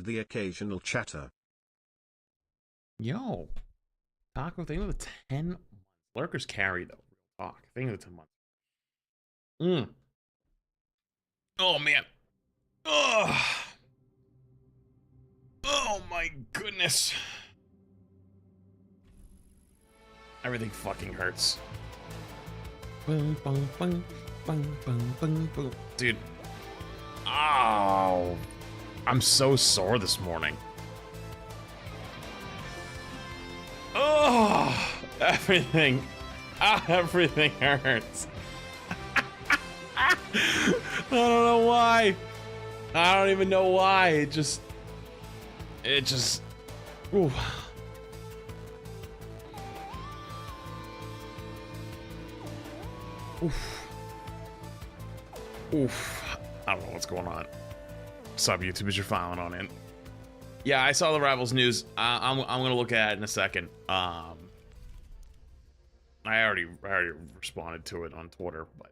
the occasional chatter. Yo. Taco, thing of the 10 months. Lurkers carry, though. Talk. Thing of the 10 months. Oh, man. Oh. Oh, my goodness. Everything fucking hurts. Boom, boom, boom, boom, boom, boom, boom. Dude. Oh. I'm so sore this morning. Oh, everything hurts. I don't know why. I don't even know why. It just, ooh. Oof. Oof. I don't know what's going on. Sub YouTube as you're filing on in. Yeah, I saw the Rivals news. I'm gonna look at it in a second. I already responded to it on Twitter, but I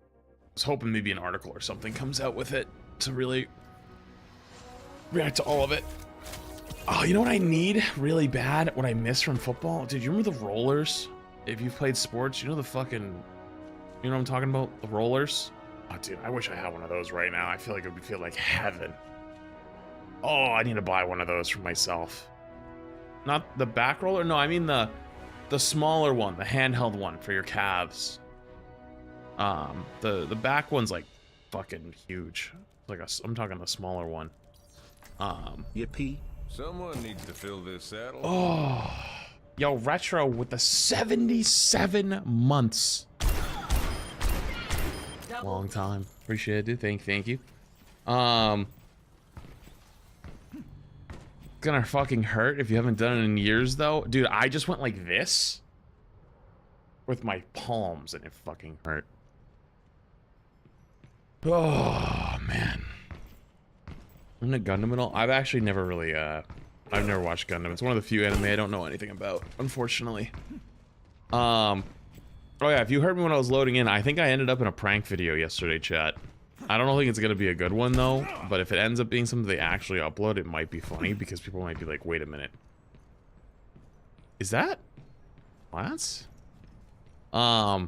was hoping maybe an article or something comes out with it to really react to all of it. Oh, you know what I need really bad? What I miss from football? Dude, you remember the rollers? If you've played sports, you know the fucking, you know what I'm talking about? The rollers? Oh, dude, I wish I had one of those right now. I feel like it would feel like heaven. Oh, I need to buy one of those for myself. Not the back roller? No, I mean the smaller one, the handheld one for your calves. The back one's like fucking huge. Like I'm talking the smaller one. Yippee. Someone needs to fill this saddle. Oh, yo, Retro with the 77 months. Long time. Appreciate it, dude. Thank you. It's gonna fucking hurt if you haven't done it in years, though. Dude, I just went like this with my palms, and it fucking hurt. Oh, man. Isn't it Gundam at all? I've actually never really, I've never watched Gundam. It's one of the few anime I don't know anything about, unfortunately. Oh yeah, if you heard me when I was loading in, I think I ended up in a prank video yesterday, chat. I don't think it's gonna be a good one though, but if it ends up being something they actually upload, it might be funny because people might be like, wait a minute. Is that Lance? So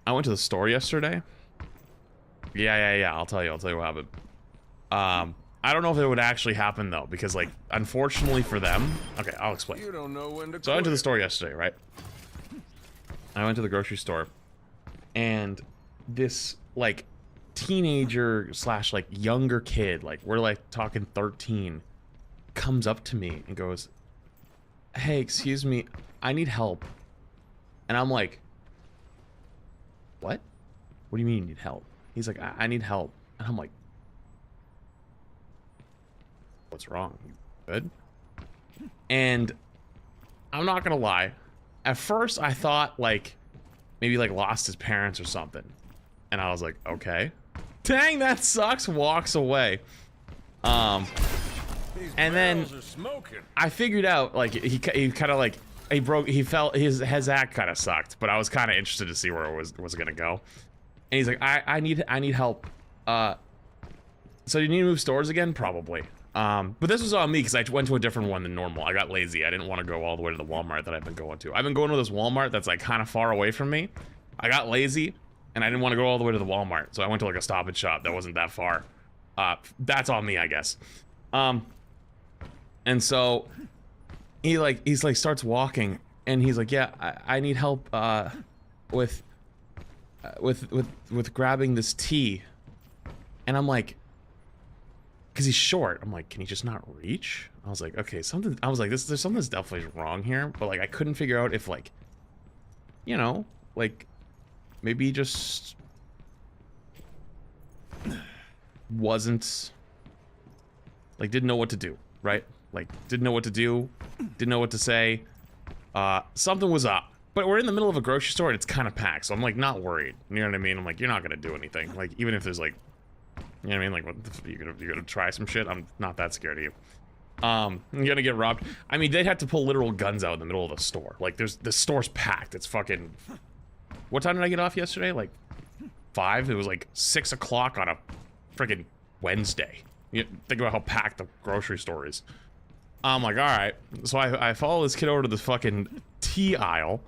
I went to the store yesterday. Yeah, I'll tell you what happened. I don't know if it would actually happen though, because like, unfortunately for them, okay, I'll explain. You don't know when to So I went to the store yesterday, right? I went to the grocery store, and this like teenager slash like younger kid, like we're like talking 13, comes up to me and goes, "Hey, excuse me, I need help." And I'm like, "What? What do you mean you need help?" He's like, I need help. And I'm like, "What's wrong? You good?" And I'm not gonna lie, at first I thought like maybe like lost his parents or something, and I was like, okay, dang, that sucks. Walks away. And then I figured out like he kind of like he felt his act kind of sucked, but I was kind of interested to see where it was gonna go. And he's like, I need help. So you need to move stores again? Probably. But this was on me because I went to a different one than normal. I got lazy. I didn't want to go all the way to the Walmart that I've been going to. I've been going to this Walmart that's like kind of far away from me. I got lazy and I didn't want to go all the way to the Walmart. So I went to like a Stop and Shop that wasn't that far. That's on me, I guess. And so he's like starts walking and he's like, yeah, I need help, with grabbing this tea. And I'm like, because he's short, I'm like, can he just not reach? I was like, okay, something. I was like, there's something that's definitely wrong here, but like I couldn't figure out if like, you know, like maybe he just wasn't like didn't know what to do, right? Like didn't know what to do, didn't know what to say. Something was up. But we're in the middle of a grocery store and it's kind of packed, so I'm like not worried. You know what I mean? I'm like, you're not gonna do anything. Like even if there's like, you know what I mean? Like, what you're gonna try some shit? I'm not that scared of you. You're gonna get robbed. I mean, they'd have to pull literal guns out in the middle of the store. Like, the store's packed. It's fucking. What time did I get off yesterday? Like 5. It was like 6 o'clock on a freaking Wednesday. You think about how packed the grocery store is. I'm like, all right. So I follow this kid over to the fucking tea aisle,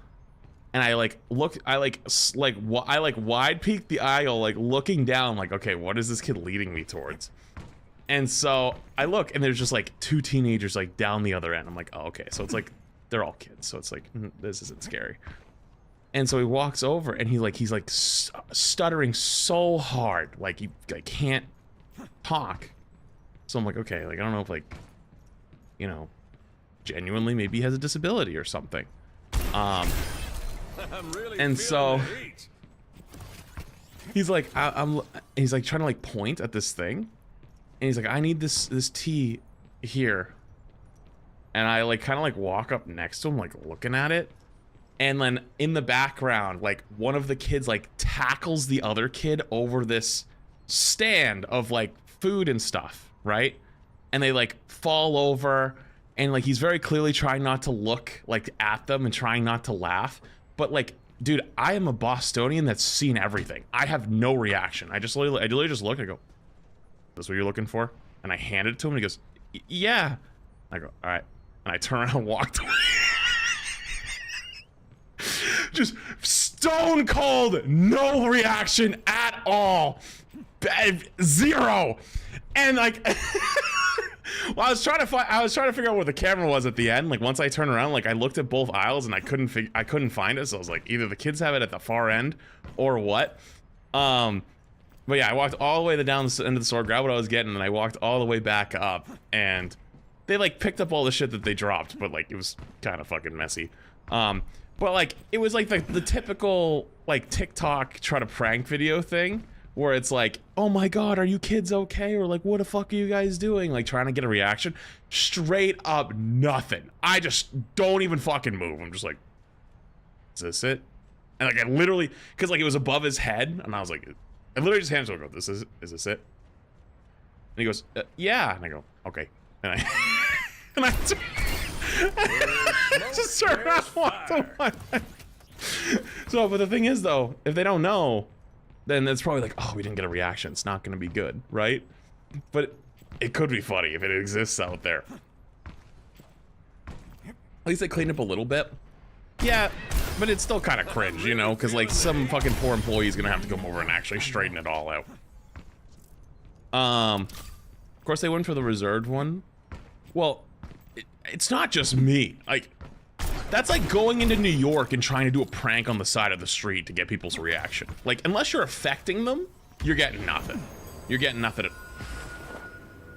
and I like look. I wide peek the aisle, like looking down, like, okay, what is this kid leading me towards? And so I look, and there's just like 2 teenagers like down the other end. I'm like, oh, okay. So it's like they're all kids. So it's like this isn't scary. And so he walks over, and he's like stuttering so hard, like he like can't talk. So I'm like, okay, like I don't know if like, you know, genuinely maybe he has a disability or something. I'm really And so feeling the heat. he's like, he's like trying to like point at this thing, and he's like, I need this tea here. And I like kind of like walk up next to him, like looking at it. And then in the background, like one of the kids like tackles the other kid over this stand of like food and stuff, right? And they like fall over, and like he's very clearly trying not to look like at them and trying not to laugh. But like, dude, I am a Bostonian that's seen everything. I have no reaction. I literally just look. I go, "This what you're looking for?" And I hand it to him. And he goes, "Yeah." I go, "All right." And I turn around and walked away. Just stone cold, no reaction at all. 0. And like well, I was trying to figure out where the camera was at the end. Like once I turned around, like I looked at both aisles and I couldn't find it. So I was like, either the kids have it at the far end or what. But yeah, I walked all the way down the end of the store, grabbed what I was getting, and I walked all the way back up, and they like picked up all the shit that they dropped, but like it was kind of fucking messy. But like it was like the typical like TikTok try to prank video thing, where it's like, oh my god, are you kids okay? Or like, what the fuck are you guys doing? Like trying to get a reaction. Straight up nothing. I just don't even fucking move. I'm just like, is this it? And like I literally, because like it was above his head, and I was like, I literally just handed him, I go, is this it? And he goes, yeah. And I go, okay. And I just turned around and walked away. So, but the thing is though, if they don't know, then it's probably like, oh, we didn't get a reaction. It's not gonna be good, right? But it could be funny if it exists out there. At least they cleaned up a little bit. Yeah, but it's still kind of cringe, you know, because like some fucking poor employee is gonna have to come over and actually straighten it all out. Of course they went for the reserved one. Well, it's not just me. Like, that's like going into New York and trying to do a prank on the side of the street to get people's reaction. Like, unless you're affecting them, you're getting nothing. You're getting nothing.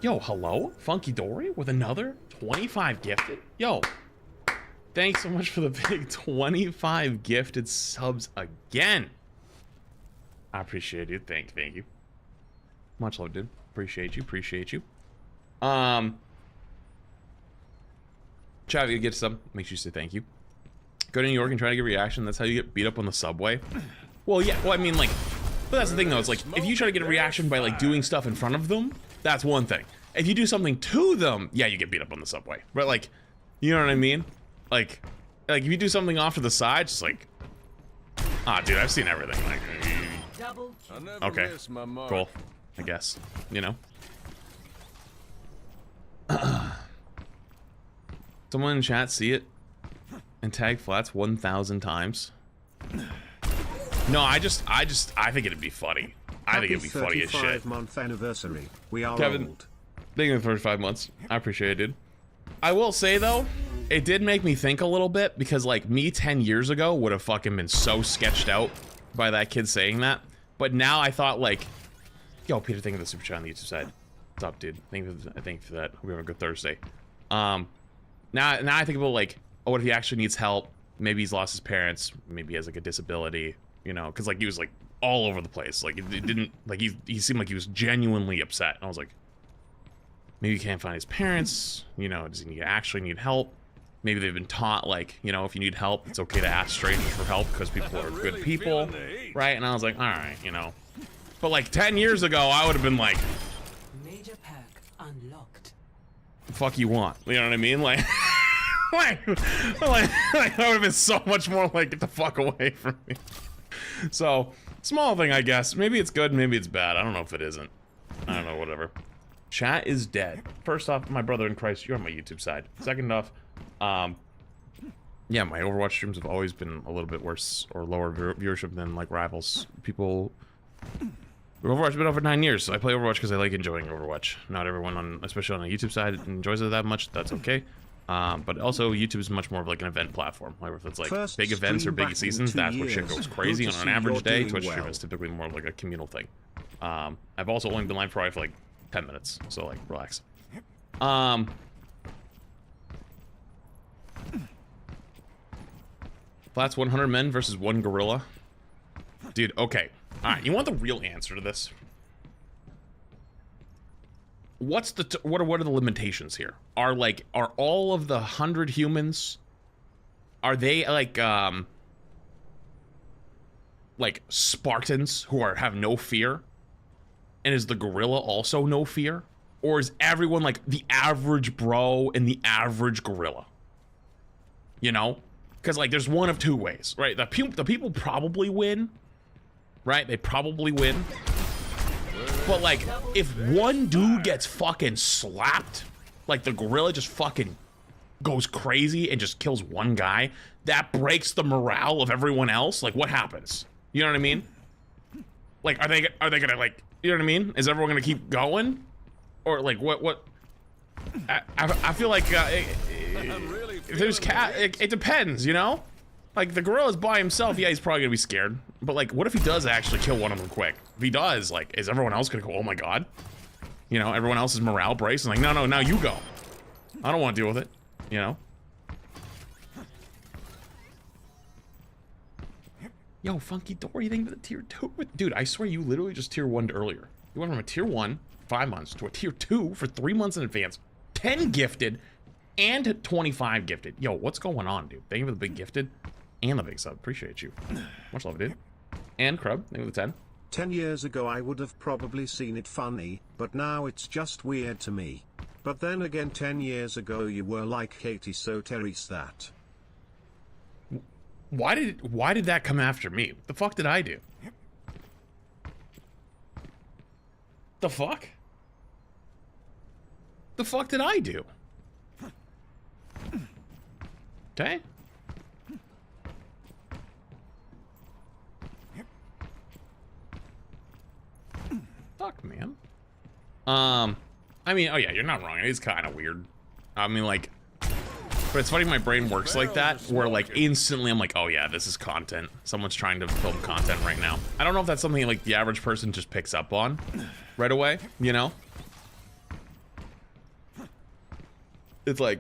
Yo, hello? Funky Dory with another 25 gifted? Yo, thanks so much for the big 25 gifted subs again. I appreciate you. Thank you. Much love, dude. Appreciate you. Chav, you get some, make sure you say thank you. Go to New York and try to get a reaction. That's how you get beat up on the subway. Well, yeah. Well, I mean, like, but that's the thing though. It's like if you try to get a reaction by like doing stuff in front of them, that's one thing. If you do something to them, yeah, you get beat up on the subway. But like, you know what I mean? Like if you do something off to the side, just like, dude, I've seen everything. Like, okay, cool. I guess, you know. Someone in chat see it and tag flats 1,000 times. No, I think it'd be funny. I think it'd be funny as shit. 35-month anniversary. We are Kevin, old. thank you for 35 months. I appreciate it, dude. I will say though, it did make me think a little bit, because like me 10 years ago would have fucking been so sketched out by that kid saying that. But now I thought like, yo, Peter, thank you for the super chat on the YouTube side. What's up, dude? Thank you for that. Hope you have a good Thursday. Now I think about like, oh, what if he actually needs help? Maybe he's lost his parents. Maybe he has like a disability, you know? Because like he was like all over the place. Like it didn't like he seemed like he was genuinely upset. And I was like, maybe he can't find his parents. You know, does he actually need help? Maybe they've been taught like, you know, if you need help, it's okay to ask strangers for help because people are good people, right? And I was like, all right, you know. But like 10 years ago, I would have been like, major pack unlocked. Fuck you want? You know what I mean? Like, like I would have been so much more like, get the fuck away from me. So, small thing, I guess. Maybe it's good, maybe it's bad. I don't know if it isn't. I don't know, whatever. Chat is dead. First off, my brother in Christ, you're on my YouTube side. Second off, yeah, my Overwatch streams have always been a little bit worse or lower viewership than like rivals. People, Overwatch has been over 9 years, so I play Overwatch because I like enjoying Overwatch. Not everyone on, especially on the YouTube side, enjoys it that much. That's okay. But also, YouTube is much more of like an event platform. Like if it's like First big events or big stream seasons, back that's in 2 where shit years. goes crazy. Good On to an see average you're day, doing Twitch stream well. is typically more of like a communal thing. I've also only been live probably for like 10 minutes, so like relax. Flats 100 men versus 1 gorilla. Dude, okay. Alright, you want the real answer to this? What's the what are the limitations here? Are all of the 100 humans, are they like Spartans who have no fear? And is the gorilla also no fear? Or is everyone like the average bro and the average gorilla? You know? Because like there's one of two ways, right? The people probably win, right? They probably win. But like if one dude gets fucking slapped, like the gorilla just fucking goes crazy and just kills one guy, that breaks the morale of everyone else. Like what happens? You know what I mean? Like are they gonna like, you know what I mean? Is everyone gonna keep going? Or like what? I feel like if there's it depends, you know? Like the gorilla's by himself, yeah, he's probably gonna be scared. But like, what if he does actually kill one of them quick? If he does, like, is everyone else gonna go, oh my god? You know, everyone else's morale breaks and like, no, now you go. I don't want to deal with it, you know? Yo, Funky Dory, thank you for the tier 2. Dude, I swear you literally just tier 1'd earlier. You went from a tier 1, 5 months, to a tier 2 for 3 months in advance. 10 gifted and 25 gifted. Yo, what's going on, dude? Thank you for the big gifted and the big sub. Appreciate you. Much love, dude. And Crub, thank you for the 10. 10 years ago I would have probably seen it funny, but now it's just weird to me. But then again 10 years ago you were like Katie, so tariffs that. Why did that come after me? What the fuck did I do? The fuck? The fuck did I do? Okay. Fuck, man. I mean, oh yeah, you're not wrong. It is kind of weird. I mean, like, but it's funny my brain works like that, where like instantly I'm like, oh yeah, this is content. Someone's trying to film content right now. I don't know if that's something like the average person just picks up on right away, you know? It's like,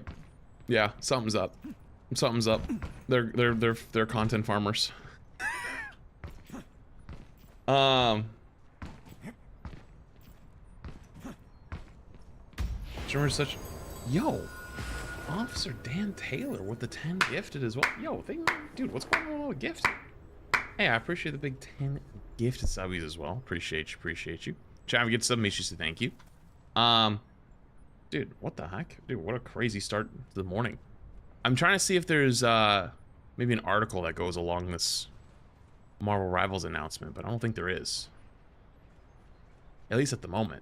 yeah, something's up. Something's up. They're content farmers. Remember such, yo, Officer Dan Taylor with the 10 gifted as well. Yo, dude, what's going on with gifts? Hey, I appreciate the big 10 gifted subbies as well. Appreciate you. Trying to get some, make sure to say thank you. Dude, what the heck? Dude, what a crazy start to the morning. I'm trying to see if there's maybe an article that goes along this Marvel Rivals announcement, but I don't think there is. At least at the moment.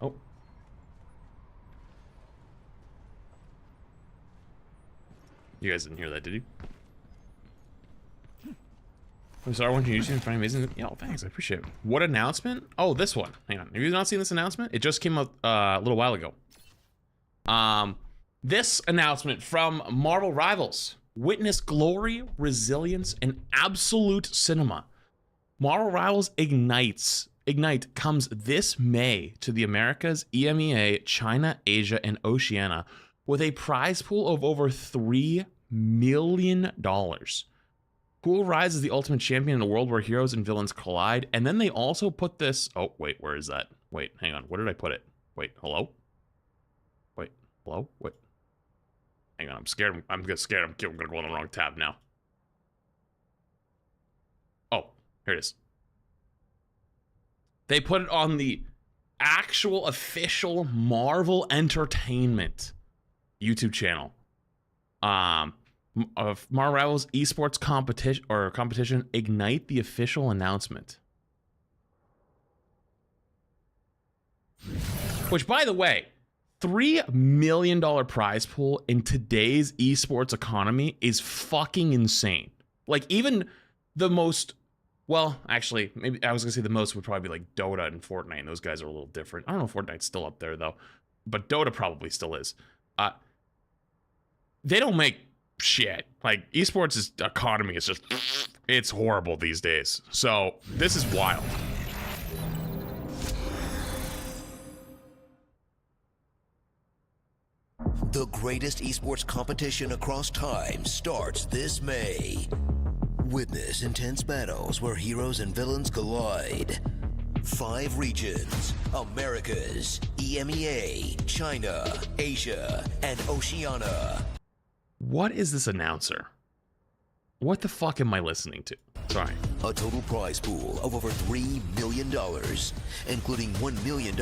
Oh. You guys didn't hear that, did you? I'm sorry, I want you to find amazing. Yo, thanks, I appreciate it. What announcement? Oh, this one. Hang on. Have you not seen this announcement? It just came out a little while ago. This announcement from Marvel Rivals. Witness glory, resilience, and absolute cinema. Marvel Rivals Ignite comes this May to the Americas, EMEA, China, Asia, and Oceania with a prize pool of over $3 million. Who will rise as the ultimate champion in a world where heroes and villains collide? And then they also put this... Oh, wait, where is that? Wait, hang on. Where did I put it? Wait, hello? Wait, hello? Wait. Hang on, I'm scared. I'm scared. I'm going to go on the wrong tab now. Oh, here it is. They put it on the actual official Marvel Entertainment YouTube channel. Of Mar Rivals Esports competition ignite the official announcement. Which, by the way, $3 million prize pool in today's esports economy is fucking insane. Like, even the most, well, actually, maybe I was gonna say the most would probably be like Dota and Fortnite, and those guys are a little different. I don't know if Fortnite's still up there though, but Dota probably still is. They don't make shit. Like, esports' economy is just, it's horrible these days. So this is wild. The greatest esports competition across time starts this May. Witness intense battles where heroes and villains collide. 5 regions: Americas, EMEA, China, Asia, and Oceania. What is this announcer? What the fuck am I listening to? Sorry. A total prize pool of over $3 million, including $1 million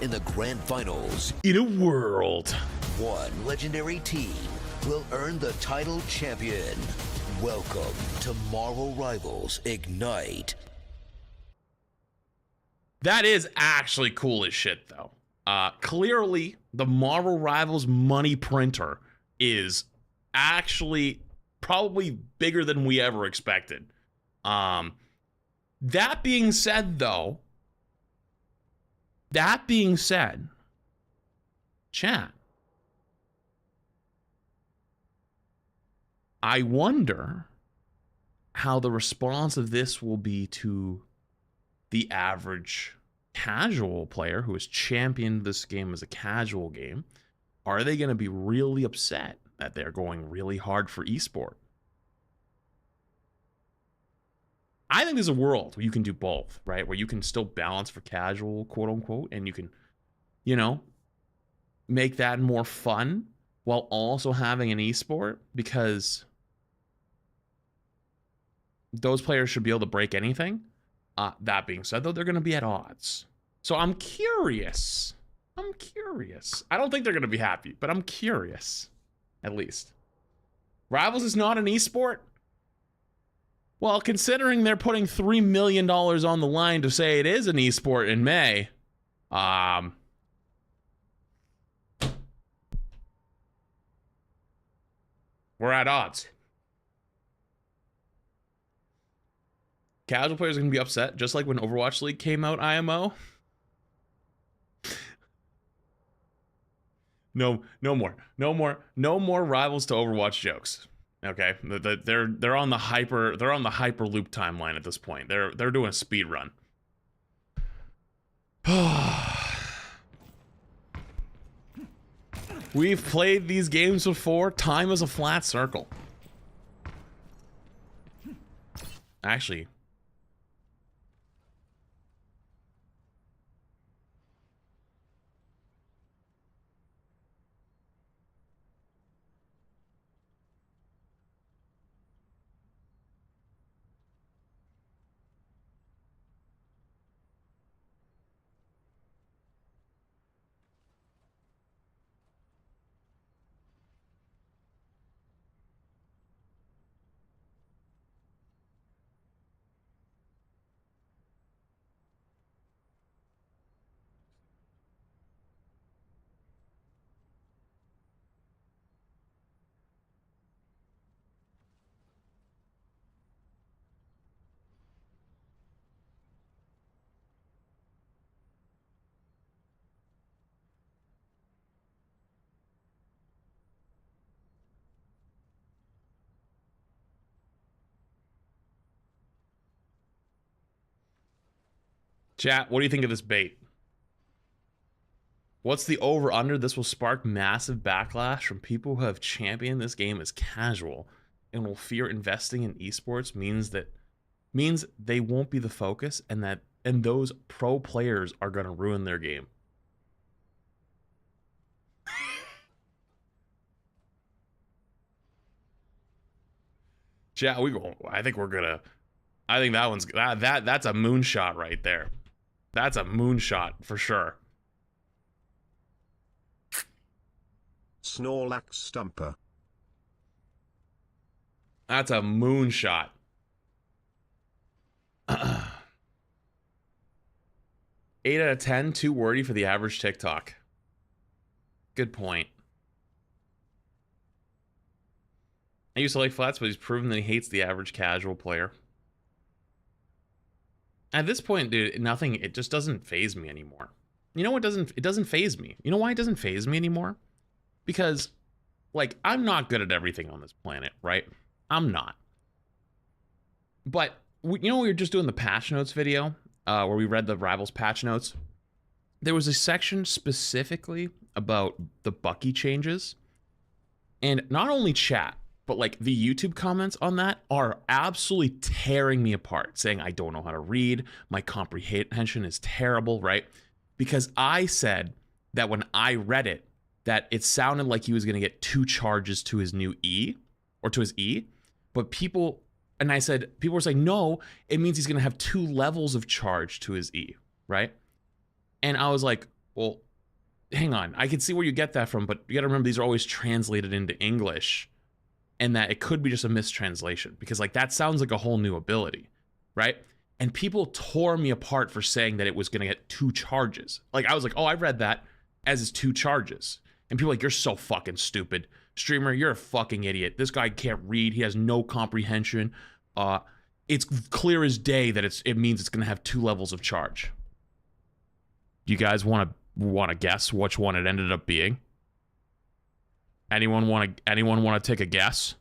in the grand finals. In a world. One legendary team will earn the title champion. Welcome to Marvel Rivals Ignite. That is actually cool as shit, though. Clearly, the Marvel Rivals money printer is actually probably bigger than we ever expected. That being said, though, chat, I wonder how the response of this will be to the average casual player who has championed this game as a casual game. Are they going to be really upset that they're going really hard for esport? I think there's a world where you can do both, right? Where you can still balance for casual, quote unquote, and you can, you know, make that more fun while also having an esport, because those players should be able to break anything. That being said, though, they're going to be at odds. So I'm curious. I don't think they're going to be happy, but I'm curious, at least. Rivals is not an esport? Well, considering they're putting $3 million on the line to say it is an esport in May, we're at odds. Casual players are going to be upset, just like when Overwatch League came out, IMO. No more rivals to Overwatch jokes. Okay, they're on the hyperloop timeline at this point. They're doing a speed run. We've played these games before. Time is a flat circle. Actually, chat, what do you think of this bait? What's the over-under? This will spark massive backlash from people who have championed this game as casual and will fear investing in esports means they won't be the focus, and those pro players are going to ruin their game. Chat, I think that's a moonshot right there. That's a moonshot for sure. Snorlax Stumper. That's a moonshot. 8 out of 10, too wordy for the average TikTok. Good point. I used to like Flats, but he's proven that he hates the average casual player. At this point, dude, nothing, it just doesn't faze me anymore. You know what it doesn't faze me. You know why it doesn't faze me anymore? Because, like, I'm not good at everything on this planet, right? I'm not. But, you know, we were just doing the patch notes video, where we read the Rivals patch notes. There was a section specifically about the Bucky changes. And not only chat, but like the YouTube comments on that are absolutely tearing me apart, saying I don't know how to read, my comprehension is terrible, right? Because I said that when I read it, that it sounded like he was going to get 2 charges to his new E, or to his E, but people were saying, no, it means he's going to have 2 levels of charge to his E, right? And I was like, well, hang on, I can see where you get that from, but you got to remember these are always translated into English, and that it could be just a mistranslation, because like that sounds like a whole new ability, right? And people tore me apart for saying that it was going to get 2 charges. Like I was like, oh, I read that as his 2 charges. And people are like, you're so fucking stupid. Streamer, you're a fucking idiot. This guy can't read. He has no comprehension. It's clear as day that it means it's going to have 2 levels of charge. Do you guys want to guess which one it ended up being? Anyone want to take a guess?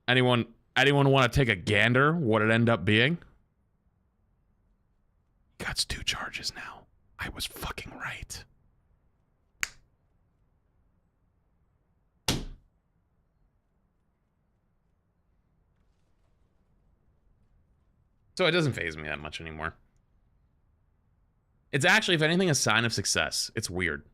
Anyone want to take a gander what it ended up being? Got 2 charges now. I was fucking right. So it doesn't faze me that much anymore. It's actually, if anything, a sign of success. It's weird.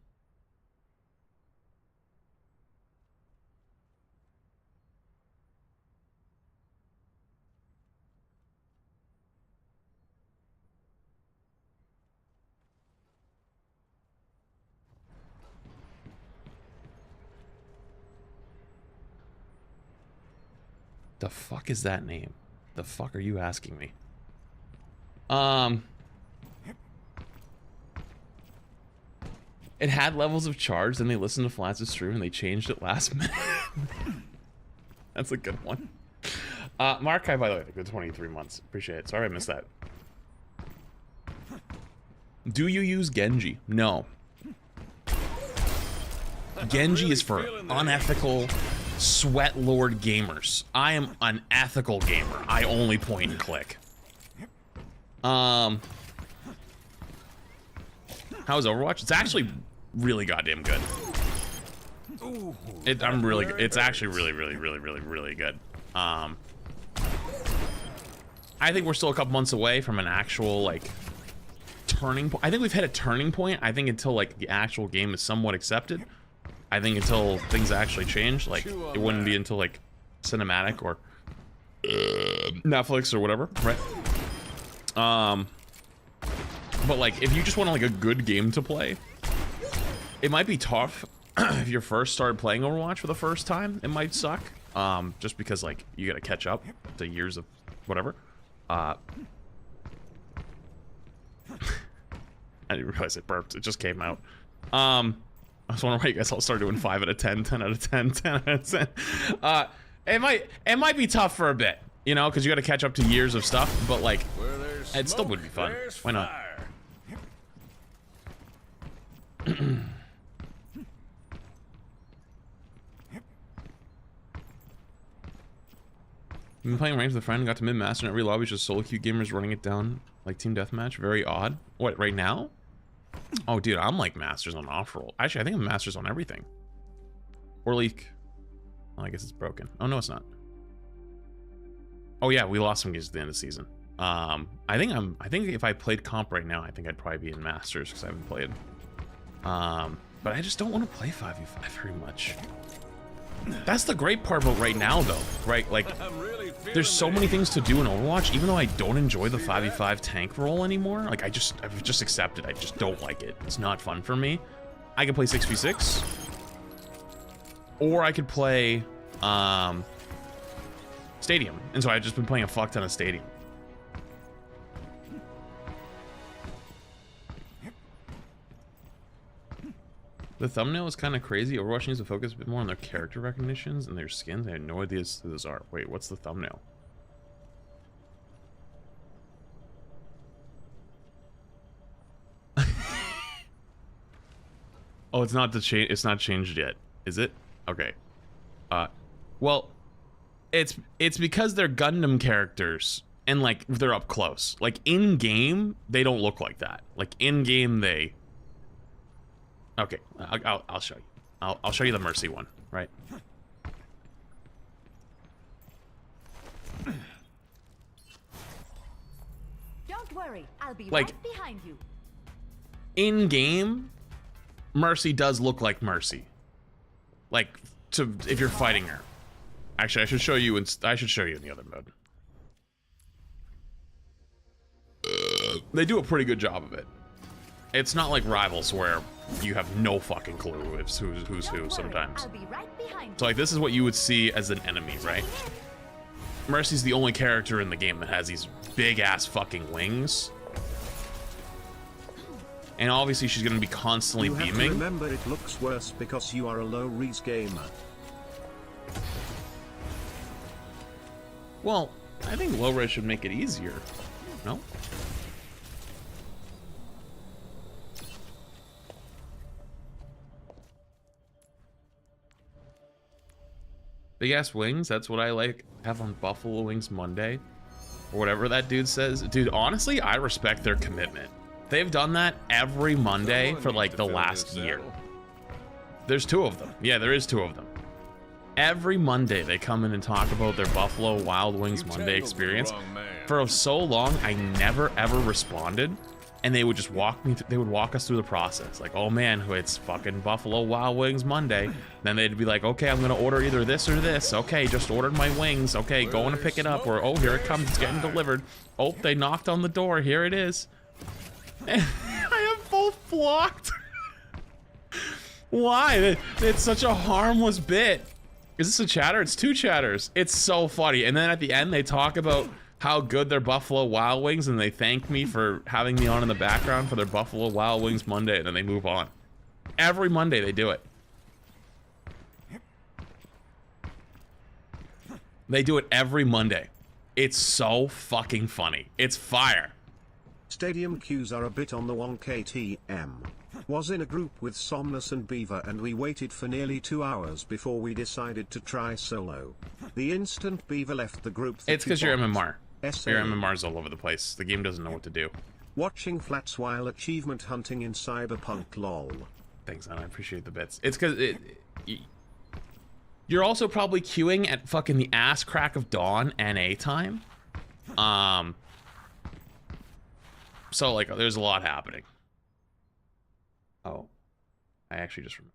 The fuck is that name? The fuck are you asking me? It had levels of charge, then they listened to Flats' stream and they changed it last minute. That's a good one. Mark, by the way, good 23 months. Appreciate it. Sorry I missed that. Do you use Genji? No. Genji is for unethical sweat lord gamers. I am an ethical gamer. I only point and click. How is Overwatch? It's actually really goddamn good. It's actually really good. I think we're still a couple months away from an actual like turning point. I think we've hit a turning point. I think until like the actual game is somewhat accepted. I think until things actually change, like it wouldn't be until like cinematic or Netflix or whatever, right? But like if you just want like a good game to play, it might be tough. If you first started playing Overwatch for the first time, it might suck. Just because like you gotta catch up to years of whatever. I didn't realize it burped. It just came out. I was wondering why you guys all started doing 5 out of 10, 10 out of 10, 10 out of 10. It might be tough for a bit, you know, because you got to catch up to years of stuff. But like, it still would be fun. Why not? I've been playing ranked with a friend, got to mid-master, and every lobby is just solo queue gamers running it down like team deathmatch. Very odd. What, right now? Oh, dude, I'm like masters on off-roll. Actually, I think I'm masters on everything. Or leak. Well, I guess it's broken. Oh, no, it's not. Oh, yeah, we lost some games at the end of the season. I think if I played comp right now, I think I'd probably be in masters because I haven't played. But I just don't want to play 5v5 very much. That's the great part about right now, though, right? Like, there's so many things to do in Overwatch, even though I don't enjoy the 5v5 tank role anymore. Like, I've just accepted. I just don't like it. It's not fun for me. I can play 6v6, or I could play, Stadium. And so I've just been playing a fuck ton of Stadium. The thumbnail is kind of crazy. Overwatch needs to focus a bit more on their character recognitions and their skins. I had no idea who those are. Wait, what's the thumbnail? Oh, it's not the change. It's not changed yet, is it? Okay. Well, it's because they're Gundam characters and like they're up close. Like in game, they don't look like that. Like in game, they. Okay, I'll show you. I'll show you the Mercy one, right? Don't worry, I'll be Like, right behind you. In game, Mercy does look like Mercy. Like if you're fighting her. Actually, I should show you in the other mode. They do a pretty good job of it. It's not like Rivals where you have no fucking clue who's who sometimes. I'll be right behind you. So like this is what you would see as an enemy, right? Mercy's the only character in the game that has these big ass fucking wings. And obviously she's gonna be constantly you have beaming. To remember it looks worse because you are a low res gamer. Well, I think low res should make it easier. No? Big ass wings, that's what I like have on Buffalo Wings Monday. Or whatever that dude says. Dude, honestly, I respect their commitment. They've done that every Monday for like the last year. There's 2 of them. Yeah, there is 2 of them. Every Monday they come in and talk about their Buffalo Wild Wings Monday experience. For so long, I never ever responded. And they would just they would walk us through the process. Like, oh man, it's fucking Buffalo Wild Wings Monday. Then they'd be like, okay, I'm gonna order either this or this. Okay, just ordered my wings. Okay, going to pick it up. Or, oh, here it comes, it's getting delivered. Oh, they knocked on the door, here it is. And I have both blocked. Why? It's such a harmless bit. Is this a chatter? It's 2 chatters. It's so funny. And then at the end, they talk about how good their Buffalo Wild Wings, and they thank me for having me on in the background for their Buffalo Wild Wings Monday, and then they move on. Every Monday they do it. They do it every Monday. It's so fucking funny. It's fire. Stadium queues are a bit on the 1KTM. Was in a group with Somnus and Beaver and we waited for nearly 2 hours before we decided to try solo. The instant Beaver left the group... It's because you're MMR. SA. Your MMR's all over the place. The game doesn't know what to do. Watching flats while achievement hunting in Cyberpunk lol. Thanks, man. I appreciate the bits. It's because you're also probably queuing at fucking the ass crack of dawn NA time. So like, there's a lot happening. Oh, I actually just remembered.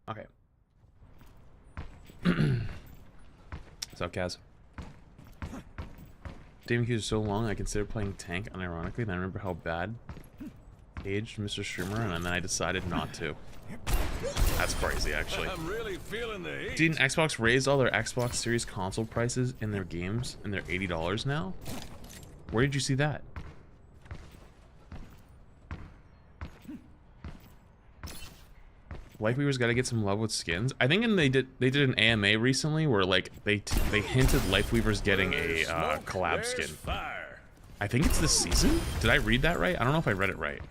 Okay. What's up, Kaz? Damn queues are so long, I considered playing tank unironically, and I remember how bad aged Mr. Streamer, and then I decided not to. That's crazy, actually. I'm really feeling the heat. Didn't Xbox raise all their Xbox Series console prices in their games, and they're $80 now? Where did you see that? Lifeweaver's got to get some love with skins. I think they did an AMA recently where like they hinted Lifeweaver's getting a collab skin. Fire. I think it's this season. Did I read that right? I don't know if I read it right.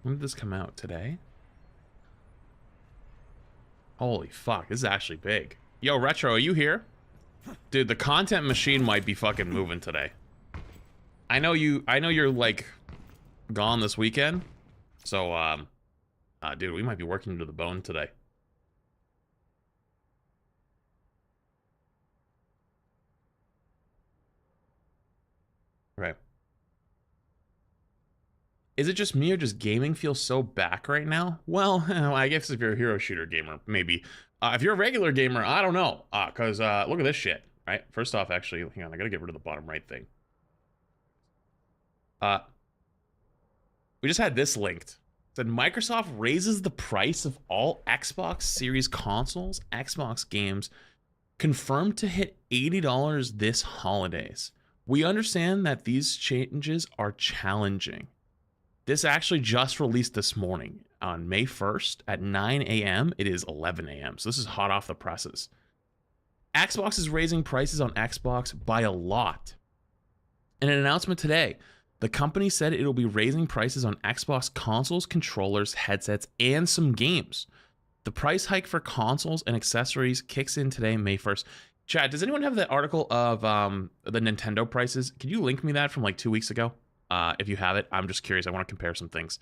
When did this come out? Today? Holy fuck, this is actually big. Yo, Retro, are you here? Dude, the content machine might be fucking moving today. I know you're like gone this weekend. So dude, we might be working to the bone today. Right. Is it just me or does gaming feel so back right now? Well, I guess if you're a hero shooter gamer, maybe. If you're a regular gamer, I don't know. Because look at this shit, right? First off, actually, hang on, I gotta get rid of the bottom right thing. We just had this linked. It said Microsoft raises the price of all Xbox Series consoles, Xbox games, confirmed to hit $80 this holidays. We understand that these changes are challenging. This actually just released this morning on May 1st at 9 a.m. It is 11 a.m. So this is hot off the presses. Xbox is raising prices on Xbox by a lot. In an announcement today, the company said it'll be raising prices on Xbox consoles, controllers, headsets, and some games. The price hike for consoles and accessories kicks in today, May 1st. Chad, does anyone have that article of the Nintendo prices? Can you link me that from like 2 weeks ago? If you have it, I'm just curious. I want to compare some things.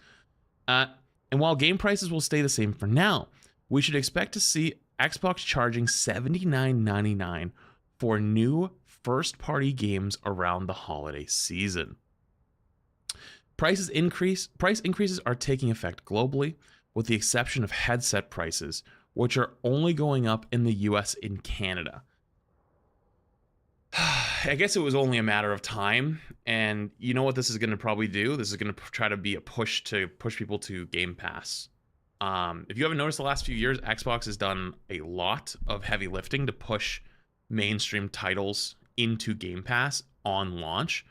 And while game prices will stay the same for now, we should expect to see Xbox charging $79.99 for new first-party games around the holiday season. Price increases are taking effect globally, with the exception of headset prices, which are only going up in the US and Canada. I guess it was only a matter of time, and you know what this is going to probably do? This is going to try to be a push people to Game Pass. If you haven't noticed the last few years, Xbox has done a lot of heavy lifting to push mainstream titles into Game Pass on launch.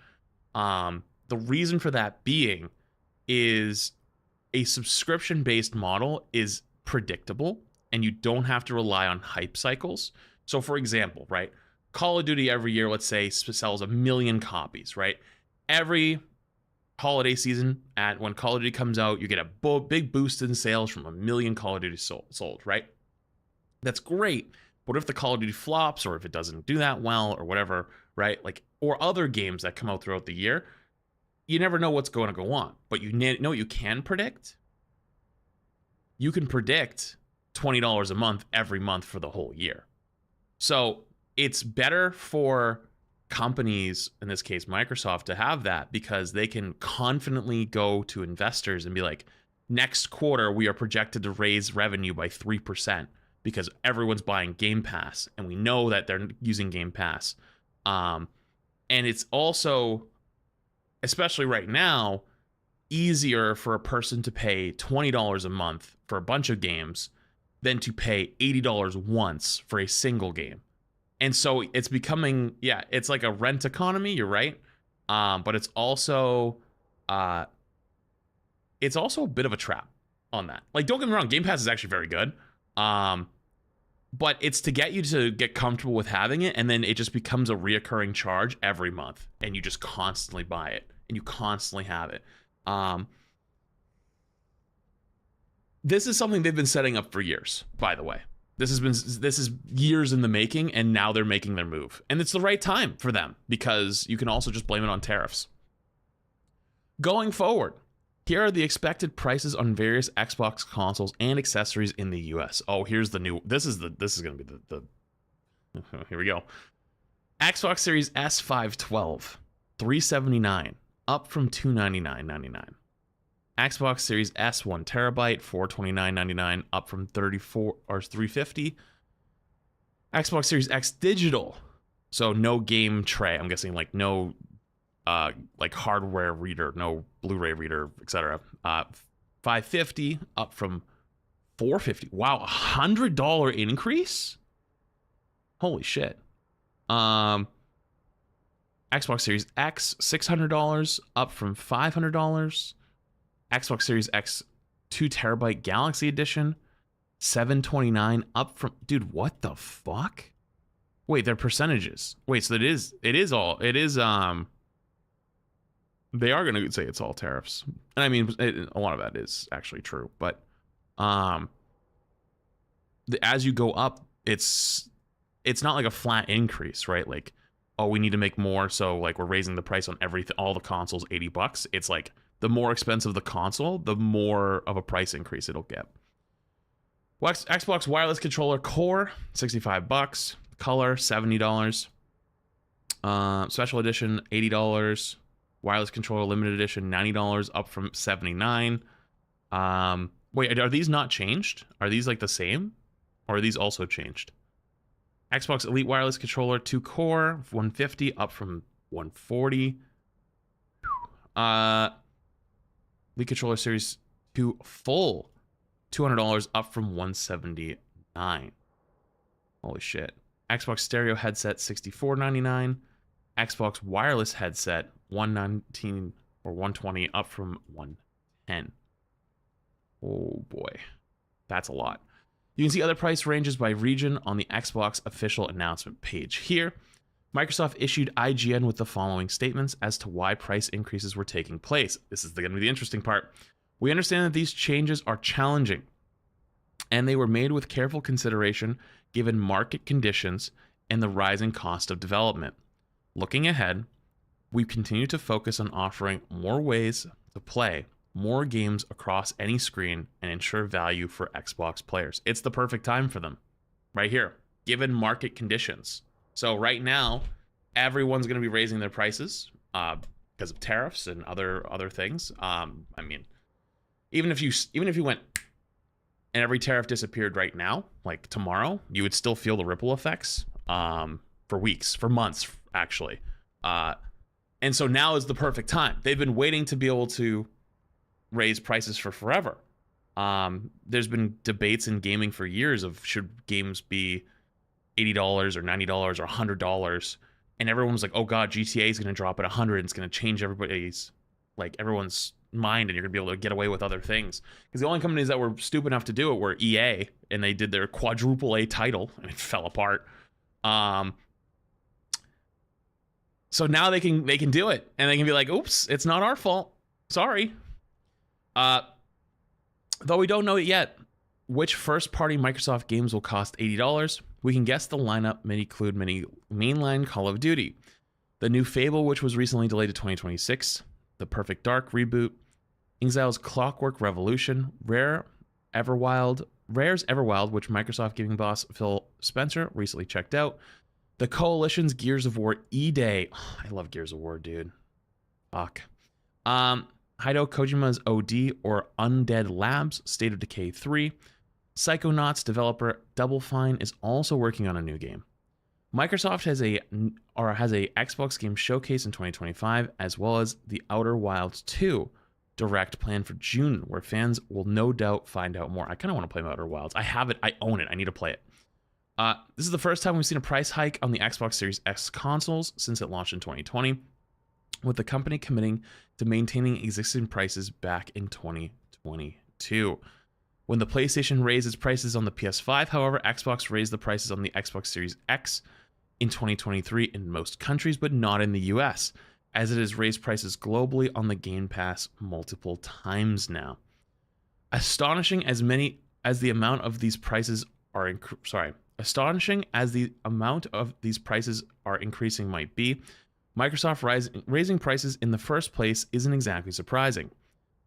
The reason for that being is a subscription-based model is predictable, and you don't have to rely on hype cycles. So, for example, right? Call of Duty every year, let's say, sells 1 million copies, right? Every holiday season, when Call of Duty comes out, you get a big boost in sales from 1 million Call of Duty sold, right? That's great. But if the Call of Duty flops, or if it doesn't do that well, or whatever, right? Like, or other games that come out throughout the year, you never know what's going to go on. But you know what you can predict? You can predict $20 a month every month for the whole year. So it's better for companies, in this case Microsoft, to have that because they can confidently go to investors and be like, next quarter we are projected to raise revenue by 3% because everyone's buying Game Pass and we know that they're using Game Pass. And it's also, especially right now, easier for a person to pay $20 a month for a bunch of games than to pay $80 once for a single game. And so it's becoming, yeah, it's like a rent economy, you're right. But it's also a bit of a trap on that. Like, don't get me wrong, Game Pass is actually very good. But it's to get you to get comfortable with having it, and then it just becomes a reoccurring charge every month, and you just constantly buy it, and you constantly have it. This is something they've been setting up for years, by the way. This is years in the making, and now they're making their move. And it's the right time for them, because you can also just blame it on tariffs. Going forward, here are the expected prices on various Xbox consoles and accessories in the US. Oh, here's the new, this is going to be the here we go. Xbox Series S 512, $379, up from $299.99. Xbox Series S 1 terabyte, $429.99, up from $350. Xbox Series X digital, so no game tray. I'm guessing like no like hardware reader, no Blu-ray reader, etc. $550, up from $450. Wow, $100 increase. Holy shit. Xbox Series X, $600, up from $500. Xbox Series X 2 terabyte Galaxy Edition, $729, up from... Dude, what the fuck? Wait, they're percentages. Wait, so they are going to say it's all tariffs. And I mean, a lot of that is actually true, but as you go up, it's not like a flat increase, right? Like, oh, we need to make more, so like we're raising the price on everything, all the consoles, $80. It's like the more expensive the console, the more of a price increase it'll get. Xbox wireless controller core, $65. Color, $70. Special edition, $80. Wireless controller limited edition, $90, up from $79. Wait, are these not changed? Are these like the same? Or are these also changed? Xbox Elite wireless controller 2 core, $150, up from $140. Elite controller series 2 full, $200, up from $179. Holy shit. Xbox stereo headset, $64.99. Xbox wireless headset, $119 or $120, up from $110. Oh boy, that's a lot. You can see other price ranges by region on the Xbox official announcement page here. Microsoft issued IGN with the following statements as to why price increases were taking place. This is going to be the interesting part. We understand that these changes are challenging, and they were made with careful consideration given market conditions and the rising cost of development. Looking ahead, we continue to focus on offering more ways to play more games across any screen and ensure value for Xbox players. It's the perfect time for them right here, given market conditions. So right now, everyone's going to be raising their prices because of tariffs and other things. I mean, even if you went and every tariff disappeared right now, like tomorrow, you would still feel the ripple effects for weeks, for months, actually. And so now is the perfect time. They've been waiting to be able to raise prices for forever. There's been debates in gaming for years of should games be $80 or $90 or $100, and everyone's like, oh god, GTA is going to drop at $100 and it's going to change everybody's, like, everyone's mind, and you're going to be able to get away with other things. Because the only companies that were stupid enough to do it were EA, and they did their quadruple A title and it fell apart. So now they can do it, and they can be like, oops, it's not our fault, sorry. Though we don't know it yet which first-party Microsoft games will cost $80, we can guess the lineup may include many mainline Call of Duty, the new Fable, which was recently delayed to 2026, the Perfect Dark reboot, Exile's Clockwork Revolution, Rare's Everwild, which Microsoft gaming boss Phil Spencer recently checked out, the Coalition's Gears of War E-Day. Oh, I love Gears of War, dude. Fuck. Hideo Kojima's OD or Undead Labs State of Decay 3. Psychonauts developer Double Fine is also working on a new game. Microsoft has a Xbox game showcase in 2025, as well as the Outer Wilds 2 direct planned for June, where fans will no doubt find out more. I kind of want to play Outer Wilds. I have it. I own it. I need to play it. This is the first time we've seen a price hike on the Xbox Series X consoles since it launched in 2020, with the company committing to maintaining existing prices back in 2022. When the PlayStation raised its prices on the PS5, however, Xbox raised the prices on the Xbox Series X in 2023 in most countries, but not in the US, as it has raised prices globally on the Game Pass multiple times now. Astonishing as the amount of these prices are increasing might be, Microsoft raising prices in the first place isn't exactly surprising.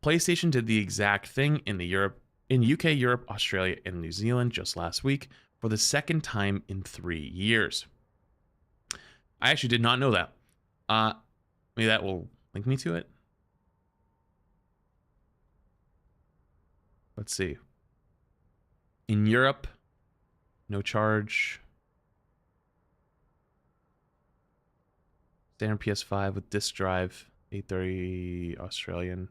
PlayStation did the exact thing in UK, Europe, Australia, and New Zealand just last week for the second time in 3 years. I actually did not know that. Maybe that will link me to it. Let's see. In Europe, no charge. Standard PS5 with disc drive, 830 Australian,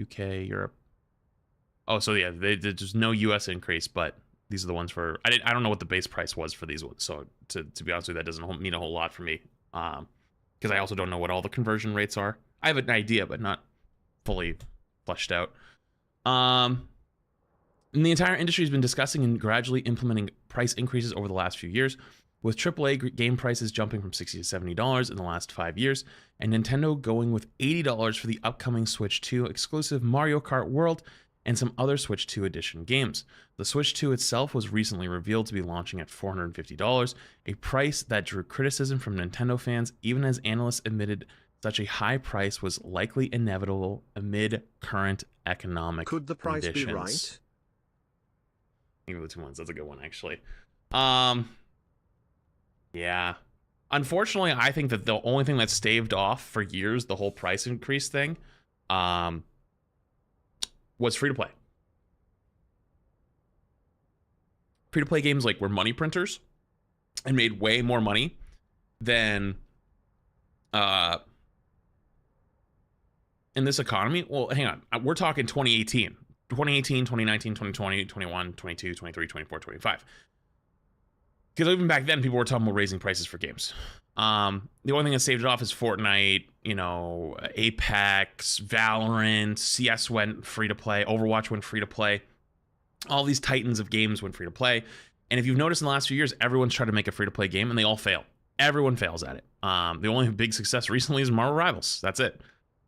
UK, Europe. Oh, so yeah, there's no US increase, but these are the ones for... I don't know what the base price was for these ones, so to be honest with you, that doesn't mean a whole lot for me. because I also don't know what all the conversion rates are. I have an idea, but not fully fleshed out. And the entire industry has been discussing and gradually implementing price increases over the last few years, with AAA game prices jumping from $60 to $70 in the last 5 years, and Nintendo going with $80 for the upcoming Switch 2 exclusive Mario Kart World and some other Switch 2 edition games. The Switch 2 itself was recently revealed to be launching at $450, a price that drew criticism from Nintendo fans, even as analysts admitted such a high price was likely inevitable amid current economic Could the price conditions. be right? Give it the 2 months. That's a good one, actually. Yeah. Unfortunately, I think that the only thing that staved off for years the whole price increase thing was free-to-play. Free-to-play games were money printers and made way more money than in this economy. Well, hang on. We're talking 2018. 2018, 2019, 2020, 21, 22, 23, 24, 25. Because even back then, people were talking about raising prices for games. The only thing that saved it off is Fortnite, Apex, Valorant, CS went free to play, Overwatch went free to play. All these titans of games went free to play. And if you've noticed in the last few years, everyone's tried to make a free to play game and they all fail. Everyone fails at it. The only big success recently is Marvel Rivals. That's it.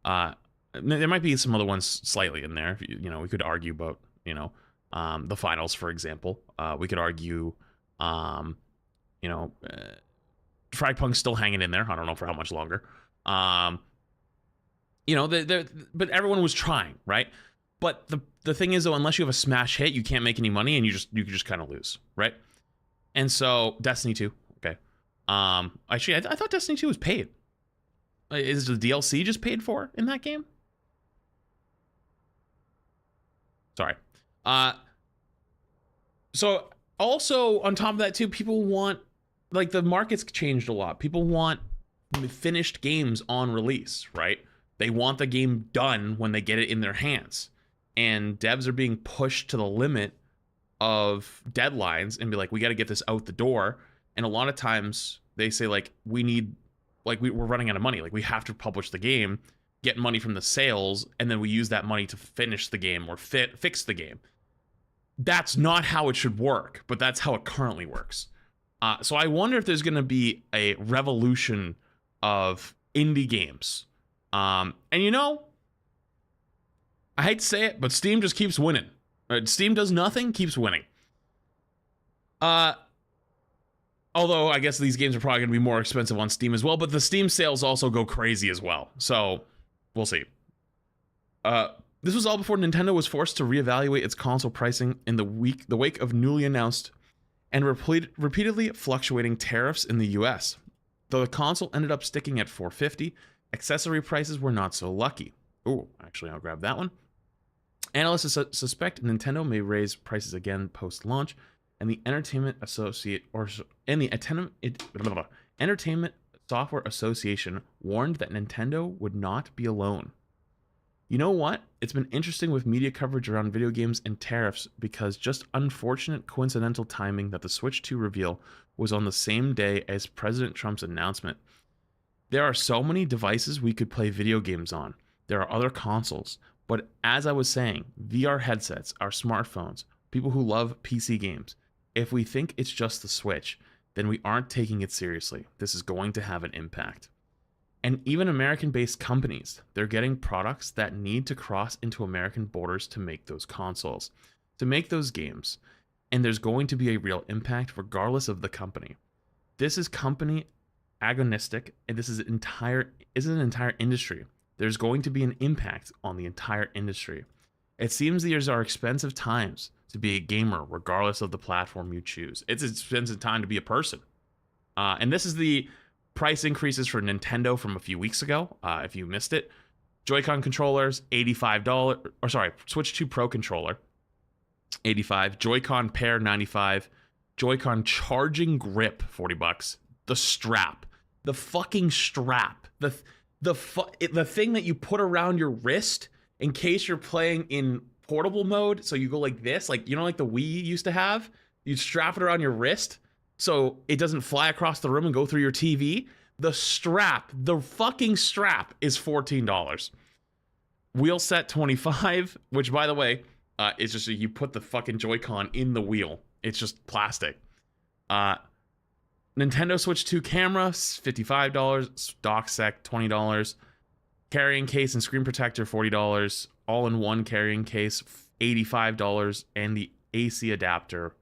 There might be some other ones slightly in there. We could argue about, the finals, for example. We could argue, Fragpunk's still hanging in there. I don't know for how much longer. But everyone was trying, right? But the thing is, though, unless you have a smash hit, you can't make any money, and you could just kind of lose, right? And so Destiny 2, okay. Actually, I thought Destiny 2 was paid. Is the DLC just paid for in that game? Sorry. So also on top of that too, people want, the market's changed a lot. People want finished games on release, right? They want the game done when they get it in their hands. And devs are being pushed to the limit of deadlines and be like, we got to get this out the door. And a lot of times they say we're running out of money. We have to publish the game, get money from the sales, and then we use that money to finish the game or fix the game. That's not how it should work, but that's how it currently works. So I wonder if there's going to be a revolution of indie games. And I hate to say it, but Steam just keeps winning. Steam does nothing, keeps winning. Although I guess these games are probably going to be more expensive on Steam as well, but the Steam sales also go crazy as well. So we'll see. This was all before Nintendo was forced to reevaluate its console pricing in the wake of newly announced and repeatedly fluctuating tariffs in the US. Though the console ended up sticking at $450, accessory prices were not so lucky. Oh, actually, I'll grab that one. Analysts suspect Nintendo may raise prices again post-launch, and the Entertainment Software Association warned that Nintendo would not be alone. You know what? It's been interesting with media coverage around video games and tariffs because just unfortunate coincidental timing that the Switch 2 reveal was on the same day as President Trump's announcement. There are so many devices we could play video games on. There are other consoles. But as I was saying, VR headsets, our smartphones, people who love PC games. If we think it's just the Switch, then we aren't taking it seriously. This is going to have an impact. And even American-based companies, they're getting products that need to cross into American borders to make those consoles, to make those games. And there's going to be a real impact regardless of the company. This is company agonistic, and this is an entire industry. There's going to be an impact on the entire industry. It seems these are expensive times to be a gamer, regardless of the platform you choose. It's an expensive time to be a person. And this is the price increases for Nintendo from a few weeks ago, if you missed it. Joy-Con controllers, $85. Switch 2 Pro controller, $85. Joy-Con pair, $95. Joy-Con charging grip, $40. The strap. The fucking strap. The thing that you put around your wrist in case you're playing in portable mode. So you go like this, like the Wii used to have. You strap it around your wrist so it doesn't fly across the room and go through your TV. The strap, the fucking strap is $14. Wheel set 25, which by the way, is just you put the fucking Joy-Con in the wheel. It's just plastic. Nintendo Switch 2 camera, $55. Dock sec, $20. Carrying case and screen protector, $40. All-in-one carrying case, $85. And the AC adapter,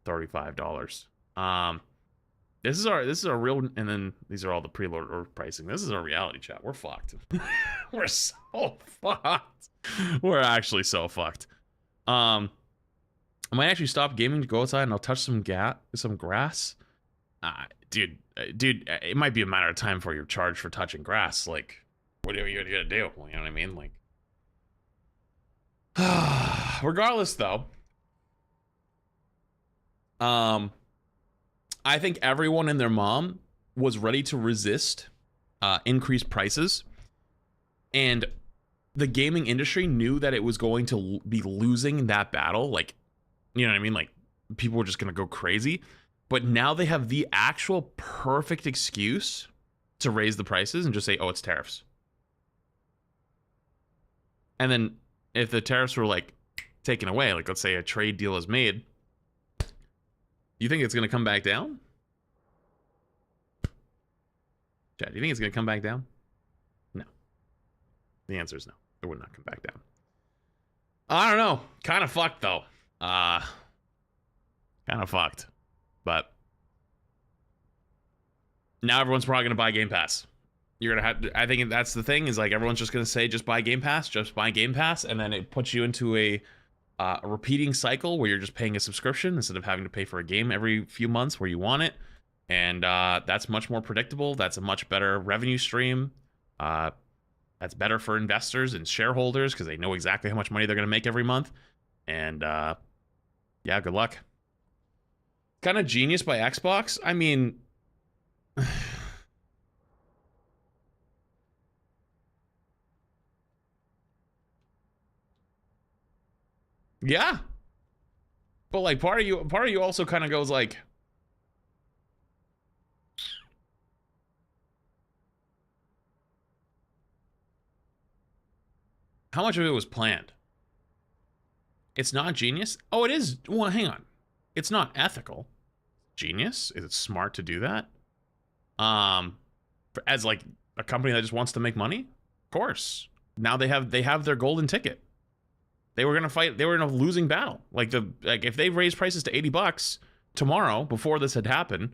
$35. This is our real, and then these are all the preload or pricing. This is our reality chat. We're fucked. We're so fucked. We're actually so fucked. I might actually stop gaming to go outside and I'll touch some grass. Dude, it might be a matter of time before you're charged for touching grass. Like, what are you gonna do? You know what I mean? Like, regardless though, I think everyone and their mom was ready to resist increased prices, and the gaming industry knew that it was going to be losing that battle. Like, you know what I mean? Like, people were just gonna go crazy, but now they have the actual perfect excuse to raise the prices and just say, oh, it's tariffs. And then if the tariffs were like taken away, like let's say a trade deal is made, you think it's going to come back down? Chad, do you think it's going to come back down? No. The answer is no. It would not come back down. I don't know. Kind of fucked, though. Kind of fucked. But now everyone's probably going to buy Game Pass. You're going to have to, I think that's the thing, is like everyone's just going to say, just buy Game Pass, and then it puts you into a repeating cycle where you're just paying a subscription instead of having to pay for a game every few months where you want it. And that's much more predictable. That's a much better revenue stream. That's better for investors and shareholders because they know exactly how much money they're going to make every month. And yeah, good luck. Kind of genius by Xbox. I mean, yeah, but like part of you also kind of goes like, how much of it was planned? It's not genius. Oh, it is. Well, hang on. It's not ethical. Genius? Is it smart to do that? As like a company that just wants to make money? Of course. Now they have their golden ticket. They were gonna fight. They were in a losing battle. Like if they raised prices to $80 tomorrow before this had happened,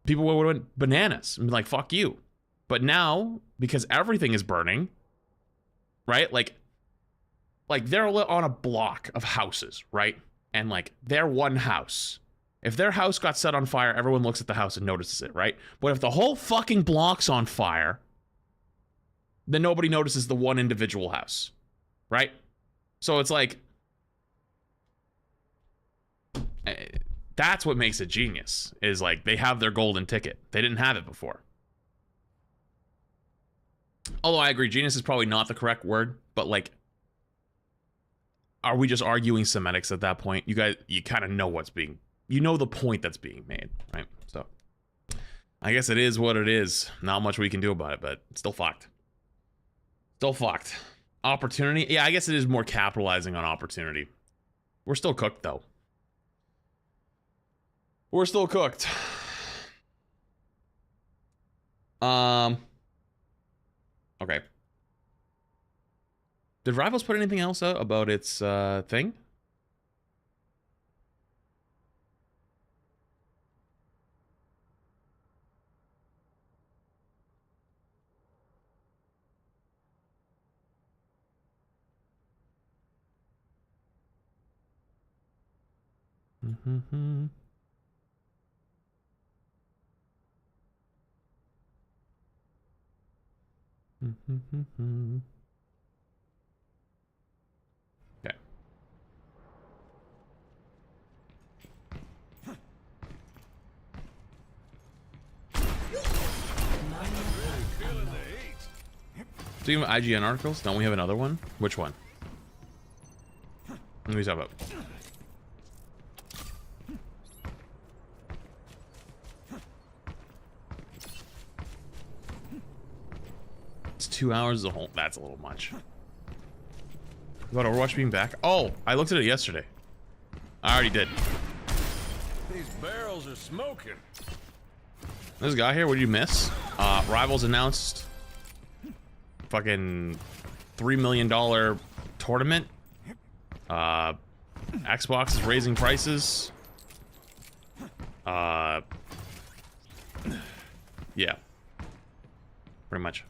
people would have went bananas and be like, "Fuck you." But now, because everything is burning, right? Like they're on a block of houses, right? And like their one house. If their house got set on fire, everyone looks at the house and notices it, right? But if the whole fucking block's on fire, then nobody notices the one individual house, right? So it's like, that's what makes it genius, is like they have their golden ticket. They didn't have it before. Although I agree, genius is probably not the correct word, but like, are we just arguing semantics at that point? You guys, you kind of know what's being, you know the point that's being made, right? So I guess it is what it is. Not much we can do about it, but it's still fucked. Still fucked. Opportunity? Yeah, I guess it is more capitalizing on opportunity. We're still cooked, though. We're still cooked. Okay. Did Rivals put anything else out about its thing? Mm-hmm. Mm-hmm. Okay. Do you have IGN articles? Don't we have another one? Which one? Let me talk about. 2 hours is a whole. That's a little much. About Overwatch being back? Oh, I looked at it yesterday. I already did. These barrels are smoking. This guy here, what did you miss? Rivals announced fucking $3 million tournament. Xbox is raising prices. Yeah. Pretty much.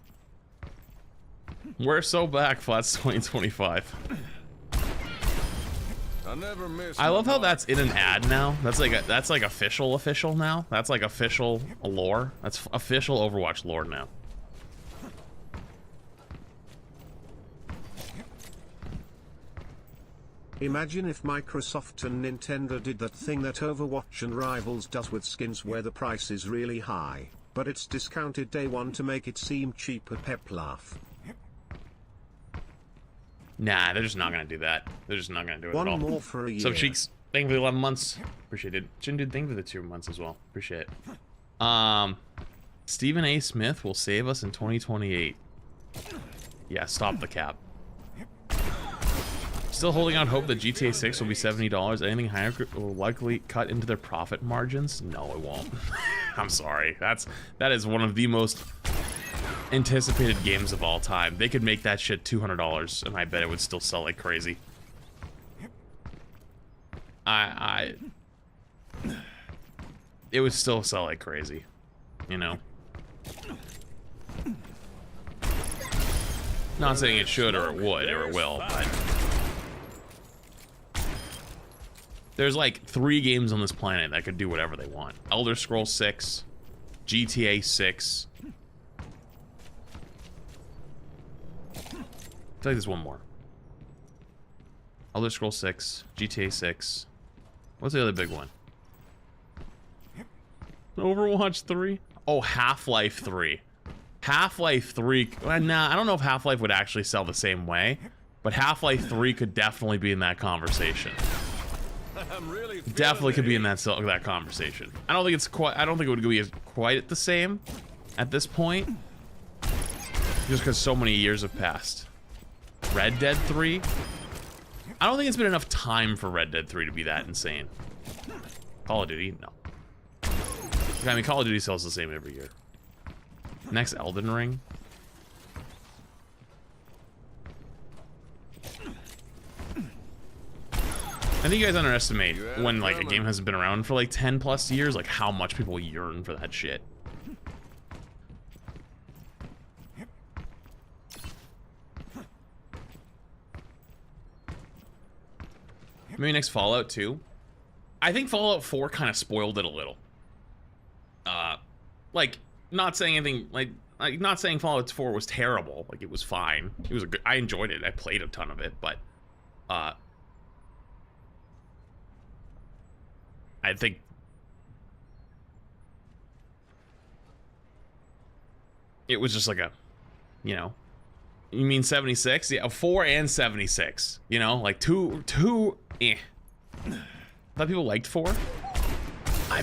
We're so back, Flats 2025. I never miss. I love how that's in an ad now. That's like official now. That's like official lore. That's official Overwatch lore now. Imagine if Microsoft and Nintendo did that thing that Overwatch and Rivals does with skins where the price is really high, but it's discounted day one to make it seem cheaper. Pep laugh. Nah, they're just not gonna do that. They're just not gonna do it One at all. more for a year. So Cheeks, thank you for the 11 months. Appreciate it. Chin Dude, thank you for the 2 months as well. Appreciate it. Stephen A. Smith will save us in 2028. Yeah, stop the cap. Still holding out hope that GTA 6 will be $70. Anything higher will likely cut into their profit margins. No, it won't. I'm sorry. That is one of the most anticipated games of all time. They could make that shit $200, and I bet it would still sell like crazy. It would still sell like crazy, you know. Not saying it should or it would or it will, but there's like 3 games on this planet that could do whatever they want. Elder Scrolls 6, GTA 6. I feel like there's one more. Elder Scrolls 6, GTA 6. What's the other big one? Overwatch 3? Oh, Half-Life 3. Half-Life 3. Nah, I don't know if Half-Life would actually sell the same way, but Half-Life 3 could definitely be in that conversation. Definitely could be in that conversation. I don't think it's quite. I don't think it would be quite the same at this point, just because so many years have passed. Red Dead 3. I don't think it's been enough time for Red Dead 3 to be that insane. Call of Duty, no. I mean, Call of Duty sells the same every year. Next, Elden Ring. I think you guys underestimate when like a game hasn't been around for like 10 plus years, like how much people yearn for that shit. Maybe next Fallout 2. I think Fallout 4 kind of spoiled it a little. Like, not saying anything, like not saying Fallout 4 was terrible. Like, it was fine. It was a good, I enjoyed it. I played a ton of it, but, I think it was just like a, you know, you mean 76? Yeah, 4 and 76. You know, like two. I thought people liked 4.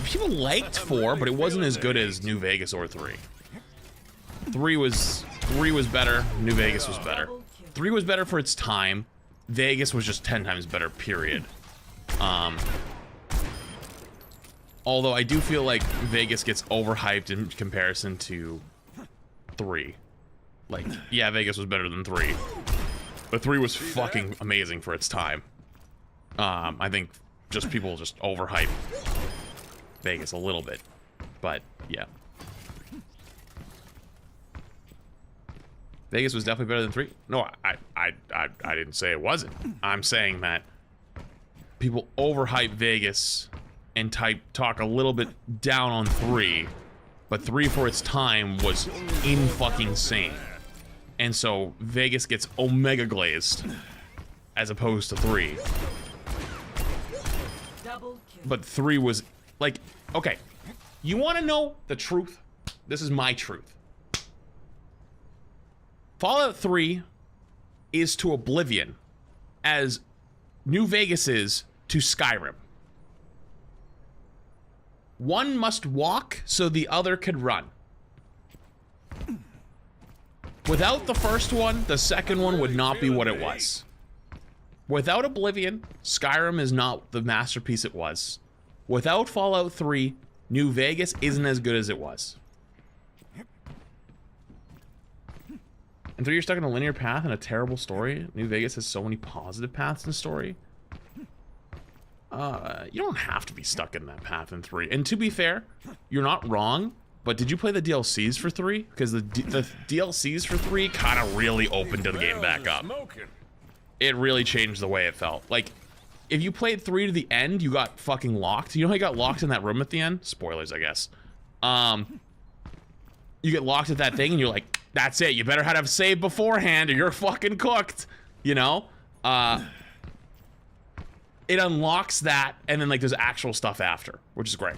People liked 4, but it wasn't as good as New Vegas or 3. 3 was better. New Vegas was better. 3 was better for its time. Vegas was just 10 times better. Period. Although I do feel like Vegas gets overhyped in comparison to 3. Like, yeah, Vegas was better than 3, but 3 was fucking amazing for its time. I think just people just overhype Vegas a little bit, but yeah. Vegas was definitely better than 3. No, I didn't say it wasn't. I'm saying that people overhype Vegas and talk a little bit down on 3, but 3 for its time was in-fucking-sane. And so Vegas gets omega glazed as opposed to 3. But 3 was like, okay, you want to know the truth? This is my truth. Fallout 3 is to Oblivion as New Vegas is to Skyrim. One must walk so the other could run. Without the first one, the second one would not be what it was. Without Oblivion, Skyrim is not the masterpiece it was. Without Fallout 3, New Vegas isn't as good as it was. And 3, you're stuck in a linear path and a terrible story. New Vegas has so many positive paths in story. You don't have to be stuck in that path in 3. And to be fair, you're not wrong. But did you play the DLCs for 3? Because the DLCs for 3 kind of really opened the game back up. It really changed the way it felt. Like, if you played 3 to the end, you got fucking locked. You know how you got locked in that room at the end? Spoilers, I guess. You get locked at that thing and you're like, that's it. You better have saved beforehand or you're fucking cooked. You know? It unlocks that and then like there's actual stuff after, which is great.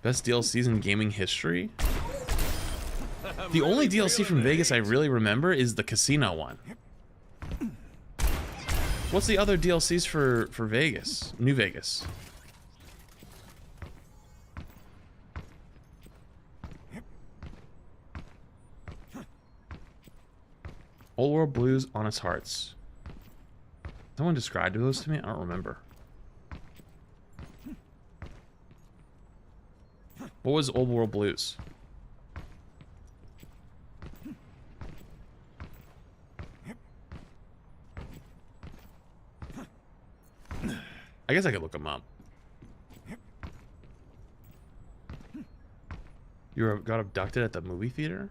Best DLCs in gaming history? The only DLC from Vegas I really remember is the casino one. What's the other DLCs for Vegas? New Vegas. Old World Blues, Honest Hearts. Someone described those to me? I don't remember. What was Old World Blues? I guess I could look them up. You got abducted at the movie theater?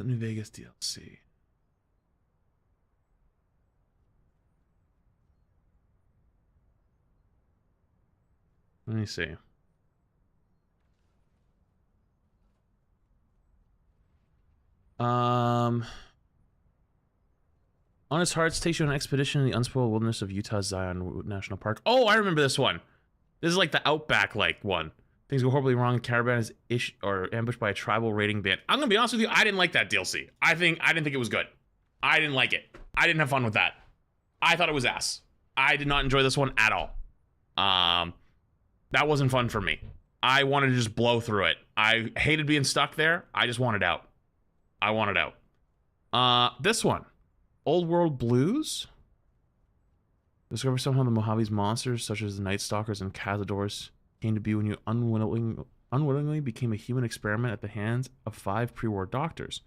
New Vegas DLC. Let me see. Honest Hearts takes you on an expedition in the unspoiled wilderness of Utah's Zion National Park. Oh, I remember this one. This is like the Outback like one. Things go horribly wrong. Caravan is ambushed by a tribal raiding band. I'm gonna be honest with you. I didn't like that DLC. I didn't think it was good. I didn't like it. I didn't have fun with that. I thought it was ass. I did not enjoy this one at all. That wasn't fun for me. I wanted to just blow through it. I hated being stuck there. I just wanted out. I wanted out. This one, Old World Blues. Discover somehow the Mojave's monsters, such as the Night Stalkers and Cazadors, came to be when you unwillingly became a human experiment at the hands of 5 pre-war doctors.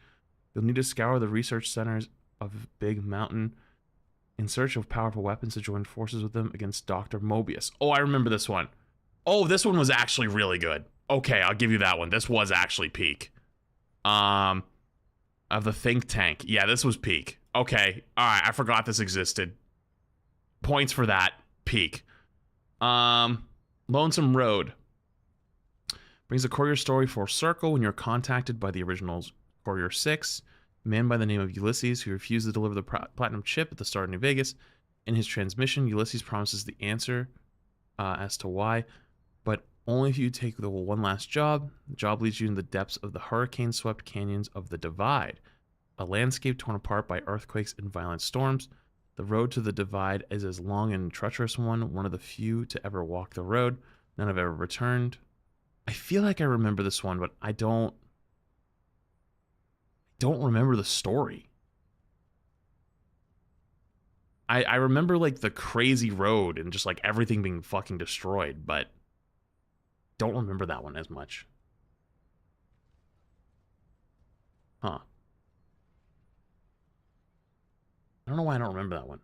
You'll need to scour the research centers of Big Mountain in search of powerful weapons to join forces with them against Dr. Mobius. Oh, I remember this one. Oh, this one was actually really good. Okay, I'll give you that one. This was actually peak. Of the think tank. Yeah, this was peak. Okay, alright, I forgot this existed. Points for that. Peak. Lonesome Road. Brings the courier story full circle when you're contacted by the original's Courier 6, a man by the name of Ulysses who refused to deliver the platinum chip at the start of New Vegas. In his transmission, Ulysses promises the answer as to why, but only if you take the one last job. The job leads you in the depths of the hurricane-swept canyons of the Divide, a landscape torn apart by earthquakes and violent storms. The road to the Divide is as long and treacherous one of the few to ever walk the road. None have ever returned. I feel like I remember this one, but I don't remember the story. I remember like the crazy road and just like everything being fucking destroyed, but don't remember that one as much. Huh. I don't know why I don't remember that one.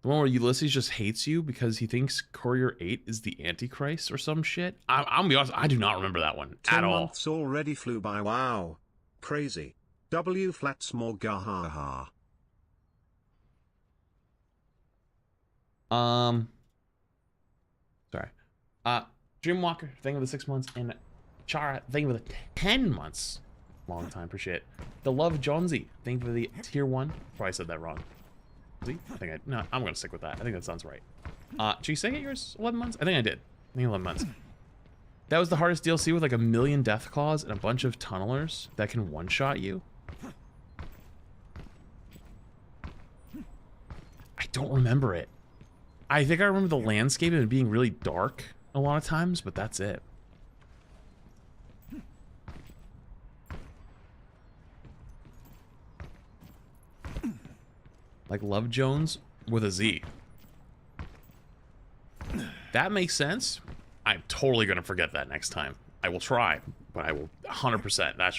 The one where Ulysses just hates you because he thinks Courier 8 is the Antichrist or some shit? I'm gonna be honest, I do not remember that one at all. 10 months already flew by, wow. Crazy. W flats more gahaha. Sorry. Dreamwalker, thing of the 6 months, and Chara, thing of the 10 months. Long time, appreciate it. The Love Jonesy, thank you for the tier 1. Probably said that wrong. No, I'm gonna stick with that. I think that sounds right. Did you say it yours 11 months? I think I did. I think 11 months. That was the hardest DLC with like 1 million death claws and a bunch of tunnelers that can one-shot you. I don't remember it. I think I remember the landscape and it being really dark a lot of times, but that's it. Like Love Jones with a Z. That makes sense. I'm totally gonna forget that next time. I will try, but I will 100%. That's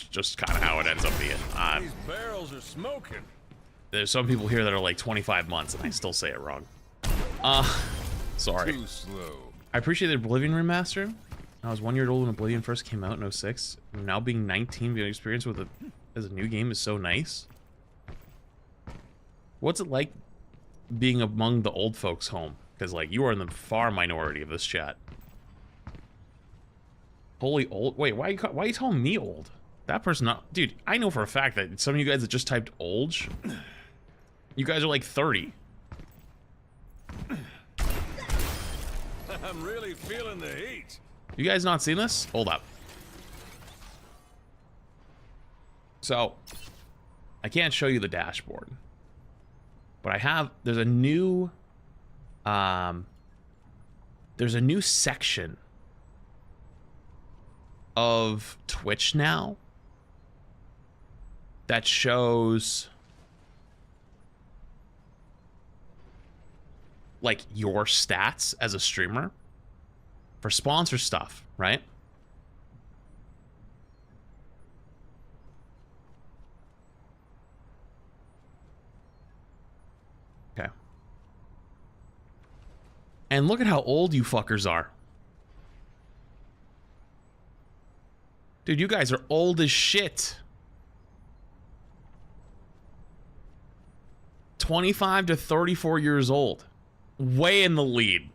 just kind of how it ends up being. These barrels are smoking. There's some people here that are like 25 months and I still say it wrong. Sorry. Too slow. I appreciate the Oblivion remaster. I was 1 year old when Oblivion first came out in 06. Now being 19, being experienced with it as a new game is so nice. What's it like being among the old folks home? Because like you are in the far minority of this chat. Holy old. Wait, why are you calling me old? That person not, dude, I know for a fact that some of you guys that just typed old, you guys are like 30. I'm really feeling the heat. You guys not seen this? Hold up. So, I can't show you the dashboard. But I have, there's a new section of Twitch now that shows like your stats as a streamer for sponsor stuff, right? Okay. And look at how old you fuckers are. Dude, you guys are old as shit. 25 to 34 years old. Way in the lead.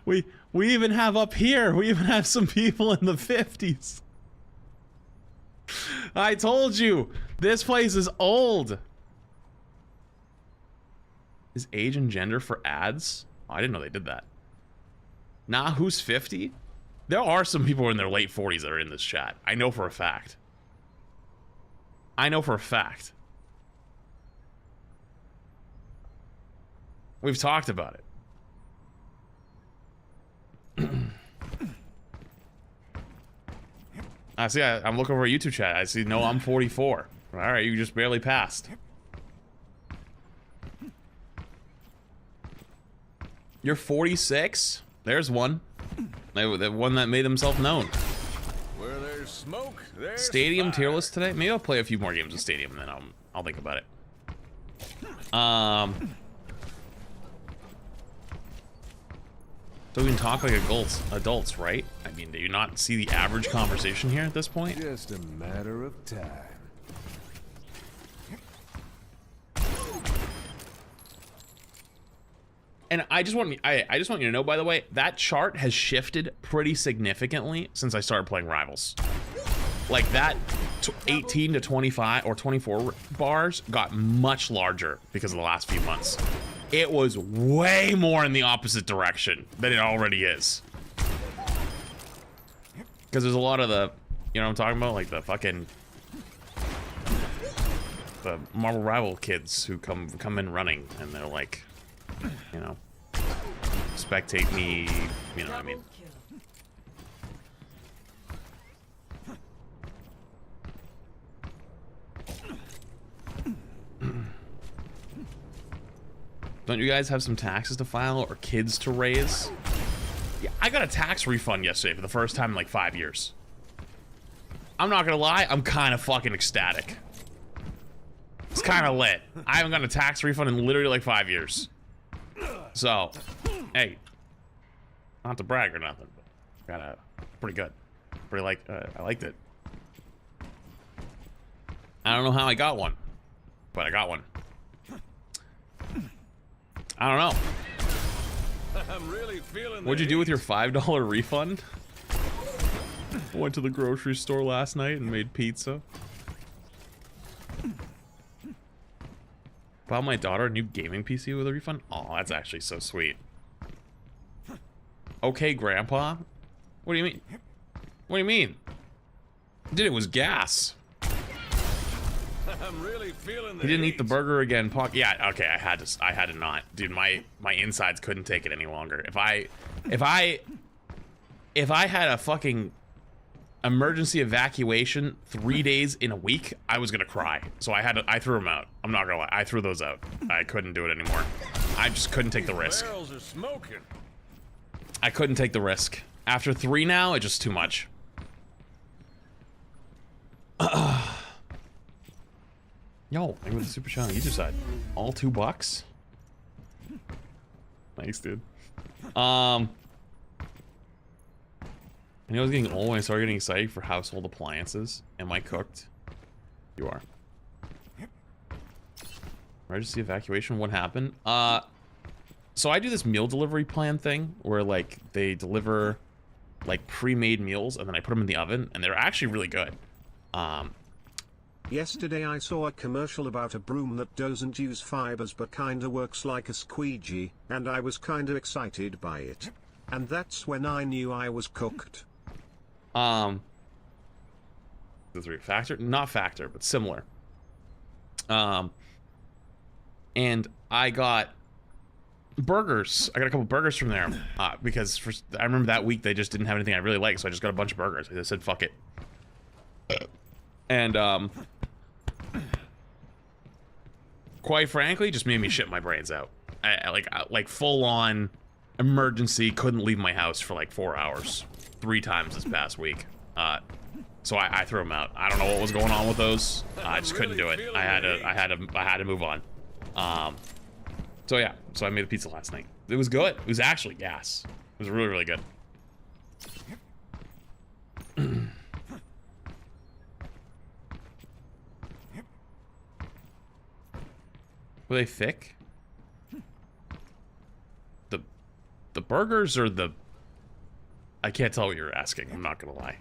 We even have up here, we even have some people in the 50s. I told you, this place is old. Is age and gender for ads? Oh, I didn't know they did that. Nah, who's 50? There are some people in their late 40s that are in this chat. I know for a fact. I know for a fact. We've talked about it. I see, I'm looking over a YouTube chat. I see, no, I'm 44. All right, you just barely passed. You're 46? There's one. The one that made himself known. Where there's smoke, there's Stadium fire. tier list today? Maybe I'll play a few more games of Stadium and then I'll think about it. So we can talk like adults, right? I mean, do you not see the average conversation here at this point? Just a matter of time. And I just want you to know, by the way, that chart has shifted pretty significantly since I started playing Rivals. Like that 18 to 25 or 24 bars got much larger because of the last few months. It was way more in the opposite direction than it already is. Because there's a lot of the, you know what I'm talking about? Like the fucking, the Marvel Rival kids who come in running and they're like, you know, spectate me, you know what I mean? Don't you guys have some taxes to file or kids to raise? Yeah, I got a tax refund yesterday for the first time in like 5 years. I'm not gonna lie, I'm kind of fucking ecstatic. It's kind of lit. I haven't gotten a tax refund in literally like 5 years. So, hey, not to brag or nothing, but got a pretty good. Pretty like, I liked it. I don't know how I got one, but I got one. I don't know. I'm really feeling What'd you do with your $5 refund? Went to the grocery store last night and made pizza. Bought my daughter a new gaming PC with a refund. Oh, that's actually so sweet. Okay, Grandpa. What do you mean? What do you mean? Dude, it was gas. I'm really feeling the He didn't eat heat. the burger again. Yeah, okay, I had to not. Dude, my insides couldn't take it any longer. If I had a fucking emergency evacuation 3 days in a week, I was gonna cry. So I threw them out. I'm not gonna lie, I threw those out. I couldn't do it anymore. I just couldn't take the risk. Barrels are smoking. I couldn't take the risk. After 3 now, it's just too much. Yo, maybe with the super chat on the YouTube side. All $2. Nice, dude. I knew I was getting old when I started getting excited for household appliances. Am I cooked? You are. Emergency evacuation, what happened? So I do this meal delivery plan thing where like they deliver like pre-made meals and then I put them in the oven and they're actually really good. Yesterday I saw a commercial about a broom that doesn't use fibers but kinda works like a squeegee, and I was kinda excited by it. And that's when I knew I was cooked. The 3 factor, not factor, but similar. And I got burgers. I got a couple burgers from there because I remember that week they just didn't have anything I really liked, so I just got a bunch of burgers. I said, fuck it. And quite frankly, just made me shit my brains out. I like full on emergency, couldn't leave my house for like 4 hours, 3 times this past week. So I threw them out. I don't know what was going on with those. I just couldn't do it. I had to move on. So yeah, so I made a pizza last night. It was good. It was actually gas. It was really, really good. Were they thick? The burgers or the... I can't tell what you're asking. I'm not gonna lie.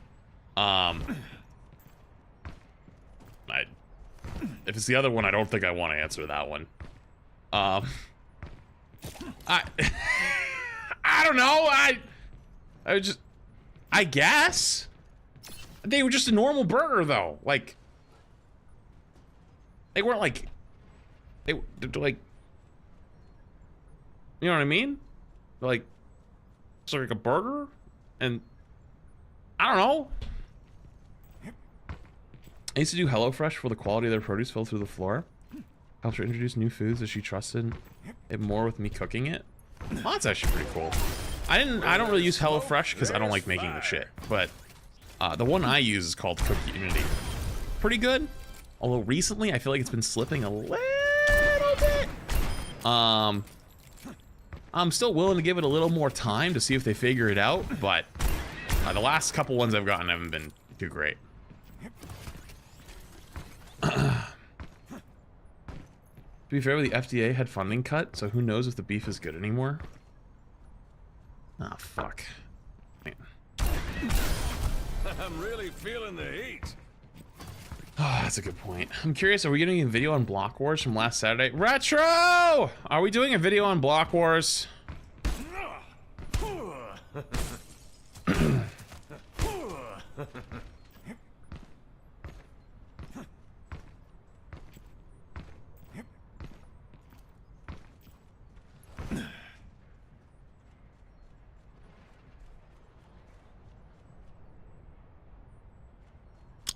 If it's the other one, I don't think I want to answer that one. I don't know. I guess they were just a normal burger though. Like they weren't like they're like, you know what I mean? Like it's like a burger, and I don't know. I used to do HelloFresh for the quality of their produce fell through the floor. Helped her introduce new foods as she trusted it more with me cooking it. Well, that's actually pretty cool. I don't really use HelloFresh because I don't like making the shit. But the one I use is called Cook Unity. Pretty good. Although recently I feel like it's been slipping a little bit. I'm still willing to give it a little more time to see if they figure it out, but the last couple ones I've gotten haven't been too great. To be fair, the FDA had funding cut, so who knows if the beef is good anymore? Ah, fuck. Man. I'm really feeling the heat. Oh, that's a good point. I'm curious, are we getting a video on Block Wars from last Saturday? Retro! Are we doing a video on Block Wars?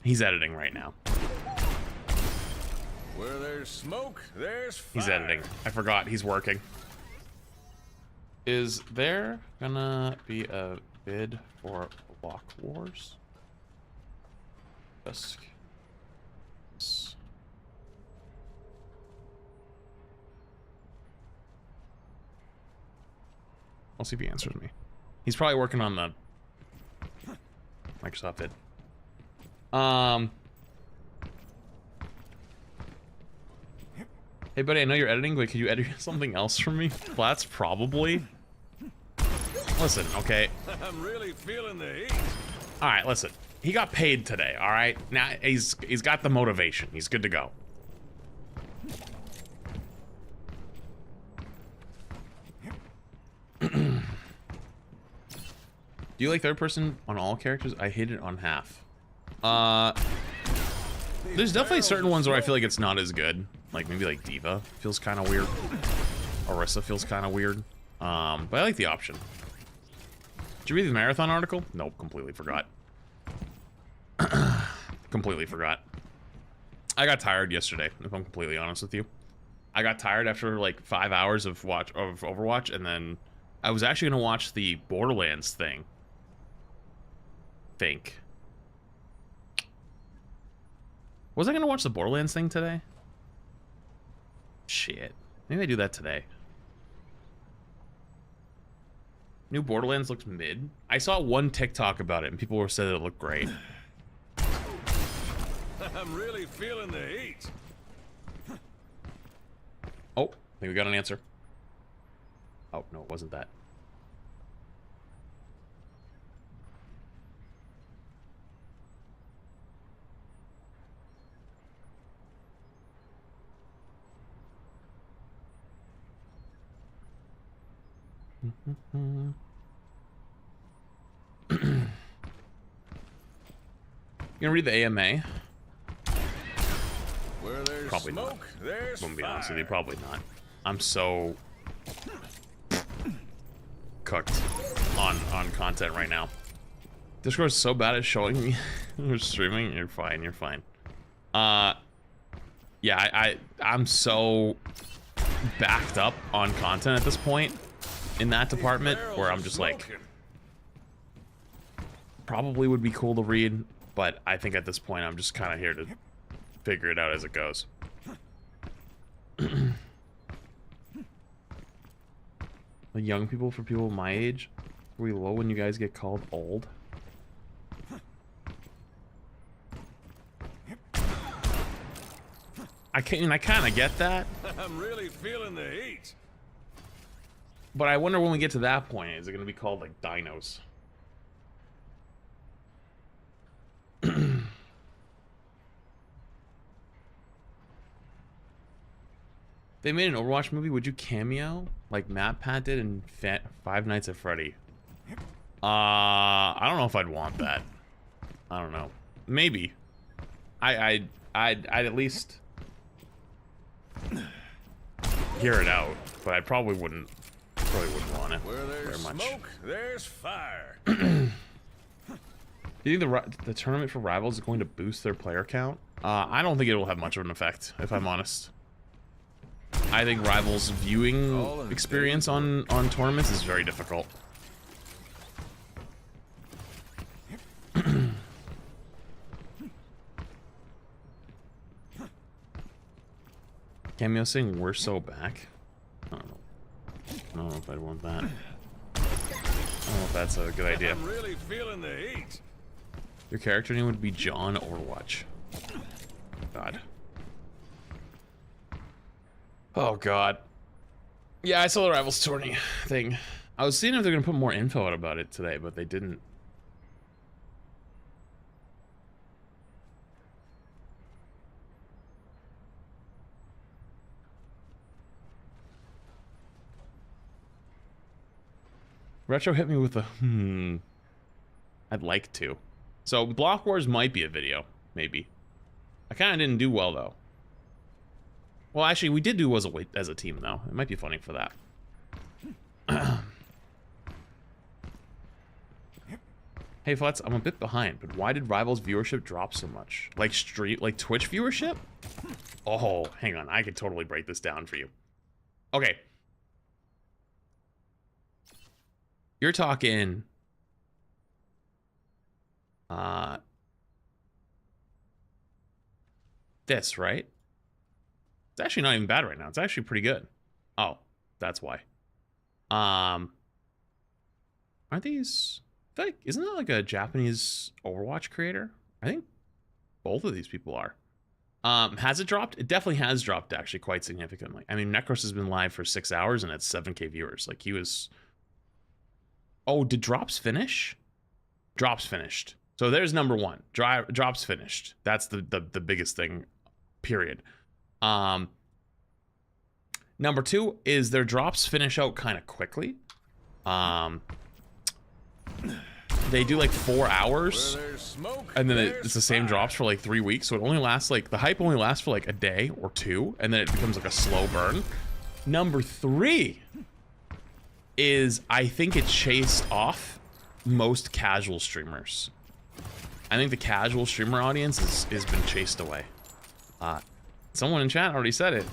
He's editing right now. Where there's smoke, there's fire. He's editing. I forgot he's working. Is there gonna be a bid for Block Wars? Just... I'll see if he answers me. He's probably working on the Microsoft bid. Hey buddy, I know you're editing, but could you edit something else for me? Flats, probably. Listen, okay. I'm really feeling the heat. All right, listen. He got paid today. All right, now he's got the motivation. He's good to go. Do you like third person on all characters? I hate it on half. There's definitely certain ones where I feel like it's not as good. Like maybe like Diva feels kind of weird. Orisa feels kind of weird. But I like the option. Did you read the marathon article? Nope, completely forgot. Completely forgot. I got tired yesterday, if I'm completely honest with you. I got tired after like 5 hours of Overwatch, and then I was actually gonna watch the Borderlands thing. Was I gonna watch the Borderlands thing today? Shit. Maybe I do that today. New Borderlands looks mid. I saw one TikTok about it, and people were saying it looked great. I'm really feeling the heat. Oh, I think we got an answer. Oh, no, it wasn't that. You gonna read the AMA? Where there's Probably smoke, not. there's I'm gonna be fire. honest with you, probably not. I'm so cooked on content right now. Discord's so bad at showing me we're streaming. You're fine. You're fine. Yeah, I'm so backed up on content at this point in that department where I'm just like, probably would be cool to read, but I think at this point I'm just kind of here to figure it out as it goes. The young people, for people my age, are we low when you guys get called old? I kind of get that, I'm really feeling the heat. but I wonder when we get to that point, is it going to be called like dinos? They made an Overwatch movie. Would you cameo like Matt Pat did in Five Nights at Freddy? I don't know if I'd want that. I don't know. Maybe. I'd at least hear it out, but I probably wouldn't want it Where very there's much. smoke, there's fire. Do you think the tournament for Rivals is going to boost their player count? I don't think it will have much of an effect, if I'm honest. I think Rivals' viewing experience on tournaments is very difficult. Cameo saying we're so back. I don't know. I don't know if I'd want that. I don't know if that's a good idea. I'm really feeling the heat. Your character name would be John Overwatch. God. Oh God. Yeah, I saw the Rivals tourney thing. I was seeing if they're gonna put more info out about it today, but they didn't. Retro hit me with a I'd like to. So Block Wars might be a video, maybe. I kind of didn't do well though. Well, actually, we did do as a team though. It might be funny for that. Hey Flutz, I'm a bit behind, but why did Rivals viewership drop so much? Like Twitch viewership? Oh, hang on, I could totally break this down for you. Okay. You're talking this, right? It's actually not even bad right now. It's actually pretty good. Oh, that's why. Aren't these like, isn't that like a Japanese Overwatch creator? I think both of these people are. Has it dropped? It definitely has dropped actually quite significantly. I mean, Necros has been live for 6 hours and it's 7K viewers. Like he was. Oh, did Drops finish? Drops finished. So there's number one. Drops finished. That's the biggest thing, period. Number two is their drops finish out kind of quickly. They do like 4 hours, Where there's smoke, and then there's it's the same fire. drops for like 3 weeks. So it only lasts like, the hype only lasts for like a day or two, and then it becomes like a slow burn. Number 3 is, I think it chased off most casual streamers. I think the casual streamer audience has been chased away. Someone in chat already said it.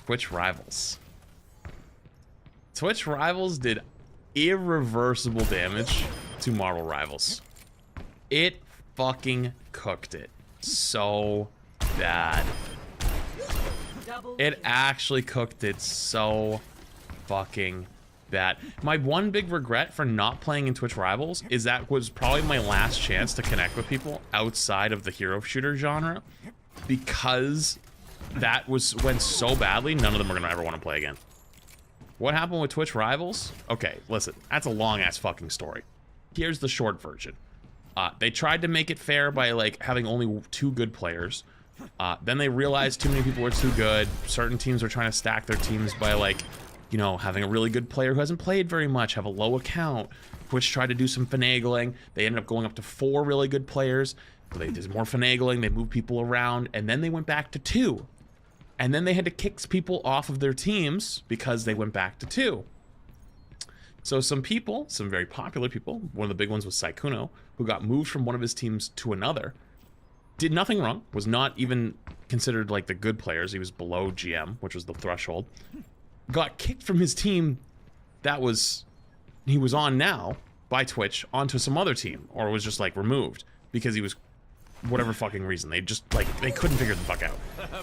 Twitch Rivals. Twitch Rivals did irreversible damage to Marvel Rivals. It fucking cooked it so bad. It actually cooked it so fucking bad. My one big regret for not playing in Twitch Rivals is that was probably my last chance to connect with people outside of the hero shooter genre, because that went so badly, none of them are gonna ever want to play again. What happened with Twitch Rivals? Okay, listen, that's a long ass fucking story. Here's the short version. They tried to make it fair by like having only 2 good players. Then they realized too many people were too good. Certain teams were trying to stack their teams by like, you know, having a really good player who hasn't played very much, have a low account. Twitch tried to do some finagling. They ended up going up to 4 really good players. So they did more finagling, they moved people around, and then they went back to 2. And then they had to kick people off of their teams because they went back to 2. So some people, some very popular people, one of the big ones was Saikuno, who got moved from one of his teams to another, did nothing wrong, was not even considered like the good players, he was below GM, which was the threshold, got kicked from his team that he was on now by Twitch onto some other team, or was just like removed because he was whatever fucking reason. They just like, they couldn't figure the fuck out.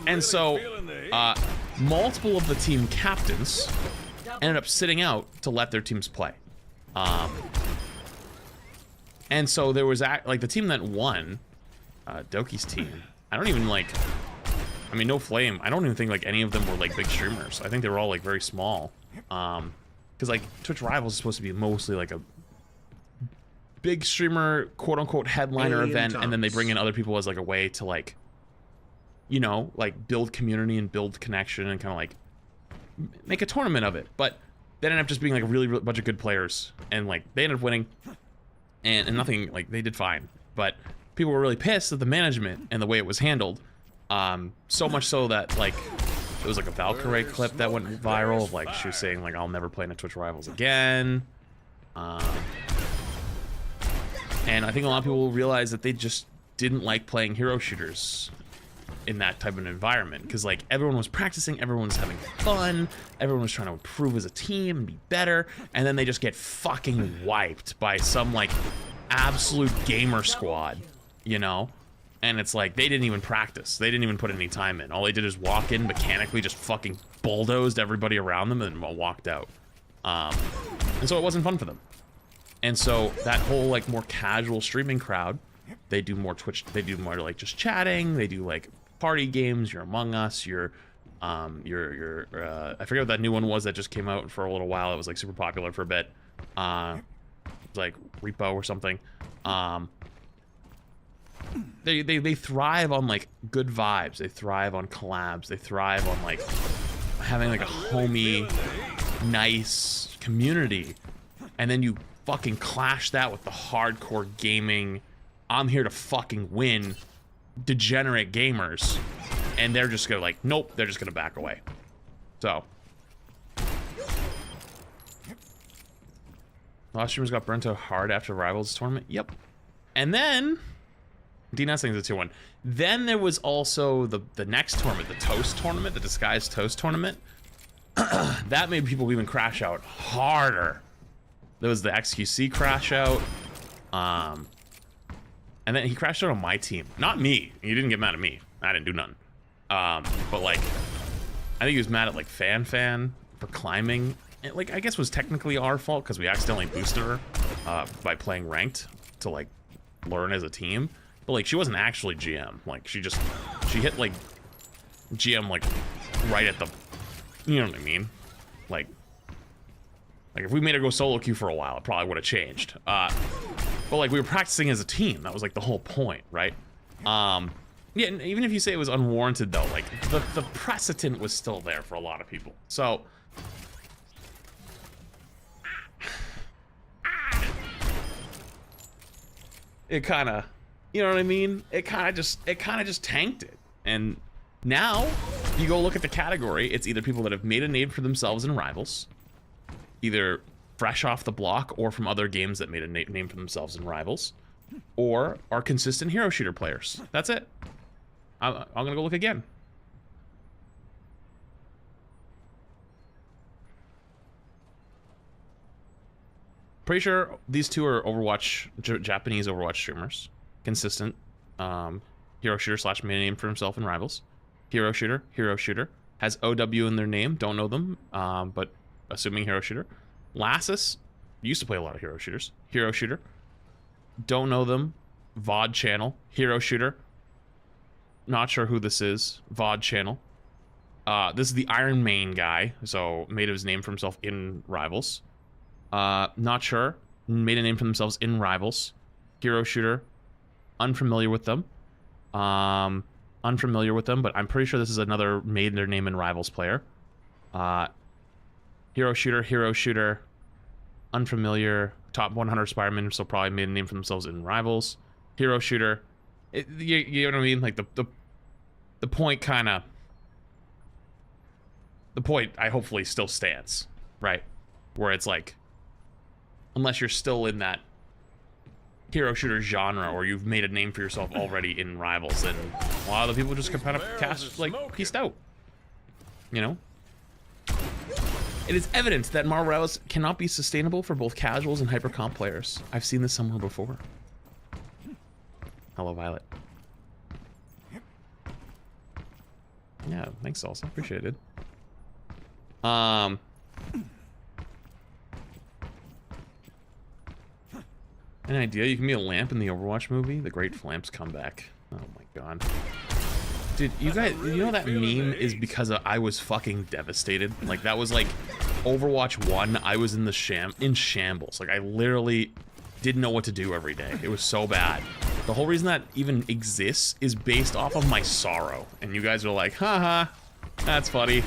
And so multiple of the team captains ended up sitting out to let their teams play. And so there was like the team that won, Doki's team, I don't even like, I mean, no flame, I don't even think like any of them were like big streamers. I think they were all like very small. Because like Twitch Rivals is supposed to be mostly like a big streamer, quote unquote headliner event, and then they bring in other people as like a way to like, you know, like build community and build connection and kind of like make a tournament of it. But they ended up just being like a really bunch of good players, and like they ended up winning, and nothing, like they did fine, but people were really pissed at the management and the way it was handled. So much so that like it was like a Valkyrie clip that went viral of like she was saying like, I'll never play in a Twitch Rivals again. And I think a lot of people realize that they just didn't like playing hero shooters in that type of an environment, because like everyone was practicing, everyone was having fun, everyone was trying to improve as a team and be better, and then they just get fucking wiped by some like absolute gamer squad, you know? And it's like they didn't even practice, they didn't even put any time in. All they did is walk in, mechanically just fucking bulldozed everybody around them and walked out. And so it wasn't fun for them. And so that whole like more casual streaming crowd, they do more Twitch, they do more like just chatting, they do like party games, your Among Us, your I forget what that new one was that just came out for a little while. It was like super popular for a bit. It was like Repo or something. They thrive on like good vibes, they thrive on collabs, they thrive on like having like a homey, nice community. And then you fucking clash that with the hardcore gaming, I'm here to fucking win, degenerate gamers, and they're just gonna like, nope, they're just gonna back away. So a lot of streamers got burnt out hard after Rivals tournament. Yep. And then DNS thing's a 2-1. Then there was also the next tournament, the Toast tournament, the Disguised Toast tournament. That made people even crash out harder. There was the XQC crash out. And then he crashed out on my team. Not me. He didn't get mad at me. I didn't do nothing. But like, I think he was mad at like Fan for climbing. It, like, I guess was technically our fault because we accidentally boosted her by playing ranked to like learn as a team. But like, she wasn't actually GM. Like, she hit like GM like right at the, you know what I mean? Like if we made her go solo queue for a while, it probably would have changed. But like, we were practicing as a team. That was like the whole point, right? Yeah, and even if you say it was unwarranted though, like the precedent was still there for a lot of people. So it kind of, you know what I mean? It kind of just tanked it. And now you go look at the category, it's either people that have made a name for themselves in Rivals, either fresh off the block or from other games that made a name for themselves in Rivals, or are consistent hero shooter players. That's it. I'm gonna go look again. Pretty sure these two are Overwatch, Japanese Overwatch streamers. Consistent. Hero shooter slash made a name for himself in Rivals. Hero shooter. Has OW in their name. Don't know them, but assuming hero shooter. Lassus used to play a lot of hero shooters. Hero shooter. Don't know them. VOD channel. Hero shooter. Not sure who this is. VOD channel. This is the Iron Main guy, so made his name for himself in Rivals. Not sure. Made a name for themselves in Rivals. Hero shooter. Unfamiliar with them. But I'm pretty sure this is another made their name in Rivals player. Hero shooter. Unfamiliar. Top 100 Spider-Man, so probably made a name for themselves in Rivals. Hero shooter. You know what I mean? Like the point kind of... The point, I hopefully still stands, right? Where it's like, unless you're still in that hero shooter genre or you've made a name for yourself already in Rivals, then a lot of the people just kind of cast, like, pieced out. You know? It is evident that Marvel Rivals cannot be sustainable for both casuals and hyper-comp players. I've seen this somewhere before. Hello, Violet. Yeah, thanks, Salsa. Appreciate it. An idea? You can be a lamp in the Overwatch movie? The Great Flamp's comeback. Oh my god. Dude, you guys, you know that meme is because I was fucking devastated? Like, that was like Overwatch 1, I was in shambles. Like, I literally didn't know what to do every day. It was so bad. The whole reason that even exists is based off of my sorrow. And you guys are like, haha, that's funny.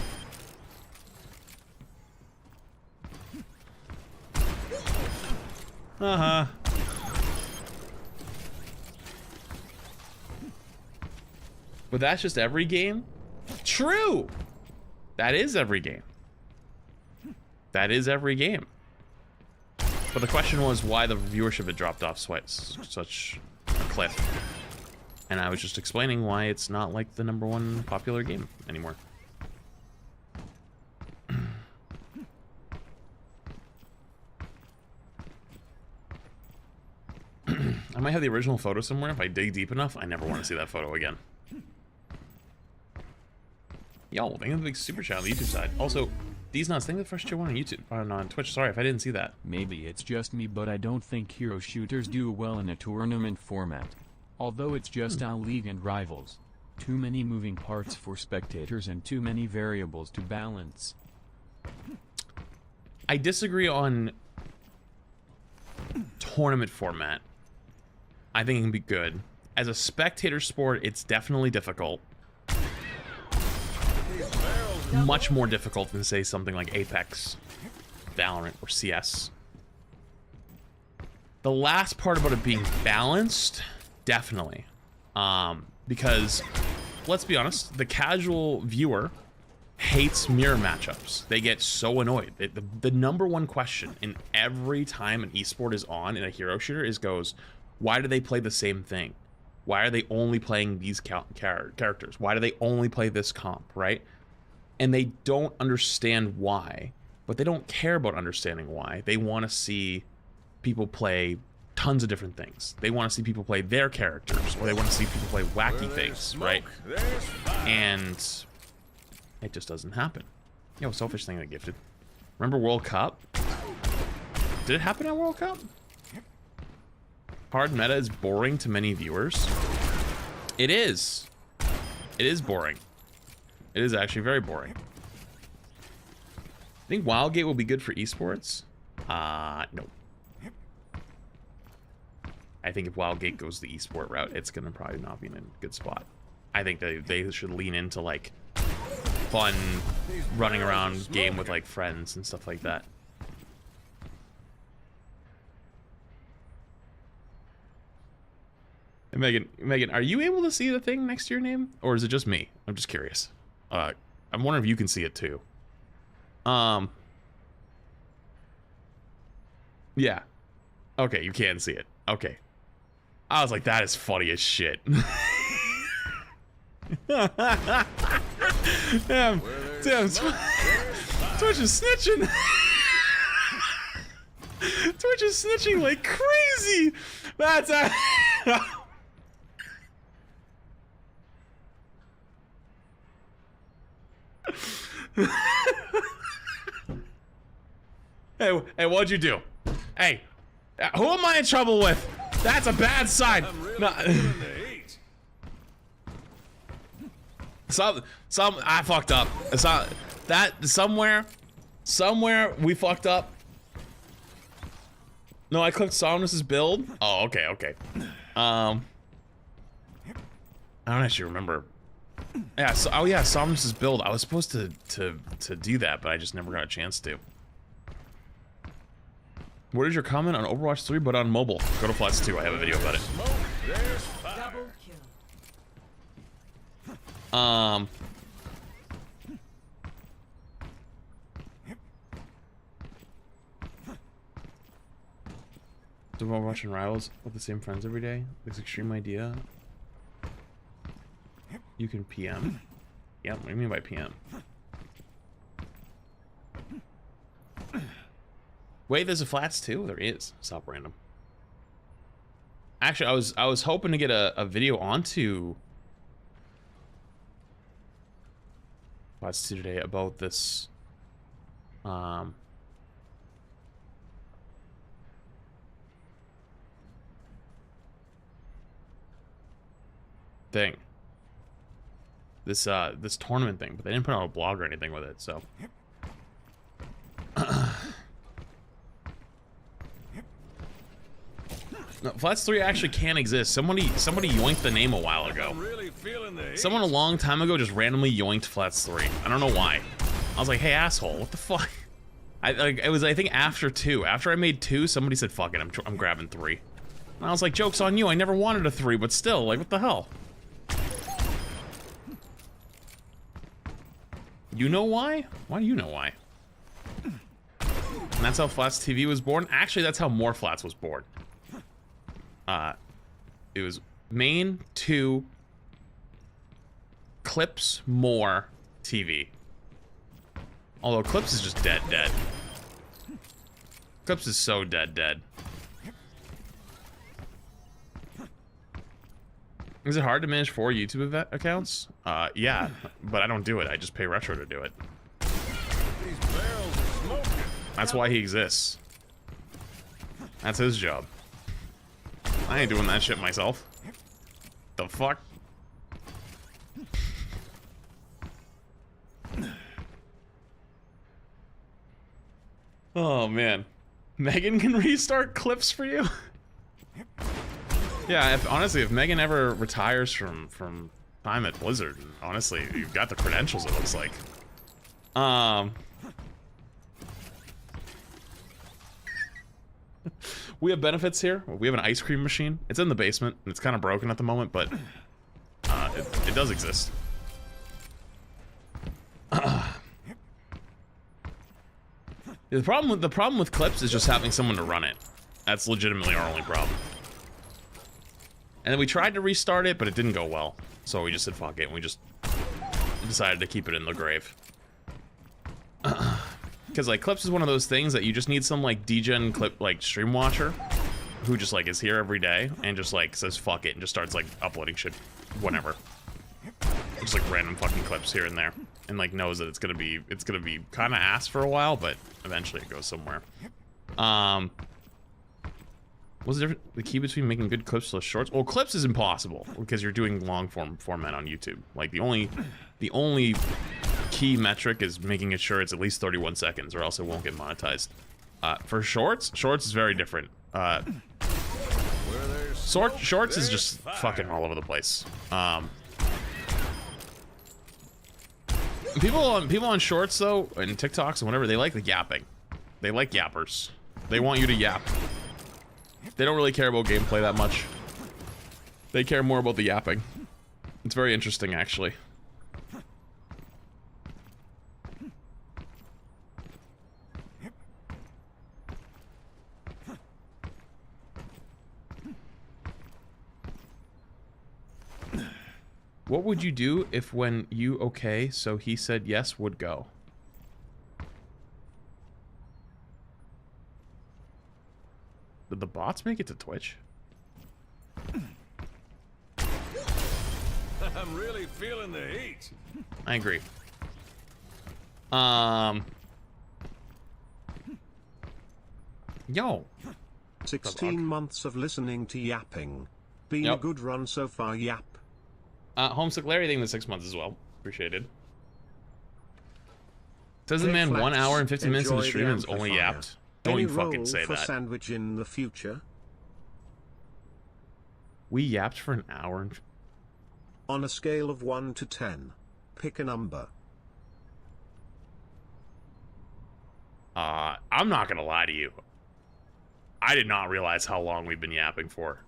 Uh-huh. But that's just every game? True! That is every game. That is every game. But the question was why the viewership had dropped off such a cliff. And I was just explaining why it's not like the #1 popular game anymore. I might have the original photo somewhere. If I dig deep enough, I never want to see that photo again. Yo, thank you for the big super chat on the YouTube side. Also, these nuts, thank you for the first tier 1 on YouTube, on Twitch. Sorry if I didn't see that. Maybe it's just me, but I don't think hero shooters do well in a tournament format. Although it's just our league and Rivals. Too many moving parts for spectators and too many variables to balance. I disagree on tournament format. I think it can be good. As a spectator sport, it's definitely difficult. Much more difficult than, say, something like Apex, Valorant, or CS. The last part about it being balanced, definitely. Because, let's be honest, the casual viewer hates mirror matchups. They get so annoyed. The #1 question in every time an esport is on in a hero shooter goes, why do they play the same thing? Why are they only playing these characters? Why do they only play this comp, right? And they don't understand why, but they don't care about understanding why. They want to see people play tons of different things. They want to see people play their characters, or they want to see people play wacky things, right? And it just doesn't happen. Yo, selfish thing that gifted. Remember World Cup? Did it happen at World Cup? Hard meta is boring to many viewers. It is. It is boring. It is actually very boring. I think Wildgate will be good for esports. No. I think if Wildgate goes the esport route, it's gonna probably not be in a good spot. I think they should lean into like fun running around game with like friends and stuff like that. Megan, are you able to see the thing next to your name, or is it just me? I'm just curious. I'm wondering if you can see it too. Yeah. Okay, you can see it. Okay. I was like, that is funny as shit. Damn, Twitch is snitching. Twitch is snitching like crazy. That's a hey, what'd you do? Hey, who am I in trouble with? That's a bad sign. No. I fucked up. It's not that somewhere we fucked up. No, I clicked Somnus's build. Oh, okay. I don't actually remember. Yeah, so Somnus's build. I was supposed to do that, but I just never got a chance to. What is your comment on Overwatch 3 but on mobile? Go to Flats 2, I have a video about it. Double kill. Do Overwatch and Rivals with the same friends every day? This extreme idea. You can PM? Yeah, what do you mean by PM? Wait, there's a Flats too? There is. Stop random. Actually, I was hoping to get a video onto Flats 2 today about this thing. This tournament thing, but they didn't put out a blog or anything with it, so no, Flats 3 actually can exist. Somebody yoinked the name a while ago. Really feeling the Someone a long time ago just randomly yoinked Flats 3. I don't know why. I was like, hey asshole, what the fuck? It was I think after 2. After I made 2, somebody said fuck it, I'm grabbing 3. And I was like, joke's on you, I never wanted a 3, but still, like what the hell? You know why? Why do you know why? And that's how Flats TV was born? Actually, that's how More Flats was born. It was main 2 Clips More TV. Although Clips is just dead. Clips is so dead. Is it hard to manage 4 YouTube accounts? Yeah, but I don't do it. I just pay Retro to do it. These barrels are smoking. That's why he exists. That's his job. I ain't doing that shit myself. The fuck? Oh man. Megan can restart Clips for you? Yeah, honestly, if Megan ever retires from time at Blizzard, honestly, you've got the credentials, it looks like. We have benefits here. We have an ice cream machine. It's in the basement. It's kind of broken at the moment, but it does exist. The problem with Clips is just having someone to run it. That's legitimately our only problem. And then we tried to restart it, but it didn't go well. So we just said fuck it, and we just decided to keep it in the grave. Because like Clips is one of those things that you just need some like degen clip like stream watcher who just like is here every day and just like says fuck it and just starts like uploading shit whenever. Just like random fucking clips here and there, and like knows that it's gonna be kind of ass for a while, but eventually it goes somewhere. What's the difference? The key between making good clips to shorts? Well, clips is impossible because you're doing long format on YouTube. Like the only key metric is making it sure it's at least 31 seconds, or else it won't get monetized. For shorts is very different. Shorts is just fucking all over the place. People on shorts though, and TikToks and whatever, they like the yapping. They like yappers. They want you to yap. They don't really care about gameplay that much. They care more about the yapping. It's very interesting, actually. What would you do if when you okay, so he said yes, would go? Did the bots make it to Twitch? I'm really feeling the heat. I agree. Yo. 16 months of listening to yapping. Been a good run so far, yap. Homesick Larry, thank you for the 6 months as well. Appreciated. Says the Hey, man Flats, 1 hour and 50 minutes in the enjoy stream the and is only amplifier. yapped. Don't Any you fucking role say for that. sandwich in the future? We yapped for an hour and... On a scale of 1 to 10, pick a number. I'm not gonna lie to you. I did not realize how long we've been yapping for.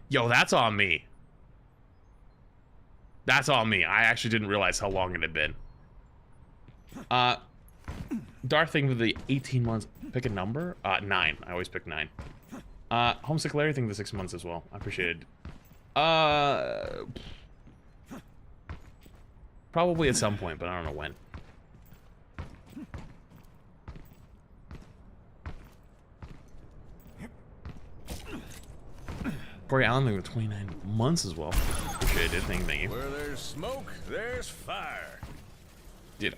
Yo, that's on me. That's on me. I actually didn't realize how long it had been. Darth thing with the 18 months. Pick a number? 9. I always pick 9. Homesick Larry thing the 6 months as well. I appreciate it. Probably at some point, but I don't know when. Corey Allen thing with 29 months as well. Appreciate it. Thank you. Where there's smoke, there's fire. Dude,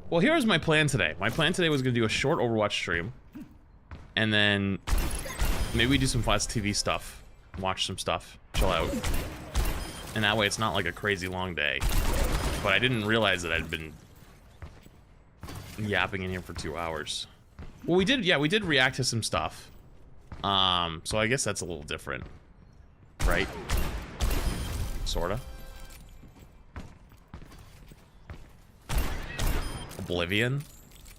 well, here's my plan today. My plan today was going to do a short Overwatch stream. And then maybe do some Flats TV stuff. Watch some stuff. Chill out. And that way it's not like a crazy long day. But I didn't realize that I'd been yapping in here for 2 hours. Well, we did react to some stuff. So I guess that's a little different. Right? Sorta. Oblivion?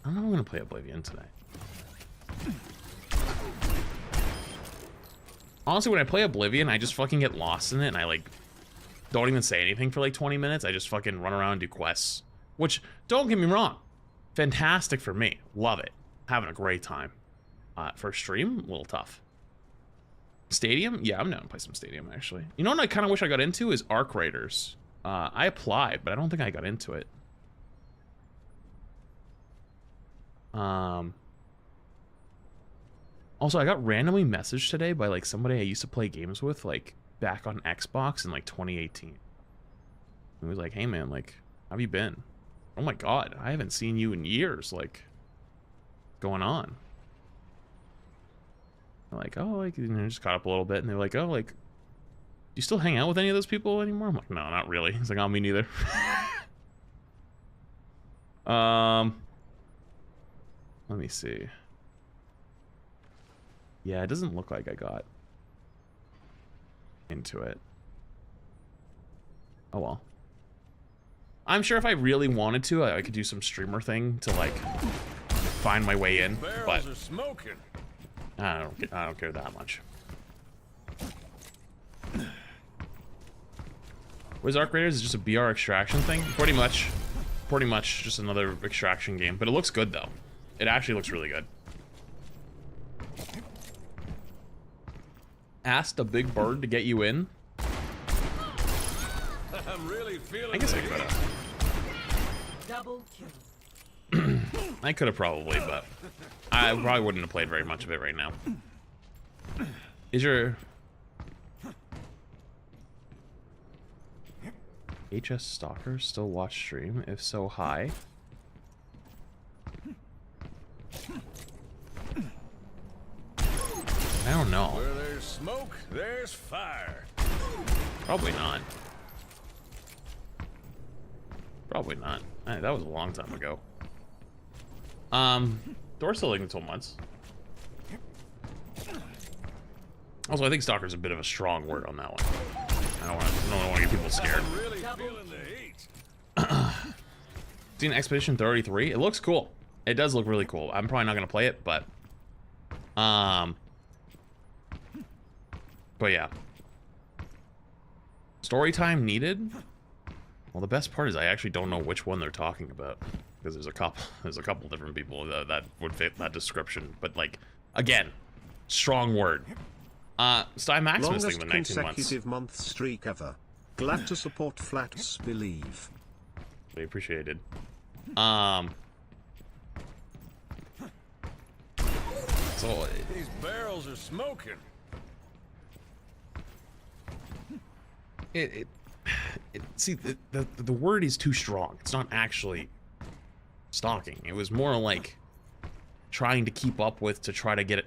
I don't know if I'm gonna play Oblivion today. Honestly, when I play Oblivion, I just fucking get lost in it and I like don't even say anything for like 20 minutes. I just fucking run around and do quests. Which, don't get me wrong, fantastic for me. Love it. Having a great time. For stream, a little tough. Stadium? Yeah, I'm down to play some Stadium, actually. You know what I kind of wish I got into is Arc Raiders. I applied, but I don't think I got into it. Also, I got randomly messaged today by like somebody I used to play games with, like back on Xbox in like 2018. He was like, "Hey man, like, how have you been? Oh my god, I haven't seen you in years. Like, what's going on?" I'm like, "Oh, like, you know, just caught up a little bit," and they're like, "Oh, like, do you still hang out with any of those people anymore?" I'm like, "No, not really." He's like, "Oh, me neither." Let me see. Yeah, it doesn't look like I got into it. Oh well. I'm sure if I really wanted to, I could do some streamer thing to like find my way in, but Barrels are smoking. I don't care that much. What is Arc Raiders? Is it just a BR extraction thing? Pretty much just another extraction game, but it looks good though. It actually looks really good. Asked a big bird to get you in. I'm really feeling I guess I the could heat. have. Double kill. I could have probably, but I probably wouldn't have played very much of it right now. Is your HS Stalker still watch stream? If so, hi. I don't know. Where there's smoke, there's fire. Probably not. Probably not. That was a long time ago. Door's still until months. Also, I think Stalker's a bit of a strong word on that one. I don't want to get people scared. I'm really feeling the heat. Seen Expedition 33? It looks cool. It does look really cool. I'm probably not gonna play it, but yeah. Story time needed? Well, the best part is I actually don't know which one they're talking about, because there's a couple different people that would fit that description. But like, again, strong word. Stein Maximus thing, the 19 months. Longest consecutive month streak ever. Glad to support Flats Believe. They appreciated. So These barrels are smoking. see, the word is too strong. It's not actually stalking. It was more like trying to keep up with, to try to get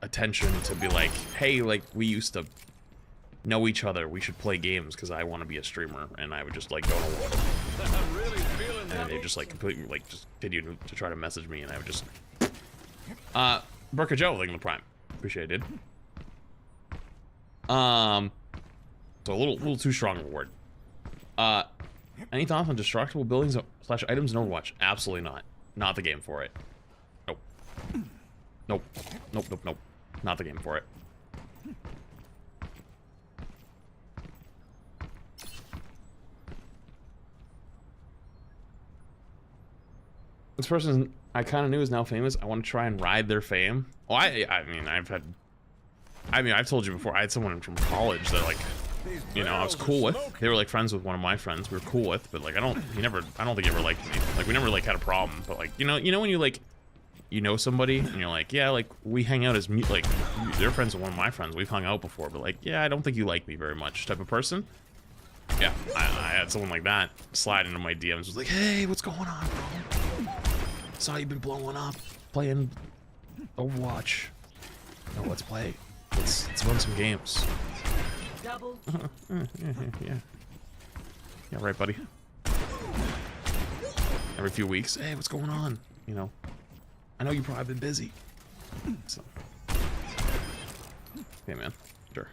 attention, to be like, hey, like, we used to know each other, we should play games because I want to be a streamer. And I would just like go to war. I'm really feeling And they just like completely like just continued to try to message me, and I would just Burka Joe, like in the prime, appreciated. So a little too strong of a word. Any thoughts on destructible buildings / items in Overwatch? Absolutely not the game for it. Nope. Not the game for it. This person I kind of knew is now famous. I want to try and ride their fame. Oh, I mean, I've told you before, I had someone from college that, like, you know, I was cool with. They were like friends with one of my friends. We were cool with, but like, I don't think he ever liked me. Like, we never like had a problem. But like, you know when you like, you know somebody and you're like, yeah, like we hang out as like, they're friends with one of my friends. We've hung out before, but like, yeah, I don't think you like me very much, type of person. Yeah, I had someone like that slide into my DMs. Was like, hey, what's going on, bro? Saw you've been blowing up, playing Overwatch. No, let's play. Let's run some games. Double. Yeah, right, buddy. Every few weeks, hey, what's going on? You know, I know you've probably been busy. So, hey, man, sure.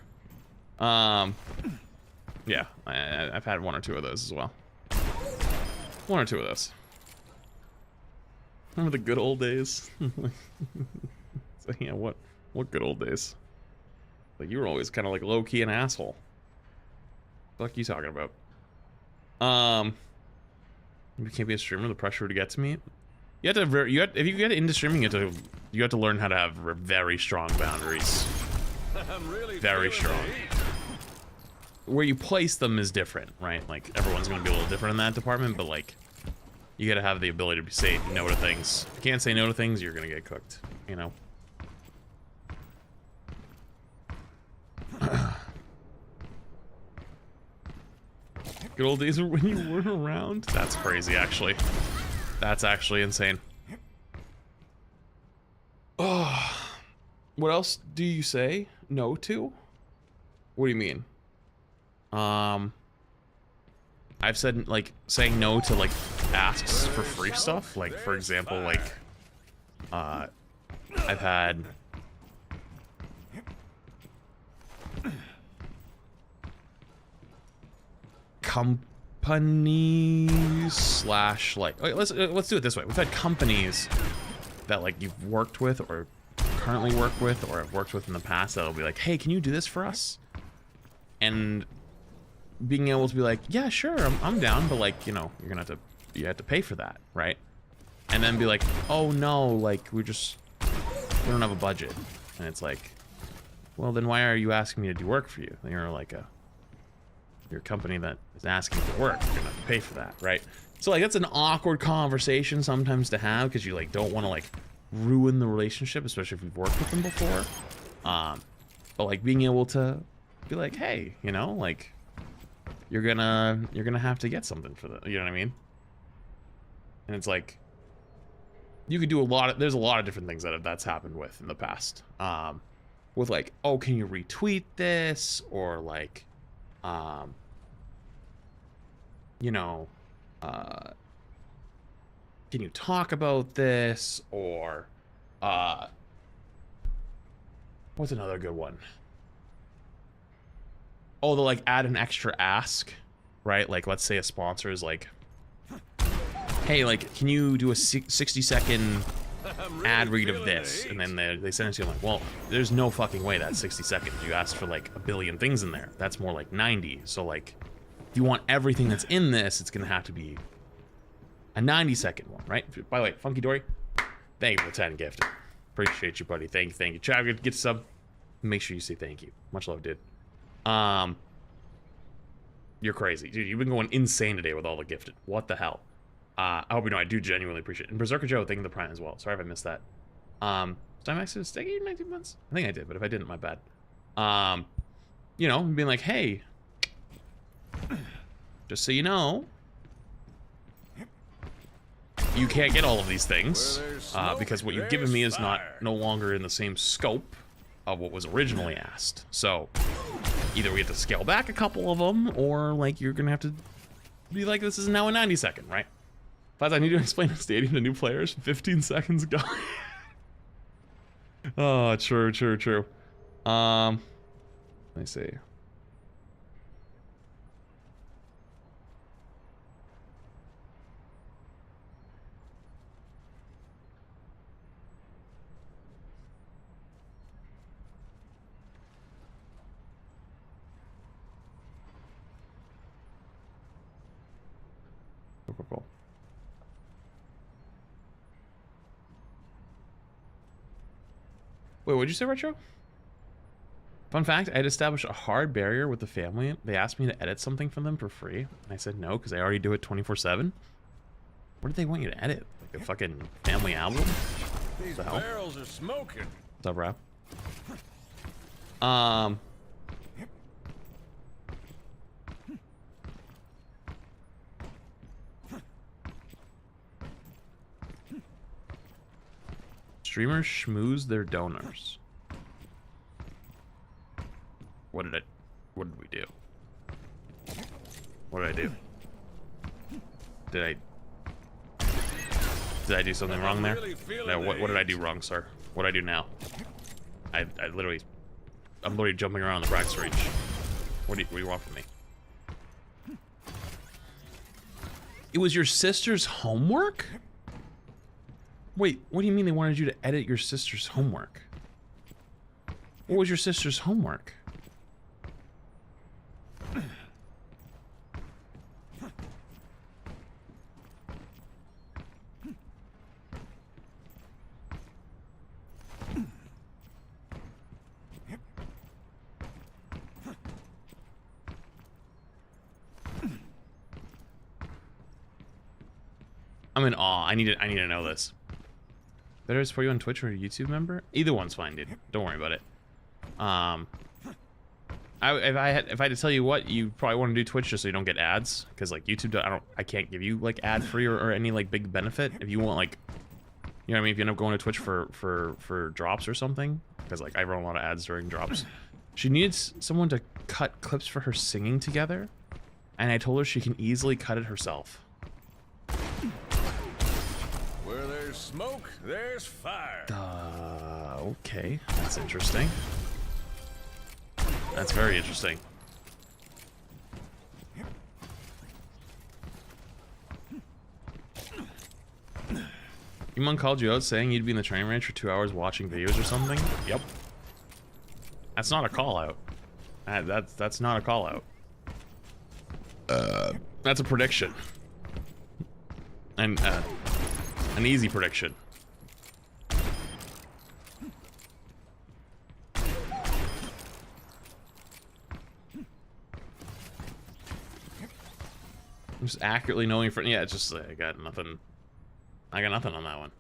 Yeah, I've had one or two of those as well. One or two of those. Remember the good old days? So, yeah, what good old days? Like, you were always kind of like low-key an asshole. What the fuck are you talking about? You can't be a streamer, the pressure to get to me. You have to if you get into streaming, you have to learn how to have very strong boundaries. I'm really Very feeling strong. the heat. Where you place them is different, right? Like, everyone's gonna be a little different in that department, but like, you gotta have the ability to say no to things. If you can't say no to things, you're gonna get cooked, you know? Good old days are when you weren't around? That's crazy, actually. That's actually insane. Oh, what else do you say no to? What do you mean? I've said, like, saying no to, like, asks for free stuff. Like, for example, like, I've had... companies / like, okay, let's do it this way. We've had companies that, like, you've worked with or currently work with or have worked with in the past that'll be like, hey, can you do this for us? And being able to be like, yeah, sure, I'm down, but like, you know, you have to pay for that, right? And then be like, oh no, like, we don't have a budget. And it's like, well, then why are you asking me to do work for you? You're like you're a company that is asking for work. You're gonna have to pay for that, right? So like, that's an awkward conversation sometimes to have, because you like don't want to like ruin the relationship, especially if you've worked with them before. But like, being able to be like, hey, you know, like, you're gonna have to get something for that, you know what I mean? And it's like, you could do there's a lot of different things that's happened with in the past. With like, oh, can you retweet this? Or like, you know, can you talk about this? Or, what's another good one? Oh, they'll like add an extra ask, right? Like, let's say a sponsor is like, hey, like, can you do a 60-second I'm really ad read of feeling this? the And heat. then they send it to you. I'm like, well, there's no fucking way that's 60 seconds. You asked for like a billion things in there. That's more like 90. So like, if you want everything that's in this, it's gonna have to be a 90-second one, right? By the way, Funky Dory, thank you for the 10 gift. Appreciate you, buddy. Thank you. Trav, get sub. Make sure you say thank you. Much love, dude. You're crazy, dude. You've been going insane today with all the gifted. What the hell? I hope you know I do genuinely appreciate it. And Berserker Joe, thank you for the Prime as well. Sorry if I missed that. Did I max it stay 19 months? I think I did, but if I didn't, my bad. You know, being like, hey, just so you know, you can't get all of these things because what you've given me is no longer in the same scope of what was originally asked. So either we have to scale back a couple of them, or like you're gonna have to be like, this is now a 90-second, right? Plus, I need to explain the stadium to new players 15 seconds ago. Oh, true. Let me see. Cool. Wait, what'd you say, Retro? Fun fact, I had established a hard barrier with the family. They asked me to edit something for them for free. And I said no, because I already do it 24/7. What did they want you to edit? Like a fucking family album? These What the hell? barrels are smoking. What's up, bro? Streamers schmooze their donors. What did we do? What did I do? Did I do something wrong there? No, what did I do wrong, sir? What did I do now? I'm literally jumping around the practice range. What do you want from me? It was your sister's homework? Wait, what do you mean they wanted you to edit your sister's homework? What was your sister's homework? I'm in awe. I need to know this. Better is for you on Twitch or a YouTube member? Either one's fine, dude. Don't worry about it. If I had to tell you what, you probably want to do Twitch just so you don't get ads, because like YouTube, I can't give you like ad free or any like big benefit. If you want like, you know what I mean, if you end up going to Twitch for drops or something, because like I run a lot of ads during drops. She needs someone to cut clips for her singing together, and I told her she can easily cut it herself. Where there's smoke, there's fire. Okay, that's interesting. That's very interesting. Iman called you out saying you'd be in the training range for 2 hours watching videos or something? Yep. That's not a call out. That's not a call out. That's a prediction. And an easy prediction. Just accurately knowing for yeah, it's just I got nothing on that one.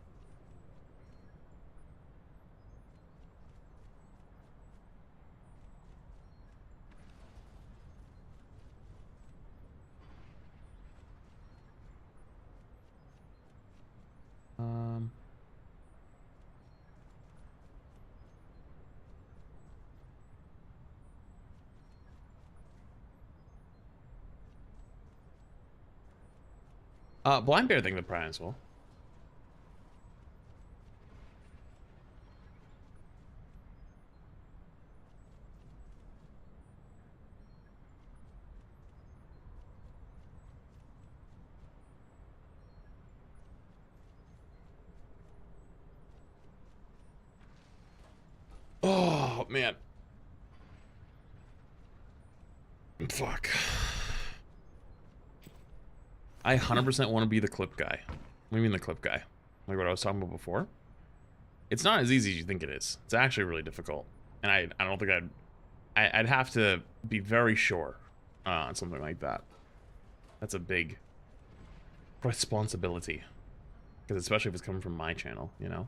Blind Bear thing the Prime as well. man. Fuck. I 100% want to be the clip guy. What do you mean the clip guy? Like what I was talking about before? It's not as easy as you think it is. It's actually really difficult. And I don't think I'd have to be very sure on something like that. That's a big responsibility. Because especially if it's coming from my channel, you know?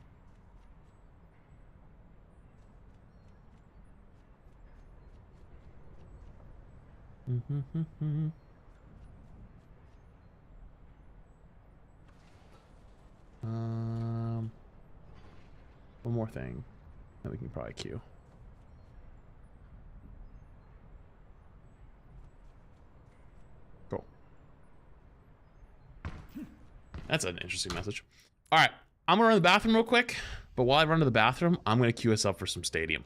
One more thing that we can probably queue. Cool. That's an interesting message. All right, I'm gonna run to the bathroom real quick, but while I run to the bathroom, I'm gonna queue us up for some stadium.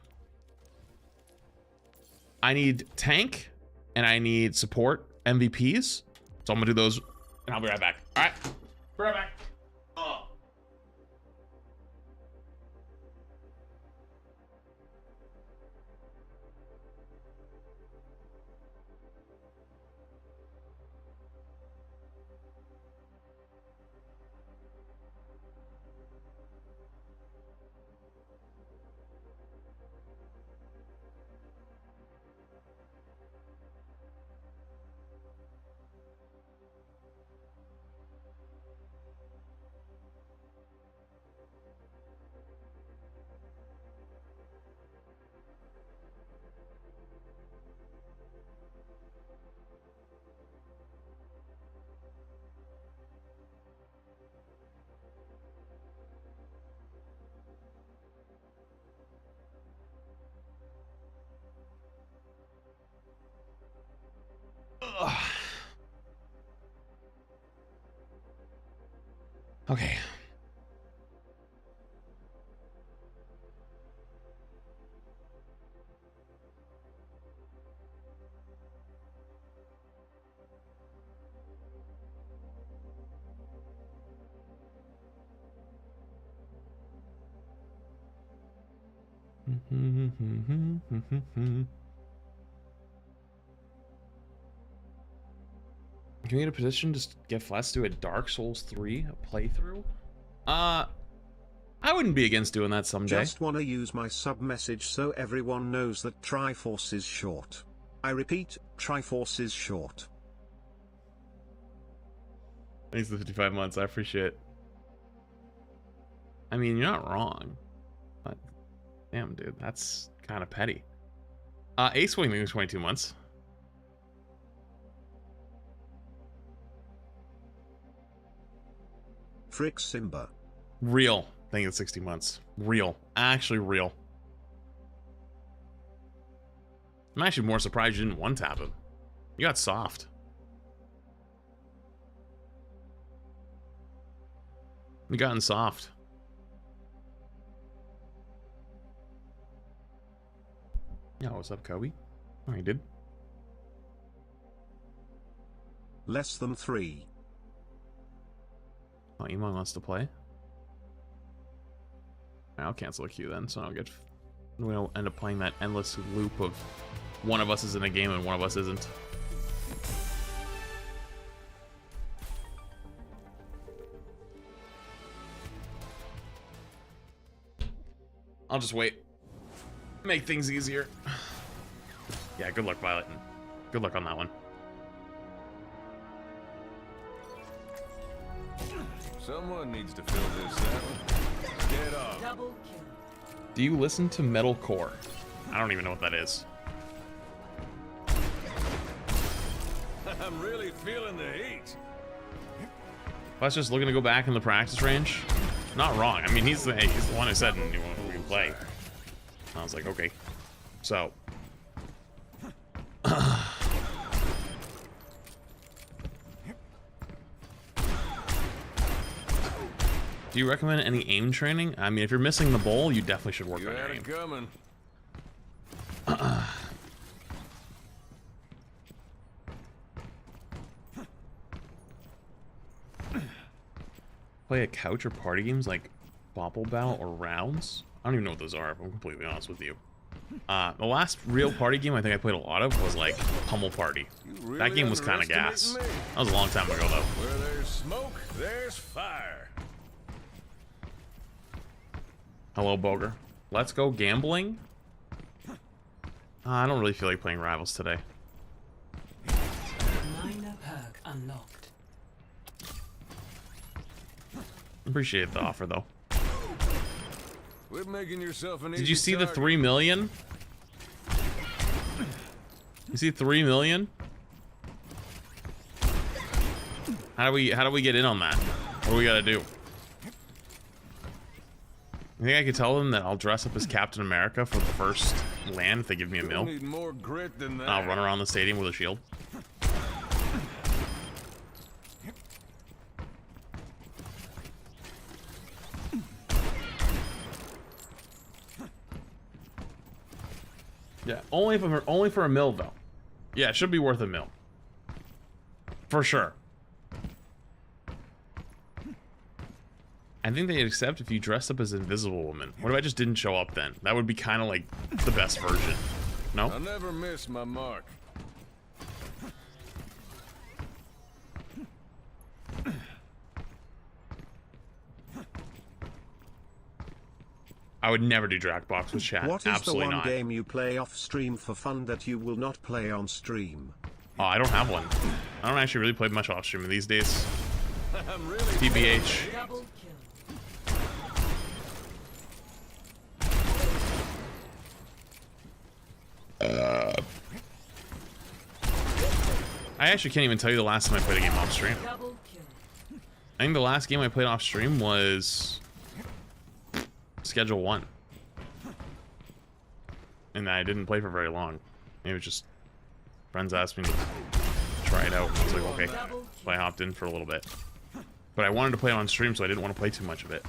I need tank and I need support MVPs, so I'm gonna do those, and I'll be right back. All right, be right back. Okay. Can we get a position to get Flats to do a Dark Souls 3 playthrough? I wouldn't be against doing that someday. Just wanna use my sub message so everyone knows that Triforce is short. I repeat, Triforce is short. Thanks for the 55 months, I appreciate it. I mean, you're not wrong. But, damn, dude, that's kind of petty. Ace Wing was 22 months. Frick Simba. Real. Thank you, 60 months. Real. Actually real. I'm actually more surprised you didn't one-tap him. You got soft. You gotten soft. Yeah, what's up, Kobe? Oh, you did? Less than 3. Oh, Emon wants to play? I'll cancel a queue then, so we don't end up playing that endless loop of one of us is in a game and one of us isn't. I'll just wait. Make things easier. Yeah, good luck, Violet. Good luck on that one. Someone needs to fill this out. Get up. Double kill. Do you listen to metalcore? I don't even know what that is. I'm really feeling the heat. Let's just looking to go back in the practice range. Not wrong. I mean, he's the one who said we can play. I was like, okay. So. Do you recommend any aim training? I mean, if you're missing the bowl, you definitely should work on your aim. Coming. Play a couch or party games like Bopple Battle or Rounds? I don't even know what those are, if I'm completely honest with you. The last real party game I think I played a lot of was like Pummel Party. Really That game was kind of gas. underestimating me. That was a long time ago though. Where there's smoke, there's fire. Hello, Boger. Let's go gambling. I don't really feel like playing Rivals today. Minor perk unlocked. Appreciate the offer though. Quit making yourself an Did you easy see the target. 3 million? You see 3 million? How do we get in on that? What do we gotta do? You think I could tell them that I'll dress up as Captain America for the first land if they give me a You'll mill? need more grit than that. I'll run around the stadium with a shield. Yeah, only for a mill though. Yeah, it should be worth a mill. For sure. I think they'd accept if you dressed up as Invisible Woman. What if I just didn't show up then? That would be kind of like the best version. No? I'll never miss my mark. I would never do Jackbox with chat. What is Absolutely the one not. game you play off stream for fun that you will not play on stream? Oh, I don't have one. I don't actually really play much off stream these days. I'm really TBH. Double kill. I actually can't even tell you the last time I played a game off stream. Double kill. I think the last game I played off stream was Schedule 1. And I didn't play for very long. It was just friends asked me to try it out. I was like, okay. So I hopped in for a little bit. But I wanted to play it on stream, so I didn't want to play too much of it.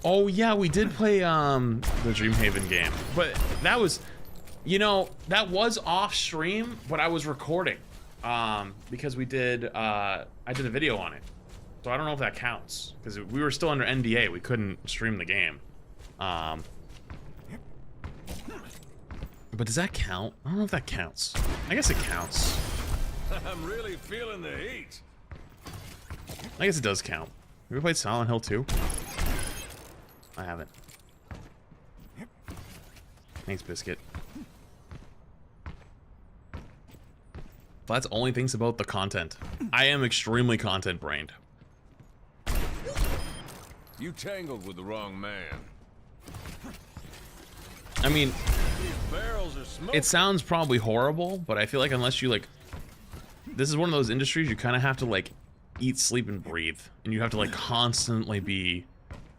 Oh yeah, we did play the Dreamhaven game. But that was, you know, that was off stream, but I was recording. Because we did I did a video on it. So I don't know if that counts. Because we were still under NDA, we couldn't stream the game. But does that count? I don't know if that counts. I guess it counts. I'm really feeling the heat. I guess it does count. Have you ever played Silent Hill 2? I haven't. Thanks, Biscuit. But that's only things about the content. I am extremely content brained. You tangled with the wrong man. I mean, These barrels are smoking. it sounds probably horrible, but I feel like unless you like, this is one of those industries you kind of have to like eat, sleep, and breathe, and you have to like constantly be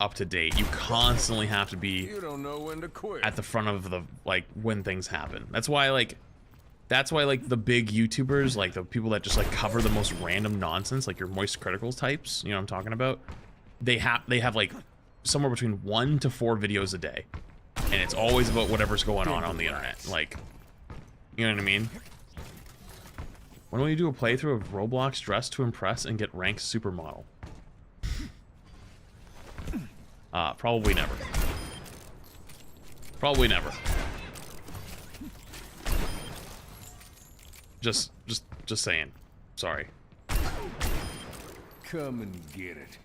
up to date. You constantly have to be You don't know when to quit. at the front of the like when things happen. That's why like the big YouTubers, like the people that just like cover the most random nonsense, like your Moist Criticals types, you know what I'm talking about? They have like somewhere between 1 to 4 videos a day. And it's always about whatever's going on the internet. Like, you know what I mean? When will you do a playthrough of Roblox Dress to Impress and get ranked supermodel? Probably never. Probably never. Just saying. Sorry. Come and get it.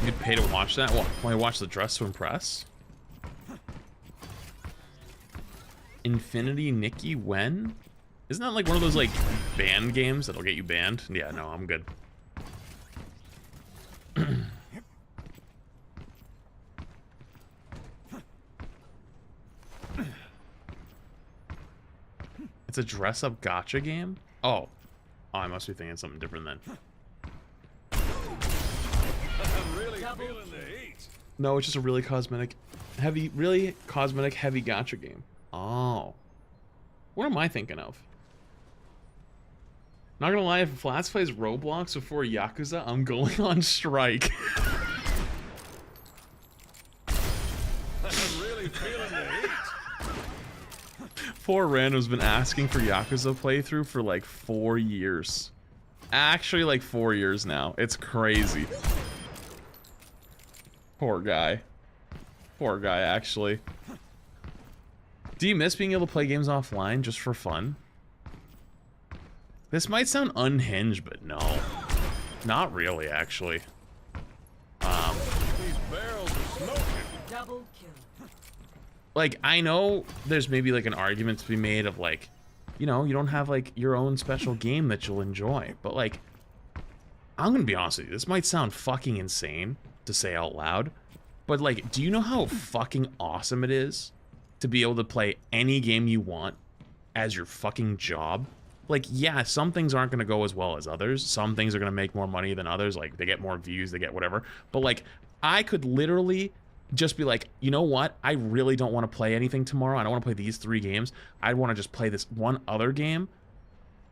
You'd pay to watch that? What? Why watch the Dress to Impress? Infinity Nikki when? Isn't that like one of those like banned games that'll get you banned? Yeah, no, I'm good. It's a dress-up gacha game? Oh. Oh, I must be thinking something different then. I'm really feeling the heat. No, it's just a really cosmetic heavy gacha game. Oh. What am I thinking of? Not gonna lie, if Flats plays Roblox before Yakuza, I'm going on strike. I'm really feeling the heat. Poor Random's been asking for Yakuza playthrough for like 4 years. Actually, like 4 years now. It's crazy. Poor guy. Poor guy, actually. Do you miss being able to play games offline just for fun? This might sound unhinged, but no. Not really, actually. These barrels are smoking. Double kill. Like, I know there's maybe like an argument to be made of like, you know, you don't have like your own special game that you'll enjoy. But like, I'm gonna be honest with you, this might sound fucking insane to say out loud, but like, do you know how fucking awesome it is to be able to play any game you want as your fucking job? Like, yeah, some things aren't gonna go as well as others. Some things are gonna make more money than others. Like, they get more views, they get whatever. But like, I could literally just be like, you know what? I really don't want to play anything tomorrow. I don't want to play these 3 games. I want to just play this one other game.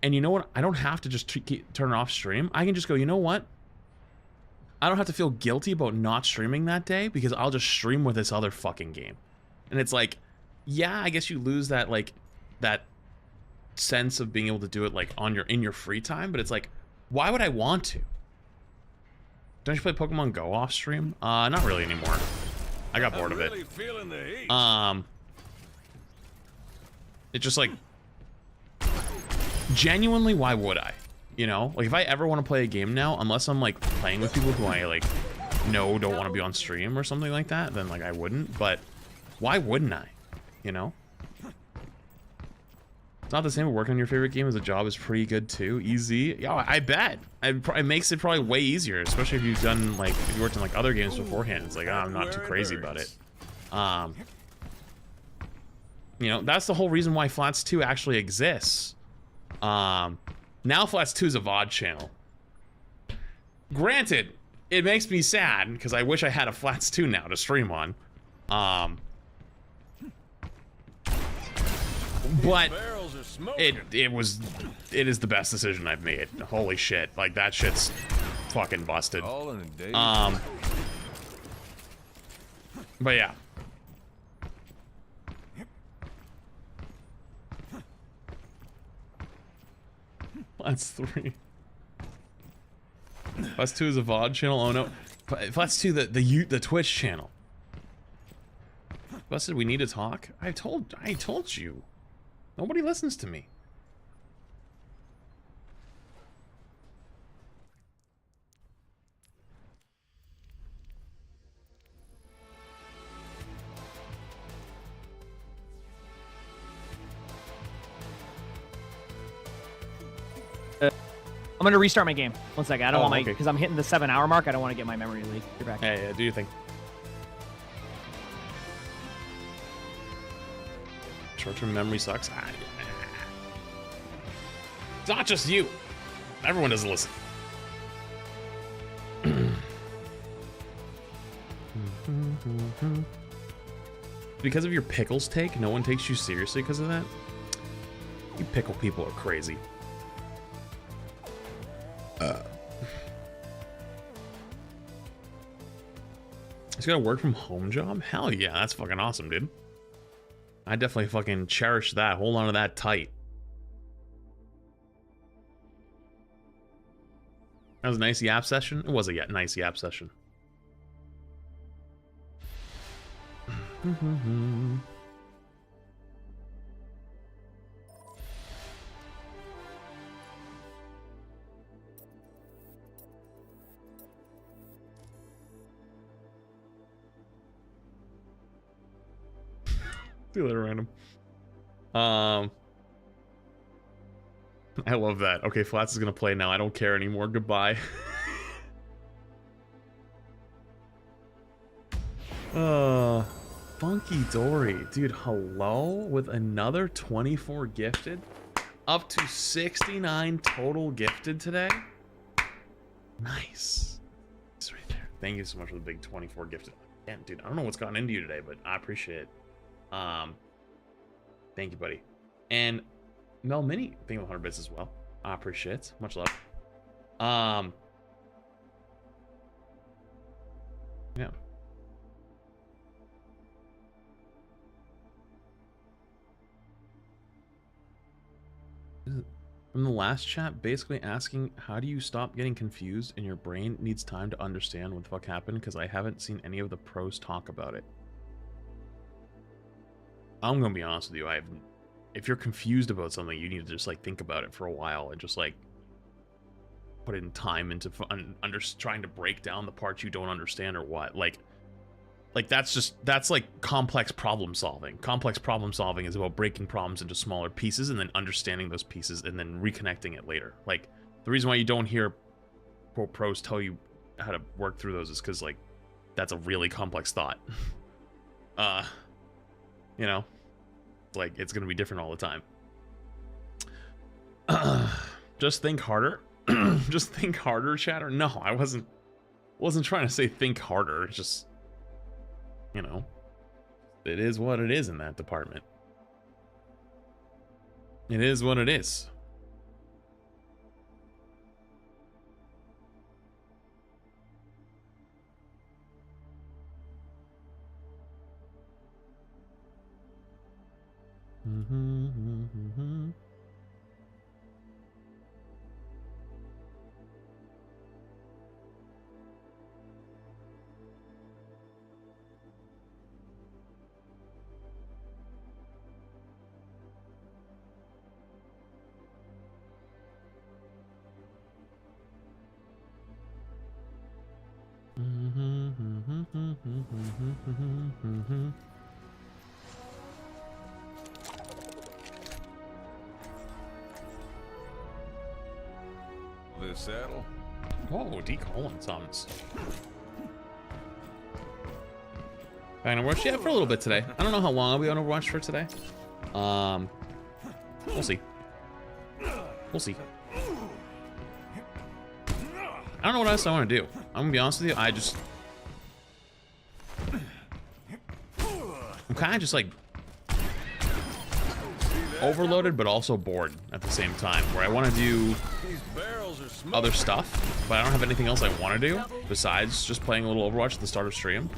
And you know what? I don't have to just turn it off stream. I can just go, you know what? I don't have to feel guilty about not streaming that day because I'll just stream with this other fucking game. And it's like, yeah, I guess you lose that, like, that sense of being able to do it, like, in your free time. But it's like, why would I want to? Don't you play Pokemon Go off stream? Not really anymore. I got bored of it. Really feeling the heat. It just like, genuinely, why would I? You know, like if I ever want to play a game now, unless I'm like playing with people who I like don't want to be on stream or something like that, then like I wouldn't. But why wouldn't I? You know, it's not the same. But working on your favorite game as a job is pretty good too. Easy. Yeah, I bet. It makes it probably way easier, especially if you've done like, if you worked on like other games beforehand. It's like, oh, I'm not too crazy about it. You know, that's the whole reason why Flats 2 actually exists. Now Flats 2 is a VOD channel. Granted, it makes me sad because I wish I had a Flats 2 now to stream on. But it is the best decision I've made. Holy shit. Like that shit's fucking busted. All in a day. But yeah. Flats 3. Flats 2 is a VOD channel. Oh no. Flats 2 the Twitch channel. Busted, we need to talk. I told you. Nobody listens to me. I'm gonna restart my game. 1 second. I don't want my, okay. because I'm hitting the 7-hour mark. I don't want to get my memory leak. You're back. Yeah, do your thing. Short-term memory sucks. It's not just you. Everyone doesn't listen. Because of your pickles take, no one takes you seriously because of that? You pickle people are crazy. He's got a work from home job? Hell yeah, that's fucking awesome, dude. I definitely fucking cherish that. Hold on to that tight. That was a nice yap session. It was a nice yap session. Do that random. I love that. Okay, Flats is gonna play now. I don't care anymore. Goodbye. Funky Dory. Dude, hello? With another 24 gifted? Up to 69 total gifted today? Nice. It's right there. Thank you so much for the big 24 gifted. Damn, dude, I don't know what's gotten into you today, but I appreciate it. Thank you, buddy. And Mel Mini, thank you 100 bits as well. I appreciate it. Much love. Yeah. From the last chat, basically asking, how do you stop getting confused and your brain needs time to understand what the fuck happened? Because I haven't seen any of the pros talk about it. I'm gonna be honest with you. If you're confused about something, you need to just like think about it for a while and just like put in time into trying to break down the parts you don't understand or what. Like that's like complex problem solving. Complex problem solving is about breaking problems into smaller pieces and then understanding those pieces and then reconnecting it later. Like the reason why you don't hear pros tell you how to work through those is because like that's a really complex thought. You know, like it's gonna be different all the time. Just think harder. Just think harder, chatter. No, I wasn't trying to say think harder. It's just, you know, it is what it is in that department. It is what it is. This saddle. Whoa, D-colon summons. Back on Overwatch? Yeah, for a little bit today. I don't know how long I'll be on Overwatch for today. We'll see. We'll see. I don't know what else I want to do. I'm gonna be honest with you. I'm kind of just like overloaded, but also bored at the same time. Where I want to do These barrels are smoke. other stuff, but I don't have anything else I want to do besides just playing a little Overwatch at the start of stream.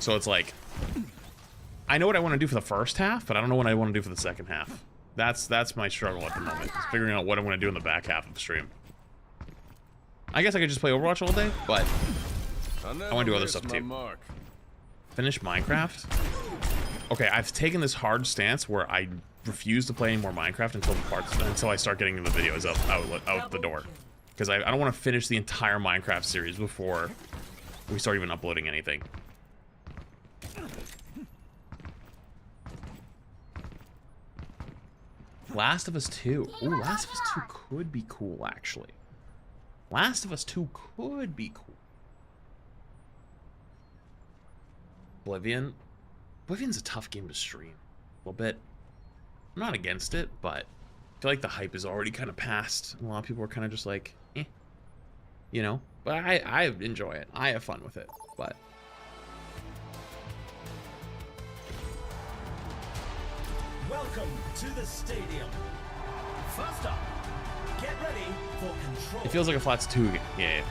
So it's like, I know what I want to do for the first half, but I don't know what I want to do for the second half. That's my struggle at the moment, is figuring out what I want to do in the back half of the stream. I guess I could just play Overwatch all day, but I want to do other stuff too. Mark. Finish Minecraft? Okay, I've taken this hard stance where I refuse to play any more Minecraft until I start getting the videos out the door. Because I don't want to finish the entire Minecraft series before we start even uploading anything. Last of Us 2. Ooh, Last of Us 2 could be cool, actually. Last of Us 2 could be cool. Oblivion. Oblivion's a tough game to stream. A little bit. I'm not against it, but I feel like the hype is already kind of past. A lot of people are kind of just like, eh. You know? But I enjoy it. I have fun with it. But Welcome to the stadium. First up, get ready for control. it feels like a Flats 2 game. Yeah.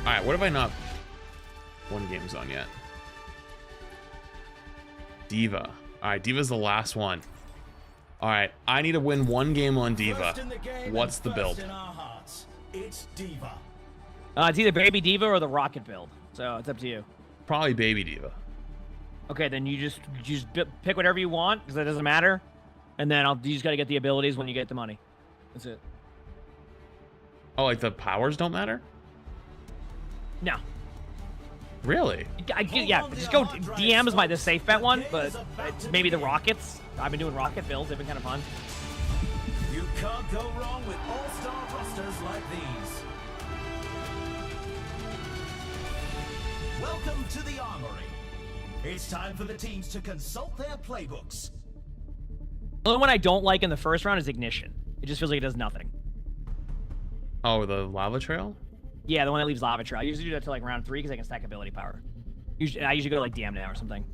Alright, what have I not won games on yet? Diva. Alright, Diva's the last one. Alright, I need to win one game on Diva. What's the build? It's Diva. It's either Baby Diva or the Rocket build. So it's up to you. Probably Baby Diva. Okay, then you just pick whatever you want, because that doesn't matter. And then you just got to get the abilities when you get the money. That's it. Oh, like the powers don't matter? No. Really? Yeah, just go. DM is the safe bet one, but maybe the Rockets. I've been doing Rocket builds. They've been kind of fun. You can't go wrong with all-star rosters like these. Welcome to the Armory. It's time for the teams to consult their playbooks. The only one I don't like in the first round is Ignition. It just feels like it does nothing. Oh, the lava trail? Yeah, the one that leaves Lava Trail. I usually do that to like round 3 because I can stack ability power. I usually go to like DM now or something.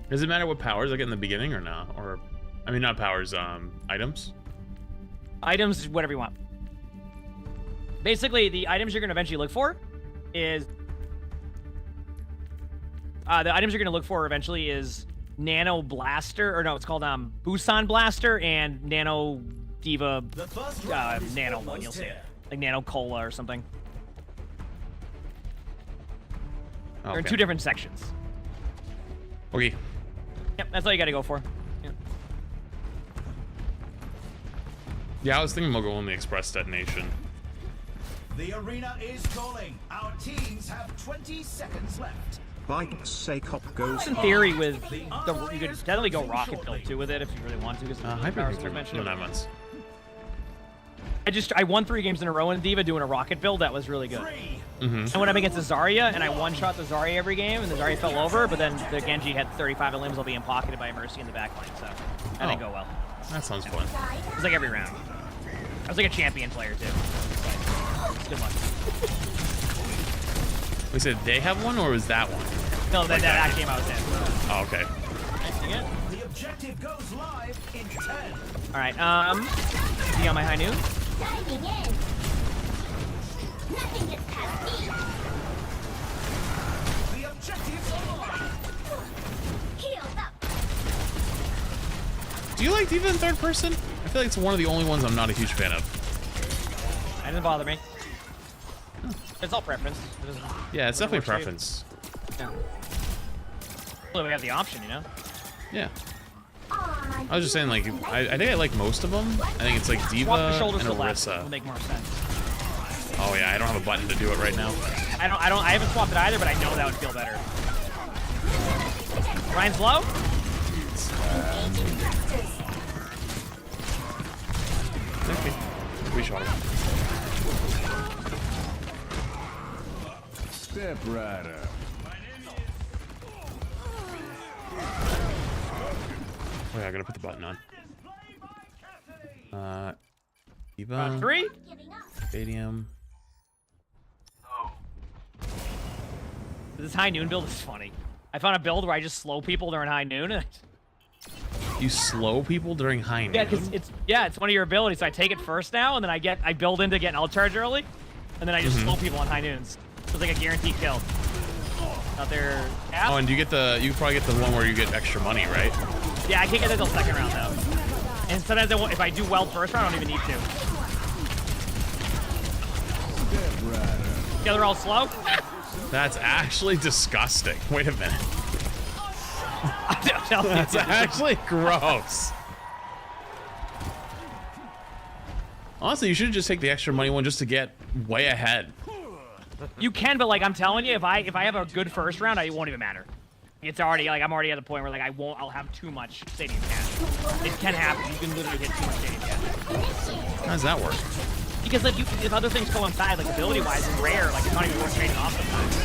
Does it matter what powers I get in the beginning or not? Or, I mean, not powers, items? Items, whatever you want. Basically, the items you're going to eventually look for is... the items you're going to look for eventually is Nano Blaster, or no, it's called Busan Blaster and Nano Diva Nano one, you'll see it. Like Nano Cola or something. Okay. They're in 2 different sections. Okay. Yep, that's all you got to go for. Yeah. Yeah, I was thinking we'll go on the express detonation. The arena is calling. Our teams have 20 seconds left. Bike's sake hop goes In theory, with the you could definitely go rocket build too with it if you really want to. Because Hyper 9 months. I won 3 games in a row in Diva doing a rocket build. That was really good. And when I'm against the Zarya, and I one-shot the Zarya every game, and the Zarya fell over, but then the Genji had 35 of limbs, will be pocketed by Mercy in the backline, so that didn't go well. That sounds fun. It was like every round. I was like a champion player too. So, good luck. We said they have one, or was that one? No, that game I was in. Oh, okay. The objective goes live in 10. All right, be on my high noon. Diving in. Nothing gets past me. The objectives are Healed up. Do you like Diva in third person? I feel like it's one of the only ones I'm not a huge fan of. That doesn't bother me. It's all preference. Yeah, it's definitely preference. Yeah. Well, we have the option, you know? Yeah. I was just saying, like, I think I like most of them. I think it's like Diva Swap the shoulders and to left. Orisa. Will make more sense. Oh yeah, I don't have a button to do it right now. I haven't swapped it either, but I know that would feel better. Ryan's low? Okay. We shot him. Step right up. Oh yeah, I gotta put the button on. Diva. 3? Stadium. This high noon build is funny. I found a build where I just slow people during high noon. And You slow people during high noon? yeah, because it's one of your abilities. So I take it first now, and then I build into getting alt charge early, and then I just slow people on high noons. So it's like a guaranteed kill. Out there. Yeah. Oh, and you probably get the one where you get extra money, right? Yeah, I can't get that until second round though. And sometimes if I do well first round, I don't even need to. Yeah, they're all slow. That's actually disgusting. Wait a minute. That's actually gross. Honestly, you should just take the extra money one just to get way ahead. You can, but like I'm telling you, if I have a good first round, it won't even matter. It's already like I'm already at the point where like I'll have too much stadium cash. It can happen. You can literally hit too much stadium cash. How does that work? Because like if other things coincide, like ability wise and rare, like it's not even worth trading off sometimes.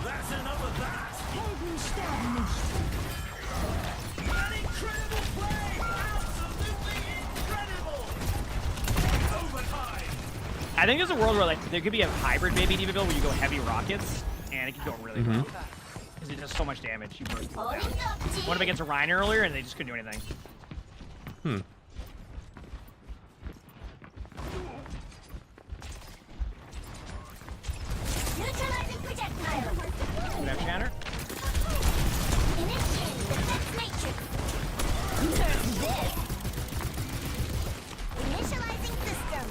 That's enough of that. An incredible play. Absolutely incredible. Overtime. I think there's a world where like there could be a hybrid maybe Diva build where you go heavy rockets and it could go really well. Because it does so much damage. You burst people down. Went up against a Reiner earlier and they just couldn't do anything. Neutralizing projectile. Good have Shanner. Initiate defense matrix. Turn this. Initializing system.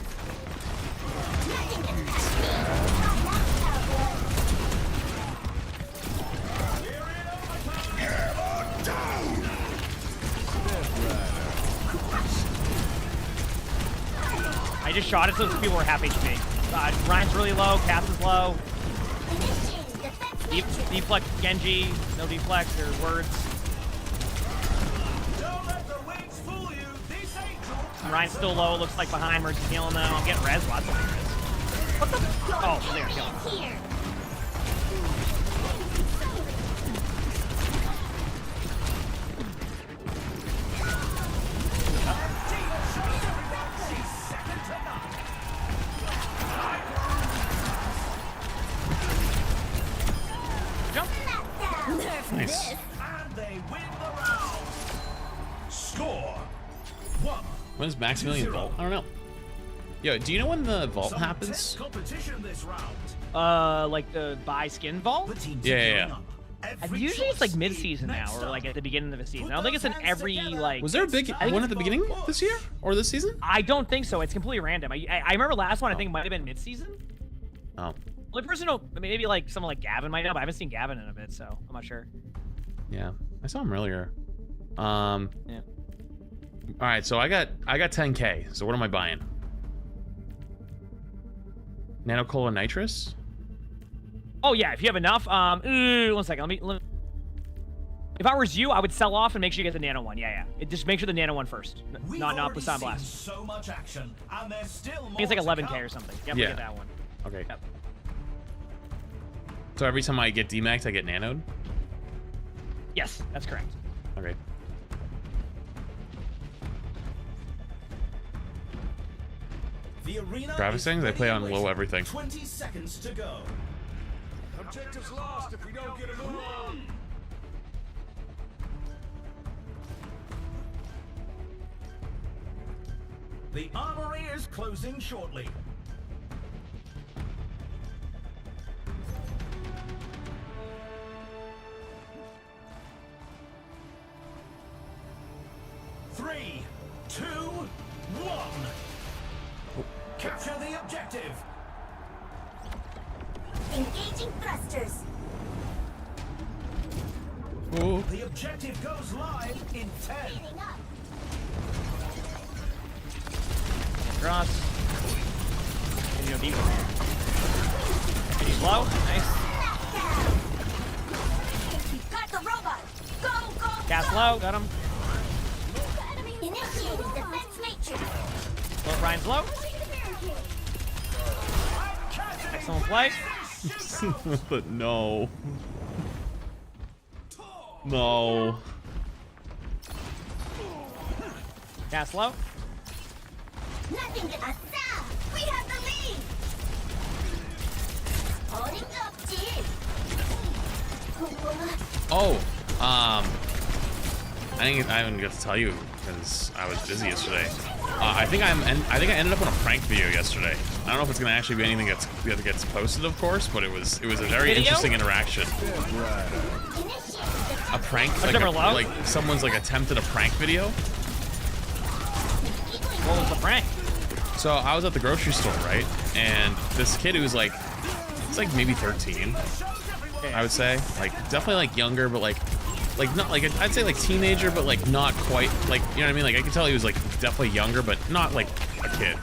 Nothing gets past me. I just shot it so people were happy to me. Ryan's really low, Cass is low. Initiating defense matrix. Deflect Genji, no deflect or words. Don't let the wings fool you. This angel. Ryan's still low, looks like behind Mercy's healing though. I'm getting res, lots of res. What the? Oh, there, kill him. Here. Nice. And they win the round. Score 1. When is Maximilian Vault? I don't know. Yo, do you know when the vault Some happens? intense competition this round. Like the buy skin vault? The teams Yeah, are yeah, going yeah. up. And Every usually it's like choice mid-season now, next or like up. at the beginning of the season. I don't Put think it's in those hands every together. like. Was there a big one at the beginning this year or this season? I don't think so. It's completely random. I remember last one. I think it might have been mid-season. Oh, Only person who maybe like someone like Gavin might know, but I haven't seen Gavin in a bit, so I'm not sure. yeah. I saw him earlier. Yeah. All right, so I got 10K. So what am I buying? Nanocola nitrous? Oh yeah, if you have enough. 1 second. Let me. If I was you, I would sell off and make sure you get the nano one. Yeah. Just make sure the nano one first. We've Not already with Sound seen Blast. so much action, and there's still more I think it's like to 11K come. or something. Yep, Yeah. get that one. Okay. Yep. So every time I get demaxed, I get nanoed? Yes, that's correct. Okay. The arena Travis is things, I play on ready low with everything. 20 seconds to go. Objective's lost if we don't get a move on. The armory is closing shortly. Three, two, one. Capture the objective. Engaging thrusters. Oh. The objective goes live in 10. Heating up. Cross. And you know, deep. And he's low. Nice. Got the robot. Go, go, Cast go. low. Got him. Initiating defense matrix. Well, Ryan's low. Excellent play. But no. No. Cast low. Nothing to us. We have the lead. Holding up, team. Oh, I didn't get to tell you because I was busy yesterday. I think I ended up on a prank video yesterday. I don't know if it's gonna actually be anything that gets posted, of course, but it was a very Video? interesting interaction. A prank, like someone's like attempted a prank video. What was the prank? So I was at the grocery store, right? And this kid who's like, it's like maybe 13, I would say, like definitely like younger, but like not like I'd say like teenager, but like not quite like, you know what I mean? Like I could tell he was like definitely younger, but not like a kid.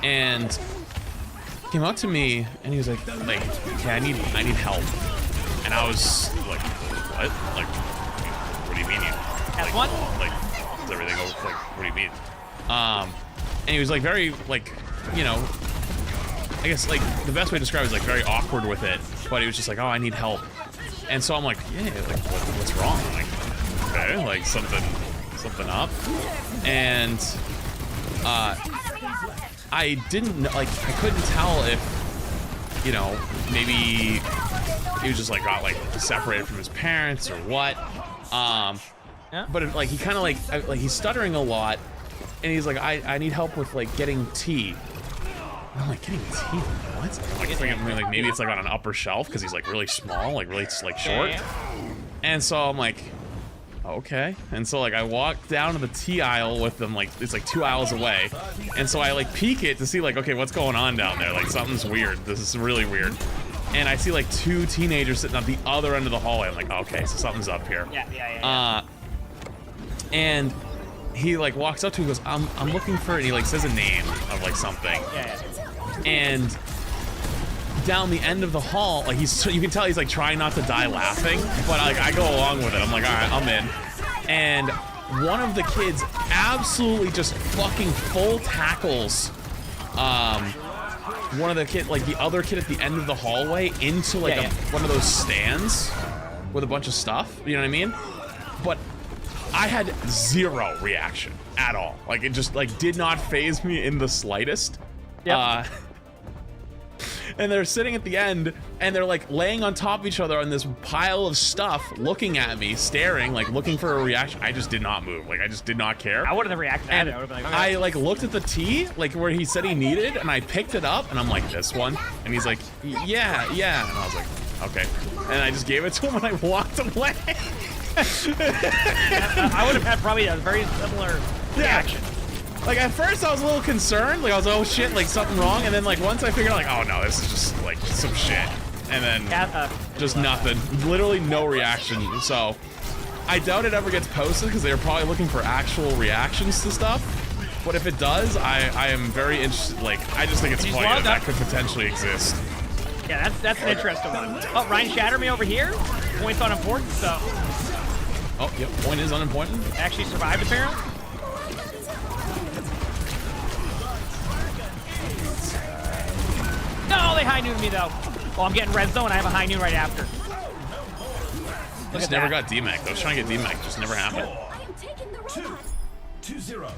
And came up to me and he was like, okay, I need help. And I was like, what? Like, what do you mean? That's one? Like, is everything over? Like, what do you mean? And he was like very like, you know, I guess like the best way to describe it is like very awkward with it, but he was just like, oh, I need help. And so I'm like, yeah, like what's wrong? Like, okay, like something up. And I didn't like, I couldn't tell if, you know, maybe he was just like got like separated from his parents or what. But it, like he kind of like he's stuttering a lot, and he's like, I need help with like getting tea. And I'm like, getting tea? What? I'm like thinking like maybe it's like on an upper shelf because he's like really small, like really like short. And so I'm like, okay. And so like I walk down to the tea aisle with them, like it's like 2 aisles away. And so I like peek it to see like, okay, what's going on down there? Like something's weird. This is really weird. And I see like 2 teenagers sitting at the other end of the hallway. I'm like, okay, so something's up here. Yeah. And he like walks up to me and goes, I'm looking for, and he like says a name of like something. And down the end of the hall, like you can tell he's like trying not to die laughing, but like I go along with it. I'm like, all right, I'm in. And one of the kids absolutely just fucking full tackles one of the kid, like the other kid at the end of the hallway into like one of those stands with a bunch of stuff. You know what I mean? But I had zero reaction at all. Like it just like did not faze me in the slightest. and they're sitting at the end, and they're like laying on top of each other on this pile of stuff, looking at me, staring, like looking for a reaction. I just did not move. Like, I just did not care. I wouldn't have reacted. And I would have been like, I like looked at the T, like where he said he needed, and I picked it up, and I'm like, this one? And he's like, yeah. And I was like, okay. And I just gave it to him, and I walked away. I would have had probably a very similar reaction. Like at first I was a little concerned, like I was like, oh shit, like something wrong, and then like once I figured out, like, oh no, this is just like some shit, and then just nothing, literally no reaction. So I doubt it ever gets posted because they're probably looking for actual reactions to stuff. But if it does, I am very interested. Like, I just think it's funny that could potentially exist. Yeah, that's an interesting one. Oh, Ryan shattered me over here. Point's unimportant, so. Oh, yep, point is unimportant. Actually survived, apparently. No, they high nooned me, though. Well, I'm getting red zone, I have a high noon right after. Just never got DMAC. I was trying to get DMAC, just never happened. 2-0.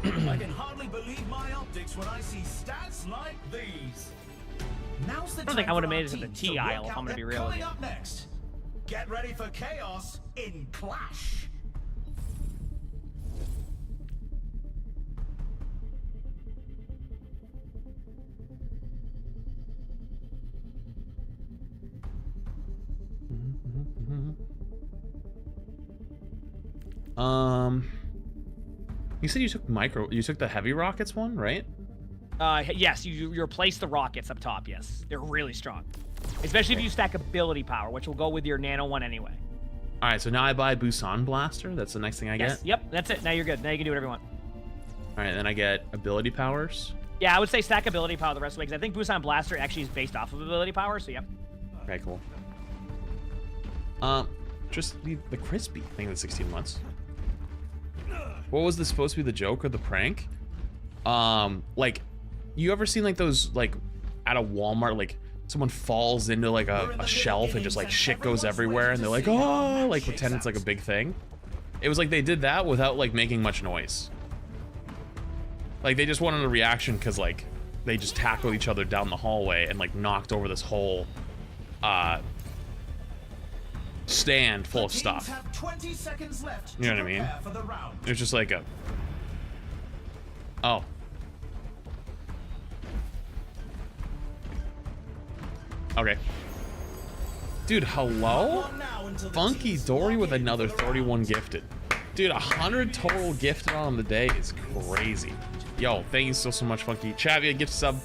I can hardly believe my optics when I see stats like these. Now's the I don't think I would have made it to the T aisle if I'm gonna be real with you. Up next. Get ready for chaos in Clash. You said you took the heavy rockets one, right? Yes, you replace the rockets up top, yes. They're really strong. Especially if you stack ability power, which will go with your nano one anyway. All right, so now I buy Busan Blaster. That's the next thing I get? Yep, that's it. Now you're good. Now you can do whatever you want. All right, then I get ability powers. Yeah, I would say stack ability power the rest of the way, because I think Busan Blaster actually is based off of ability power, so yep. Okay, cool. Just the crispy thing in the 16 months. What was this supposed to be, the joke or the prank? Like, you ever seen like those, like, at a Walmart, like, someone falls into like a shelf and just like shit goes everywhere and they're like, oh, like pretend it's like a big thing? It was like they did that without like making much noise. Like they just wanted a reaction because like they just tackled each other down the hallway and like knocked over this whole stand full of stuff. You know what I mean? It was just like a, oh. Okay. Dude, hello? Funky Dory with another 31 gifted. Dude, 100 total gifted on the day is crazy. Yo, thank you so much, Funky. Chat, a gift sub.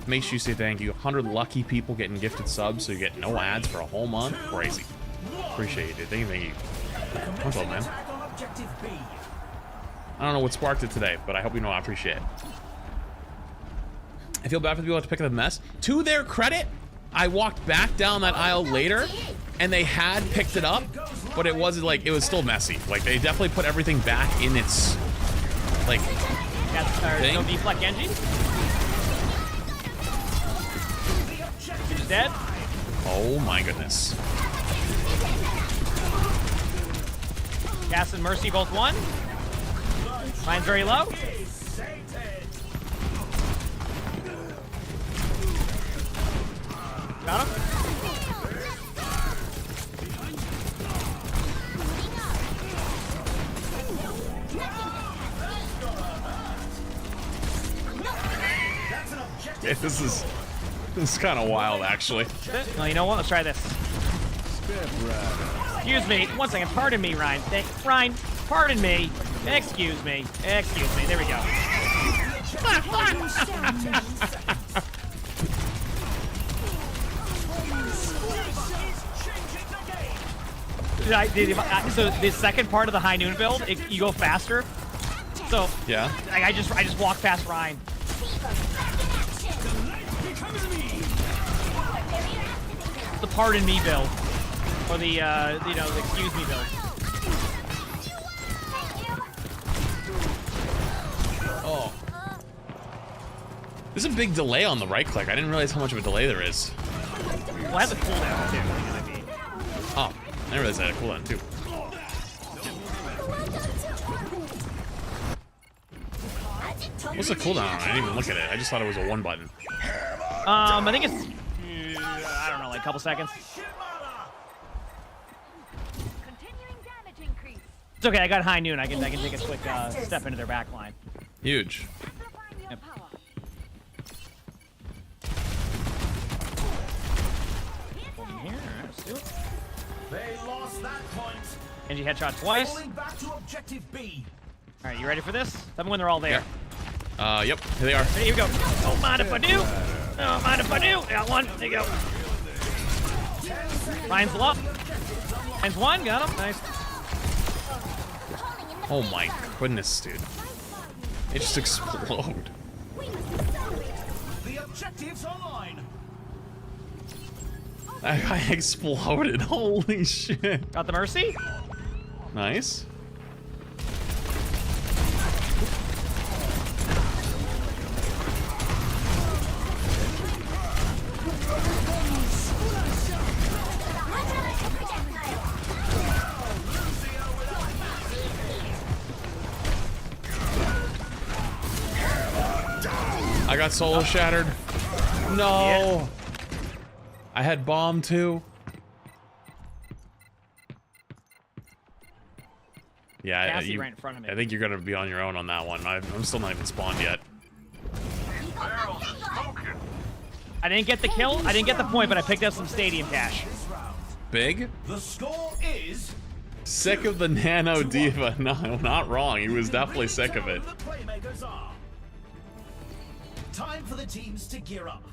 Make sure you say thank you. 100 lucky people getting gifted subs, so you get no ads for a whole month. Crazy. Appreciate it, dude. Thank you. What's up, man? I don't know what sparked it today, but I hope you know I appreciate it. I feel bad for the people who have to pick up the mess. To their credit, I walked back down that aisle later, and they had picked it up, but it wasn't like, it was still messy. Like, they definitely put everything back in its, like, thing. No deflect Genji. He's dead. Oh my goodness. Gas and Mercy both won. Mine's very low. Got him. Okay, this is kind of wild, actually. No, you know what? Let's try this. Excuse me. One second. Pardon me, Ryan. Ryan, pardon me. Excuse me. Excuse me. There we go. So the second part of the high noon build, you go faster. So yeah, I just walk past Ryan. The pardon me build, or the the excuse me build. Oh, there's a big delay on the right click. I didn't realize how much of a delay there is. Well, I have the cooldown too. Oh, I didn't realize I had a cooldown too. What's the cooldown? I didn't even look at it. I just thought it was a 1 button. I think it's I don't know, like a couple seconds. Continuing damage increase. It's okay. I got high noon. I can take a quick step into their back line. Huge. Amplifying your Yep. power. Over here. Let's do it. They lost that point. Genji headshot twice. Falling back to objective B. All right, you ready for this? Tell me when they're all there. Yep, here they are. Here you go. Don't mind if I do. Don't mind if I do. Got one. There you go. Ryan's low. Ryan's one. Got him. Nice. Oh my goodness, dude. It just exploded. The objective's online. That guy exploded. Holy shit. Got the Mercy. Nice. I got solo shattered. No. Yeah. I had bomb too. Yeah, Cassie right in front of me. I think you're gonna be on your own on that one. I'm still not even spawned yet. I didn't get the kill. I didn't get the point, but I picked up some stadium cash. Big? The score is Sick of the Nano Diva. No, not wrong. He was definitely sick of it. the playmakers are. Time for the teams to gear up.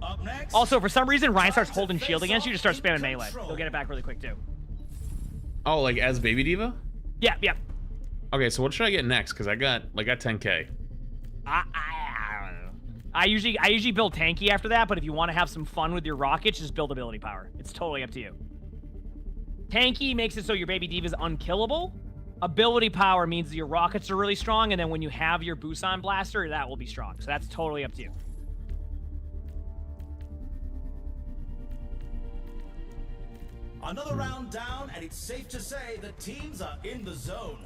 Up next. Also, for some reason, Ryan starts holding shield against you. Just start spamming melee. He'll get it back really quick too. Oh, like as Baby Diva? Yeah, yeah. Okay, so what should I get next? Because I got 10k. I usually build tanky after that, but if you want to have some fun with your rockets, just build ability power. It's totally up to you. Tanky makes it so your Baby Diva is unkillable. Ability power means that your rockets are really strong, and then when you have your Busan Blaster, that will be strong. So that's totally up to you. Another round down, and it's safe to say the teams are in the zone.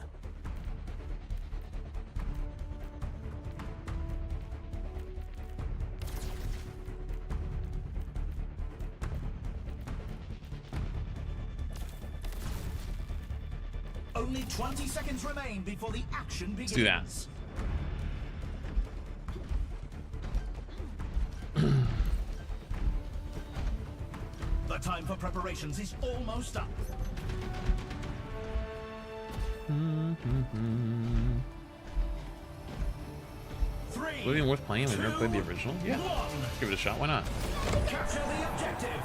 Only 20 seconds remain before the action begins. do that. The time for preparations is almost up. Three, Would it be worth playing? We've never played the original. Yeah, one. give it a shot. Why not? Capture the objective.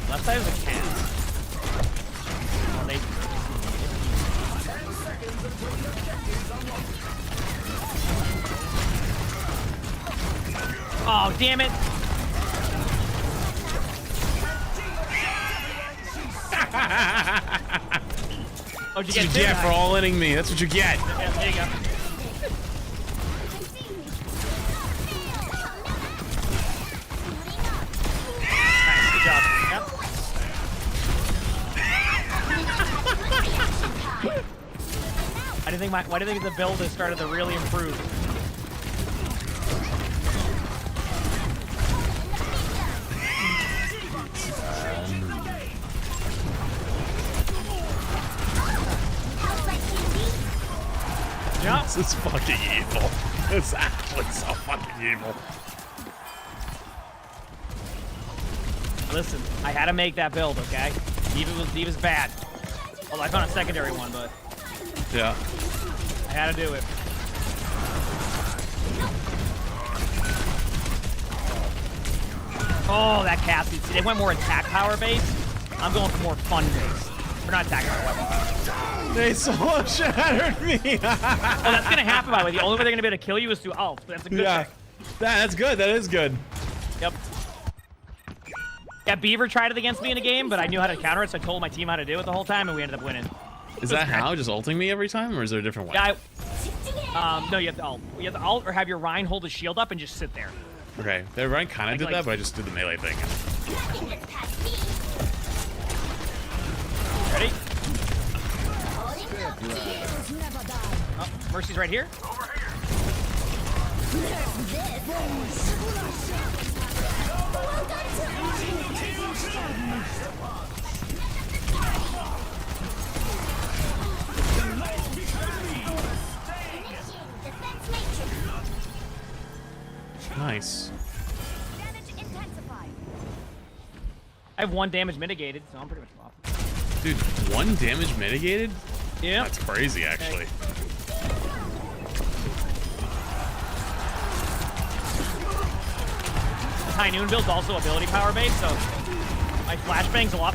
Left side is a cat. Well, they... 10 seconds until the objectives unlocked. Oh, damn it! What'd you That's what get? you get for all-inning me. That's what you get. Yeah, there you go. Nice, good job. Yep. Why do you think the build has started to really improve? Jump. This is fucking evil. It's actually so fucking evil. Listen, I had to make that build, okay? Diva's bad. Although I found a secondary one, but Yeah. I had to do it. Oh, that Cassie. See, they went more attack power based. I'm going for more fun based. Or not attack power, weapon power. They so shattered me. Oh, that's gonna happen, by the way. The only way they're gonna be able to kill you is through ult. That's a good Yeah. thing. That's good. That is good. Yep. Yeah, Beaver tried it against me in a game, but I knew how to counter it, so I told my team how to do it the whole time, and we ended up winning. Is that how? Just ulting me every time, or is there a different way? Yeah, no, you have to ult. You have to ult or have your Rhine hold his shield up and just sit there. Okay, the Rein kind of did that, but I just did the melee thing. Ready? Oh, Mercy's right here. Nice. I have 1 damage mitigated, so I'm pretty much off. Dude, 1 damage mitigated? Yeah. That's crazy, actually. High Noon build's also ability power based, so my flashbang's a lot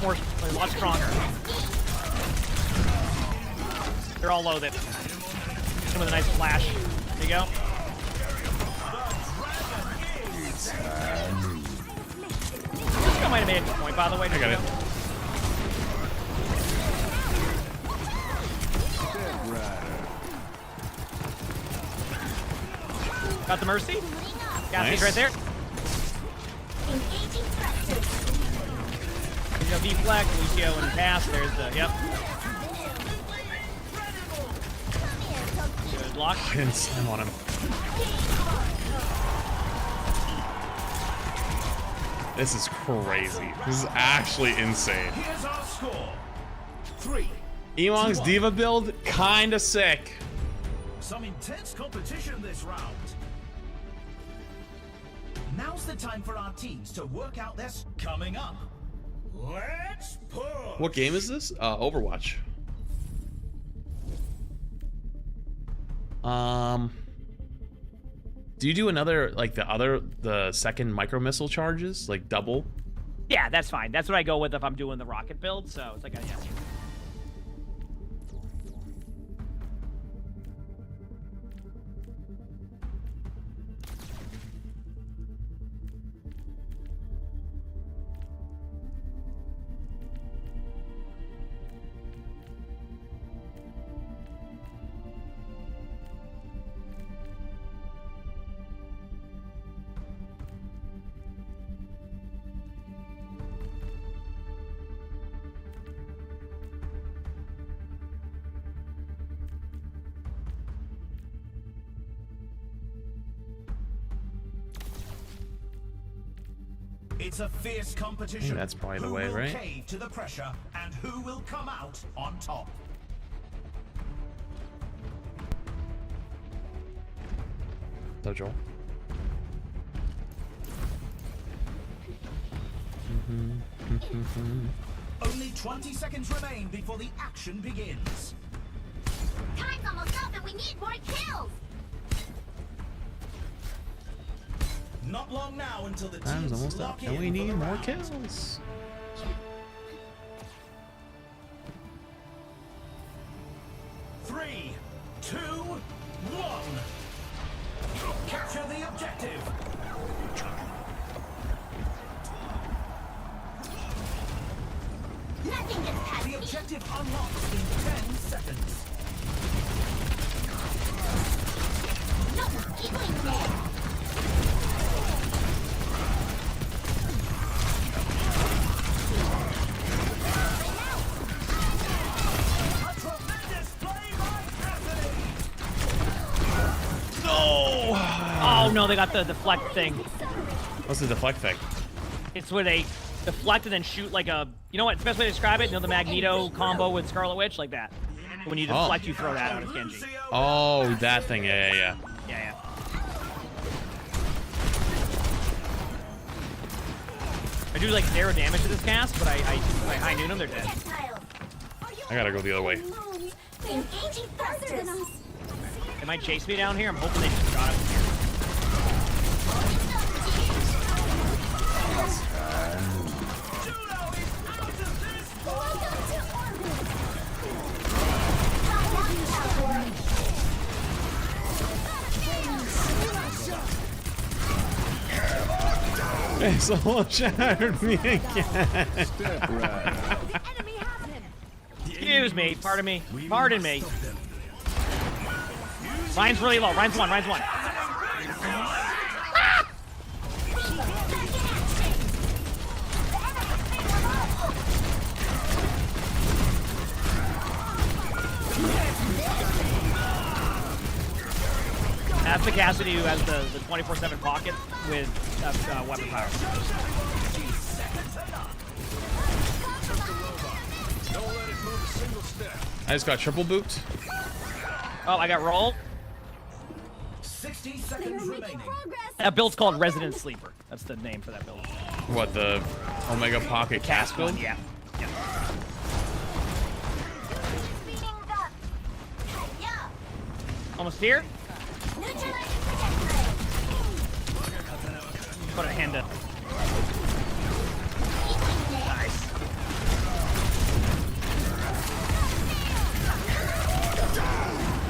stronger. They're all low that. With a nice flash. There you go. I might have made a point, by the way. I got it. Got the Mercy. Gassie's Nice. right there. You know, deflect, Lucio, and pass. There's the, yep. Good block. I didn't slam on him. This is crazy. This is actually insane. Here's our score. 3. Emong's Diva build, kinda sick. Some intense competition this round. Now's the time for our teams to work out this coming up. Let's push. What game is this? Overwatch. Do you do another, like the second micro missile charges, like double? Yeah, that's fine. That's what I go with if I'm doing the rocket build. So it's like, yeah. It's a fierce competition. That's probably the way, Who will right? cave to the pressure and who will come out on top? Dojo. Only 20 seconds remain before the action begins. Time's almost up and we need more kills! Not long now until the Time's teams almost lock up, in and we for need the more round. kills. 3, 2, 1. Capture the objective. Nothing gets past The me! objective unlocks in 10 seconds. No, keep going there! A tremendous play by Cassidy. No! Oh no, they got the deflect thing. What's the deflect thing? It's where they deflect and then shoot like a, you know what, the best way to describe it? You know the Magneto combo with Scarlet Witch? Like that. When you deflect, you throw that out of Genji. Oh, that thing. Yeah, yeah, yeah. Yeah, yeah. I do like 0 damage to this cast, but I high noon them, they're dead. I gotta go the other way. Engaging faster than us! They might chase me down here. I'm hoping they just got up here. Hey, someone shattered me again. Excuse me, pardon me, pardon me. Ryan's really low. Ryan's one. Ah! a Cassidy who has the 24/7 pocket with weapon power. Don't let it move a single step. I just got triple booped. Oh, I got rolled. 60 seconds remaining. That build's called Resident Sleeper. That's the name for that build. What, the Omega Pocket cast build? Yeah. Almost here. Put a hand up. Nice.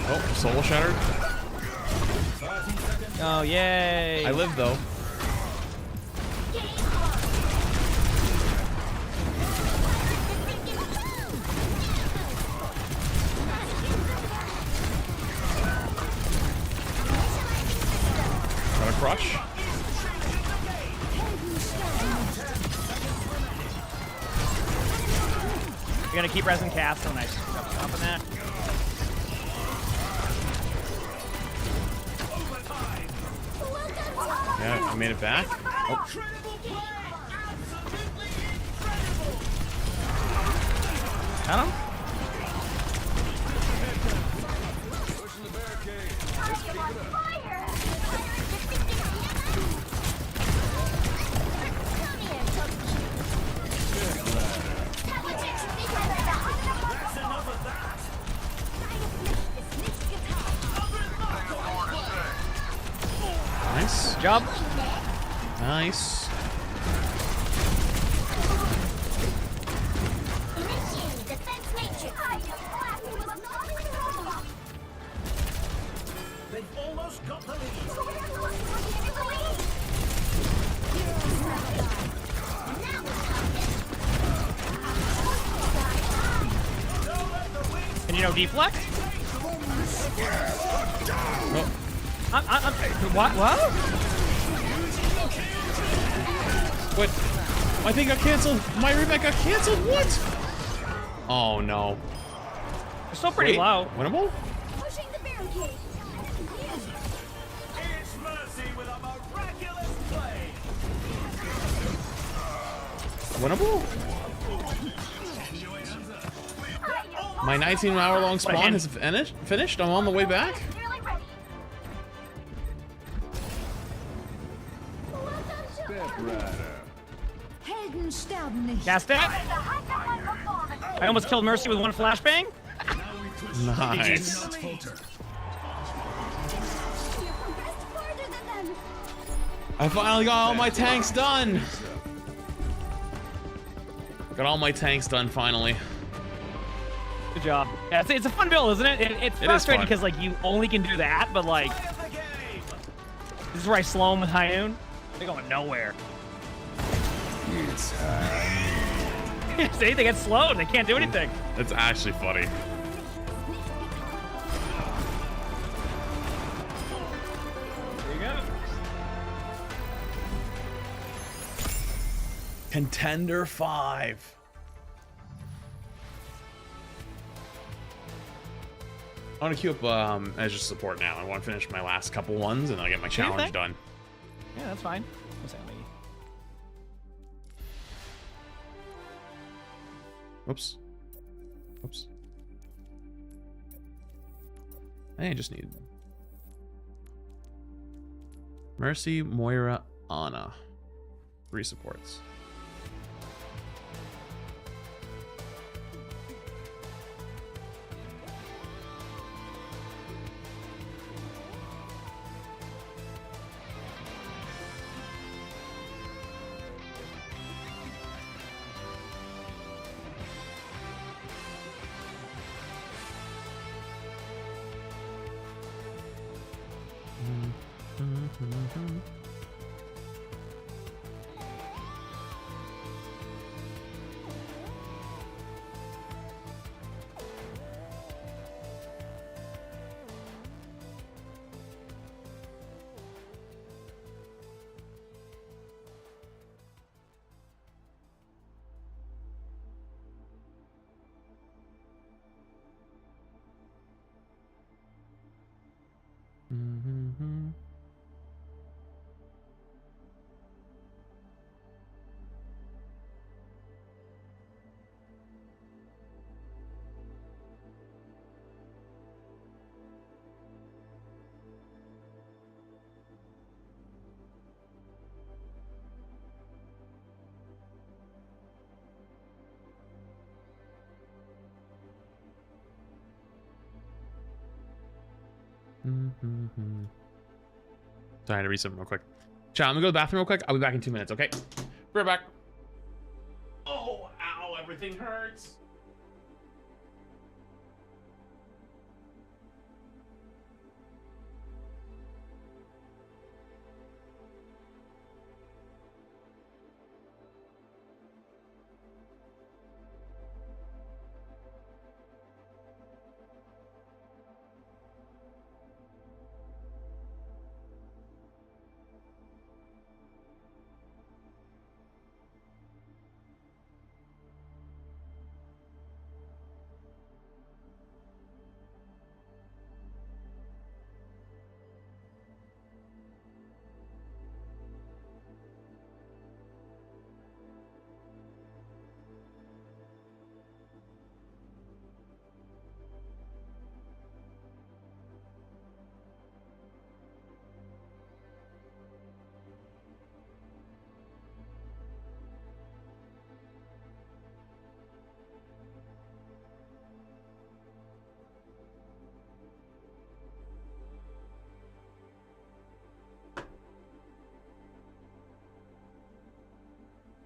Oh, soul shattered. Oh, yay. I live though. Got a crush. You're gonna keep resin cast. So nice. Stopping that. Yeah, I made it back. Oh. Got him? Pushing the barricade. Just keep it up. Nice. Good job. Nice. They've almost got the lead. Can you deflect? Oh. What? What? My thing got canceled. My remake got canceled. What? Oh no. They're still pretty Wait, low. Winnable? Pushing the barricade. It's Mercy with a miraculous play. Winnable? My 19-hour-long spawn has finished. I'm on the way back. Cast it. I almost killed Mercy with one flashbang. Nice. I finally got all my tanks done. Got all my tanks done finally. Good job. Yeah, it's a fun build, isn't it? It's frustrating because like you only can do that, but like this is where I slow them with Hyoon. They're going nowhere. See, they get slowed. They can't do anything. That's actually funny. There you go. Contender 5. I want to queue up as just support now. I want to finish my last couple ones and I'll get my challenge done. Yeah, that's fine. What's that mean? Whoops. Whoops. I just need Mercy, Moira, Ana. 3 supports. Sorry, I had to read something real quick. Chat, I'm gonna go to the bathroom real quick. I'll be back in 2 minutes, okay? Be right back. Oh, ow, everything hurts.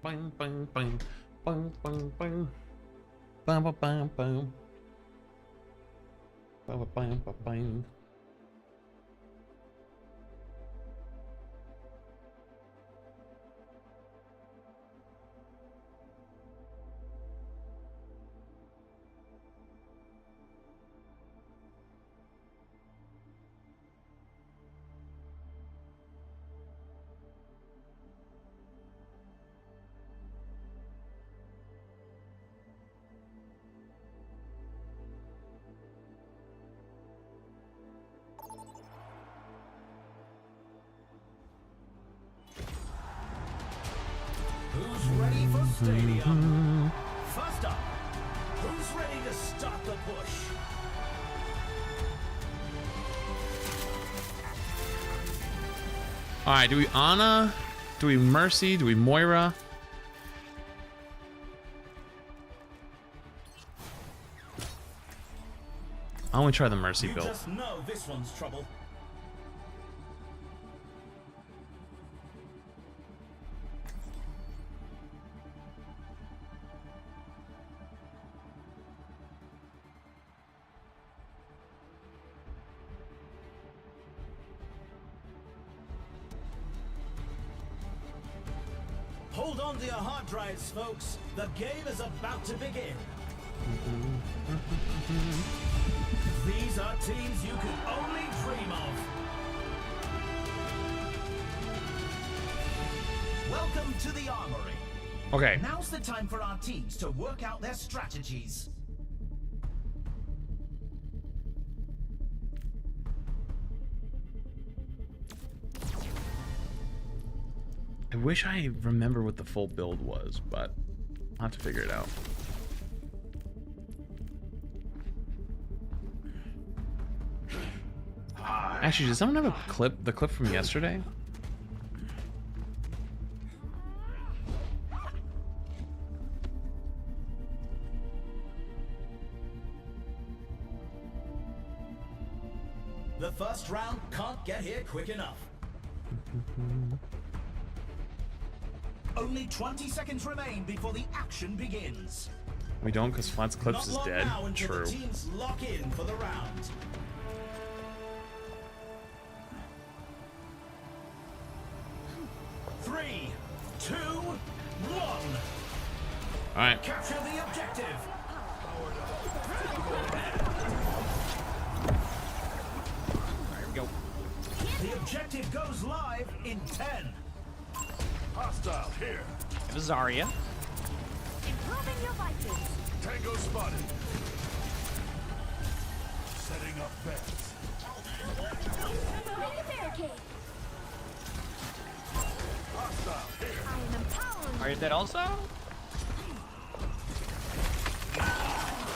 Bang, bang, bang, bang, bang, bang. Bang, bang, bang, bang. Bang, bang, bang, bang. Who's ready for Stadium? First up, who's ready to start the push? All right, do we Ana? Do we Mercy? Do we Moira? I want to try the Mercy You build. just know this one's trouble. Hold on to your hard drives, folks. The game is about to begin. These are teams you could only dream of. Welcome to the Armory. Okay. Now's the time for our teams to work out their strategies. I wish I remember what the full build was, but I'll have to figure it out. Actually, does someone have a clip? The clip from yesterday? The first round can't get here quick enough. Only 20 seconds remain before the action begins. We don't, because Flat's Clips Not is long dead. now until True. the teams lock in for the round. Three, two, one. All right. Capture the objective. There we go. The objective goes live in 10. Hostile here. It was Zarya. Improving your vitals. Tango spotted. Setting up bets. Moving the barricade. Hostile here. I am empowering. Are you dead also?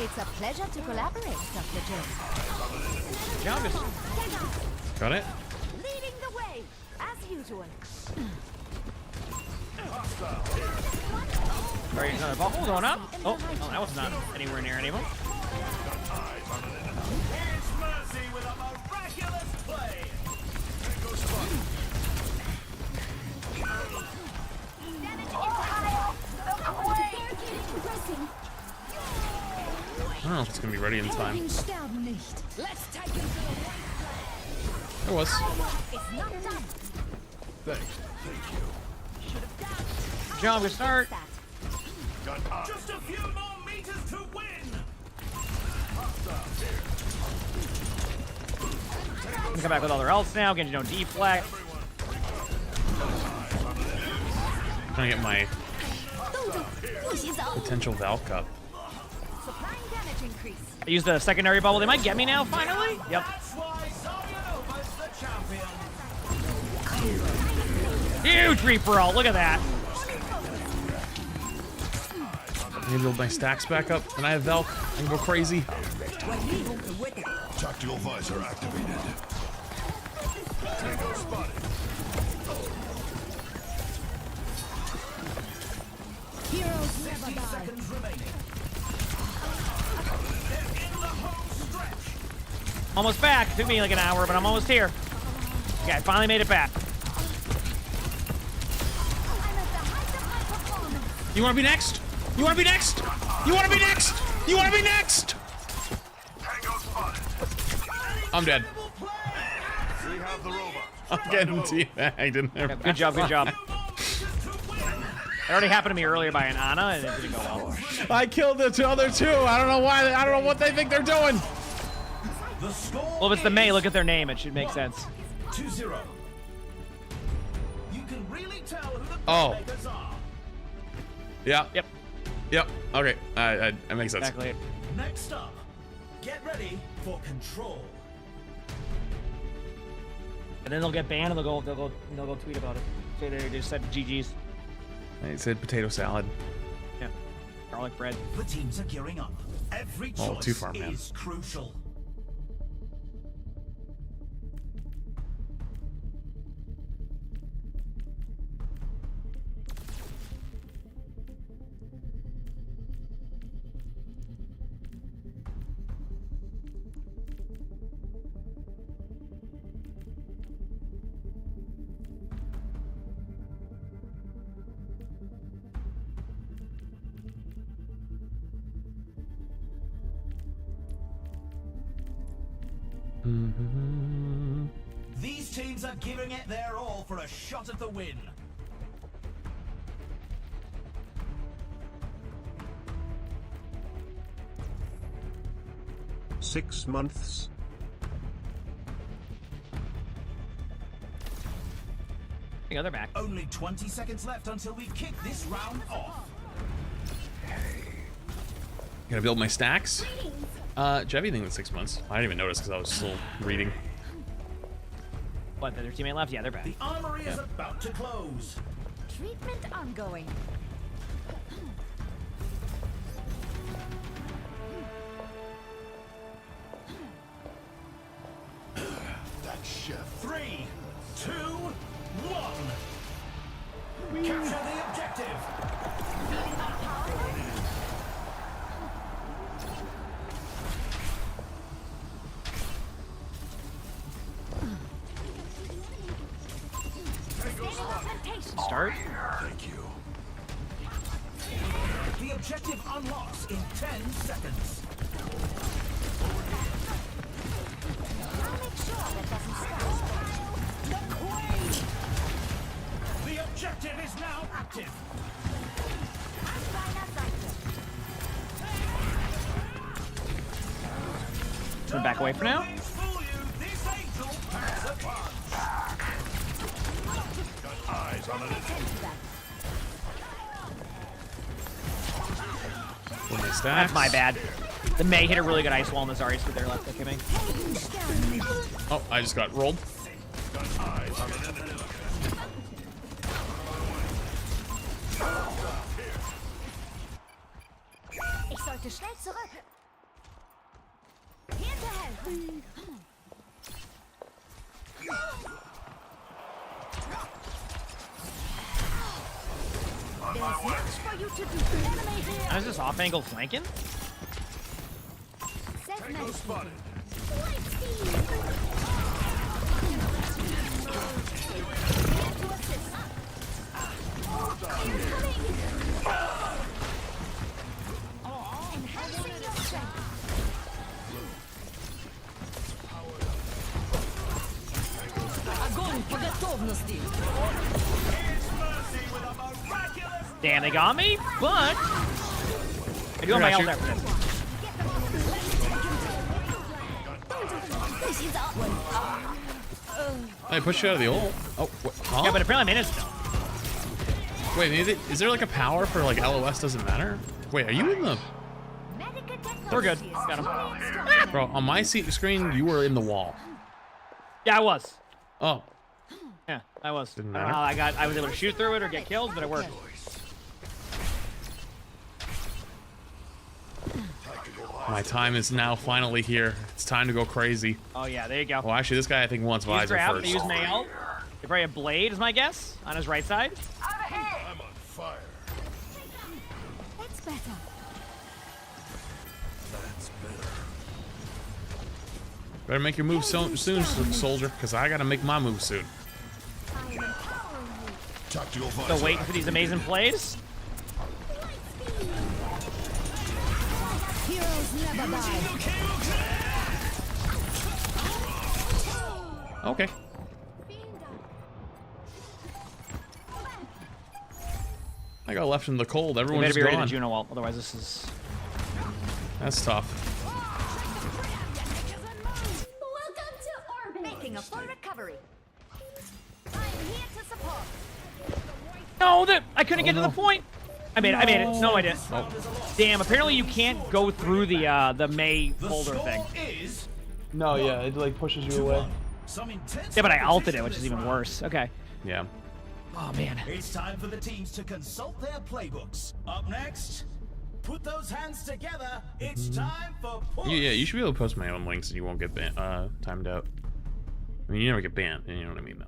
It's a pleasure to collaborate, Dr. Jones. Youngest. Got it? Leading the way, as usual. Hostile here. Sorry, another bubble going up. Oh, that was not anywhere near anyone. It's Mercy with a miraculous don't know if it's gonna be ready in time. Let's take him to the It was. It's not done. Thanks. Thank you. John, we start. Just a few more meters to win. I'm gonna come back with all their ults now. Genji no deflect. Trying to get my potential Val Cup. Supplying damage increase. I used the secondary bubble. They might get me now, finally. Yep. That's why Zarya Nova's the champion. Huge reaper ult. Look at that. I need to build my stacks back up, and I have Valk. I can go crazy. Tactical visor activated. Tango spotted. Heroes never 60 die. seconds remaining. They're in the home stretch. Almost back. Took me like an hour, but I'm almost here. Okay, I finally made it back. I'm at the height of my performance. You want to be next? You want to be next? You want to be next? You want to be next? Tango spotted. I'm dead. We have the robot. I'm getting teabagged in there. Good job, good job. It already happened to me earlier by an Ana, and it didn't go well. I killed the other two. I don't know why. I don't know what they think they're doing. The score Well, if it's the Mei, look at their name. It should make sense. 2-0. You can really tell who the Oh. playmakers are. Yeah. Yep, Yep. Okay. That makes sense. exactly. Next up, get ready for control. And then they'll get banned, and they'll go tweet about it. So they just said GG's. I said potato salad. Yeah, garlic bread. The teams are gearing up. Every Oh, choice too far, man. is crucial. These teams are giving it their all for a shot at the win. Six months. Yeah, they're back. Only 20 seconds left until we kick this round off. Gotta build my stacks. Do you have anything in 6 months? I didn't even notice because I was still reading. What, their teammate left? Yeah, they're back. The armory is about to close. Treatment ongoing. That chef. 3, 2, 1. Capture the objective. Start. Thank you. The objective unlocks in 10 seconds. I'll make sure that doesn't stop. The queen! The objective is now active. Should we back away for now? Wings fool you, this angel packs a punch. Got eyes on it. Build my stacks. That's my bad. The Mei hit a really good ice wall, and the Zarya stood there left click me. Oh, I just got rolled. Got eyes on it. Ich sollte schnell zurück. Hinterher. There's much for you to do. Enemy here. Is this off angle flanking? Set Tango medicine. spotted. Here to assist. Enhancing your strength. Damn, they got me, but I do have my ult there for this. I pushed you out of the ult. Oh, what? Huh? Yeah, but apparently I'm in it still. Wait, is there like a power for like LOS doesn't matter? Wait, are you in the... We're good. Got him. Bro, on my screen, you were in the wall. Yeah, I was. Oh. Yeah, I was. Didn't I don't know matter. how I was able to shoot through it or get killed, but it worked. My time is now finally here. It's time to go crazy. Oh yeah, there you go. Well, actually, this guy I think wants He's visor grabbed. first. They use my ult. They probably have blade, is my guess, on his right side. I'm on fire. That's better. That's better. Better make your move soon, soldier, because I gotta make my move soon. Tactical visor. Still waiting for these amazing plays. Heroes never die. Okay. I got left in the cold. We Everyone's better be ready to gone. Juno ult, otherwise this is... That's tough. Welcome to orbit. Making a full recovery. I'm here to support. No, I couldn't get to the point. I made it. No, I didn't. Oh. Damn, apparently you can't go through the May folder thing. Is No, yeah, it like pushes you away. some intense Yeah, but I ulted competition it, which is this even round. worse. Okay. Yeah. Oh, man. It's time for the teams to consult their playbooks. Up next, put those hands together. It's time for push. Yeah, you should be able to post my own links and you won't get timed out. I mean, you never get banned, you know what I mean, though.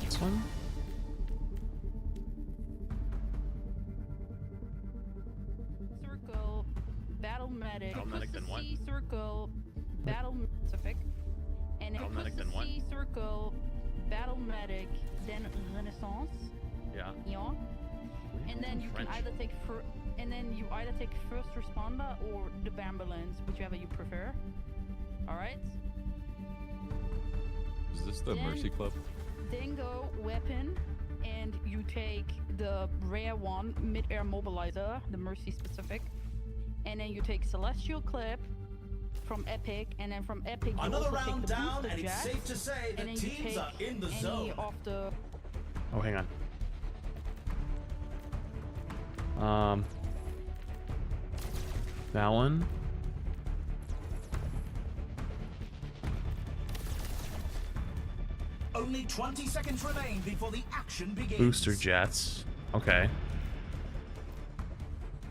This one? Circle, battle medic. Battle medic, then what? C circle, battle specific. And Battle medic, then what? C circle, battle medic, then renaissance. Yeah. Yeah. And then you French. can either take first responder or the ambulance, whichever you prefer. All right. Is this the Then- Mercy Club? Then go weapon, and you take the rare one, mid-air mobilizer, the Mercy specific, and then you take celestial clip from epic, and then from epic you Another also take round the down, booster and it's jet, safe to say the and then you teams take are in the any zone. of the Oh, hang on. That one. Only 20 seconds remain before the action begins. Booster jets. Okay.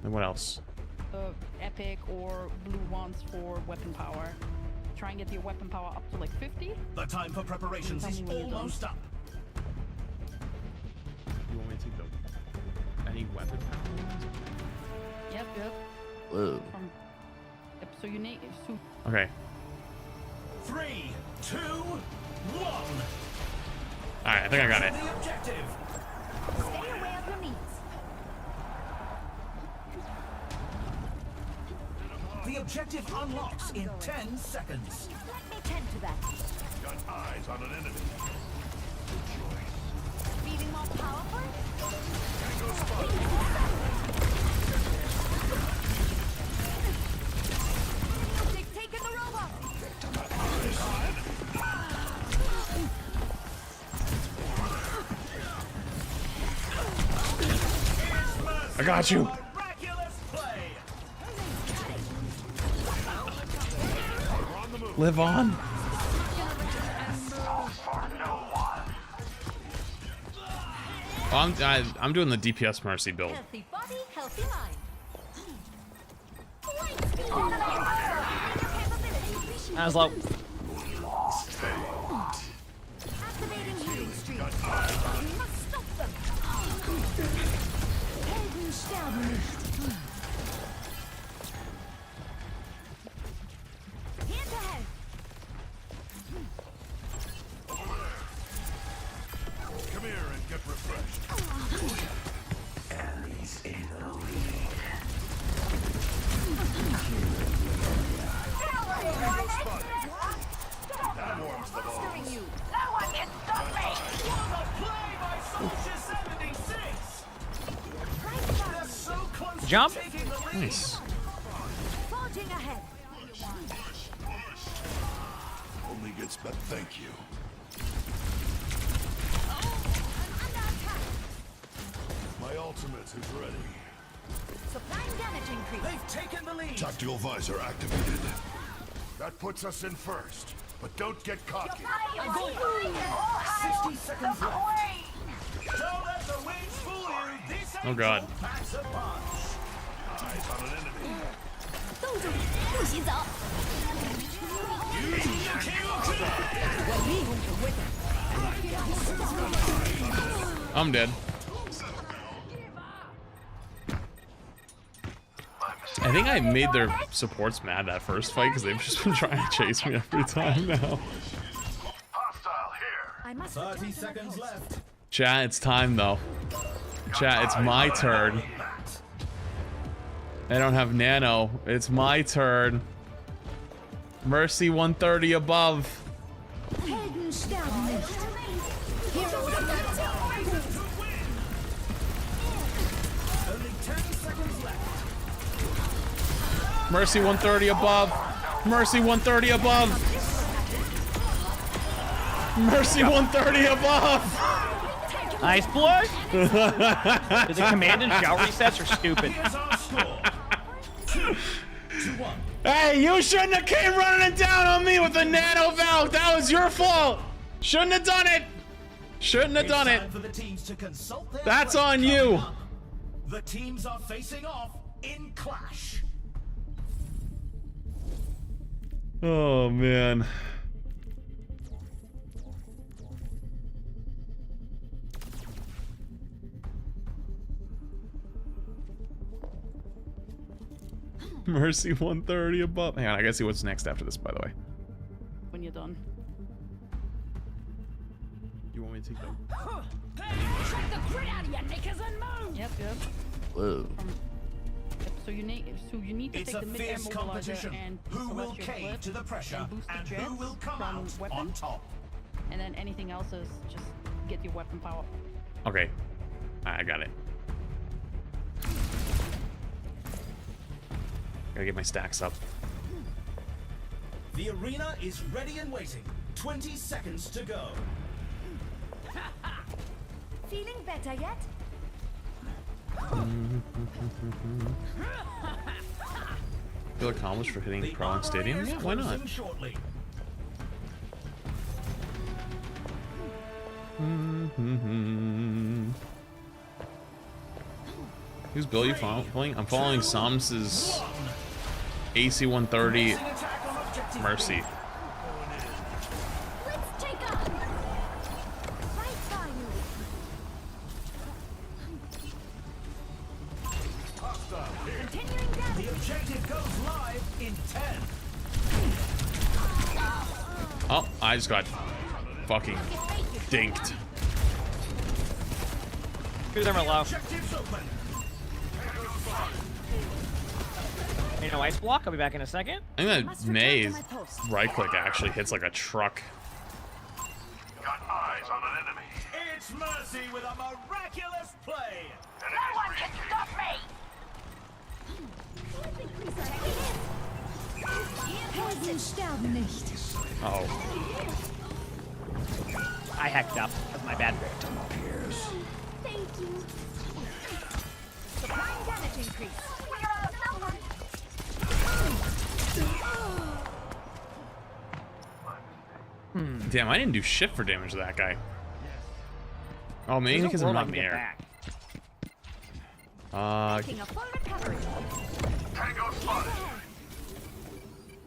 And what else? epic or blue ones for weapon power. Try and get your weapon power up to like 50. The time for preparations Tell is me when you're done. almost up. You want me to take the any weapon? Yep. Whoa. Yep. So you need so Okay. 3, 2, 1. All right, I think I got it. The objective. Stay aware of your needs. The objective unlocks in 10 seconds. Let me tend to that. Got eyes on an enemy. Feeling more powerful? Tango spotted. They've taken the robot. I got you. Miraculous play. Live on. Oh, I'm doing the DPS Mercy build. Healthy body, healthy mind. That was low. Activating healing stream. We must stop them. Helden sterben nicht. Hinterhalt. Come here and get refreshed. jump. Nice. Forging ahead. Only gets better. Thank you. My ultimate is ready. Supplying damage increase. They've taken the lead. Tactical visor activated. That puts us in first, but don't get cocky. 60 seconds left. Don't let the wings fool you. This Oh god. packs a punch. Eyes on an enemy. 冻住，不许走。 I'm dead. I think I made their supports mad that first fight because they've just been trying to chase me every time now. Hostile here. I must 30 seconds left. Chat, it's time though. Chat, it's my turn. I don't have nano. It's my turn. Mercy 130 above. Helden sterben nicht. Only 10 seconds left. Mercy 130 above. Mercy 130 above. Mercy 130 above. Nice play. Dude, the command and shout resets are stupid. Here's our score. 2-1. Hey, you shouldn't have came running it down on me with a nano valve. That was your fault. Shouldn't have done it. Shouldn't have done it. Time for the teams to consult their That's play on coming you. up. The teams are facing off in clash. Oh man. Mercy 130 above. Hang on, I gotta see what's next after this, by the way. When you're done. You want me to take them? Shake the grit out of you, knickers, and move. Yep. Whoa. Yep, so you need to It's take a the mid-air fierce mobilizer competition. and Who will celestial cave clip to the pressure and boost the and jets who will come from out weapon, on top? and then anything else is just get your weapon power. Okay. I got it. Gotta get my stacks up. The arena is ready and waiting. 20 seconds to go. Feeling better yet? Feel accomplished for hitting The Pro in armory Stadium? is Yeah, why not? closing shortly. Whose build you following? I'm following Soms's AC 130 Mercy. Let's take off. Right by you. Continuing damage. The objective goes live in 10. Oh, I just got fucking dinked. Two of them are low. Objectives open. You know, ice block. I'll be back in a second. I think Must that return to May's my post. right click actually hits like a truck. Got eyes on an enemy. It's Mercy with a miraculous play. No one can stop me. Helden sterben nicht. Oh. I hacked up. That's my bad. Thank you. Supplying damage increase. Damn, I didn't do shit for damage to that guy. Oh, maybe There's because no I'm world not I in can the get air. back. Making a full recovery. Tango spotted.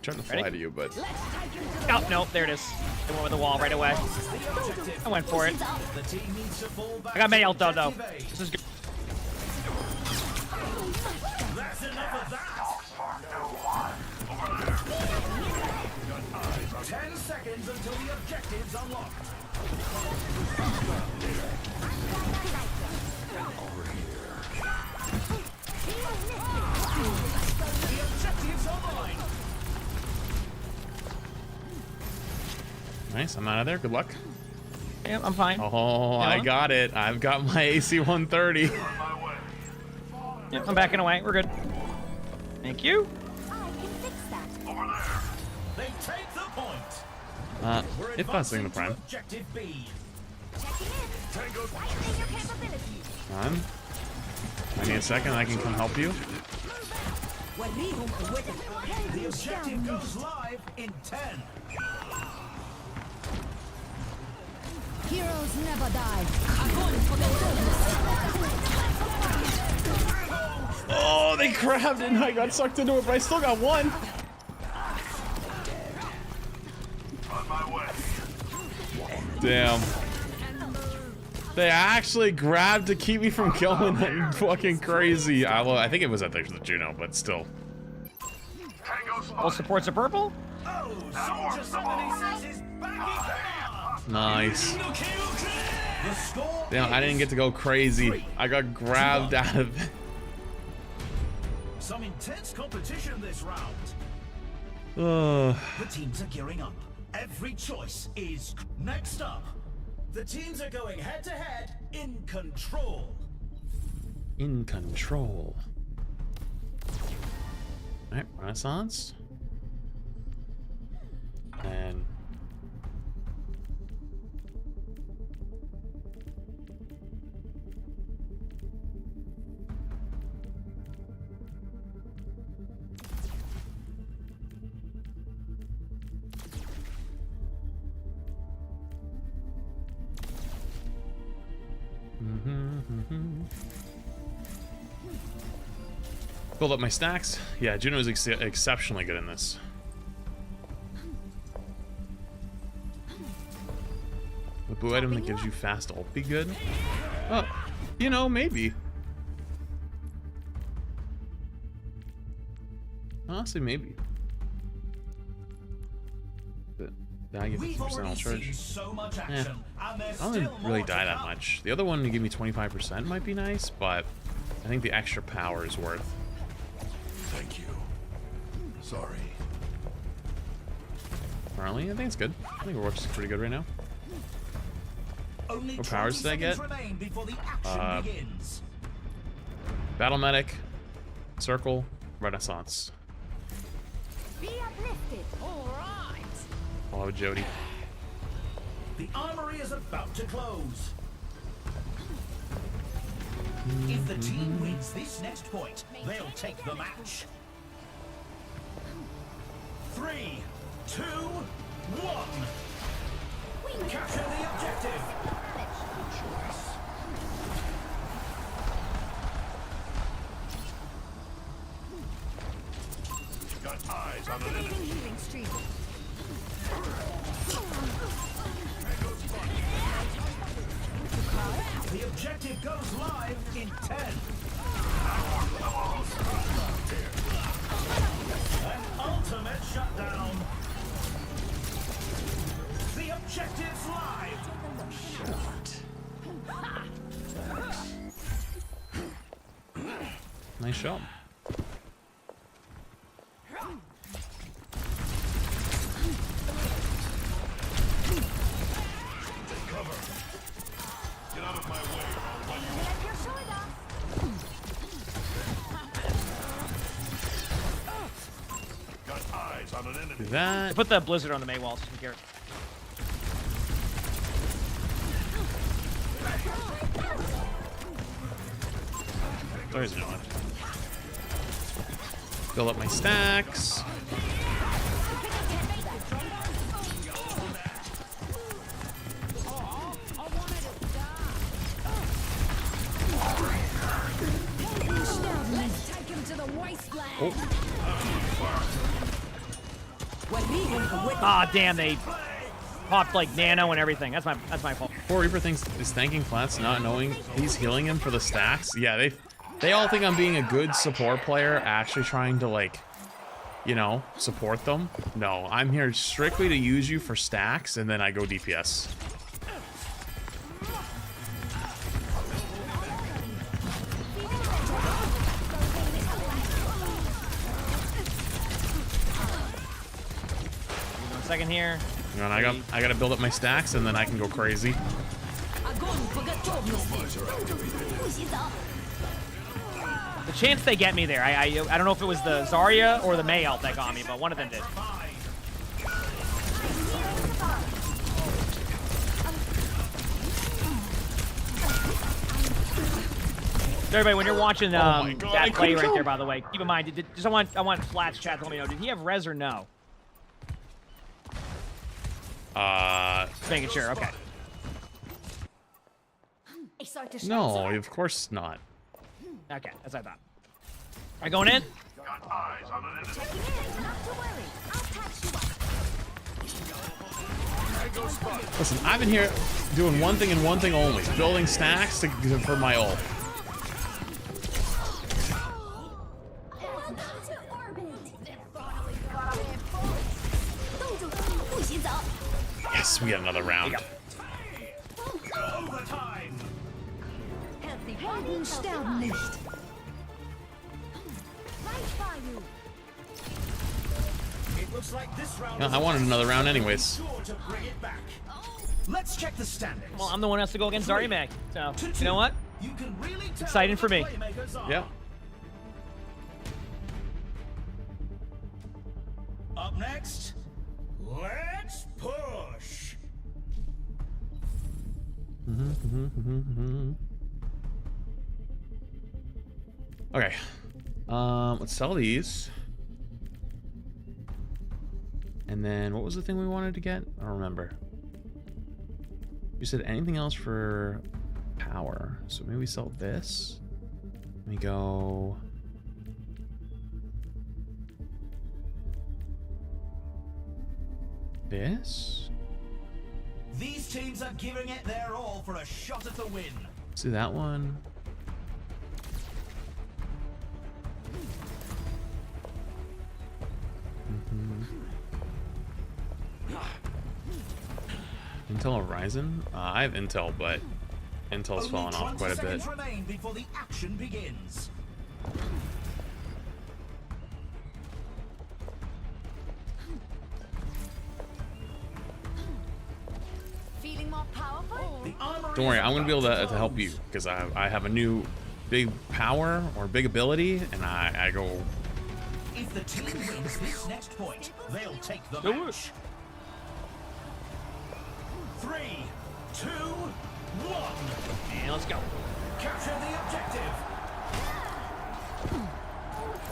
Trying to fly Ready? to you, but Let's take him to the Oh, nope, there it is. It went with the wall right away. I went for it. The team needs to fall back. I got many to ult though. objective A. This is good. That's enough of that. 10 seconds until the objective's unlocked. The objective's online. nice. I'm out of there. Good luck. Yep, I'm fine. Oh, I got it. I've got my AC 130. On my way. Yeah, I'm backing away. We're good. Thank you. I can fix that. They take the point. We're If passing the advancing to prime. Objective B. Checking in. Evaluating your capabilities. Come on. I need a second. I can come help you. The objective goes live in 10. Heroes never die. Oh, they grabbed it and I got sucked into it, but I still got one. On my way. Damn. They actually grabbed to keep me from killing them. Fucking crazy. Well, I think it was at the Juno, but still. All supports are purple. Oh, Soldier 76 is back in. Nice. The score Damn, I didn't get to go crazy. I got grabbed out of it. Some intense competition this round. Uh, The teams are gearing up. Every choice is next up. The teams are going head to head in control. in control. Alright, Renaissance. And build up my stacks. Yeah, Juno is exceptionally good in this. The blue item that gives you fast ult be good? Oh, you know, maybe. Honestly, maybe. But then I get 50% ult charge. So much action, and there's I don't still really more to die that come. much. The other one to give me 25% might be nice, but I think the extra power is worth. Thank you. Sorry. Currently, I think it's good. I think it works pretty good right now. Only What powers 20 did I get? seconds remain before the action begins. Battle Medic, Circle, Renaissance. Be uplifted. All right. I'll have Jody. The armory is about to close. If the team wins this next point, they'll take the match. 3, 2, 1. Capture the objective. Got eyes on an enemy. Activating healing streak. The objective goes live in 10. An ultimate shutdown. The objective's live. Nice shot. Get out of my way. Left your shoulder. Got eyes on an Do enemy. that. Put the blizzard on the May walls. Here. There's no one. Build up my stacks. Let's take him to the wasteland. Ah, damn! They popped like nano and everything. That's my fault. Poor Reaper thinks is thanking Flats, not knowing he's healing him for the stacks. Yeah, they all think I'm being a good support player, actually trying to, like, you know, support them. No, I'm here strictly to use you for stacks, and then I go DPS. One second here. And I gotta build up my stacks, and then I can go crazy. The chance they get me there. I don't know if it was the Zarya or the Mei ult that got me, but one of them did. Everybody, when you're watching that play right there, by the way, keep in mind, just I want Flat's chat to let me know. Did he have res or no? Just making sure. Okay. No, of course not. Okay, as I thought. Are you going in? Got eyes on an enemy. Not to worry. I'll patch you up. Listen, I've been here doing one thing and one thing only: building stacks for my ult. Yes, we got another round. Helden sterben nicht. It looks like this round No, I wanted another round anyways. sure to bring it back. Let's check the standings. Well, I'm the one who has to go against Zarya Mag. So, you know what? You can really tell Exciting who for the me. playmakers are. Yeah. Up next, let's push. Okay. Let's sell these. And then what was the thing we wanted to get? I don't remember. You said anything else for power. So maybe we sell this. Let me go. This. These teams are giving it their all for a shot at the win. Let's do that one. Intel or Ryzen? I have Intel, but Intel's fallen off quite a bit. Remain before the action begins. Feeling more powerful? Don't worry, I'm gonna be able to help you because I have a new big power or big ability, and I go. If the team wins this next point, they'll take the Do match. 3, 2, 1. And let's go. Capture the objective.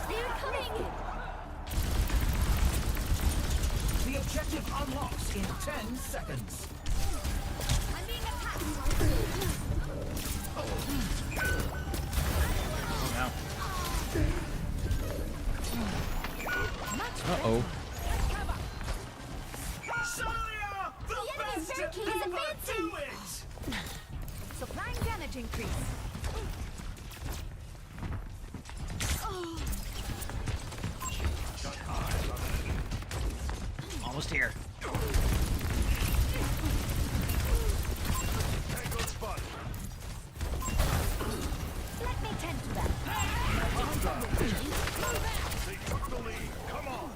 They're coming! The objective unlocks in 10 seconds. I'm being attacked! Uh-oh. Zarya, the enemy's best barricade is to ever advancing. do it. Supplying damage increase. Almost here. Let me tend to that. They took the lead. Come on.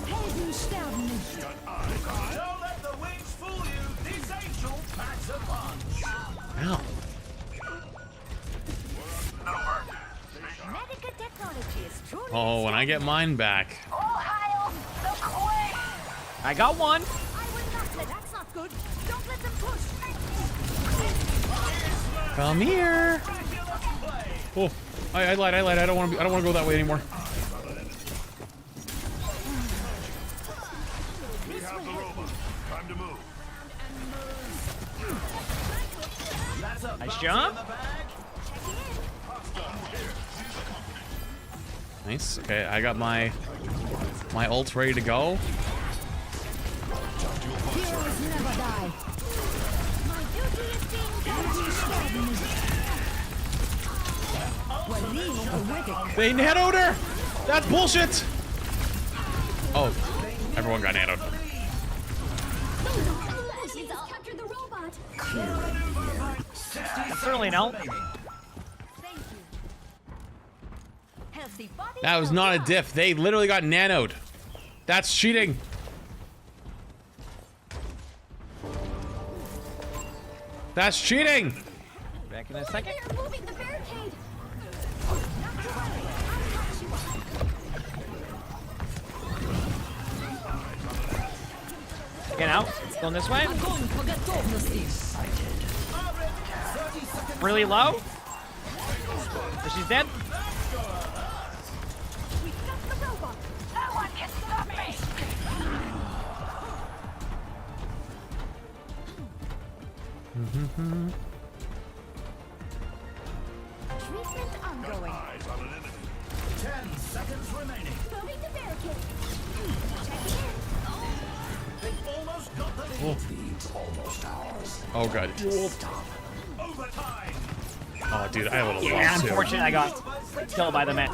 Helden sterben nicht. Don't let the wings fool you. This angel packs a punch. Ow. Medica technology is truly Oh, when I get mine back. Ohio, the queen! I got one. I will not let that's not good. Don't let them push. Come here. Oh, I lied. I don't want to go that way anymore. We have the robot. Time to move. Nice jump. Nice. Okay, I got my ult ready to go. Heroes never die. My duty is being done. They nanoed her. That's bullshit. Oh, everyone got nanoed. She's captured the robot. Certainly no. Thank you. Healthy body. That was not a diff. They literally got nanoed. That's cheating. That's cheating. Back in a second. They're moving the barricade. Get out. Going this way. Really low. So she's dead. Treatment ongoing. 10 seconds remaining. Moving the barricade. Check it in. They've almost got the lead. Lead's almost ours. Oh god. Overtime. Oh dude, I have a little Yeah, lost too. unfortunate I got killed by the man.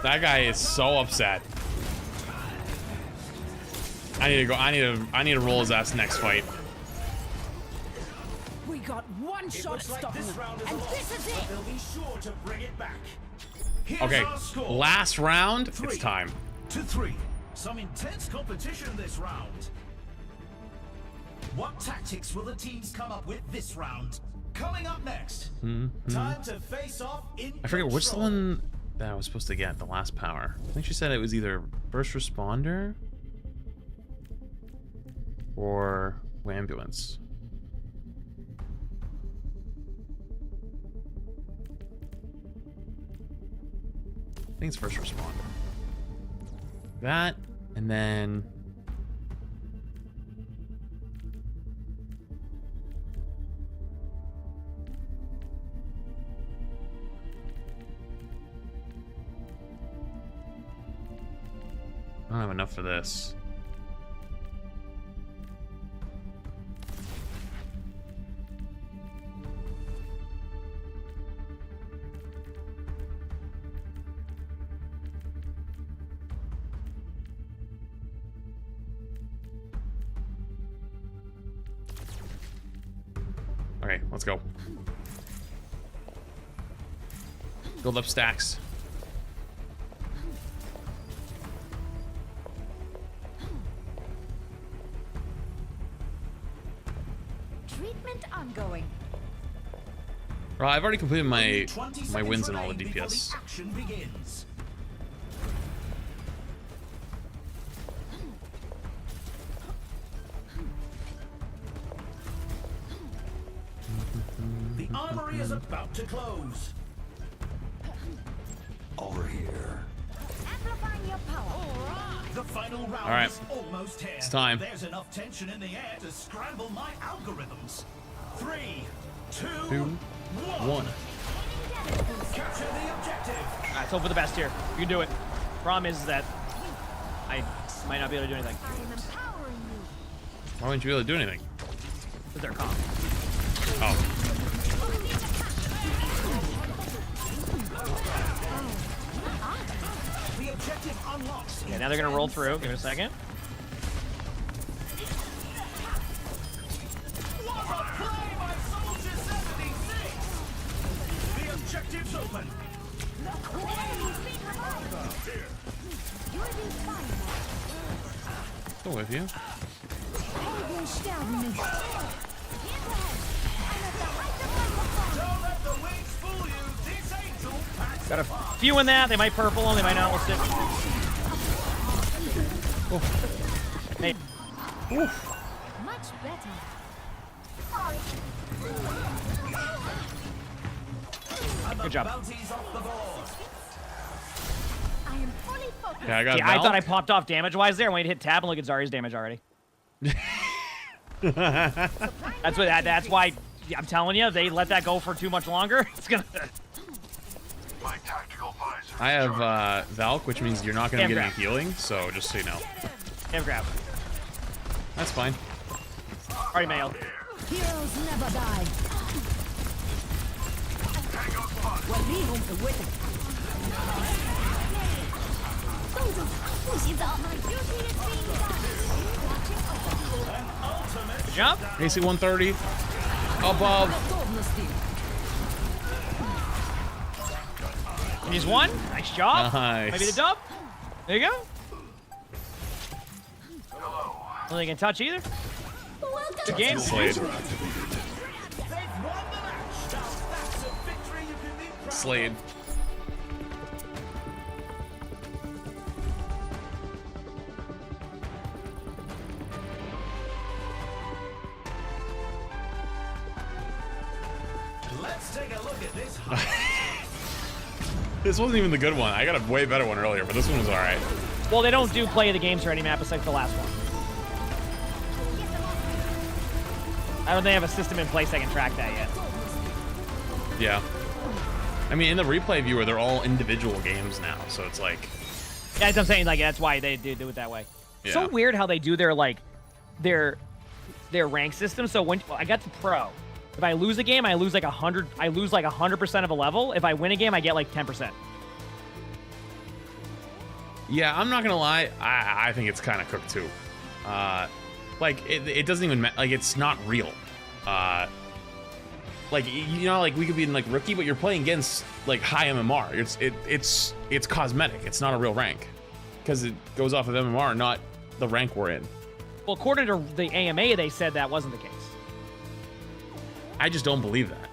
That guy is so upset. I need to go. I need to roll his ass next fight. We got one shot Looks like stop this round is a and loss, this is but it. they'll be sure to bring it back. Here's Okay, our score. last round. 3 It's time. to 3. Some intense competition this round. What tactics will the teams come up with this round? Coming up next. Time to face off in I forget which the control. one that I was supposed to get. The last power. I think she said it was either first responder or ambulance. I think it's first responder. That, and then I don't have enough for this. Okay, let's go. Build up stacks. Treatment ongoing. Well, I've already completed my Only 20 my seconds wins in all the remain before DPS. the action begins. The armory is about to close. Over here. Amplifying your power. The final round All right. is almost here. It's time. There's enough tension in the air to scramble my algorithms. 3, 2, 1. Capture the objective. Alright, let's hope for the best here. You can do it. Problem is that I might not be able to do anything. I am empowering you. Why wouldn't you be able to do anything? Because they're calm. Oh. The objective unlocks. Okay, now they're gonna roll through. Give it a second. What a play by Soldier 76! The objective's open. You're the final. Still with you. Don't let the wings fool you. This angel packs Got a few in that. They might purple them. They might not. We'll see. Hey. Much better. Good job. bounties off the board. I am fully focused. Okay, I got. Yeah, I Val. thought I popped off damage-wise there. I wanted to hit tab and look at Zarya's damage already. That's why I'm telling you, they let that go for too much longer. It's gonna. My tactical visor. I have Valk, which means you're not going to Damn get any grab. healing. So just so you know, Damn grab. that's fine. Already mailed. Heroes never die. Good job. AC 130. Above. And he's one. Nice job. Nice. Maybe the dub. There you go. Nothing can touch either. Good game. Slade. They've won the match. That's a victory you can be proud of. Slade. Let's take a look at this. This wasn't even the good one. I got a way better one earlier, but this one was all right. Well, they don't do play of the game or any map besides the last one. I don't think they have a system in place that can track that yet. Yeah. I mean, in the replay viewer, they're all individual games now, so it's like... Yeah, that's what I'm saying. Like, that's why they do it that way. Yeah. So weird how they do their, like, their rank system. So when I got to pro, if I lose a game, I lose like 100. I lose like 100% of a level. If I win a game, I get like 10%. Yeah, I'm not gonna lie. I think it's kind of cooked too. Like it doesn't even like it's not real. Like you know, like we could be in like rookie, but you're playing against like high MMR. It's cosmetic. It's not a real rank because it goes off of MMR, not the rank we're in. Well, according to the AMA, they said that wasn't the case. I just don't believe that.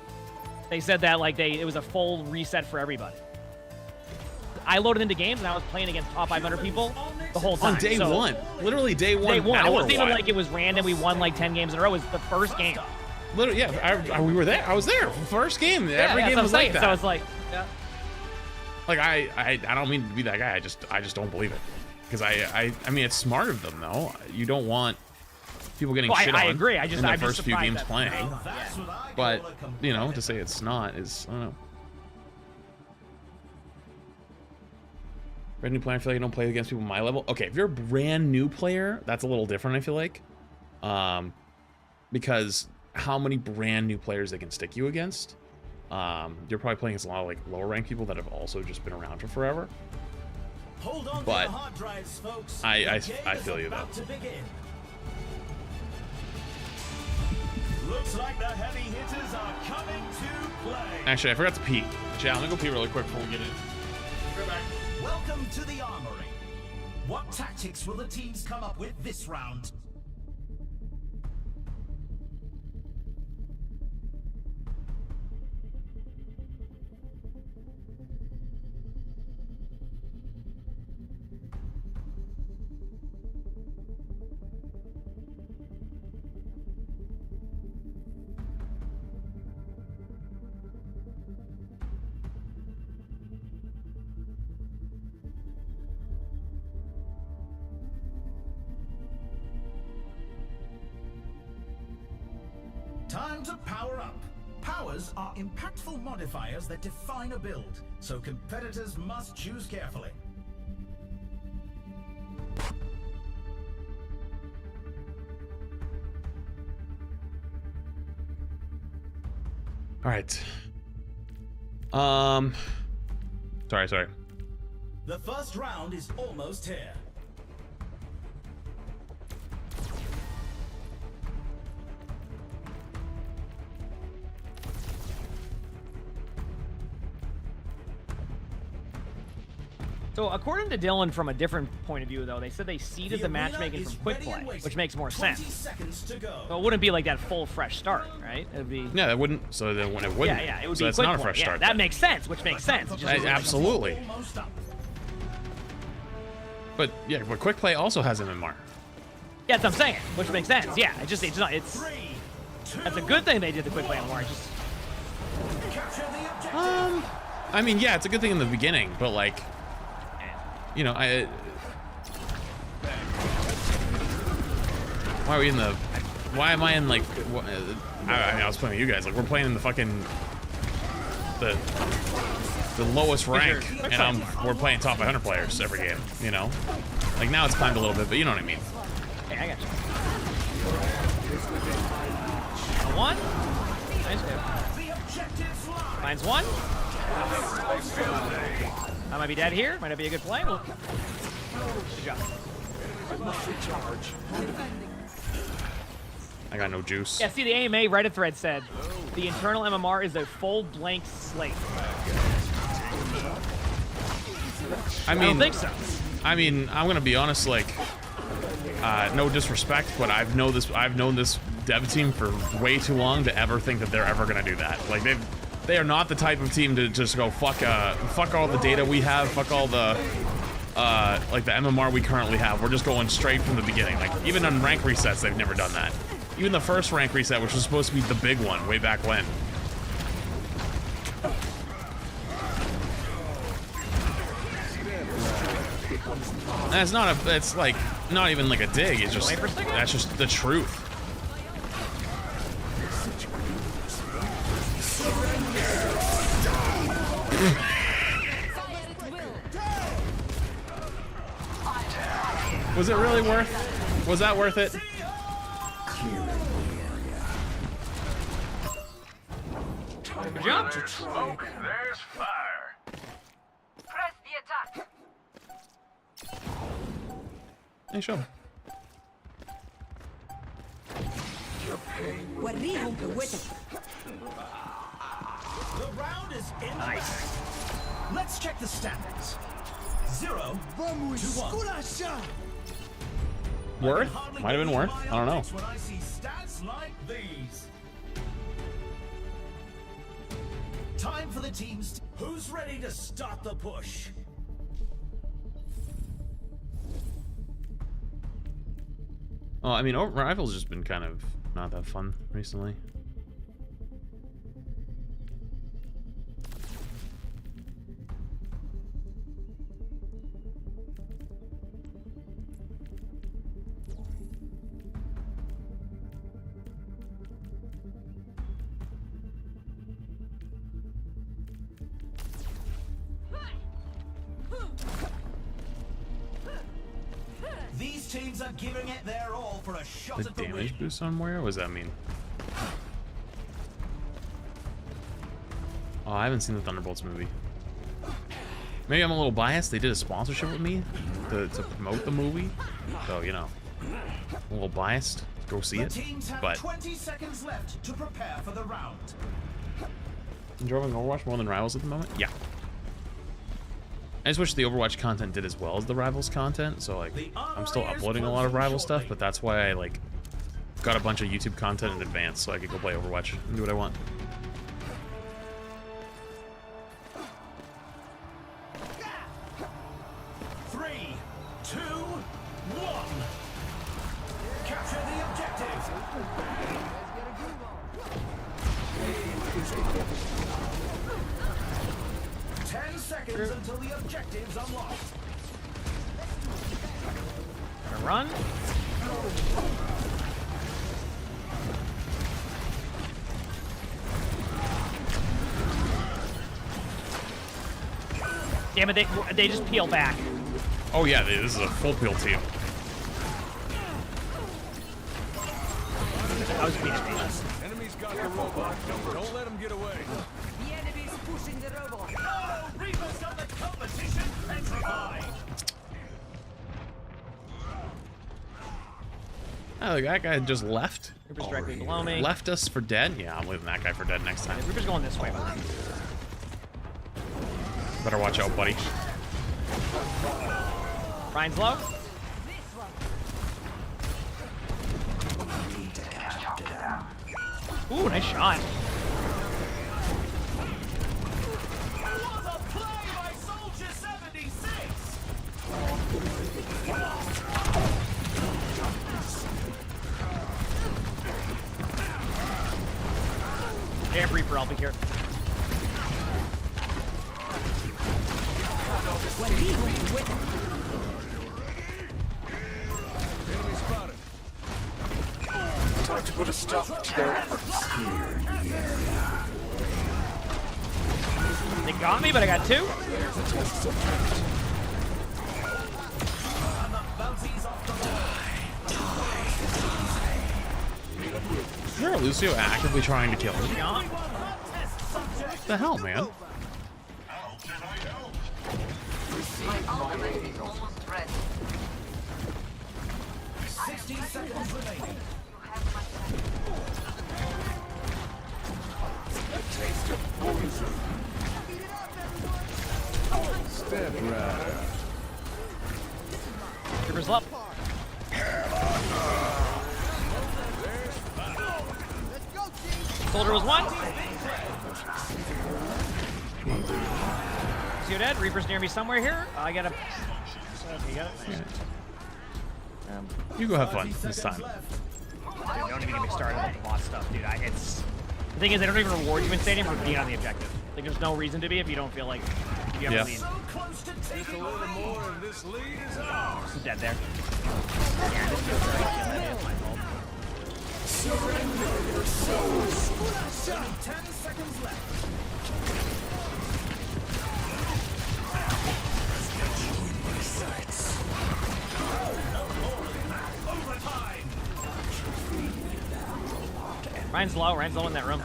They said that like it was a full reset for everybody. I loaded into games and I was playing against top 500 people the whole time. On day one, literally day one. Day one. It wasn't even hour-wide. like it was random. We won like 10 games in a row. It was the first game. Literally, yeah. We were there. I was there. First game. Every game was like that. So it's like, yeah. Like I don't mean to be that guy. I just don't believe it. Because I mean it's smart of them though. You don't want people getting shit on. I agree. In the I'm first just few games that, playing. But you know, to say it's not is I don't know. Brand new player, I feel like I don't play against people my level. Okay, if you're a brand new player, that's a little different, I feel like. Because how many brand new players they can stick you against? You're probably playing against a lot of like lower ranked people that have also just been around for forever. Hold on But to the hard drives, folks. I feel you though. Looks like the heavy hitters are coming to play. Actually, I forgot to pee. Chat, I'm gonna go pee really quick before we get in. Right back. Welcome to the armory. What tactics will the teams come up with this round? Time to power up. Powers are impactful modifiers that define a build, so competitors must choose carefully. All right. Sorry. The first round is almost here. So according to Dylan, from a different point of view, though, they said they seeded the matchmaking from quick play, which makes more sense. So it wouldn't be like that full fresh start, right? It'd be. Yeah, that wouldn't. So then when it wouldn't. Yeah, it would so be. it's quick not a play. fresh start. That then. makes sense. Which makes sense. It just Absolutely. But yeah, but quick play also has MMR. Yeah, that's what I'm saying. Which makes sense. Yeah, it's not. That's a good thing they did the quick play MMR. Just. I mean, yeah, it's a good thing in the beginning, but like. You know, why are we in the? Why am I in like? I mean, I was playing with you guys. Like we're playing in the fucking the lowest rank, and we're playing top 100 players every game. You know, like now it's climbed a little bit, but you know what I mean. Hey, I got you. One. Nice. Mine's one. I might be dead here. Might not be a good play. Good job. I got no juice. Yeah, see, the AMA Reddit thread said the internal MMR is a full blank slate. I don't think so. I mean, I'm gonna be honest. Like, no disrespect, but I've known this dev team for way too long to ever think that they're ever gonna do that. Like they are not the type of team to just go fuck all the data we have, fuck all the like the MMR we currently have. We're just going straight from the beginning. Like even on rank resets, they've never done that. Even the first rank reset, which was supposed to be the big one way back when, That's not a. It's like not even like a dig. It's just that's just the truth. Was it really worth? Was that worth it? Good job. Smoke, there's fire. Press the attack. Hey, show. The round is in. Nice. Let's check the standings. 0 to 1. Worth? Might have been worth. I don't know. When I see stats like these. Time for the teams. Who's ready to start the push? Oh, I mean, Rivals just been kind of not that fun recently. These teams are giving it their all for a shot The at the win. damage boost on Moira? What does that mean? Oh, I haven't seen the Thunderbolts movie. Maybe I'm a little biased. They did a sponsorship with me to promote the movie. So, you know, a little biased. Go see it. Teams have But 20 seconds left to prepare for the round. enjoying Overwatch more than Rivals at the moment? Yeah. I just wish the Overwatch content did as well as the Rivals content. So, like, I'm still uploading a lot of Rival stuff, but that's why I, like, got a bunch of YouTube content in advance so I could go play Overwatch and do what I want. Three, two, one. Capture the objective. 10 seconds until the objective's unlocked. Gonna run. Damn it, they just peel back. Oh yeah, this is a full peel team. I was being impatient. Enemy's got the robot. Don't let him get away. The enemy's pushing the robot. Oh, Reaper's got the competition petrified. Oh, that guy just left. Reaper's directly below me. Left us for dead? Yeah, I'm leaving that guy for dead next time. Reaper's going this way, by the way. Better watch out, buddy. Ryan's low. Ooh, nice shot. What a play by Soldier 76! Damn Reaper, I'll be here. Enemy spotted. Time to put a stop to their efforts. They got me, but I got two. There's a test subject. Is there a Lucio actively trying to kill him? What the hell, man? My ultimate is almost ready. 60 seconds remaining. You have my Taste of poison. Step right. Reaper's up. Soldier was one. See you dead. Reaper's near me somewhere here. I gotta. Okay, you got it. Nice. You go have fun this time. Dude, don't even get me started with the bot stuff, dude. The thing is, they don't even reward you in stadium for being on the objective. Like, there's no reason to be if you don't feel like you have a lead. So close to Just a taking little the more, and this lead is ours. I'm dead there. Yeah, this feels very good. It's my fault. Only 10 seconds left. Overtime. Ryan's low in that room.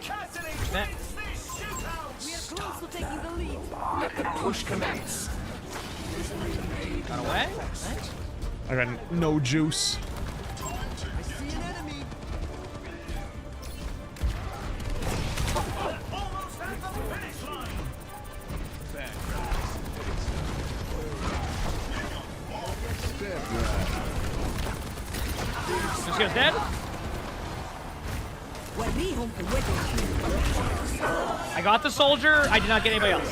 Cassidy wins this shootout. We are close to taking the lead. Let the push commence. Got away. Nice. I got no juice. See an enemy. Almost at the finish line. This guy's dead. I got the soldier. I did not get anybody else.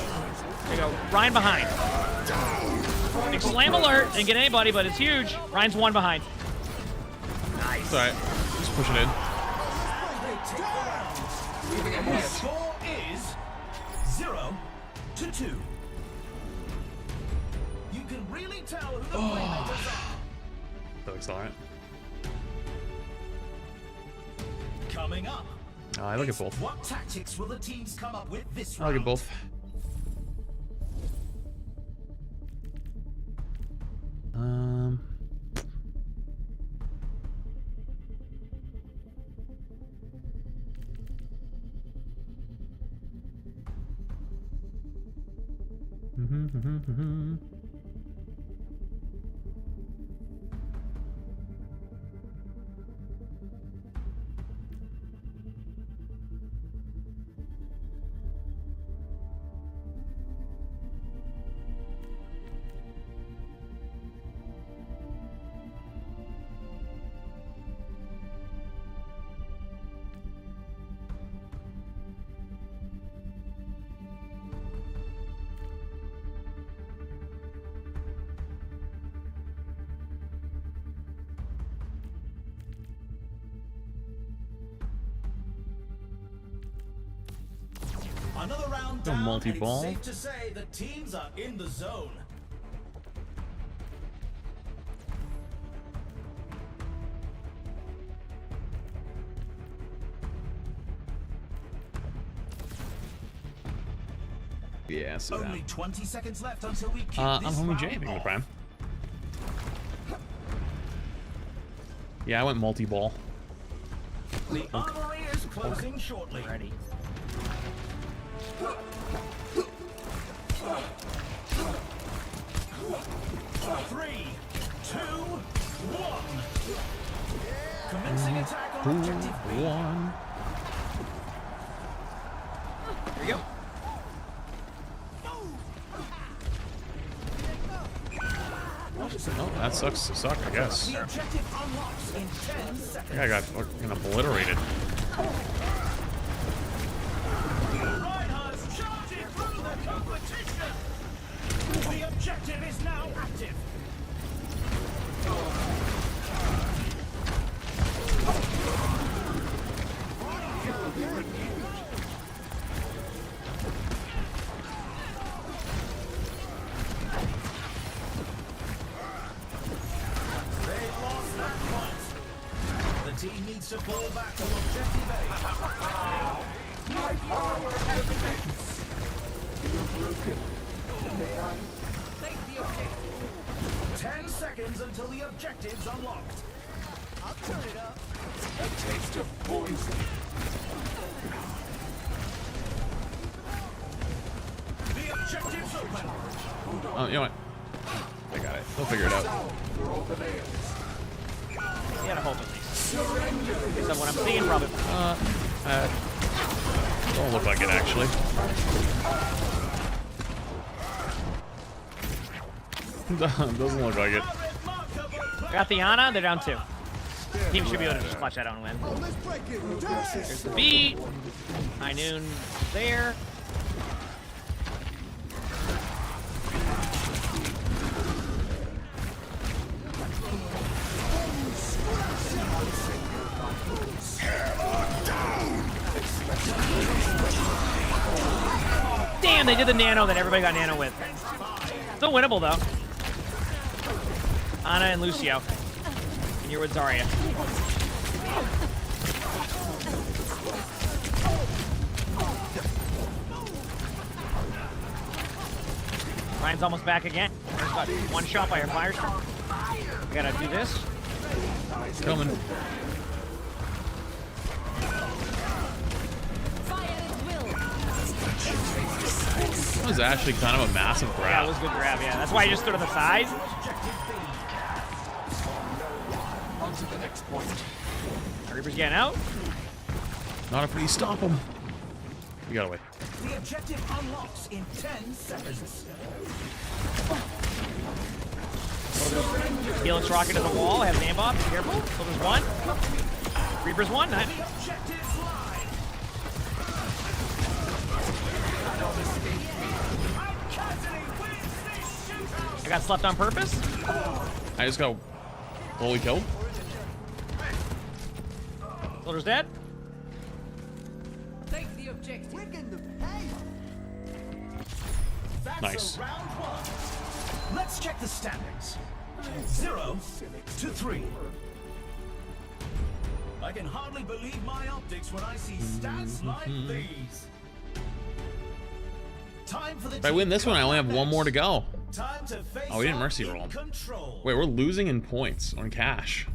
There you go. Ryan behind. Big slam alert. Didn't get anybody, but it's huge. Ryan's one behind. It's alright. Just push it in. The score is 0-2. You can really tell who the playmakers are. That looks alright. Coming up. I look at both. What tactics will the teams come up with this I round? look at both. Another round Go down, multi-ball. and it's safe to say the teams are in the zone. Yeah, so Only 20 seconds left until we kick I'm this homie round Jay, thank you for the off. prime. Yeah, I went multi-ball. The armory is closing shortly. Ready. Three, two, one. Commencing attack on objective B. One. Here we go. Oh, that sucks to suck, I guess. The objective unlocks in 10 seconds. I got fucking obliterated. Reinhardt's charging through the competition. The objective is now active. They've lost that point. The team needs to fall back to objective A. My power evidence. Take the objective. 10 seconds until the objective's unlocked. I'll turn it up. A taste of poison. The objective's open. Oh, you know what? I got it. We'll figure it out. You gotta hope at least. So what I'm seeing, probably. Don't look like it, actually. Doesn't look like it. Got the Ana, they're down 2. Team should be able to just clutch that out and win. There's the beat. High noon there. Damn, they did the nano that everybody got nano with. Still winnable, though. Ana and Lucio. And you're with Zarya. Ryan's almost back again. There's about one shot by your firestorm. I gotta do this. Coming. That was actually kind of a massive grab. Yeah, it was a good grab, yeah. That's why I just stood on the side. On to the next point. Reaper's getting out. Not if we stop him. We gotta wait. The objective unlocks in 10 seconds. Helix rocket to the wall. Have an aimbot. Be careful. So there's one. Reaper's one. Nice. I got slept on purpose. I just got fully killed. Soldier's dead. Take the objective. Nice. Round one. Let's check the standings. 0 to 3. I can hardly believe my optics when I see stats like these. Time for the If I win this one, I only have one more to go. Time to face Oh, we didn't mercy roll. control. Wait, we're losing in points on cash.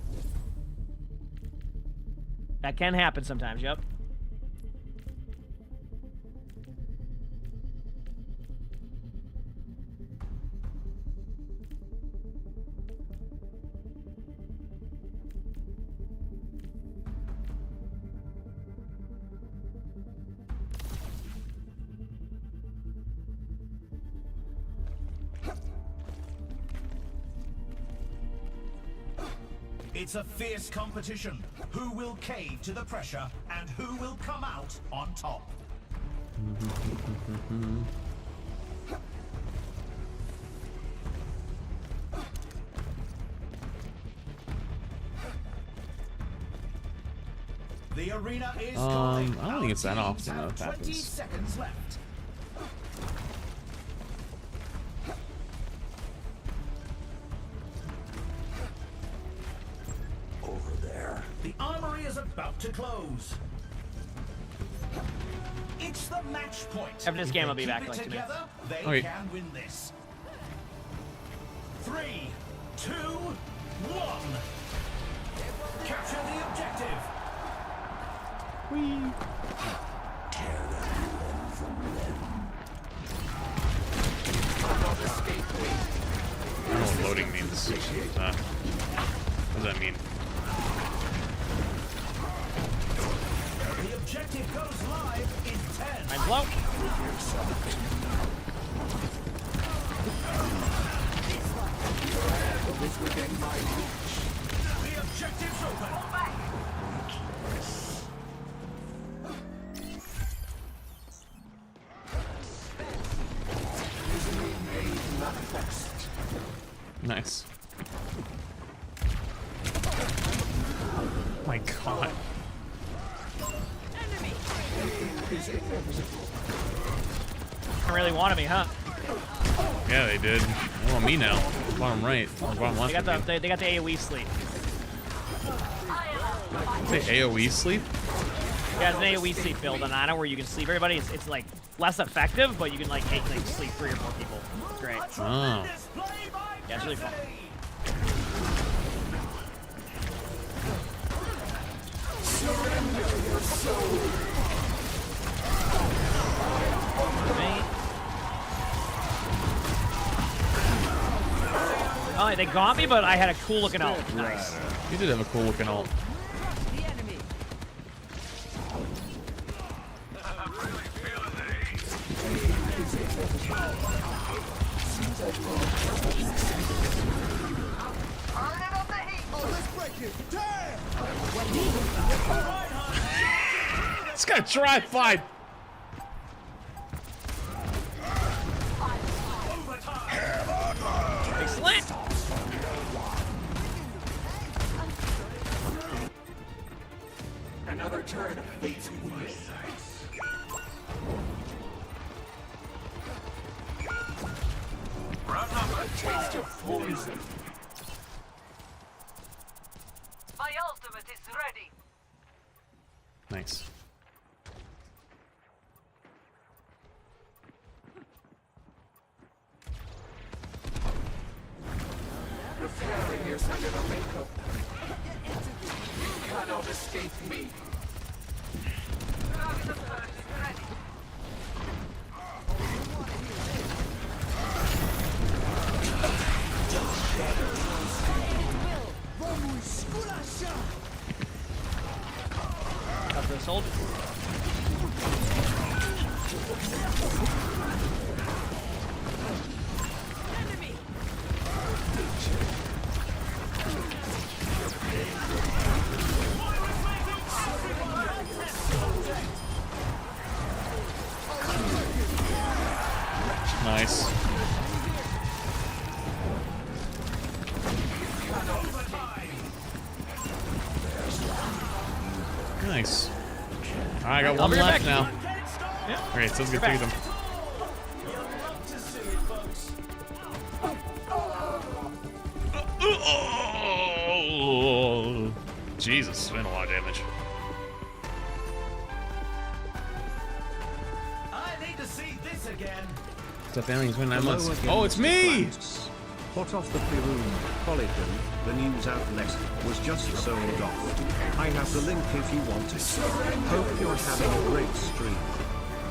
That can happen sometimes. Yep. It's a fierce competition. Who will cave to the pressure and who will come out on top? The arena is calling. I don't think it's that Our often teams that have 20 happens. seconds left. Over there. The armory is about to close. It's the match point. After this If game, they I'll be keep back it in like 2 minutes. together, they Okay. can win this. 3, 2, 1. Capture the objective. I don't know what loading means. What does that mean? The objective goes live in 10. Time's low. The objective's open. Nice. Oh my god. They really wanted me, huh? Yeah, they did. They want me now. Bottom right. Or bottom left. They got the AoE sleep. Say AoE sleep? Yeah, it's an AoE sleep build on Ana where you can sleep everybody. It's like less effective, but you can like sleep 3 or 4 people. It's great. Oh. Yeah, it's really fun. Oh, they got me, but I had a cool looking ult. Nice. You did have a cool looking ult. This guy tried fine. Excellent. Another turn of fate. taste of poison. My ultimate is ready. Nice. Preparing yourself under the makeup. You cannot escape me. Up to the soldier. Nice. Nice. Alright, I got one left now. Yeah. Great, so let's get through them. Oh, Jesus, it's been a lot of damage. I need to see this again. What's up, family? It's been 9 Hello months. again, Oh, it's Mr. me! Plants. Hot off the Piroon, Polygon, the news outlet, was just sold off. I have the link if you want it. Hope you're having a great stream.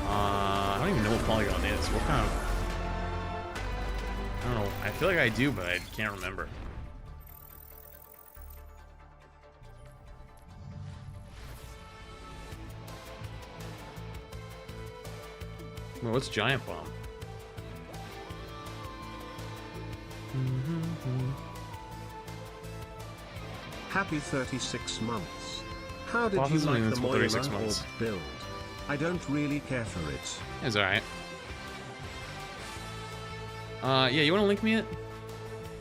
I don't even know what Polygon is. What kind of... I don't know. I feel like I do, but I can't remember. Well, what's Giant Bomb? Happy 36 months. How did Boss you is only like the until 36 Moira months. orb build? I don't really care for it. It's alright. Yeah, you wanna link me it?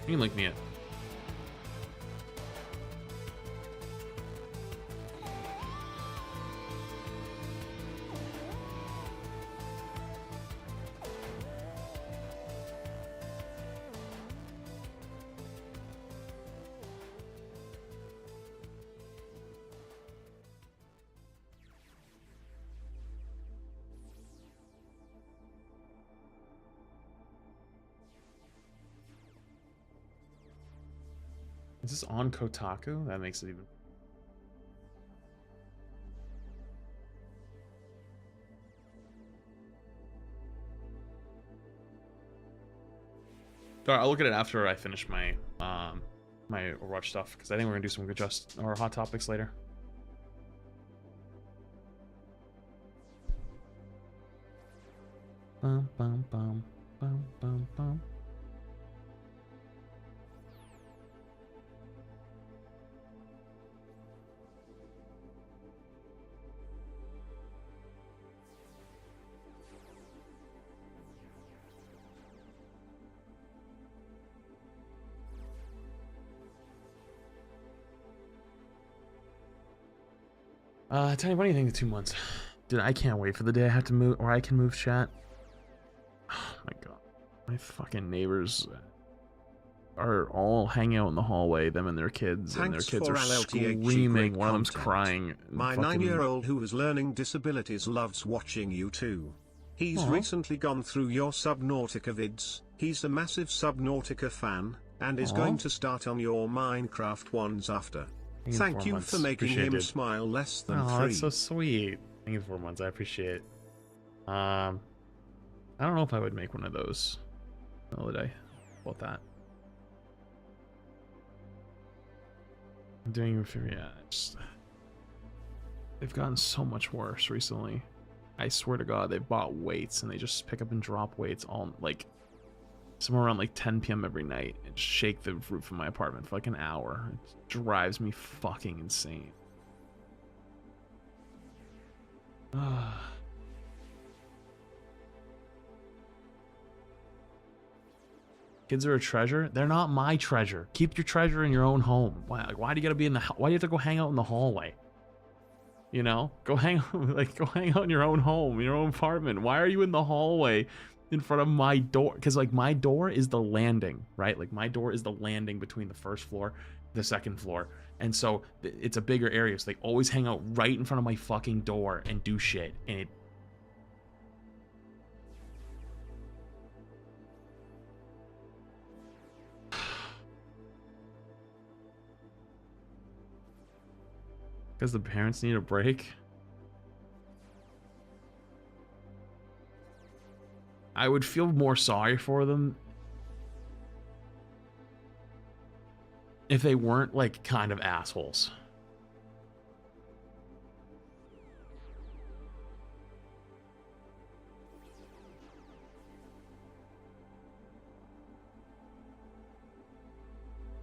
You can link me it. Is this on Kotaku? That makes it even... Alright, I'll look at it after I finish my my Overwatch stuff, because I think we're gonna do some good or hot topics later. Bum, bum, bum, bum, bum, bum. Tell me, what do you think of 2 months? Dude, I can't wait for the day I have to move, or I can move chat. Oh my god. My fucking neighbors are all hanging out in the hallway, them and their kids, and their kids are screaming. One of them's crying. My 9-year-old who has learning disabilities loves watching you too. He's recently gone through your Subnautica vids. He's a massive Subnautica fan, and is going to start on your Minecraft ones after. Thank you for making him smile less than 3. That's so sweet. Thank you for 4 months. I appreciate it. I don't know if I would make one of those. How would I? About that. I'm doing they've gotten so much worse recently. I swear to God, they've bought weights and they just pick up and drop weights all like somewhere around like 10 p.m. every night and shake the roof of my apartment for like an hour. It drives me fucking insane. Kids are a treasure. They're not my treasure. Keep your treasure in your own home. Why do you gotta be in the? Why do you have to go hang out in the hallway? You know, go hang out in your own home, in your own apartment. Why are you in the hallway in front of my door, because like my door is the landing, right? Like my door is the landing between the first floor, the second floor, and so it's a bigger area, so they always hang out right in front of my fucking door and do shit, and it because the parents need a break. I would feel more sorry for them if they weren't like kind of assholes.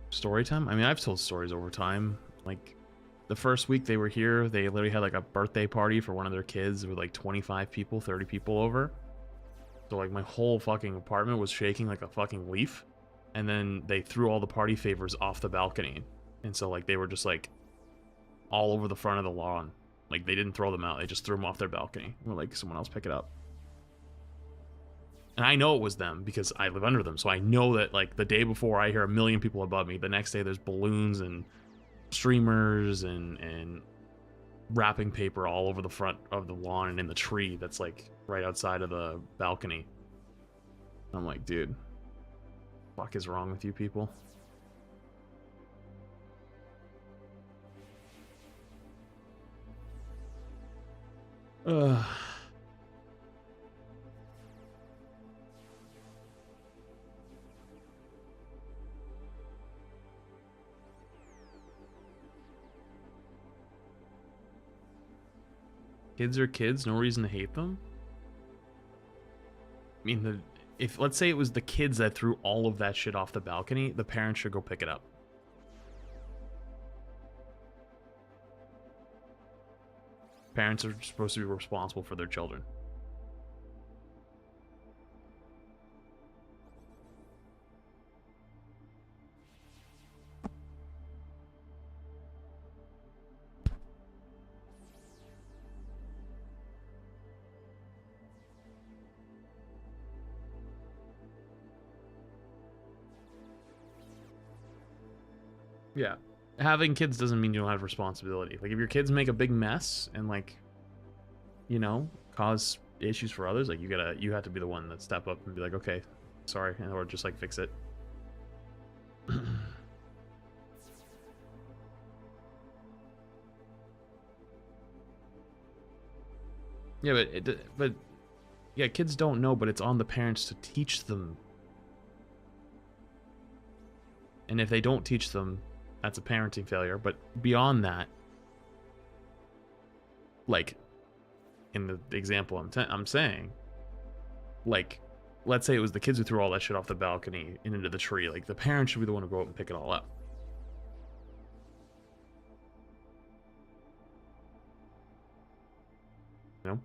Story time? I mean, I've told stories over time. Like the first week they were here, they literally had like a birthday party for one of their kids with like 25 people, 30 people over. So like my whole fucking apartment was shaking like a fucking leaf. And then they threw all the party favors off the balcony. And so like they were just like all over the front of the lawn. Like they didn't throw them out, they just threw them off their balcony. And we're like, someone else pick it up. And I know it was them because I live under them. So I know that like the day before I hear a million people above me, the next day there's balloons and streamers and wrapping paper all over the front of the lawn and in the tree that's like right outside of the balcony. I'm like, dude, what the fuck is wrong with you people? Kids are kids, no reason to hate them. I mean, if let's say it was the kids that threw all of that shit off the balcony, the parents should go pick it up. Parents are supposed to be responsible for their children. Yeah. Having kids doesn't mean you don't have responsibility. Like, if your kids make a big mess and, like, you know, cause issues for others, like, you have to be the one that step up and be like, okay, sorry, or just, like, fix it. Yeah, but yeah, kids don't know, but it's on the parents to teach them. And if they don't teach them, that's a parenting failure. But beyond that, like in the example I'm saying, like, let's say it was the kids who threw all that shit off the balcony and into the tree. Like, the parents should be the one to go out and pick it all up. You know?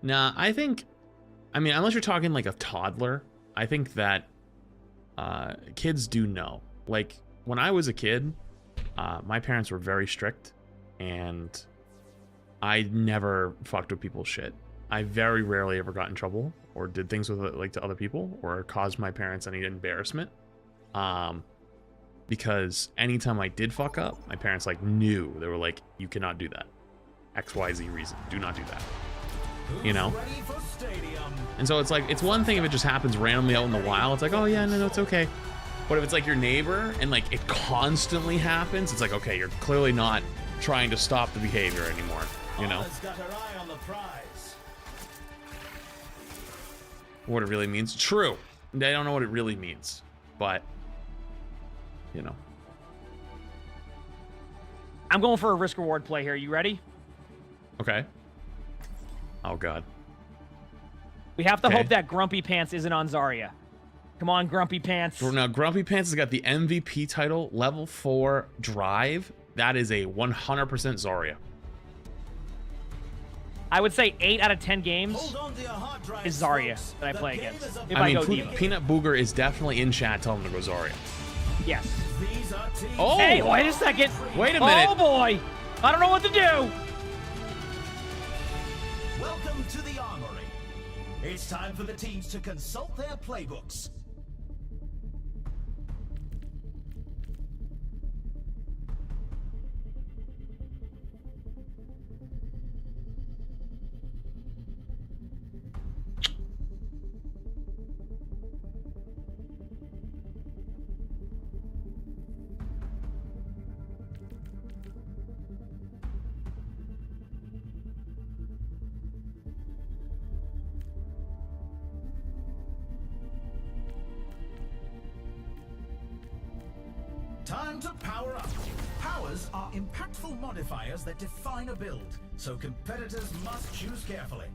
Nah, I think, I mean, unless you're talking like a toddler, I think that kids do know. Like, when I was a kid, my parents were very strict, and I never fucked with people's shit. I very rarely ever got in trouble or did things with it, like, to other people, or caused my parents any embarrassment. Because anytime I did fuck up, my parents, like, knew. They were like, you cannot do that. XYZ reason. Do not do that. You know? And so it's like, it's one thing if it just happens randomly out in the wild. It's like, oh yeah, no, it's okay. But if it's like your neighbor and like it constantly happens, it's like, okay, you're clearly not trying to stop the behavior anymore, you know? What it really means. True. They don't know what it really means, but you know. I'm going for a risk reward play here. You ready? Okay. Oh god. We have to hope that Grumpy Pants isn't on Zarya. Come on, Grumpy Pants. Now, Grumpy Pants has got the MVP title, level 4 drive. That is a 100% Zarya. I would say 8 out of 10 games Hold on to your hard drive, is Zarya folks. that I The play game against. is If about I I go mean, Diva. Peanut Booger is definitely in chat telling him to go Zarya. Yes. These are teams. Oh! Hey, wait a second. Wait a minute. Oh boy. I don't know what to do. Welcome to the Armory. It's time for the teams to consult their playbooks. Time to power up. Powers are impactful modifiers that define a build, so competitors must choose carefully.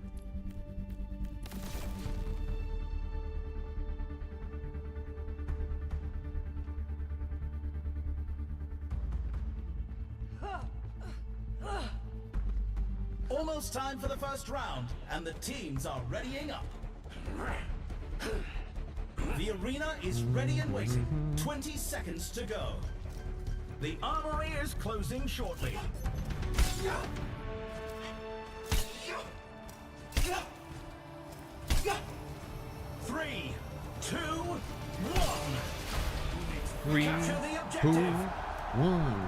Almost time for the first round, and the teams are readying up. The arena is ready and waiting. 20 seconds to go. The armory is closing shortly. 3, 2, 1. 3, 2, 1.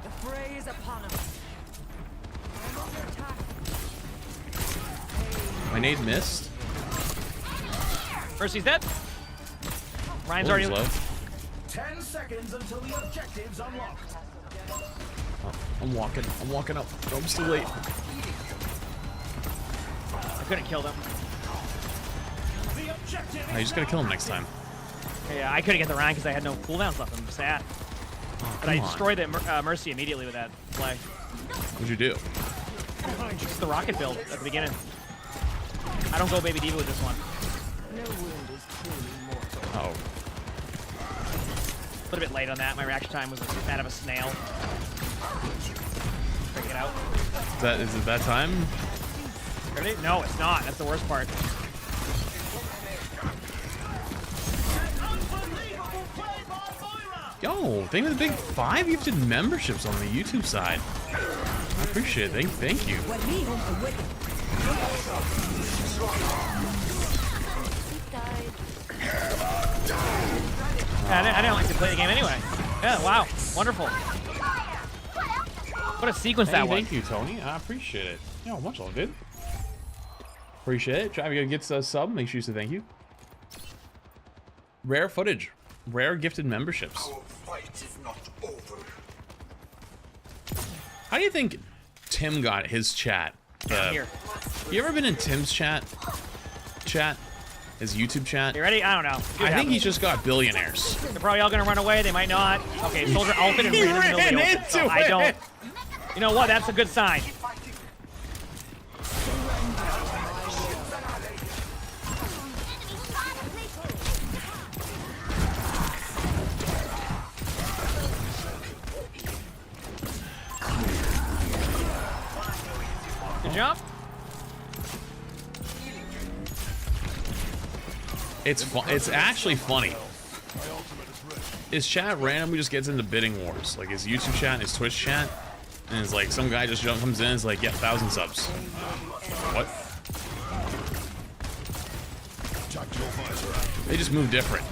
The fray is upon us. I'm under attack. My nade missed. Mercy's dead. Ryan's Oh, already he's low. 10 seconds until the objective's unlocked. Oh, I'm walking up. Oh, I'm still late. I couldn't kill them. The objective I just gotta kill him next time. Yeah, I couldn't get the Ryan because I had no cooldowns left. I'm sad. Oh, But I come on. destroyed the Mercy immediately with that play. What'd you do? Just the rocket build at the beginning. I don't go Baby Diva with this one. No wound is truly mortal. Oh. A little bit late on that. My reaction time was that of a snail. Break it out. Is it that time? Ready? No, it's not. That's the worst part. Yo, thank you for the big 5 gifted memberships on the YouTube side. I appreciate it. Thank you. I didn't like to play the game anyway. Yeah, wow. Wonderful. What a sequence that was. Thank you, Tony. I appreciate it. Yo, much all good. Appreciate it. Travis gets a sub. Make sure you say thank you. Rare footage. Rare gifted memberships. Our fight is not over. How do you think Tim got his chat? Here. You ever been in Tim's chat? His YouTube chat? You ready? I don't know. I think he's just got billionaires. They're probably all gonna run away. They might not. Okay, Soldier ulted and He ran in the middle of the ran open. into So I it. don't. You know what? That's a good sign. Good jump. It's actually funny. His chat randomly just gets into bidding wars. Like his YouTube chat and his Twitch chat. And it's like some guy just comes in and is like, yeah, 1,000 subs. What? They just move different.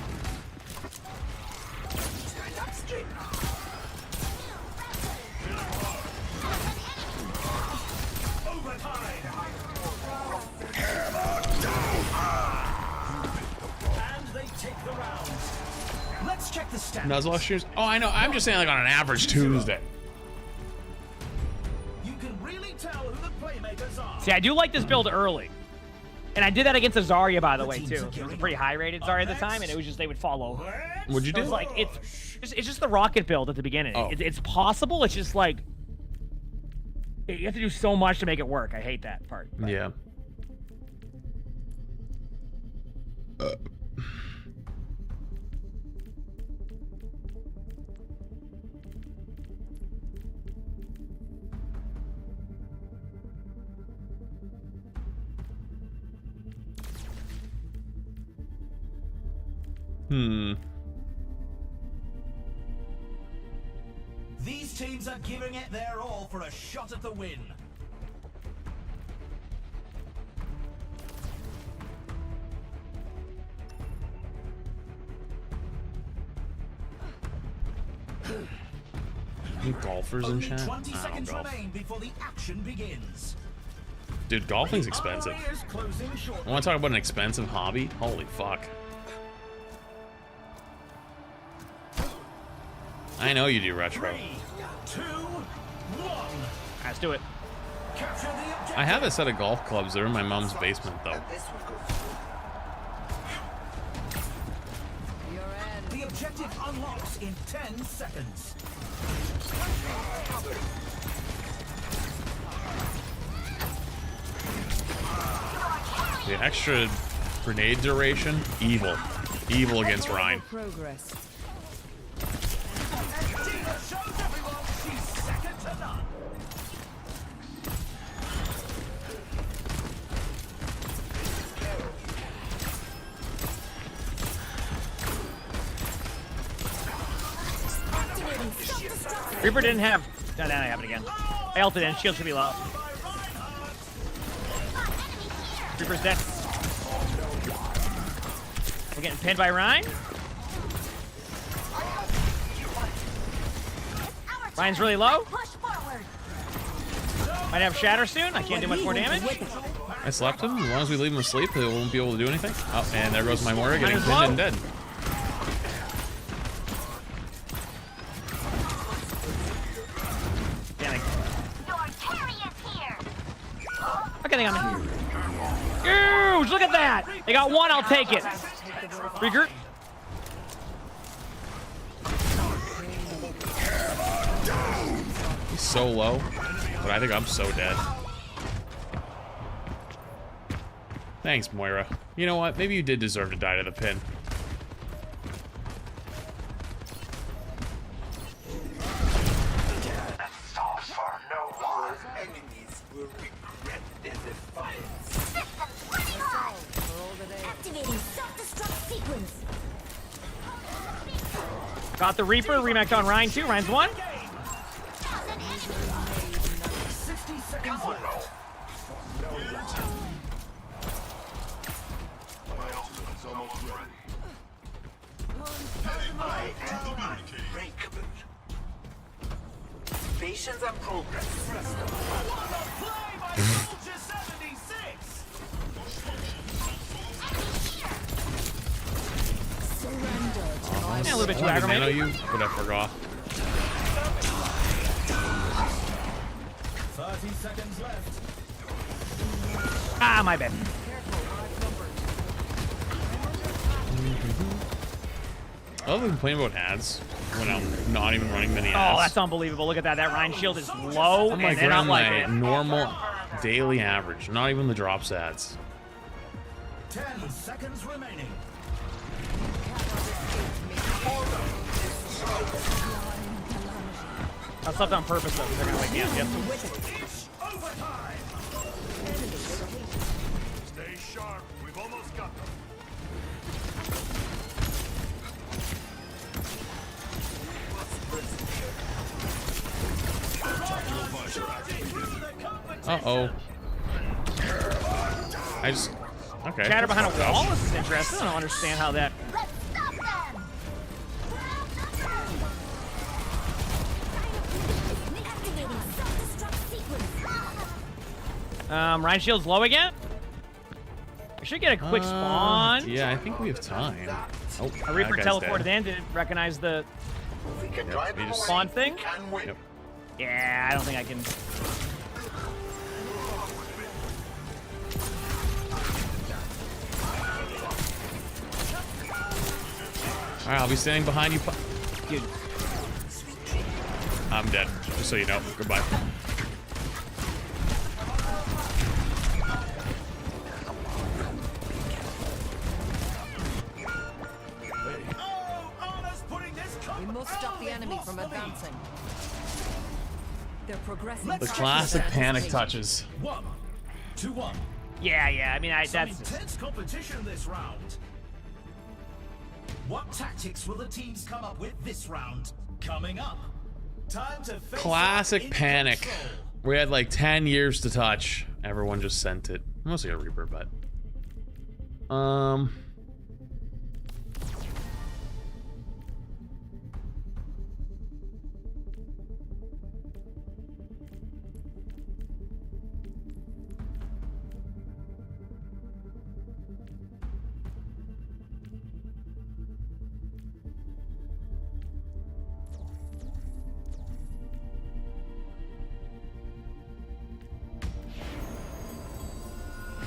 Let's check the stats. Nuzlocke streams? Oh, I know. I'm just saying like on an average Tuesday. You can really tell who the playmakers are. See, I do like this build early. And I did that against a Zarya, by the way, too. It was a pretty high-rated Zarya at the time, and it was just they would fall over. What'd you do? It's like it's just the rocket build at the beginning. Oh. It's possible. It's just like you have to do so much to make it work. I hate that part. But. Yeah. These teams are giving it their all for a shot at the win. Any golfers in Only chat? 20 I don't seconds golf. remain before the action begins. Dude, golfing's expensive. RA is closing shortly. I want to talk about an expensive hobby? Holy fuck. I know you do retro. 3, 2, 1. Let's do it. Capture the objective. I have a set of golf clubs. They're in my mom's basement, though. The objective unlocks in 10 seconds. The extra grenade duration, evil. Evil against Ryan. Progress. Tina shows everyone she's second to none. Reaper didn't have. No, I have it again. I ulted in. Shield should be low. Reaper's dead. We're getting pinned by Ryan. Ryan's really low. Push forward. Might have shatter soon. I can't do much more damage. I slept him. As long as we leave him asleep, they won't be able to do anything. Oh, and there goes my Moira getting Mine's pinned low. and dead. Damn it. Your carry is here. Okay, they got me. Huge! Look at that! They got one, I'll take it. Regroup. He's so low, but I think I'm so dead. Thanks, Moira. You know what? Maybe you did deserve to die to the pin. Activating self-destruct sequence. Got the Reaper. Remax on Ryan too. Ryan's one. 60 seconds left. Patience and progress. Play by Soldier 76. Yeah, a little bit too I know aggravated. you, but I forgot. 30 seconds left. Ah, my bad. I love complaining about ads when I'm not even running many Oh, ads. that's unbelievable. Look at that. That Ryan shield is low, I'm like and then I'm running like, my normal daily average, not even the drops ads. 10 seconds remaining. I slept on purpose though, because they're gonna wake me up. Yep. It's overtime. Stay sharp. We've almost got them. Uh-oh. I just... Okay. Chatter behind a Fucked up. wall? This is interesting. I don't understand how that... Let's stop them. Activating self-destruct sequence. Ryan shield's low again? We should get a quick spawn. Yeah, I think we have time. Oh, A Reaper that guy's teleported dead. in, didn't recognize the We can Yep, drive we them just- away. spawn thing. Can win. Yep. Yeah, I don't think I can... Alright, I'll be standing behind you. Dude, I'm dead, just so you know. Goodbye. Oh, Anna's putting this We must stop the enemy from advancing. They're progressing. The classic panic touches. 1, 2-1. yeah, I mean, Some that's... intense competition this round. What tactics will the teams come up with this round? Coming up. Time to face Classic in panic. control. We had like 10 years to touch. Everyone just sent it. Mostly a Reaper, but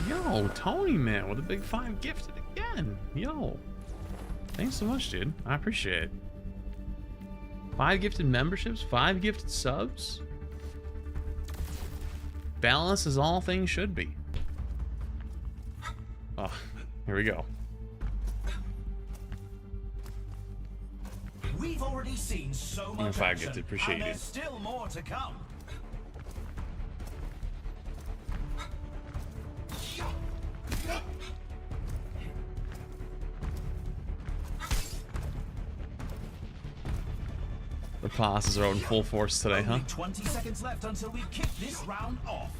yo, Tony man with a big 5 gifted again. Yo. Thanks so much, dude. I appreciate it. 5 gifted memberships, 5 gifted subs. Balance is all things should be. Oh, here we go. We've already seen so much 5 action, gifted, appreciate and it. there's still more to come. The passes are out in full force today, huh? Only 20 seconds left until we kick this round off.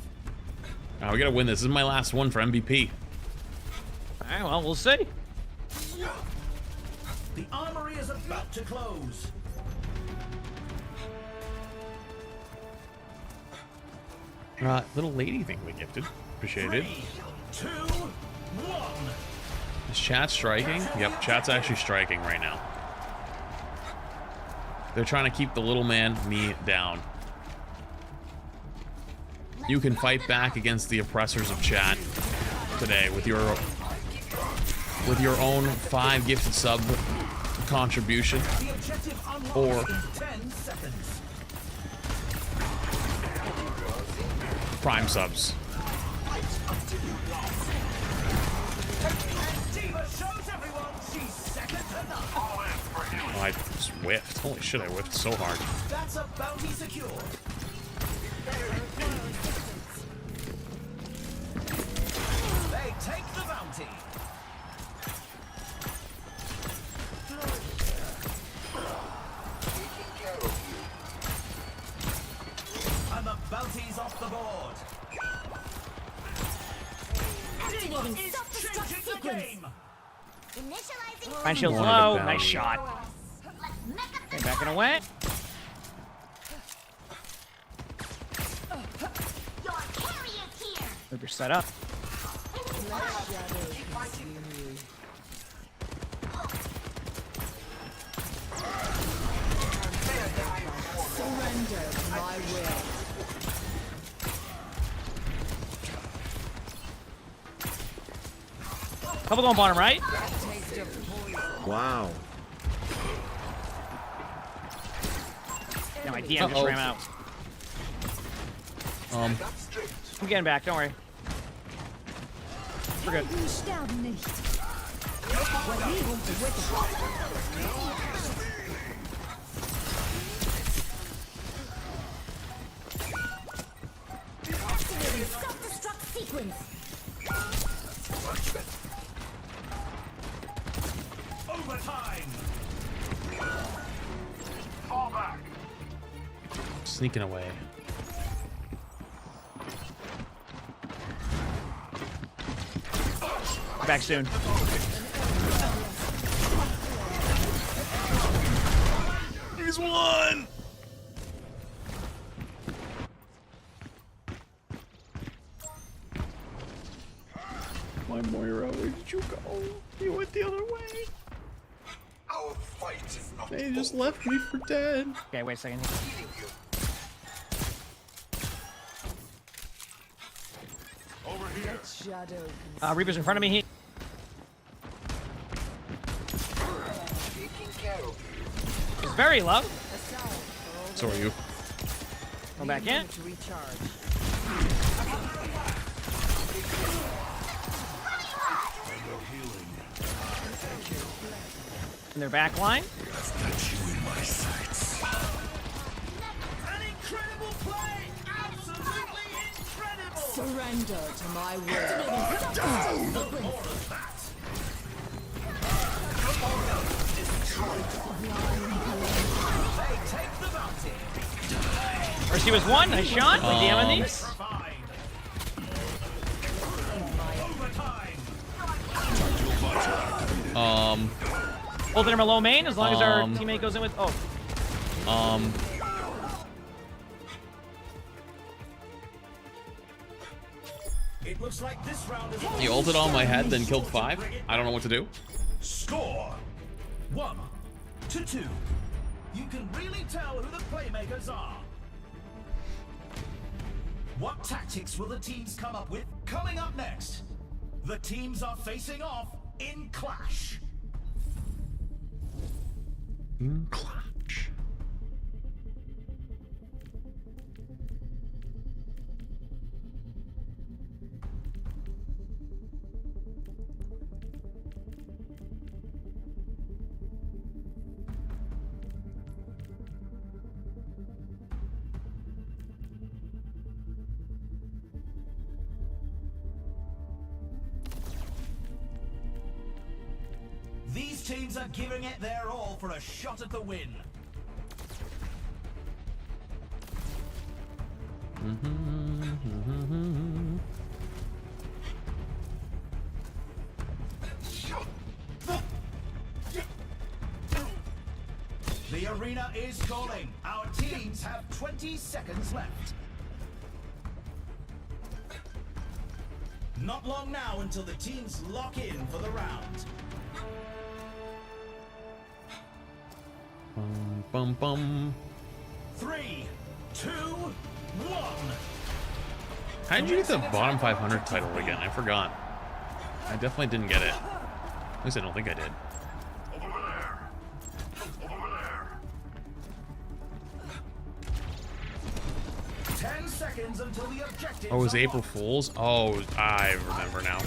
Oh, we gotta win this. This is my last one for MVP. Alright, well, we'll see. The armory is about to close. Little lady thing we gifted. Appreciate it. 3, 2, 1. Is chat striking? Yep, chat's actually striking right now. They're trying to keep the little man, me, down. You can fight back against the oppressors of chat today with your own 5 gifted sub contribution, The objective unlocks or in 10 seconds. prime subs. Diva shows everyone she's second to none. Oh, I just whiffed. Holy shit, I whiffed so hard. That's a bounty secured. They take the bounty. And the bounty's off the board. Activating Is self-destruct changing the sequence. game. Initializing. Fine shield's One of low. the Nice bounties. shot. Let's make up Okay, backing away. your carriers here. Reaper set up. Surrender to my will. Couple going bottom right. Taste of poison. Wow. Yeah, my DM just ran out. I'm getting back, don't worry. We're good. Die sterben nicht. Activating self-destruct sequence. Overtime. Fall back. Sneaking away. Back soon. He's won! My Moira, where did you go? You went the other way. Our fight is not They just left me for dead. Okay, wait a second. over here. Shadow. Reaper's in front of me. He's very low. So are you. Go back in. To recharge. In their back line. An incredible play. Absolutely incredible. Surrender to my will. More of that. Mercy was one. Nice shot. We're DMing these. Holding him a low main as long as our teammate goes in with. Oh. It looks like this round is He ulted on my head, then killed 5. I don't know what to do. Score 1-2. You can really tell who the playmakers are. What tactics will the teams come up with? Coming up next, the teams are facing off in Clash. Clash. These teams are giving it their all for a shot at the win. The arena is calling. Our teams have 20 seconds left. Not long now until the teams lock in for the round. Bum bum. 3, 2, 1. How did you get the bottom 500 title again? I forgot. I definitely didn't get it. At least I don't think I did. 10 seconds until the objective. Oh, it was April Fool's? Oh, I remember now.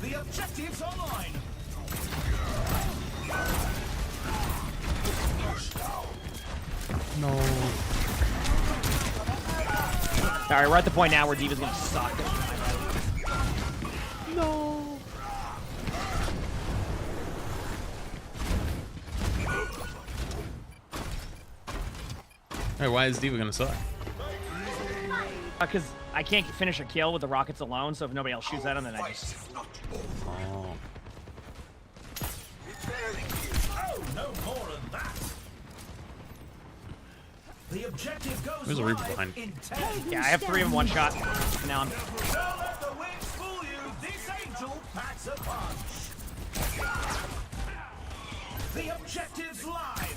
The objective's online. No. Alright, we're at the point now where D.Va's gonna suck. No. Hey, why is D.Va gonna suck? Because I can't finish a kill with the rockets alone, so if nobody else shoots at him, then I just... Oh. Oh, no more of that. The objective goes There's a Reaper behind. in 10. Yeah, I have 3 in one shot. Now I'm... Don't let the wings fool you. This angel packs a punch. The objective's live.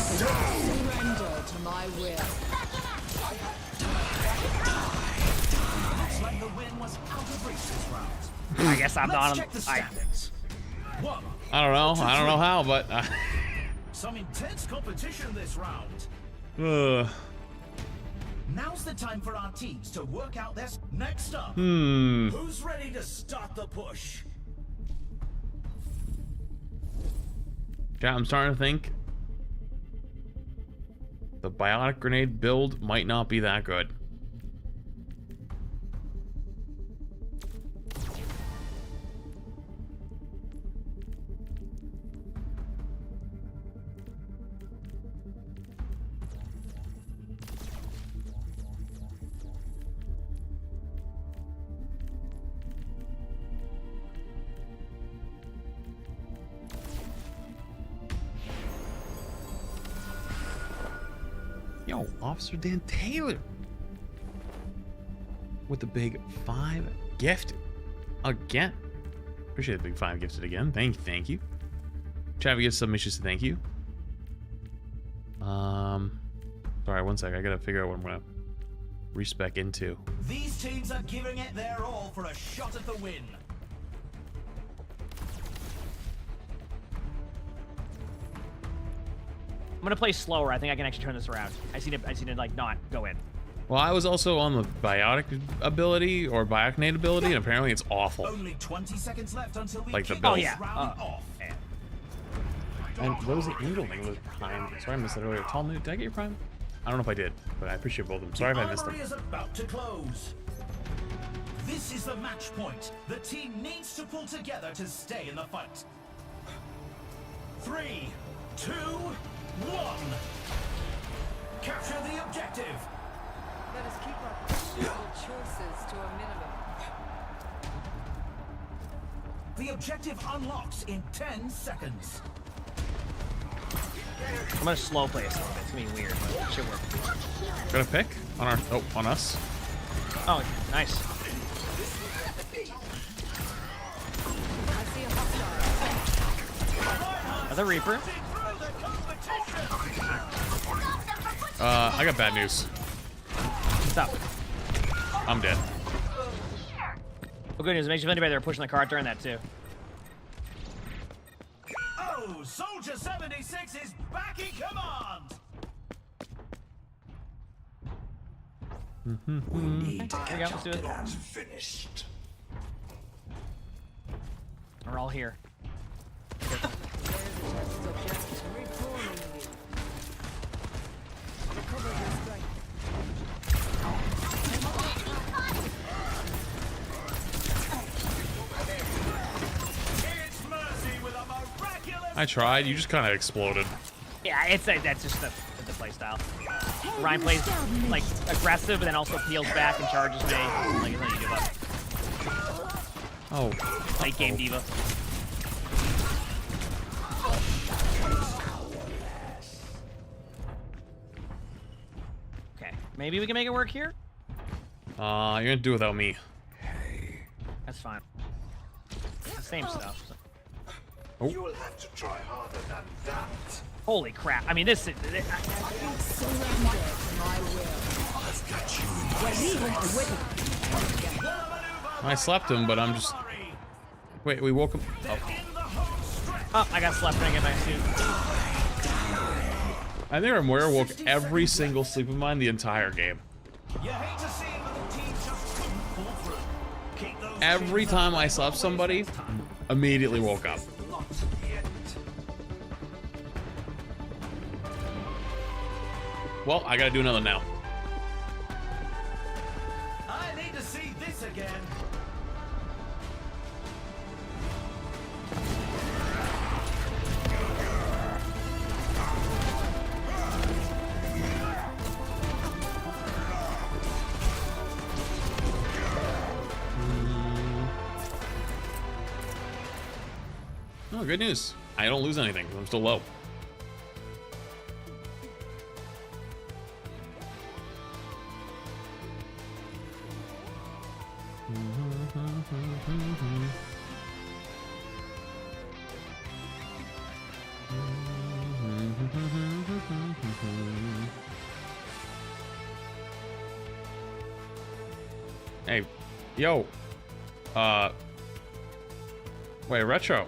Surrender to my will. Looks like the win was out of reach this round. I guess I'm Let's not... check the standings. 1. I don't know. I don't know how, but... Some intense competition this round. Now's the time for our teams to work out their... Next up, who's ready to start the push? Yeah, I'm starting to think the biotic grenade build might not be that good. Yo, Officer Dan Taylor with the big 5 gift again. Appreciate the big 5 gifted again. Thank you. Chat, we get submissions to thank you. Sorry, one sec. I gotta figure out what I'm gonna respec into. These teams are giving it their all for a shot at the win. I'm gonna play slower. I think I can actually turn this around. I see to like not go in. Well, I was also on the biotic ability or bioconate ability, and apparently it's awful. Only 20 seconds left until we Like the kick build. Oh yeah. round off. And what was the angel thing? Was prime? Sorry, I missed that earlier. Tall Did I get your prime? I don't know if I did, but I appreciate both of them. Sorry if I missed them. Armory is about to close. This is the match point. The team needs to pull together to stay in the fight. 3, 2, 1. Capture the objective. Let us keep our questionable choices to a minimum. The objective unlocks in 10 seconds. I'm gonna slow play some of it. It's gonna be weird, but it should work. Got a pick on our on us. Oh, nice. I see a hostile. Another Reaper. I got bad news. Stop. I'm dead. Well, good news. It makes you feel anybody they're pushing the cart during that too. Oh, Soldier 76 is back in command. We need to catch up to it. Finished. We're all here. Careful. Recover your strength. It's Mercy with a miraculous. I tried. You just kind of exploded. Yeah, it's that's just the play style. Ryan plays like aggressive, but then also peels back and charges me. Like it's you give up. Oh. Late game diva. Okay, maybe we can make it work here. You're gonna do without me. That's fine. It's the same stuff. So. Oh. You will have to try harder than that. Holy crap! I mean, this is. I slapped him, but I'm just. Wait, we woke him. Oh. Oh, I got slept ring in my suit. I think Moira woke every single sleep of mine the entire game. You hate to see it, but the team just couldn't pull through. Keep those Every time I slept somebody, immediately woke up. Not yet. Well, I gotta do another now. I need to see this again. Oh, good news. I don't lose anything. I'm still low. Hey, yo. Wait, Retro.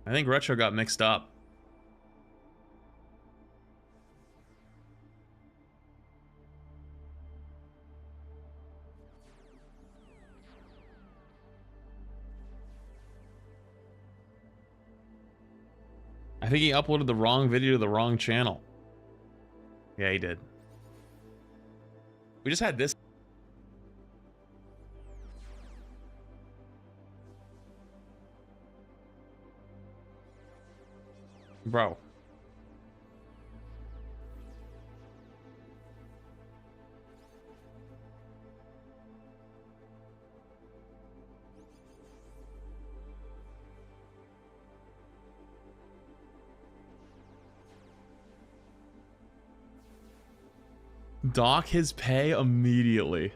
I think Retro got mixed up. I think he uploaded the wrong video to the wrong channel. Yeah, he did. We just had this. Bro. Dock his pay immediately.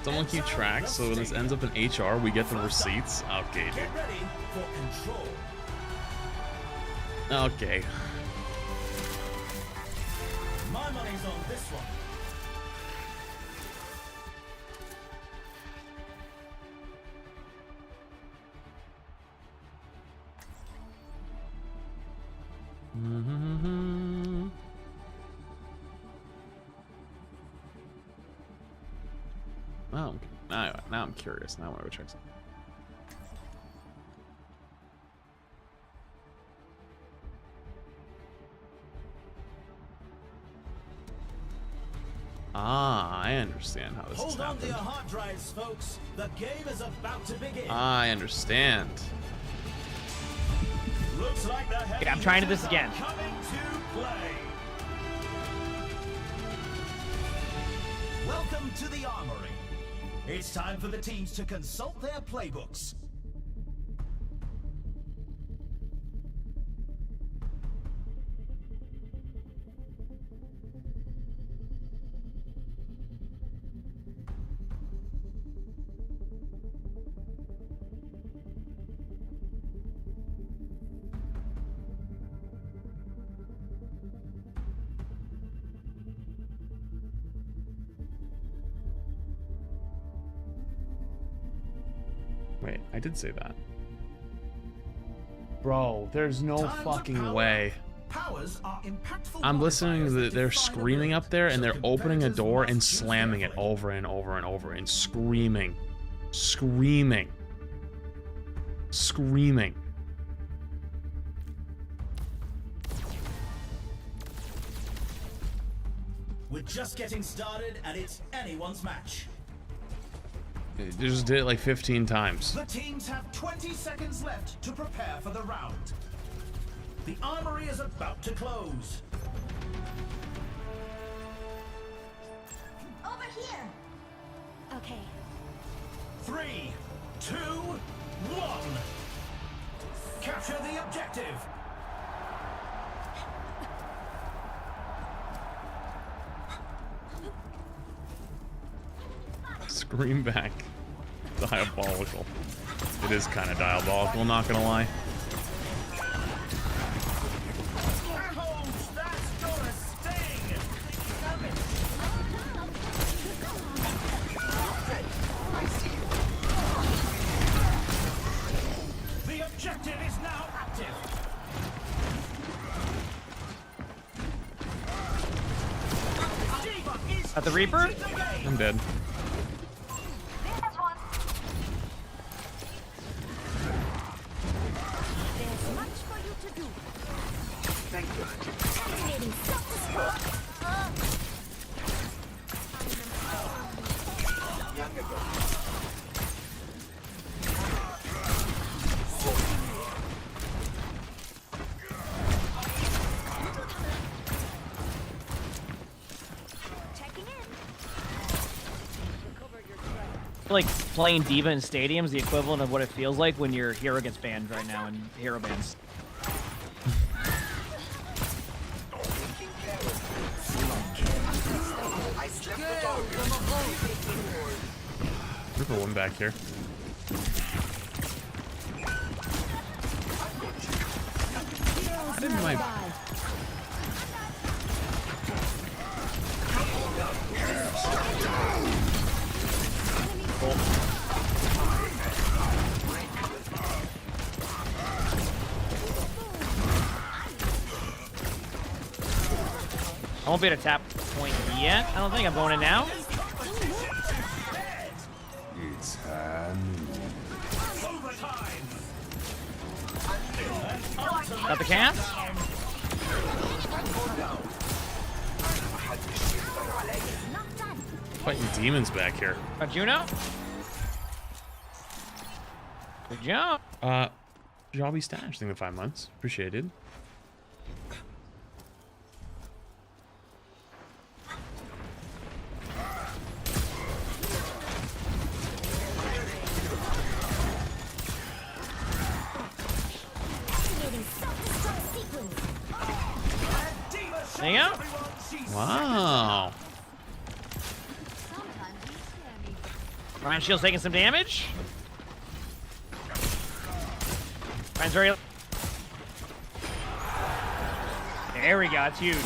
Someone keep track, so when this ends up in HR, we get the receipts. Okay, dude. Get ready for control. Okay. My money's on this one. Oh, now I'm curious. Now I want to go check something. Ah, I understand how this has Hold on to happened. your hard drives, folks. The game is about to begin. I understand. Looks like the heavy Okay, I'm trying to this hitters are again. coming to play. Welcome to the Armory. It's time for the teams to consult their playbooks. Wait, I did say that. Bro, there's no Time to fucking power way. up. Powers are impactful I'm listening modifiers to that they're define a screaming build, up there, and so they're opening a competitors door and must choose slamming it carefully. over and over and over and screaming. Screaming. Screaming. We're just getting started, and it's anyone's match. They just did it like 15 times. The teams have 20 seconds left to prepare for the round. The armory is about to close. Over here. Okay. 3, 2, 1. Capture the objective. Scream back. Diabolical. It is kind of diabolical, not gonna lie. The objective is now active. At the Reaper? I'm dead. There's much for you to do. Thank you. Activating self-destruct. Checking in. Like playing Diva in stadiums, the equivalent of what it feels like when your hero gets banned right now in hero bans. Ripper one back here. I didn't mind. I won't be at a tap point yet. I don't think I'm going in now. It's hand. Got the cast. Not done. Fighting demons back here. Juno? Good job. Jobby Stash, thank you for 5 months. Appreciated. Hang out. Wow. Ryan Shield's taking some damage. Ryan's very... There we go, it's huge.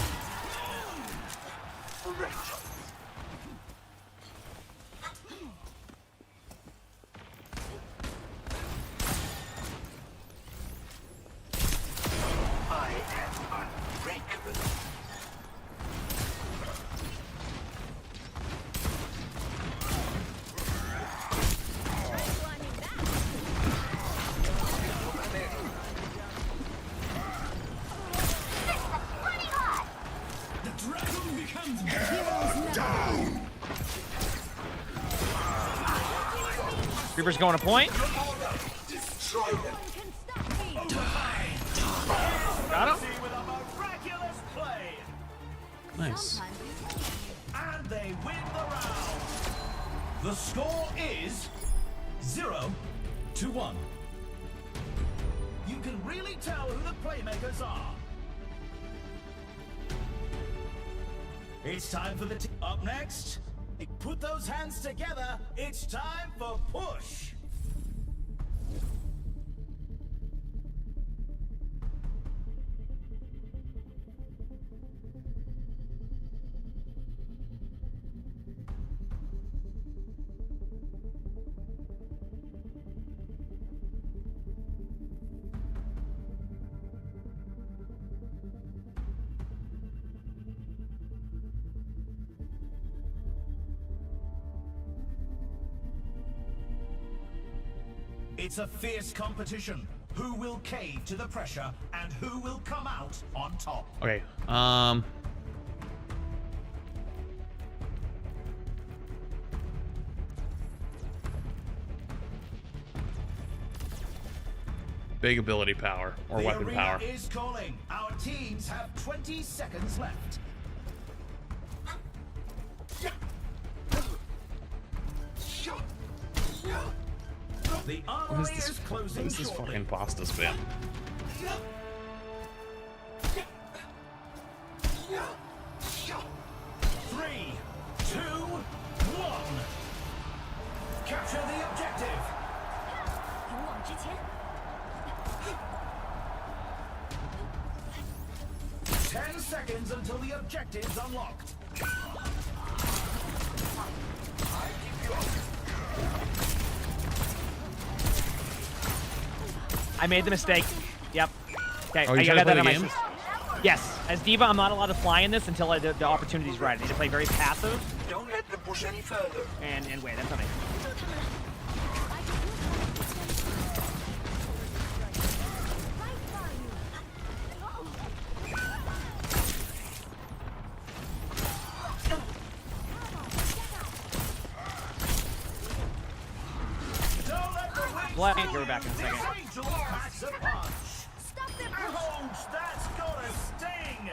Reaper's going to point. Got him. Nice. And they win the round. The score is 0-1. You can really tell who the playmakers are. It's time for the team. Up next, put those hands together. It's time for push. It's a fierce competition. Who will cave to the pressure and who will come out on top? Okay. Big ability power or The weapon arena power. is calling. Our teams have 20 seconds left. The armory is closing What is this shortly. fucking pasta spam? 3, 2, 1. Capture the objective. 勇往直前。 10 seconds until the objective's unlocked. I made the mistake. Yep. Okay, Oh, you I trying to got that play on the my game? system. Yes. As Diva, I'm not allowed to fly in this until the opportunity's right. I need to play very passive. Don't let them push any further. And wait, that's not me. Black, you're back in a second. Ouch, that's got a sting.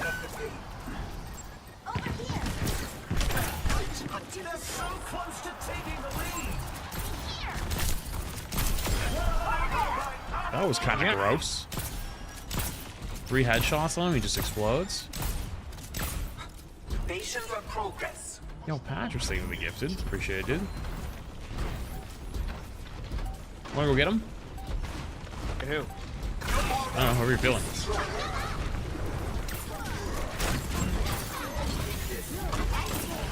Over here. They're so close to taking the lead. That was kind of gross. 3 headshots on him, he just explodes. Patience and progress. Yo, Patrick's taking the gifted. Appreciate it, dude. Wanna go get him? Get who? I don't know, however you're feeling.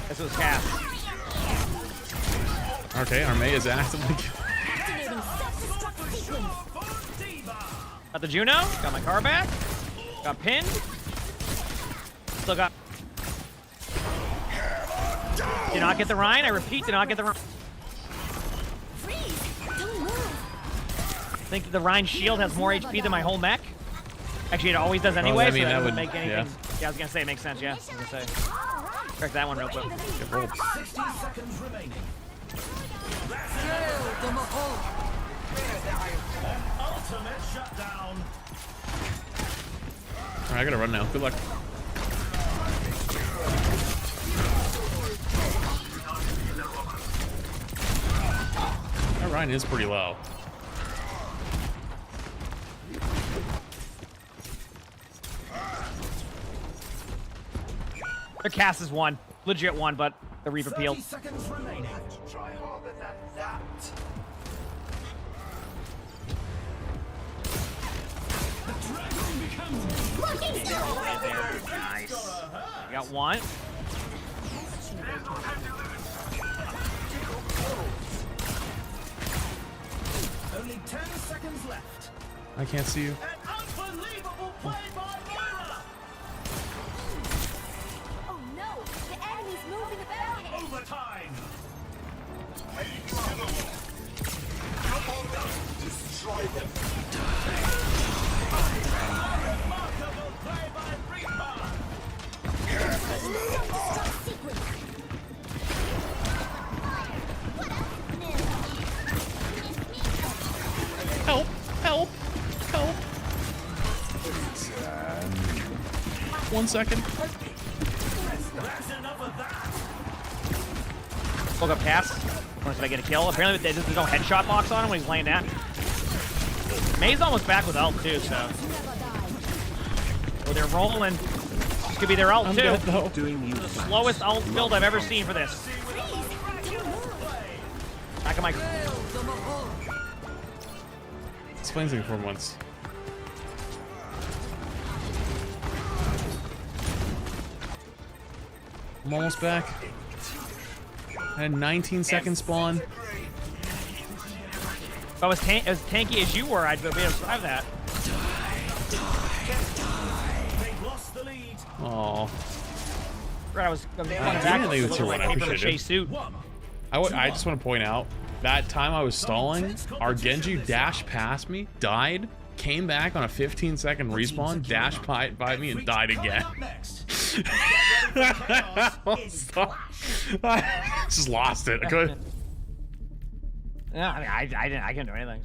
This was Cass. Okay, Armee is actively. Got the Juno. Got my car back. Got pinned. Still got. Did not get the Rhine. I repeat, did not get the Rhine. I think the Rhine shield has more HP than my whole mech. Actually, it always does anyway, I mean, so that that doesn't would make anything. yeah. Yeah, I was gonna say it makes sense. Yeah, I was gonna say. Correct that one real quick. Get rolled. 60 seconds remaining. Ultimate shutdown. Alright, I gotta run now. Good luck. That Ryan is pretty low. Their cast is one. Legit one, but the Reaper 30 peeled. seconds remaining. Try harder than that. Nice. I got one. Only 10 seconds left. I can't see you. An unbelievable play by Moira. Oh no! The enemy's moving about! Overtime. Destroy them. Remarkable play by Reaper. Help! Help! Help! 1 second. That's enough of that. Woke up cast. Did I get a kill? Apparently there's no headshot box on him when he's laying down. May's almost back with ult too, so. Oh, they're rolling. This could be their ult I'm too. dead, though. The slowest ult build I've ever seen for this. Back of my. Explain something for once. I'm almost back. I had 19 second spawn. If I was as tanky as you were, I'd be able to survive that. They've lost the lead. Aw. I was I back think it's your one. I appreciate it. suit. I just want to point out, that time I was stalling, our Genji dashed past me, died, came back on a 15-second respawn, dashed by me, and died again. I just lost it. I couldn't. Yeah, I mean, I couldn't do anything.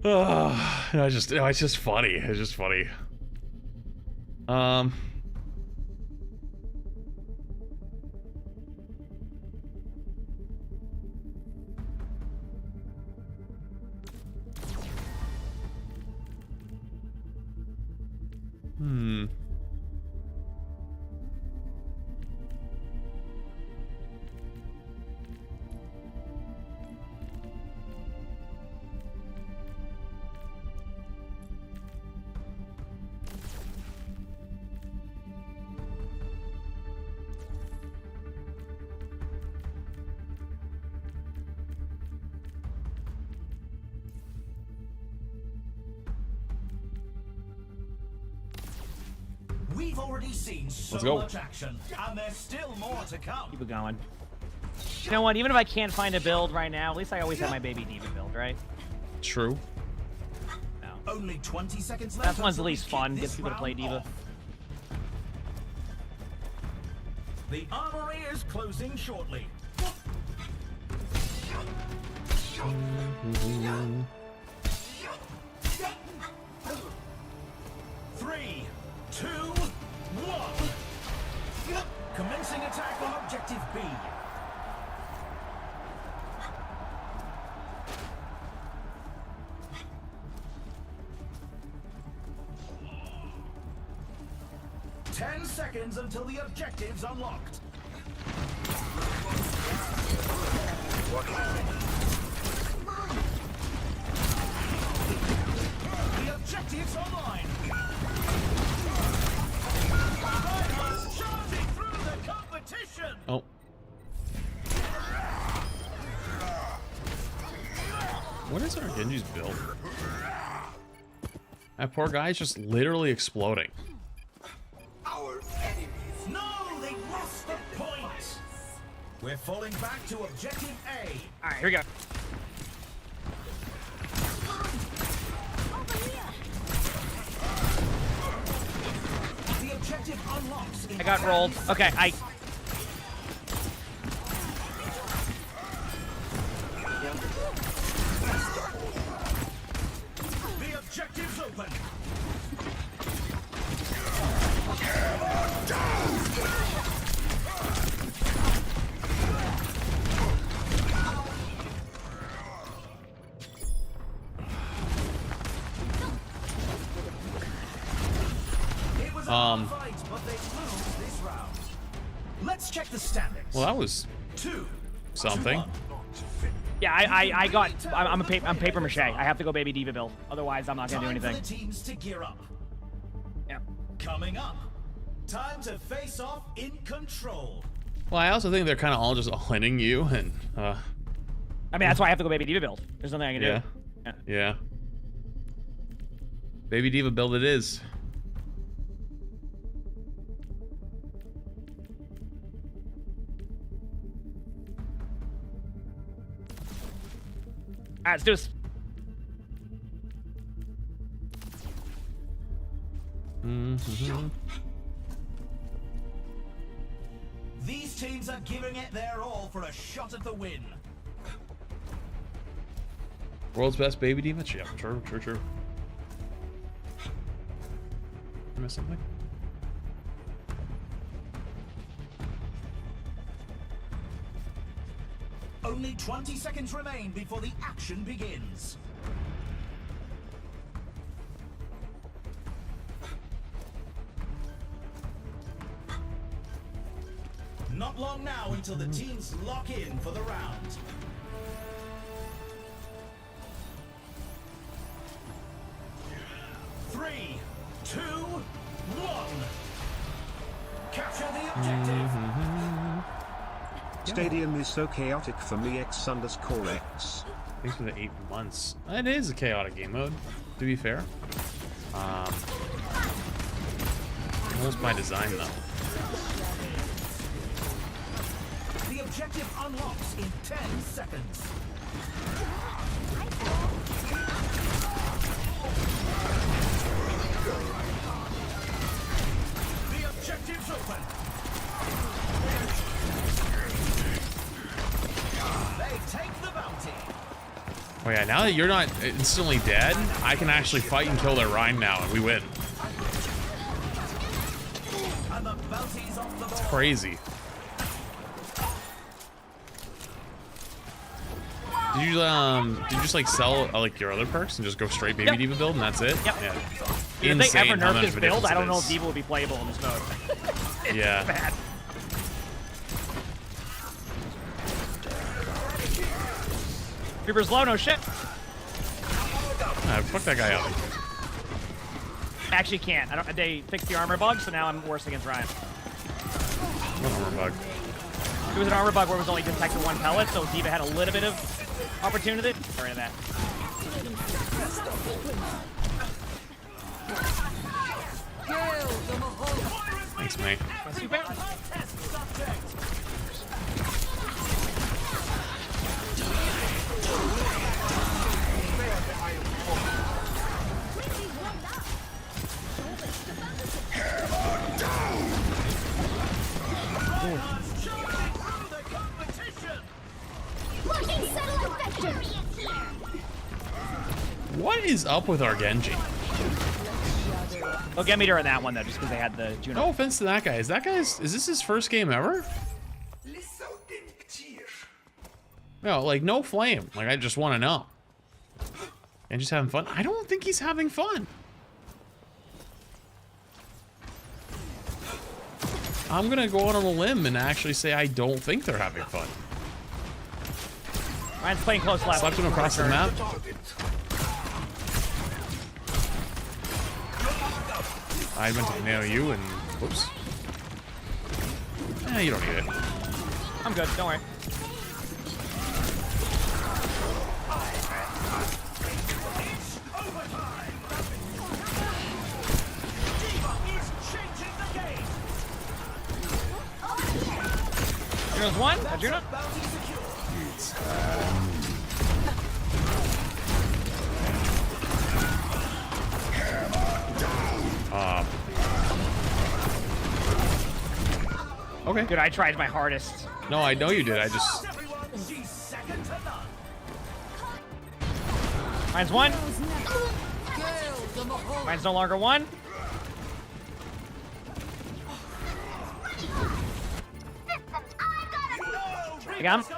So. It's just funny. It's just funny. We've already seen so much action, and there's still more to come. Keep it going. You know what? Even if I can't find a build right now, at least I always have my baby D.Va build, right? True. No. Only 20 seconds left. That one's the least fun. Gets people to play D.Va. The armory is closing shortly. Three, 2, 1. Commencing attack on objective B. Ten seconds until the objective's unlocked. The objective's online. Rivals charging through the competition. Oh. What is our Genji's build? That poor guy's just literally exploding. No, they lost the point. We're falling back to objective A. All right, here we go. The objective unlocks. I got rolled. Okay, open. It was a fight, but they lose this round. Let's check the standings. Well, that was something. Yeah, I'm paper mache. I have to go baby diva build. Otherwise, I'm not gonna do anything. Time for the teams to gear up. Yeah. Coming up, time to face off in control. Well, I also think they're kind of all just all-inning you, and I mean, that's why I have to go baby diva build. There's nothing I can do. Yeah. Baby diva build it is. All right, let's do this. These teams are giving it their all for a shot at the win. World's best baby diva? Yeah, true. I missed something? Only 20 seconds remain before the action begins. Not long now until the teams lock in for the round. Three, 2, 1. Capture the objective. Stadium is so chaotic for me X_X. Thanks for the 8 months. It is a chaotic game mode, to be fair. Almost by design, though. The objective unlocks in 10 seconds. The objective's open. They take the bounty. Oh yeah, now that you're not instantly dead, I can actually fight and kill their Rhyme now, and we win. And the bounty's off the board. It's crazy. Did you just like sell like your other perks and just go straight baby diva build and that's it? Yep. Yeah. If they ever Insane how nerf much this of a build, difference I don't it know is. if diva will be playable in this mode. It's Yeah. bad. Reaper's low, no shit. Fuck that guy up. Actually can't. They fixed the armor bug, so now I'm worse against Ryan. What armor bug? It was an armor bug where it was only detected 1 pellet, so Diva had a little bit of opportunity. Sorry that. Thanks, mate. What is up with our Genji? They'll get me during that one though, just because they had the Juno. No offense to that guy. Is this his first game ever? No, like no flame. Like I just want to know. And just having fun. I don't think he's having fun. I'm gonna go out on a limb and actually say I don't think they're having fun. Ryan's playing close left. Slapped him across the map. I meant to nail you and whoops. You don't need it. I'm good, don't worry. Juno's one. Juno. Okay. Dude, I tried my hardest. No, I know you did. I just. Mine's one. Ryan's no longer one. I got him.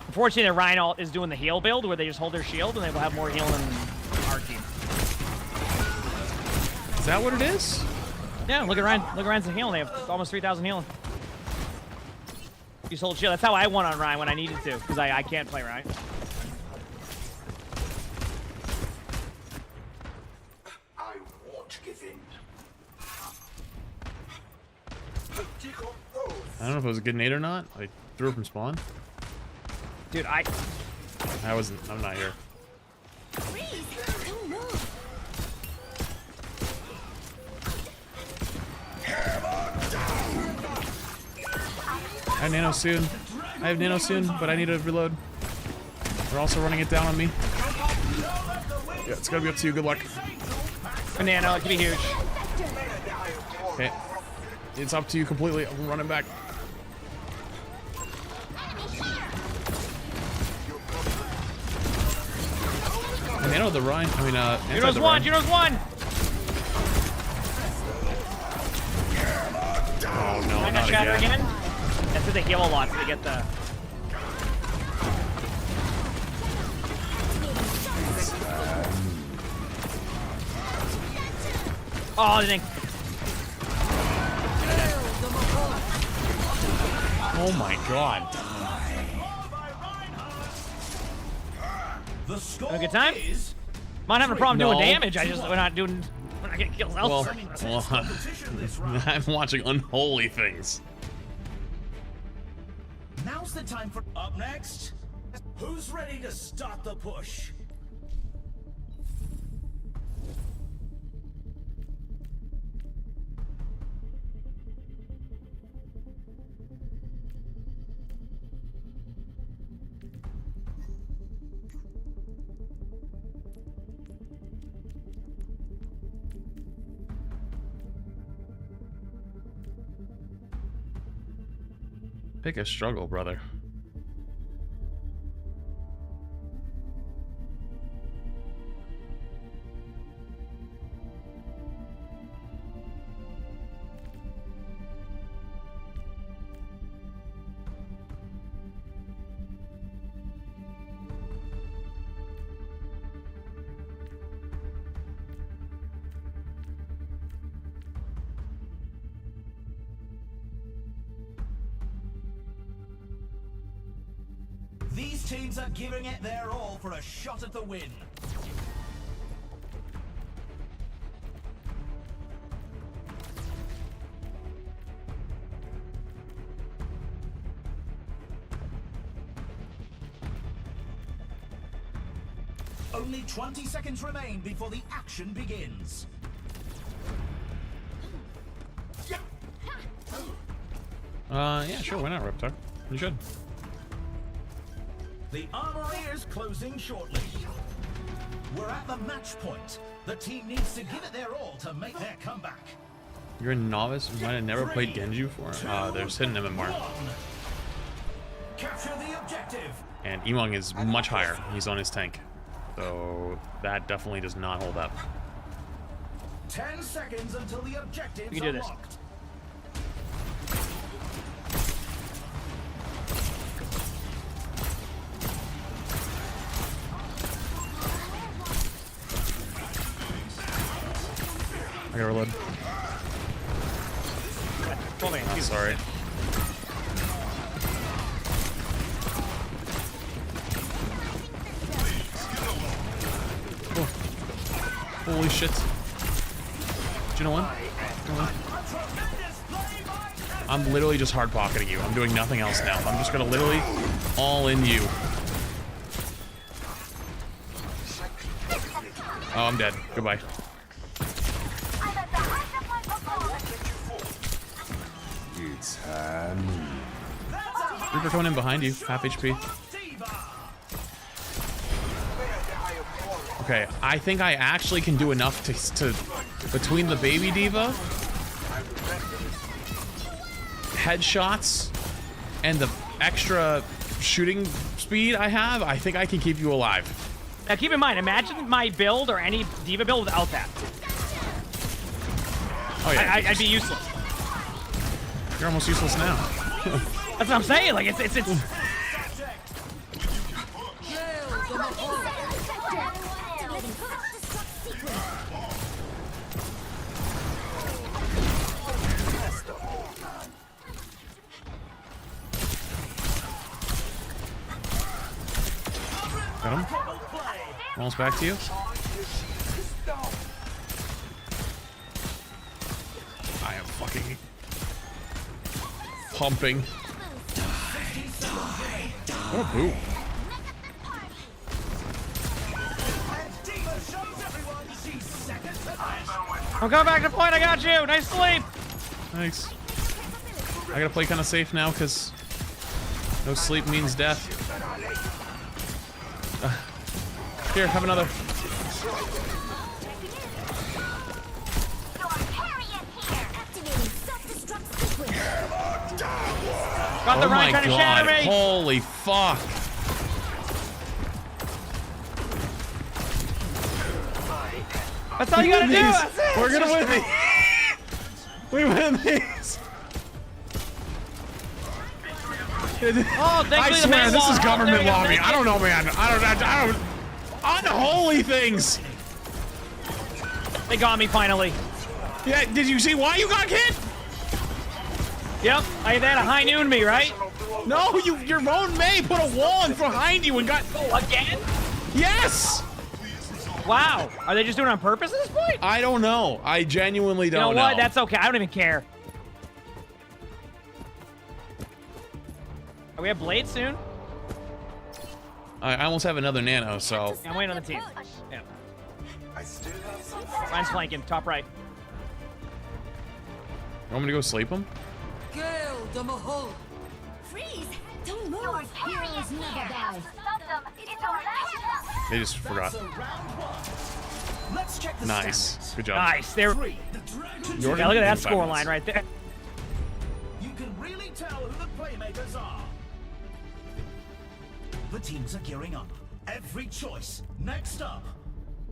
Unfortunately, Ryan is doing the heal build where they just hold their shield and they will have more heal than our team. Is that what it is? Yeah, look at Ryan. Look at Ryan's healing. They have almost 3,000 healing. Use hold shield. That's how I won on Ryan when I needed to, because I can't play Ryan. I won't give in. I don't know if it was a good nade or not. I threw it from spawn. Dude, I'm not here. I have nano soon. But I need to reload. They're also running it down on me. Yeah, it's gotta be up to you. Good luck. Nano, it could be huge. Okay. It's up to you completely. I'm running back. Nano the Ryan. I mean, Juno's one. Juno's one. Oh no, not shatter again. That's what they heal a lot, so they get the. Oh, dang. Oh my god. Have a good time? I'm not having a problem doing damage. We're not getting kills elsewhere. Well, I'm watching unholy things. Now's the time for up next. Who's ready to start the push? Pick a struggle, brother. These teams are giving it their all for a shot at the win. Only 20 seconds remain before the action begins. Yeah, sure, why not, Reptar? You should. The armory is closing shortly. We're at the match point. The team needs to give it their all to make their comeback. You're a novice who might have never played Genji before? There's hidden MMR. Capture the objective. And Emong is much higher. He's on his tank. So that definitely does not hold up. 10 seconds until the objectives We can do are this. locked. I gotta reload. Oh, sorry. Oh. Holy shit. Do you know what? I'm literally just hard pocketing you. I'm doing nothing else now. I'm just gonna literally all in you. Oh, I'm dead. Goodbye. Reaper coming in behind you, half HP. Okay, I think I actually can do enough to between the baby diva, headshots, and the extra shooting speed I have, I think I can keep you alive. Now keep in mind, imagine my build or any D.Va build without that. Oh yeah. I'd be useless. You're almost useless now. That's what I'm saying. Like it's. Got him. Almost back to you. I am fucking pumping. What a boo. I'm coming back to point. I got you. Nice sleep. Thanks. I gotta play kind of safe now because no sleep means death. Here, have another. Got the oh Ryan my trying to shatter god! me. Holy fuck! That's all you gotta do. That's it. We're gonna win these. We win these. Oh, I swear this is government lobby. I don't know, man. I don't. Unholy things. They got me finally. Yeah. Did you see why you got hit? Yep. They had a high noon me, right? No, your own May put a wall in behind you and got. Oh, again? Yes. Wow. Are they just doing it on purpose at this point? I don't know. I genuinely don't know. You know what? That's okay. I don't even care. Are we have Blade soon? I almost have another nano, so. I'm waiting on the team. Yeah. Ryan's flanking, top right. You want me to go sleep him? Freeze! Don't move! Heroes never die. They just forgot. Let's check the Nice. stats. Good job. Nice. There. The Dragon Yeah, look at that score line right there. You can really tell who the playmakers are. The teams are gearing up. Every choice. Next up,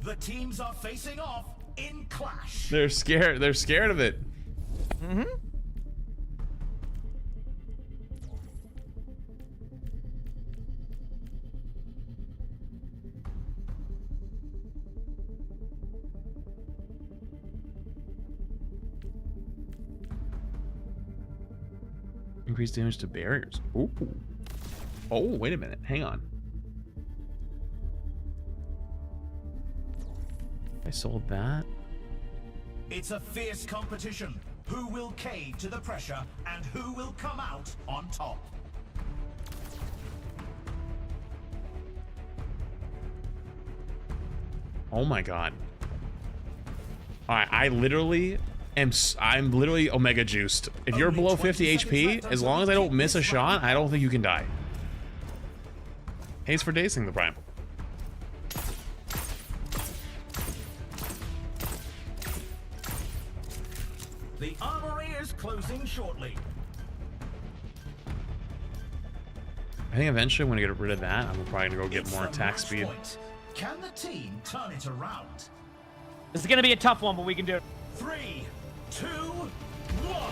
the teams are facing off in clash. They're scared. They're scared of it. Mm-hmm. Increase damage to barriers. Ooh. Oh, wait a minute. Hang on. I sold that. It's a fierce competition. Who will cave to the pressure and who will come out on top? Oh my god. Alright, I'm literally omega juiced. If you're below 50 HP, as long as I don't miss a shot, I don't think you can die. Haste for dazing the Prime. The armory is closing shortly. I think eventually I'm gonna get rid of that. I'm probably gonna go get It's more the attack match speed. point. Can the team turn it around? This is gonna be a tough one, but we can do it. 3, 2, 1.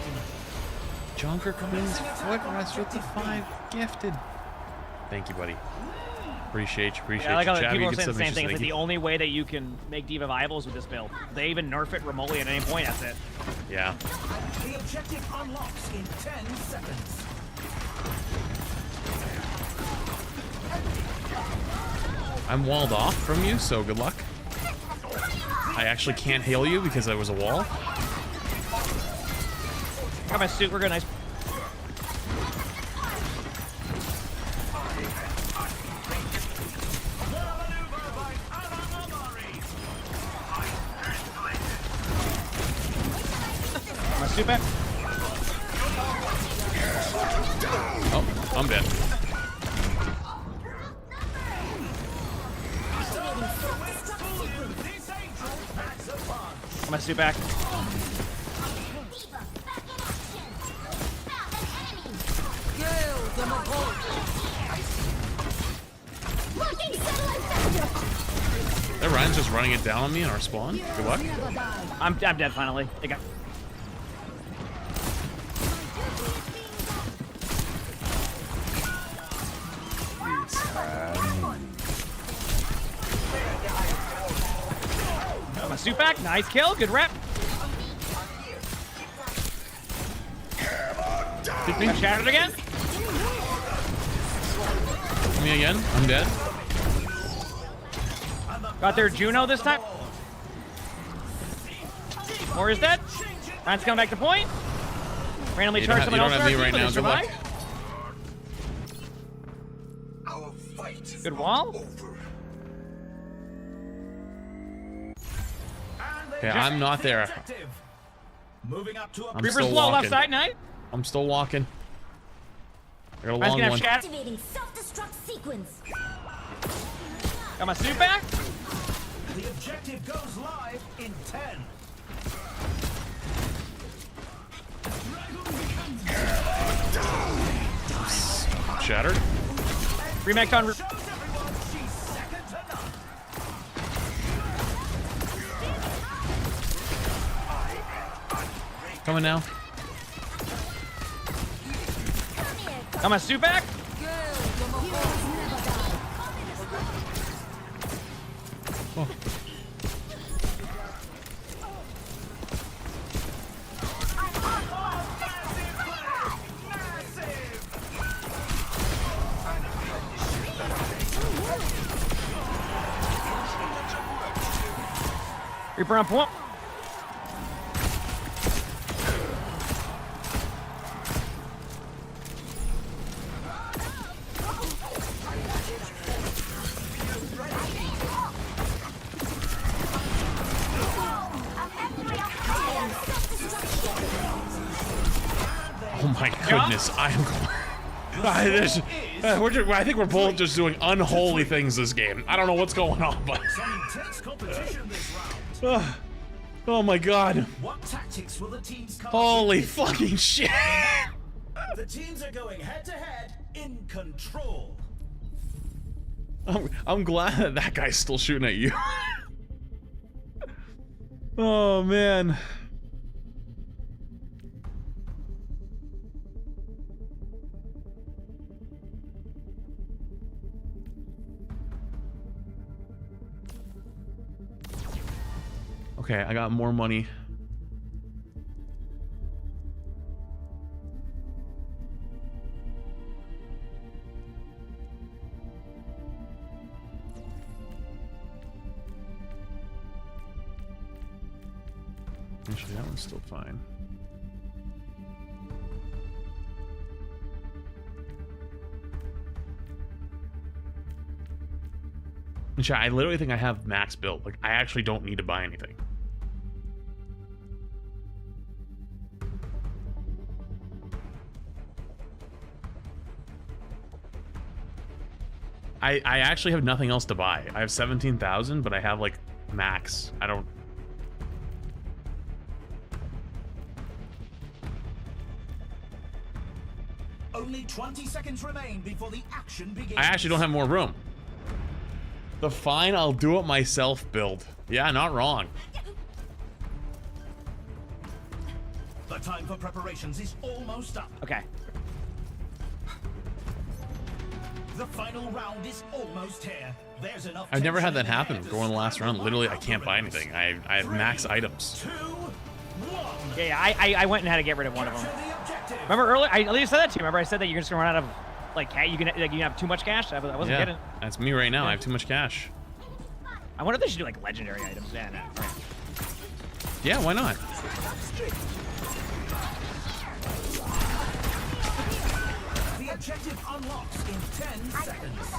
Junker Queen's foot rest with the 5 gifted. Thank you, buddy. Appreciate you. Yeah, I like how Chabby, people are good saying the same submissions, thing. It's thank like the you. only way that you can make D.Va viable is with this build. They even nerf it remotely at any point. That's it. Yeah. The objective unlocks in 10 seconds. I'm walled off from you, so good luck. I actually can't heal you because there was a wall. Got my suit. We're good. Nice. My suit back. Oh, I'm dead. My suit back. Working satellite sector! Ryan's just running it down on me in our spawn. Good luck. I'm dead finally. They got. Got my suit back. Nice kill. Good rep. Got shattered again. Me again. I'm dead. Got their Juno this time. Or is dead. Ryan's coming back to point. Randomly charge someone else. You don't have me right now. Good luck. Good wall. Okay, I'm not there. I'm still low left walking. side, nice. I'm still walking. I got a Ryan's long gonna one. have Activating self-destruct sequence. Got my suit back. The objective goes live in 10. Shattered. Remake on. Coming now. Got my suit back. Oh. Reaper on point. Oh my goodness, I am going. I think we're both just doing unholy things this game. I don't know what's going on, but. Oh my god. What tactics will the teams come Holy fucking shit. The teams are going head to head in control. I'm glad that that guy's still shooting at you. Oh man. Okay, I got more money. Actually, that one's still fine. Actually, I literally think I have max build. Like, I actually don't need to buy anything. I actually have nothing else to buy. I have 17,000, but I have like max. I don't. Only 20 seconds remain before the action begins. I actually don't have more room. The fine, I'll do it myself build. Yeah, not wrong. The time for preparations is almost up. Okay. The final round is almost here. There's enough. I've never had that happen. Going the last round, literally, I can't buy anything. I have max items. Yeah, I went and had to get rid of one of them. Remember earlier? I at least said that to you. Remember I said that you're just gonna run out of like you have too much cash. I wasn't getting. That's me right now. Yeah. I have too much cash. I wonder if they should do like legendary items. Yeah, no. Right. Yeah, why not? The objective unlocks in 10 seconds.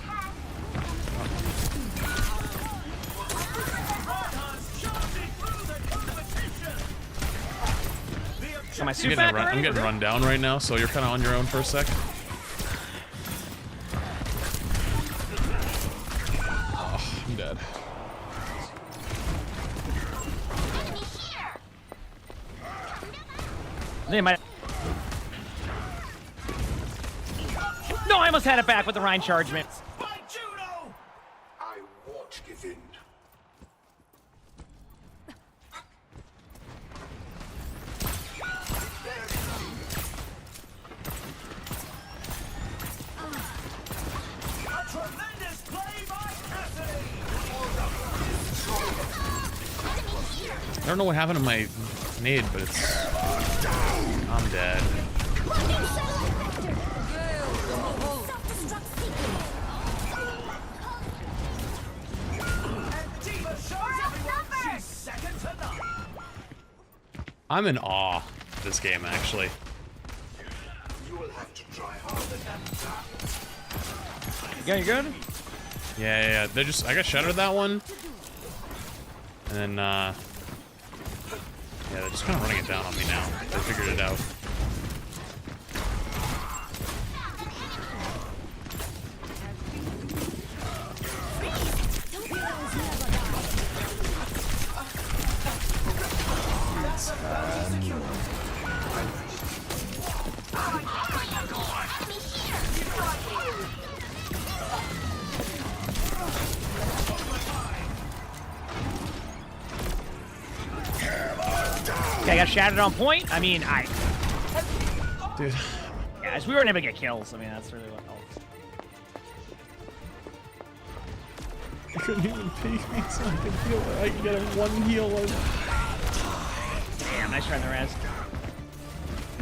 So my suit back I'm getting run down right now, so you're kind of on your own for a sec. Oh, I'm dead. They might. No, I almost had it back with the Rhine chargement. I won't give in. I don't know what happened to my nade, but it's... I'm dead. I'm in awe of this game, actually. You will have to try harder than that. Yeah, you good? Yeah. They just... I got shuttered that one. And then, yeah, they're just kind of running it down on me now. They figured it out. Okay, I got shattered on point. I mean, Dude. Yeah, we weren't able to get kills. I mean, that's really what helps. I couldn't even peek me so I could heal. I could get a one heal. Damn, nice try on the res.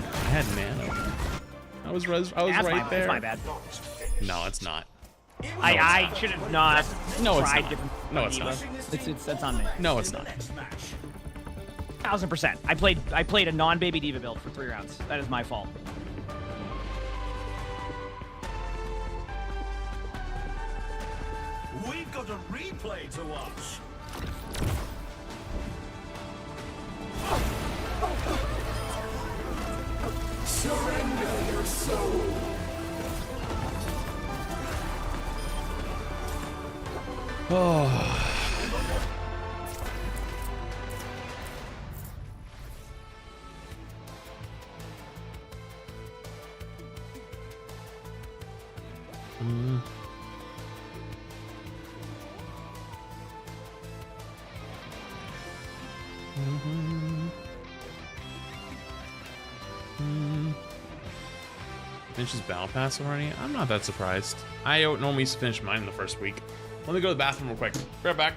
I had mana. I was right there. That's my bad. No, it's not. I should have not No, it's tried not. different. No, it's not. That's on me. No, it's not. 1000%. I played a non-baby diva build for 3 rounds. That is my fault. We've got a replay to watch. Surrender your soul. Oh. Finishes Battle Pass already? I'm not that surprised. I normally used to finish mine in the first week. Let me go to the bathroom real quick. Be right back.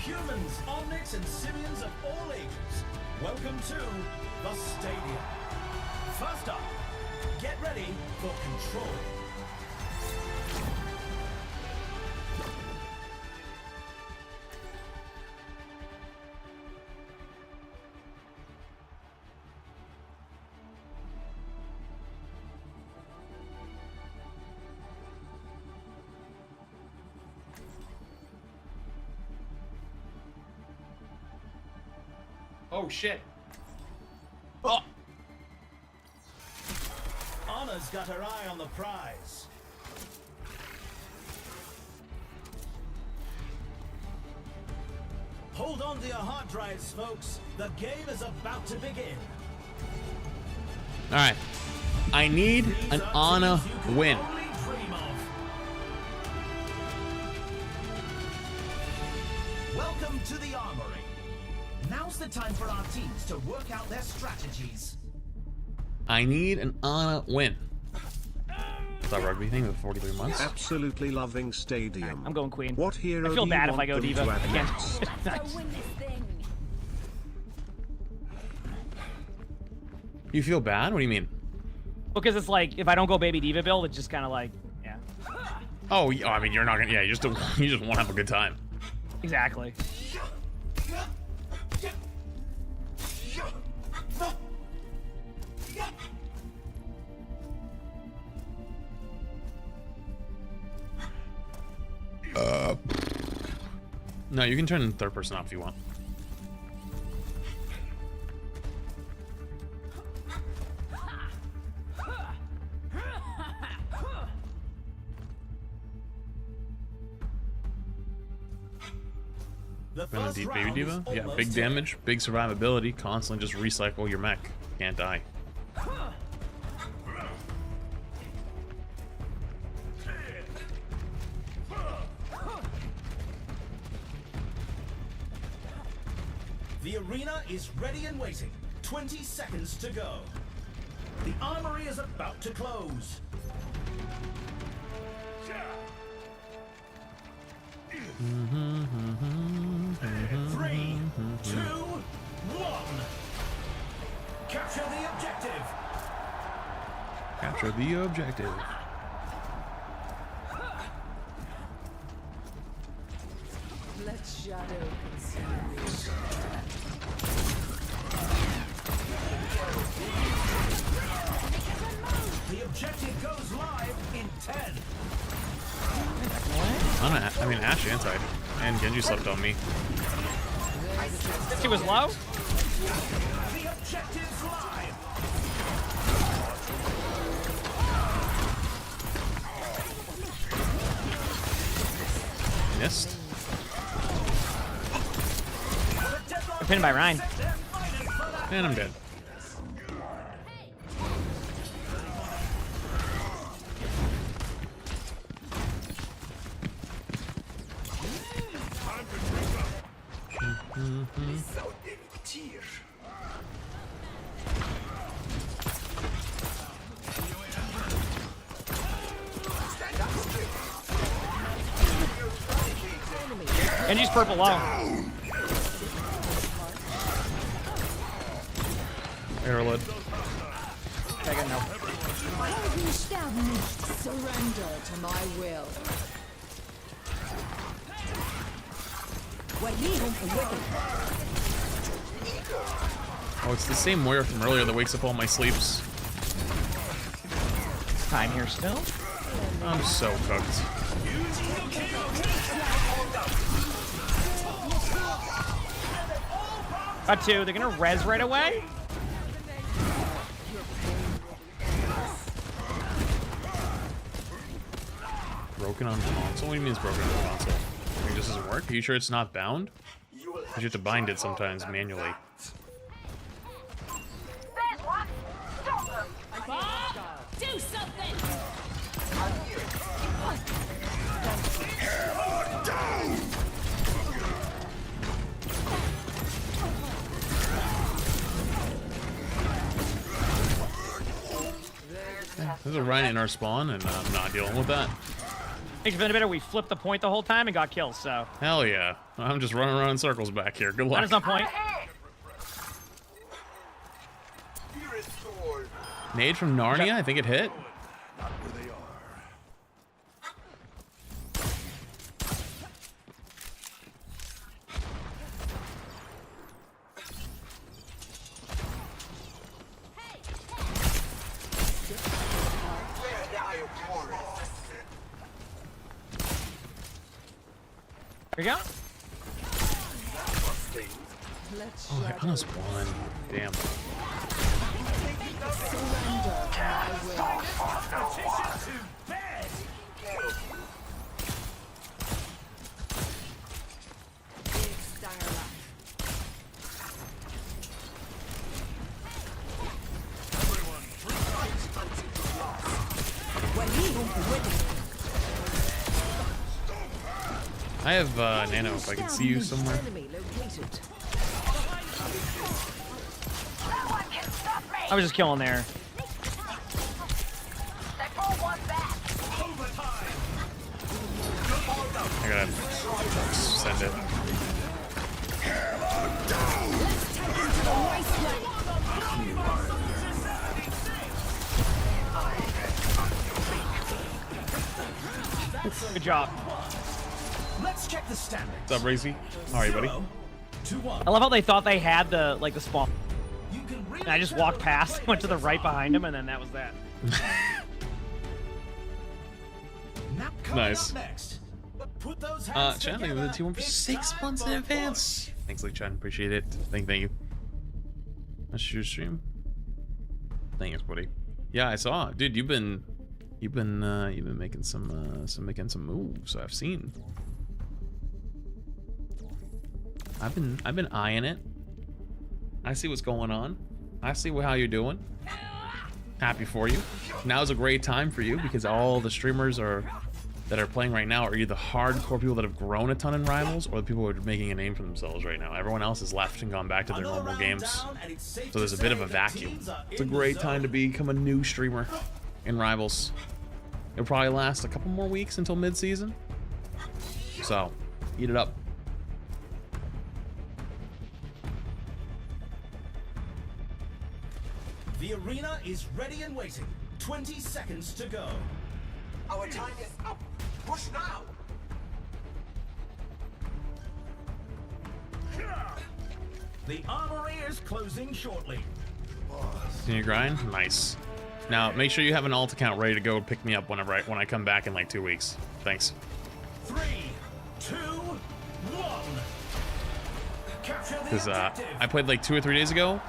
Humans, omnics, and simians of all ages, welcome to the stadium. First up, get ready for control. Oh shit. Oh. Anna's got her eye on the prize. Hold on to your hard drives, folks. The game is about to begin. Alright. I need an Anna win. Welcome to the Armory. Now's the time for our teams to work out their strategies. I need an Anna win. What's that rugby thing with 43 months? Absolutely loving Stadium. I'm going Queen. What hero I feel do bad you if I go want them Diva. to add I can't. next? Let's win this thing. You feel bad? What do you mean? Because it's like, if I don't go baby diva build, it's just kind of like, yeah. Oh, I mean, you're not gonna. Yeah, you just want to have a good time. Exactly. No, you can turn third person off if you want. Gonna deep baby diva? Yeah, big damage, big survivability, constantly just recycle your mech. Can't die. The arena is ready and waiting. 20 seconds to go. The armory is about to close. 3, 2, 1. Capture the objective. Capture the objective. Let shadow consume you. The objective goes live in 10. I mean, Ashe anti, and Genji slept on me. She was low. The objective's live. Missed. We're pinned by Ryan. And I'm dead. Genji's purple low. Arrowhead. Okay, good, no. Helden sterben nicht. Surrender to my will. Oh, it's the same warrior from earlier that wakes up all my sleeps. Time here still. I'm so cooked. Got two. They're gonna res right away. Broken on console? What do you mean it's broken on console? I mean, this doesn't work? Are you sure it's not bound? You have to bind it sometimes manually. Do something! There's a Ryan in our spawn, and I'm not dealing with that. Makes it feel better. We flipped the point the whole time and got kills, so. Hell yeah. I'm just running around in circles back here. Good luck. That is on point. Nade from Narnia? I think it hit. Here we go. Oh, I almost won. Damn. Surrender to my will. I have Nano if I can see you somewhere. I was just killing there. I gotta send it. Good job. Let's check the standings. What's up, Racy? How are you, buddy? I love how they thought they had the the spawn. And I just walked past, went to the right behind him, and then that was that. Nice. Chat, thank you for the T1 for 6 months in advance. Thanks, Luke Chan. Appreciate it. Thank you. That's your stream. Thanks, buddy. Yeah, I saw, dude. You've been making some moves. I've seen. I've been eyeing it. I see what's going on. I see how you're doing. Happy for you. Now's a great time for you because all the streamers that are playing right now are either hardcore people that have grown a ton in Rivals or the people who are making a name for themselves right now. Everyone else has left and gone back to their normal games. So there's a bit of a vacuum. It's a great time to become a new streamer in Rivals. It'll probably last a couple more weeks until mid-season. So, eat it up. The arena is ready and waiting. 20 seconds to go. Our time is up. Push now. The armory is closing shortly. Can you grind? Nice. Now, make sure you have an alt account ready to go pick me up when I come back in like 2 weeks. Thanks. 3, 2, 1. Because I played like 2 or 3 days ago,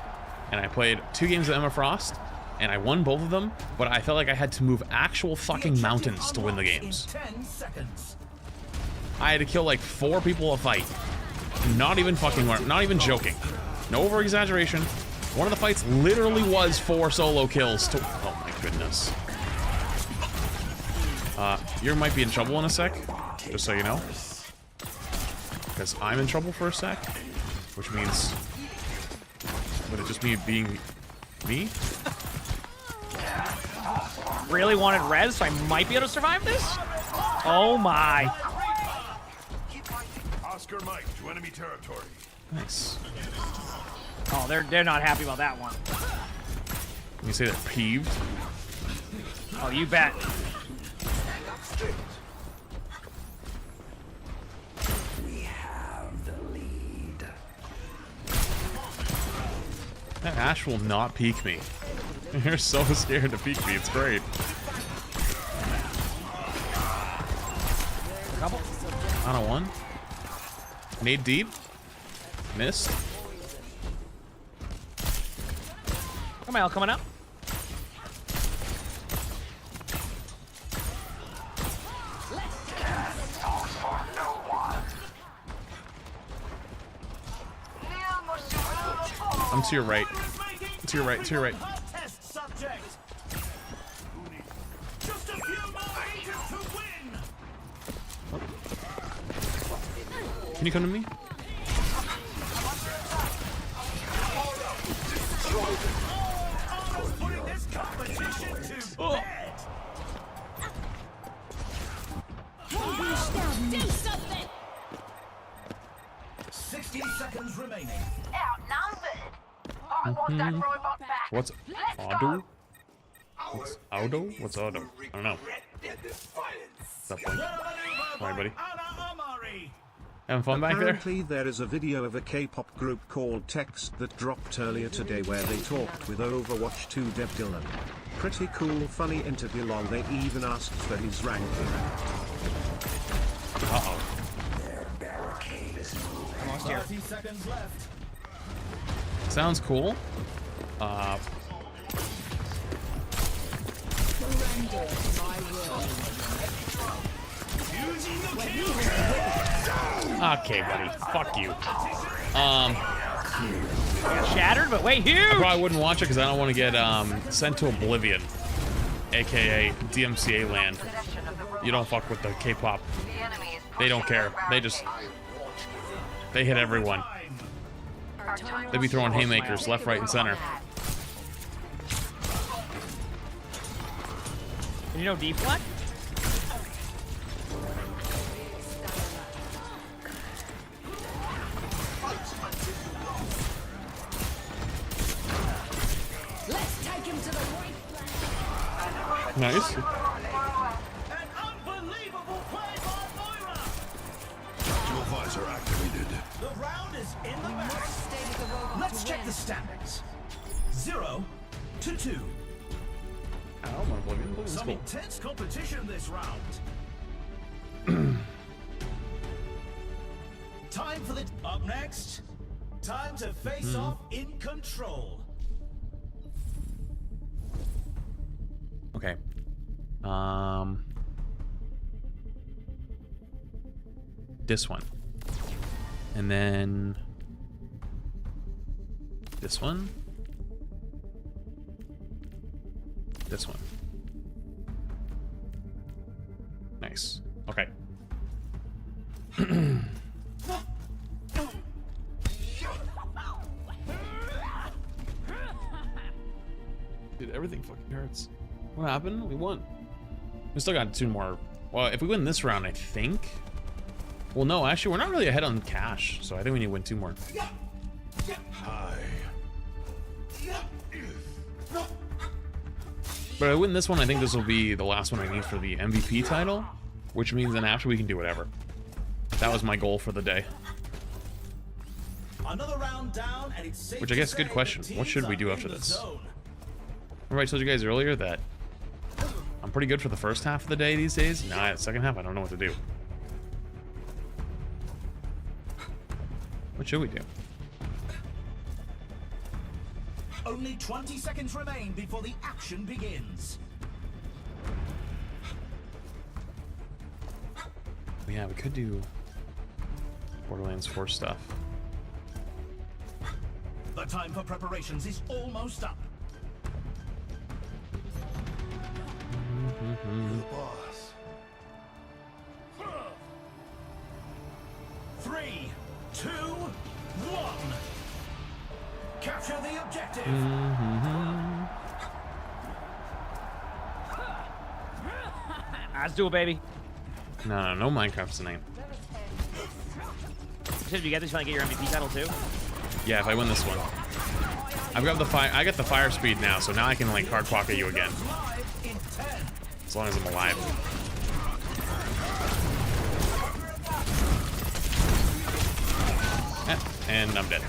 and I played 2 games of Emma Frost, and I won both of them, but I felt like I had to move actual fucking mountains to win the games. 10 seconds. I had to kill like 4 people a fight. Not even joking. No over exaggeration. One of the fights literally was 4 solo kills to, oh my goodness. You might be in trouble in a sec, just so you know. Because I'm in trouble for a sec, which means, would it just me being me? Really wanted res, so I might be able to survive this? Oh my. Oscar Mike to enemy territory. Nice. Oh, they're not happy about that one. Can you say they're peeved? Oh, you bet. We have the lead. That Ash will not peek me. You're so scared to peek me, it's great. Couple. On a 1. Nade deep. Missed. Come on, coming up. I'm to your right. To your right, to your right. Test subject. Just a few more meters to win. Can you come to me? Putting this competition to bed. Do something! 60 seconds remaining. Outnumbered! I want that robot back! What's Let's Auto? go! What's Auto? What's Auto? I don't know. What's up, boy? Alright, buddy. Having fun back there? Apparently there is a video of a K-pop group called Text that dropped earlier today where they talked with Overwatch 2 dev Dylan. Pretty cool, funny interview. Lol, they even asked for his ranking. Uh-oh. Their barricade is moving. Almost here. 30 seconds left. Sounds cool. Okay, buddy. Fuck you. Got shattered, but wait, huge! I probably wouldn't watch it because I don't want to get sent to oblivion, aka DMCA land. You don't fuck with the K-pop. They don't care. They hit everyone. They be throwing haymakers left, right, and center. You know deflect? Let's take him to the wasteland! Nice. An unbelievable play by Moira. Dual visor activated. The round is in the bag. Stay with the robot Let's to check win. the standings. 0 to 2. I don't want oblivion. Oblivion's Some cool. intense competition this round. Time for the up next. Time to face off in control. Okay. This one. And then this one. This one. Nice. Okay. Dude, everything fucking hurts. What happened? We won. We still got 2 more. Well, if we win this round, I think. Well, no, actually, we're not really ahead on cash, so I think we need to win 2 more. But I win this one, I think this will be the last one I need for the MVP title, which means then after we can do whatever. That was my goal for the day. Another round down, and it's safe Which I guess good question. What should we do after this? Remember I told you guys earlier that I'm pretty good for the first half of the day these days. Nah, the second half I don't know what to do. What should we do? Only 20 seconds remain before the action begins. Yeah, we could do Borderlands 4 stuff. The time for preparations is almost up. The boss. 3, 2, 1. Capture the objective. Let's do it, baby. No Minecraft's the name. Did you get this? Trying to get your MVP title too? Yeah, if I win this one. I've got the fire. I got the fire speed now, so now I can like hard pocket you again. As long as I'm alive. And I'm dead.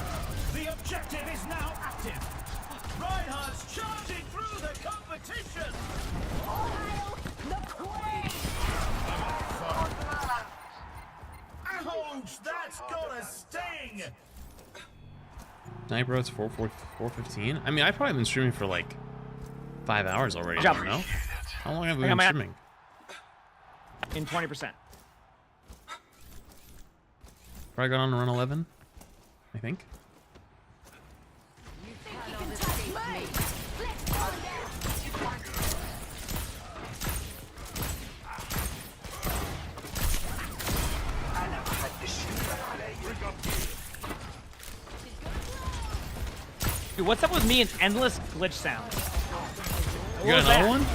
The objective is now active. Reinhardt's charging through the competition. Ouch, that's got a sting. Night bro, it's 4:15. I mean, I've probably been streaming for like 5 hours already. Good I job. don't know. How long have we been streaming? In 20%. Probably got on to run 11, I think. Dude, what's up with me and endless glitch sounds? You got another one?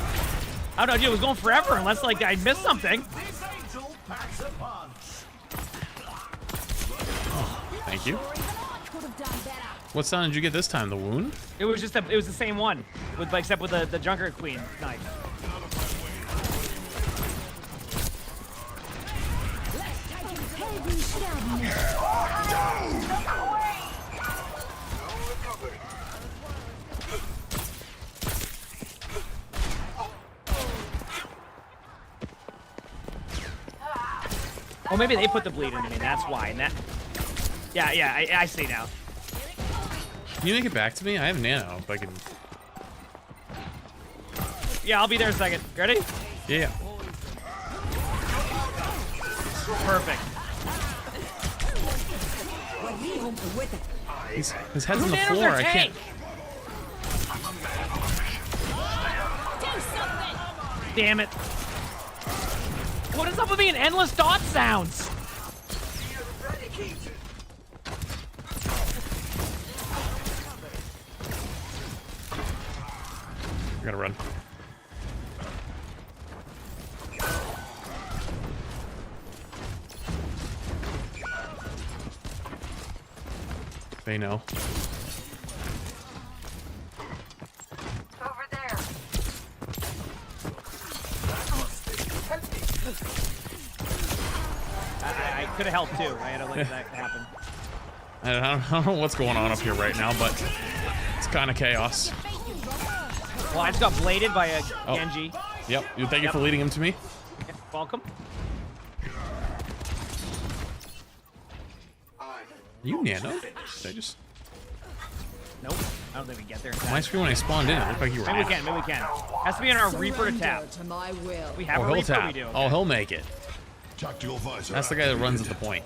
I don't know, dude. It was going forever unless like I missed something. Oh, thank you. What sound did you get this time? The wound? It was just it was the same one, with except with the Junker Queen knife. Oh, maybe they put the bleed into me. That's why. And that. Yeah. I see now. Can you make it back to me? I have nano. If I can. Yeah, I'll be there in a second. Ready? Yeah. Perfect. His head's on the floor. I can't. Damn it. What is up with me and endless dot sounds? I gotta run. They know. Over there. I could have helped too. I had to let that happen. I don't know what's going on up here right now, but it's kind of chaos. Well, I just got bladed by a Genji. Yep. Thank you for leading him to me. Yep, welcome. You nano? Did I just? Nope. I don't think we get there. My screen when I spawned in, it looked like you were. Maybe we can. Maybe we can. Has to be on our Reaper to tap. To my will. We have a he'll Reaper. tap. We do. Oh, he'll make it. Tactical visor. That's the guy that runs at the point.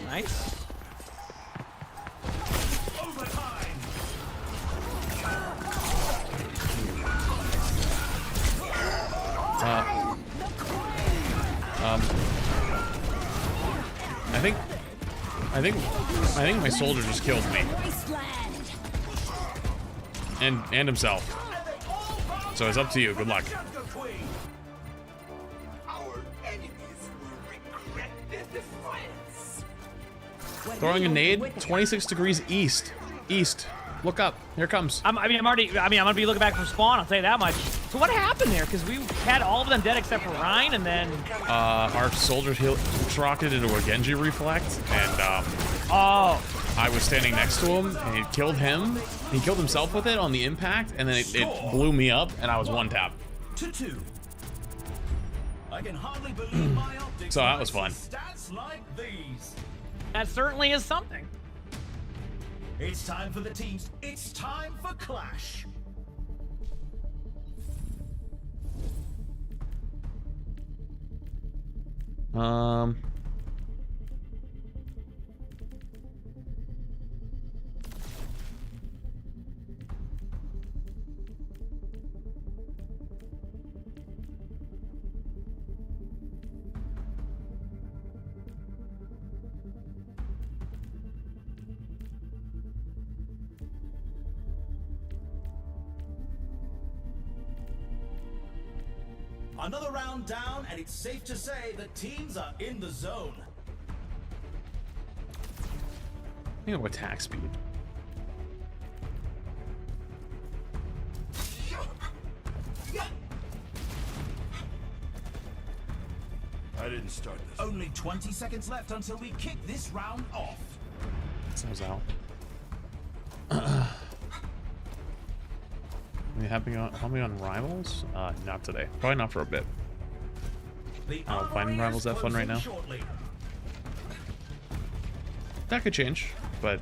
Nice. I think my soldier just killed me. And himself. So it's up to you. Good luck. Our enemies will regret their defiance. Throwing a nade, 26 degrees east. East. Look up. Here it comes. I'm gonna be looking back from spawn. I'll tell you that much. So what happened there? Because we had all of them dead except for Ryan, and then Our soldier rocketed into a Genji reflect, and oh, I was standing next to him, and it killed him. He killed himself with it on the impact, and then it blew me up, and I was one tap. 2-2. I can hardly believe my optics. So that was fun. Stats like these. that certainly is something. It's time for the teams. It's time for Clash. Another round down, and it's safe to say the teams are in the zone. You know, attack speed. I didn't start this. Only 20 seconds left until we kick this round off. Sounds out. Are we having on Rivals? Not today. Probably not for a bit. I don't find Rivals that fun right now. That could change, but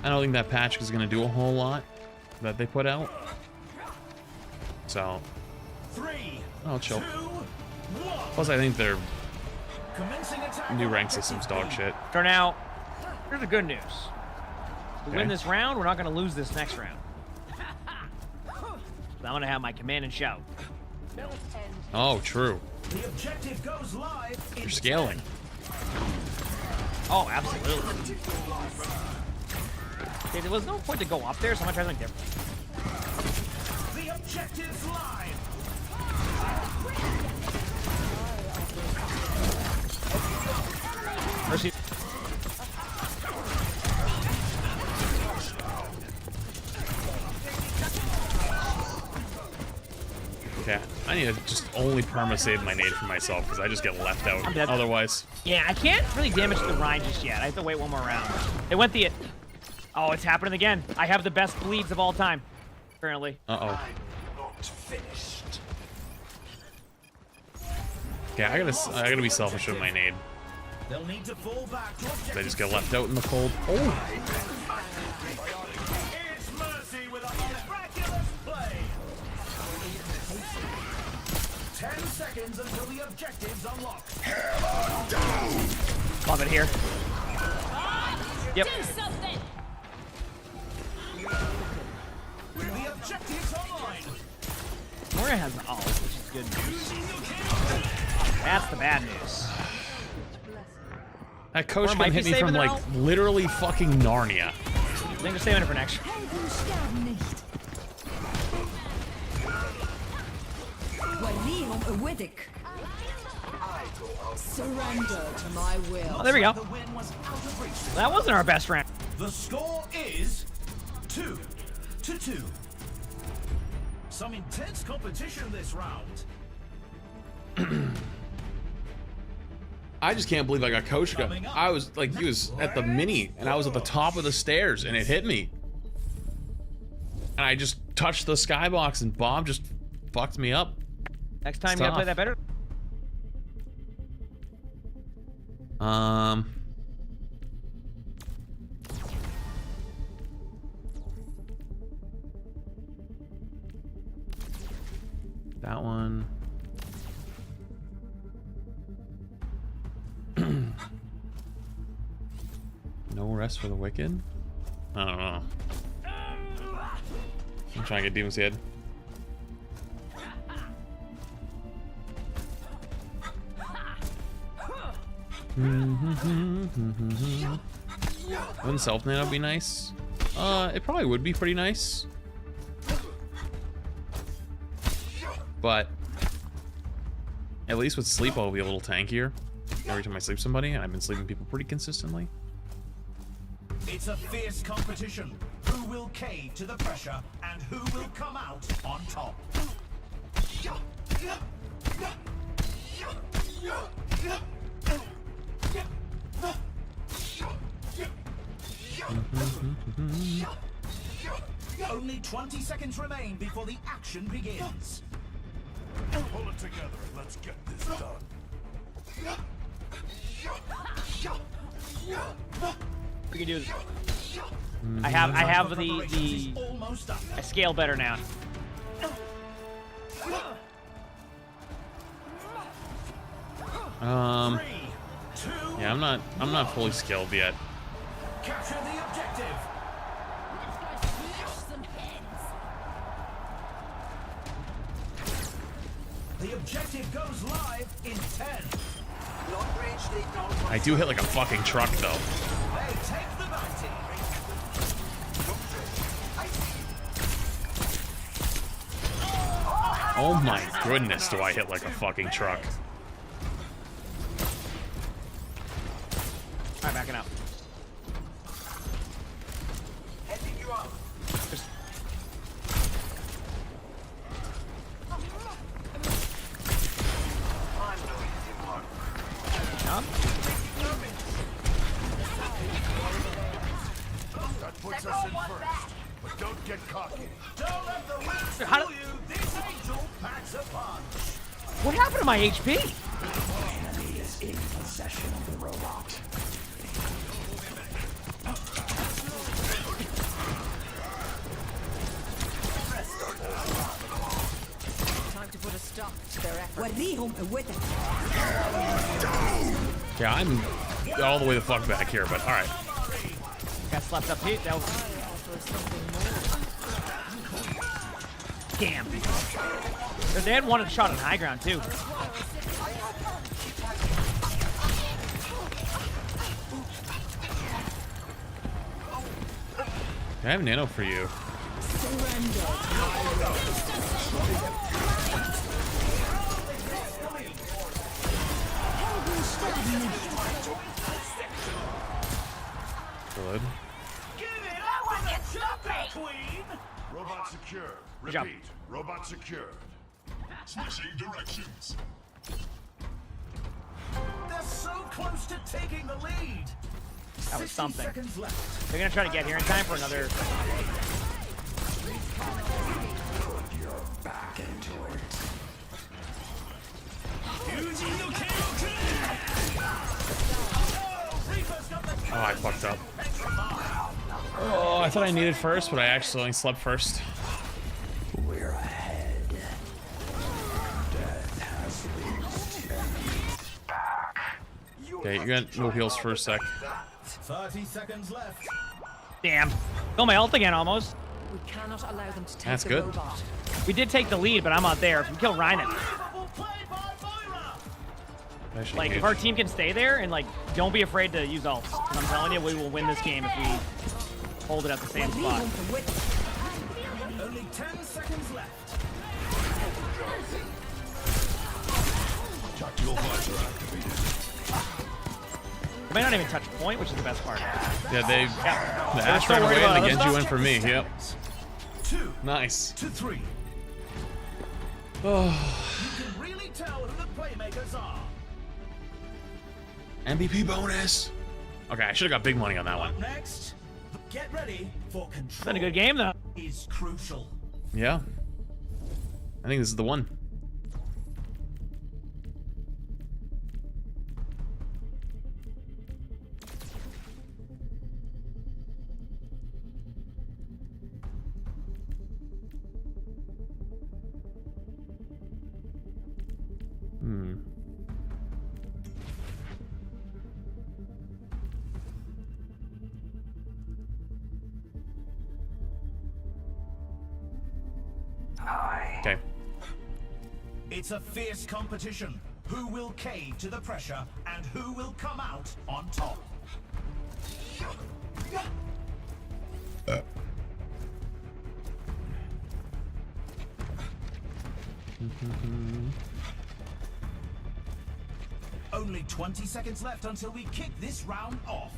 I don't think that patch is going to do a whole lot that they put out. So, I'll chill. Plus, I think their new rank system's dog shit. For now, here's the good news. If we win this round, we're not going to lose this next round. I'm going to have my command and shout. Oh, true. The objective goes live. You're scaling. Oh, absolutely. Okay, there was no point to go up there, so I'm going to try something different. The objective's live. Mercy. Okay, I need to just only perma-save my nade for myself, because I just get left out otherwise. Yeah, I can't really damage the Rhine just yet. I have to wait one more round. They went the... Oh, it's happening again. I have the best bleeds of all time, apparently. Uh-oh. Not finished. Yeah, I gotta be selfish with my nade. They'll need to fall back to I just get left out in the cold. Oh! It's Mercy with a miraculous play. 10 seconds until the objectives unlock. Love it here. Yep. Do something. The objectives online. Moria has an ult, which is good news. That's the bad news. That coach Or might can hit be me from, saving their like, ult. literally fucking Narnia. I think they're saving it for next. Surrender to my will. Oh, there we go. The win was out of reach. That wasn't our best round. The score is 2-2. Some intense competition this round. I just can't believe I got coach gun. I was like, he was at the mini, and I was at the top of the stairs, and it hit me. And I just touched the skybox, and Bob just fucked me up. Next time you gotta play that better. That one. No rest for the wicked? I don't know. I'm trying to get Demon's Head. Wouldn't self nano be nice? It probably would be pretty nice. But at least with sleep I'll be a little tankier every time I sleep somebody, and I've been sleeping people pretty consistently. It's a fierce competition. Who will cave to the pressure and who will come out on top? Only 20 seconds remain before the action begins. Pull it together and let's get this done. We can do this. I have the I scale better now. Yeah, I'm not fully skilled yet. Capture the objective. The objective goes live in 10. I do hit like a fucking truck though. They take the bounty. Oh my goodness, do I hit like a fucking truck. Alright, backing up. That puts us in first, but don't get cocky. Don't let the wind How fool you. This angel packs a punch. What happened to my HP? Enemy is in possession of the robot. Time to put a stop to their efforts. Yeah, I'm all the way the fuck back here, but alright. Got slapped up here. That was. Damn. They had one shot on high ground too. I have nano for you. Good. Robot secure. Good job. Repeat. Robot secured. Switching directions. They're so close to taking the lead. That was something. 60 seconds left. They're gonna try to get here in time for another. You're back into it. Oh, I fucked up. Oh, I thought I needed first, but I actually only slept first. We're ahead. Death has reached enemies back. Okay, you got no heals for a sec. 30 seconds left. Damn. Kill my ult again almost. We cannot allow them to take That's the good. robot. We did take the lead, but I'm out there. If we kill Ryan, like if our team can stay there and like don't be afraid to use ults. 'Cause I'm telling you, we will win this game if we hold it at the same spot. Only 10 seconds left. Tactical visor activated. We may not even touch point, which is the best part. Yeah, the We're Ash still ran worried away about and the other Genji stuff? went for me. Yep. 2 Nice. to 3. Oh. You can really tell who the playmakers are. MVP bonus. Okay, I should have got big money on that one. Up next, get ready for control. It's been a good game though. Is crucial. Yeah. I think this is the one. Okay. It's a fierce competition. Who will cave to the pressure and who will come out on top? Only 20 seconds left until we kick this round off.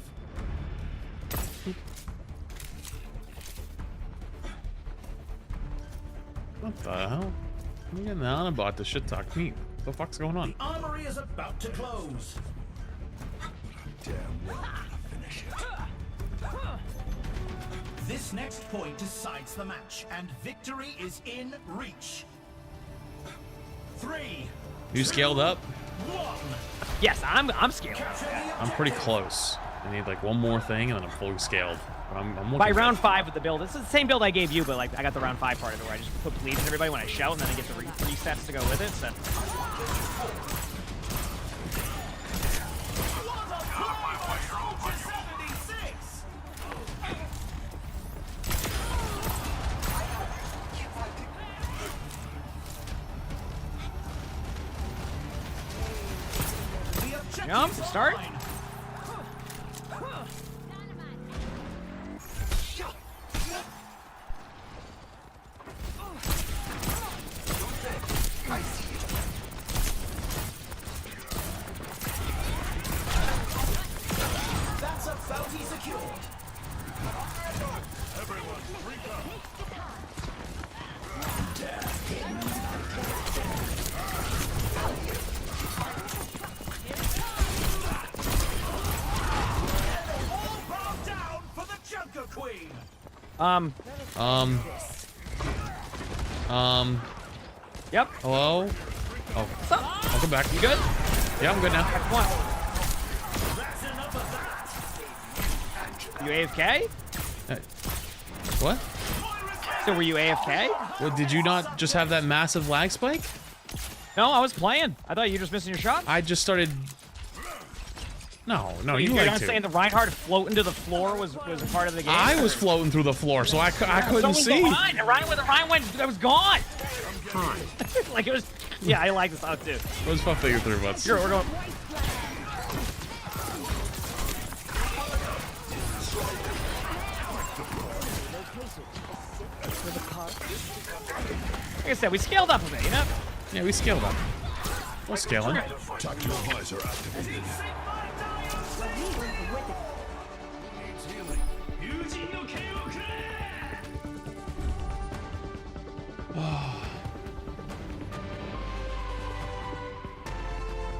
What the hell? I'm getting on about this shit talk me. What the fuck's going on? The armory is about to close. Damn well finish it. This next point decides the match, and victory is in reach. 3. You scaled up? 1. Yes, I'm scaled. I'm pretty close. I need like one more thing and then I'm fully scaled. But I'm looking By good. round 5 with the build, it's the same build I gave you, but like I got the round 5 part of it where I just put bleeds in everybody when I shout, and then I get the resets to go with it. So. Jump, start. That's a bounty secured. Everyone, recon. Queen. Yep. Hello? Oh. What's up? I'll come back. You good? Yeah, I'm good now. That's enough of that. You AFK? What? So were you AFK? Well, did you not just have that massive lag spike? No, I was playing. I thought you were just missing your shot. I just started... No, you You're like not to. saying the Reinhardt floating to the floor was a part of the game? I was floating through the floor, so I couldn't see. The Ryan went, I was gone. Like it was, yeah, I like this out too. It was fun figure through, but Sure, we're going. Like I said, we scaled up a bit, you know? Yeah, we scaled up. We're scaling. Tactical visor activated.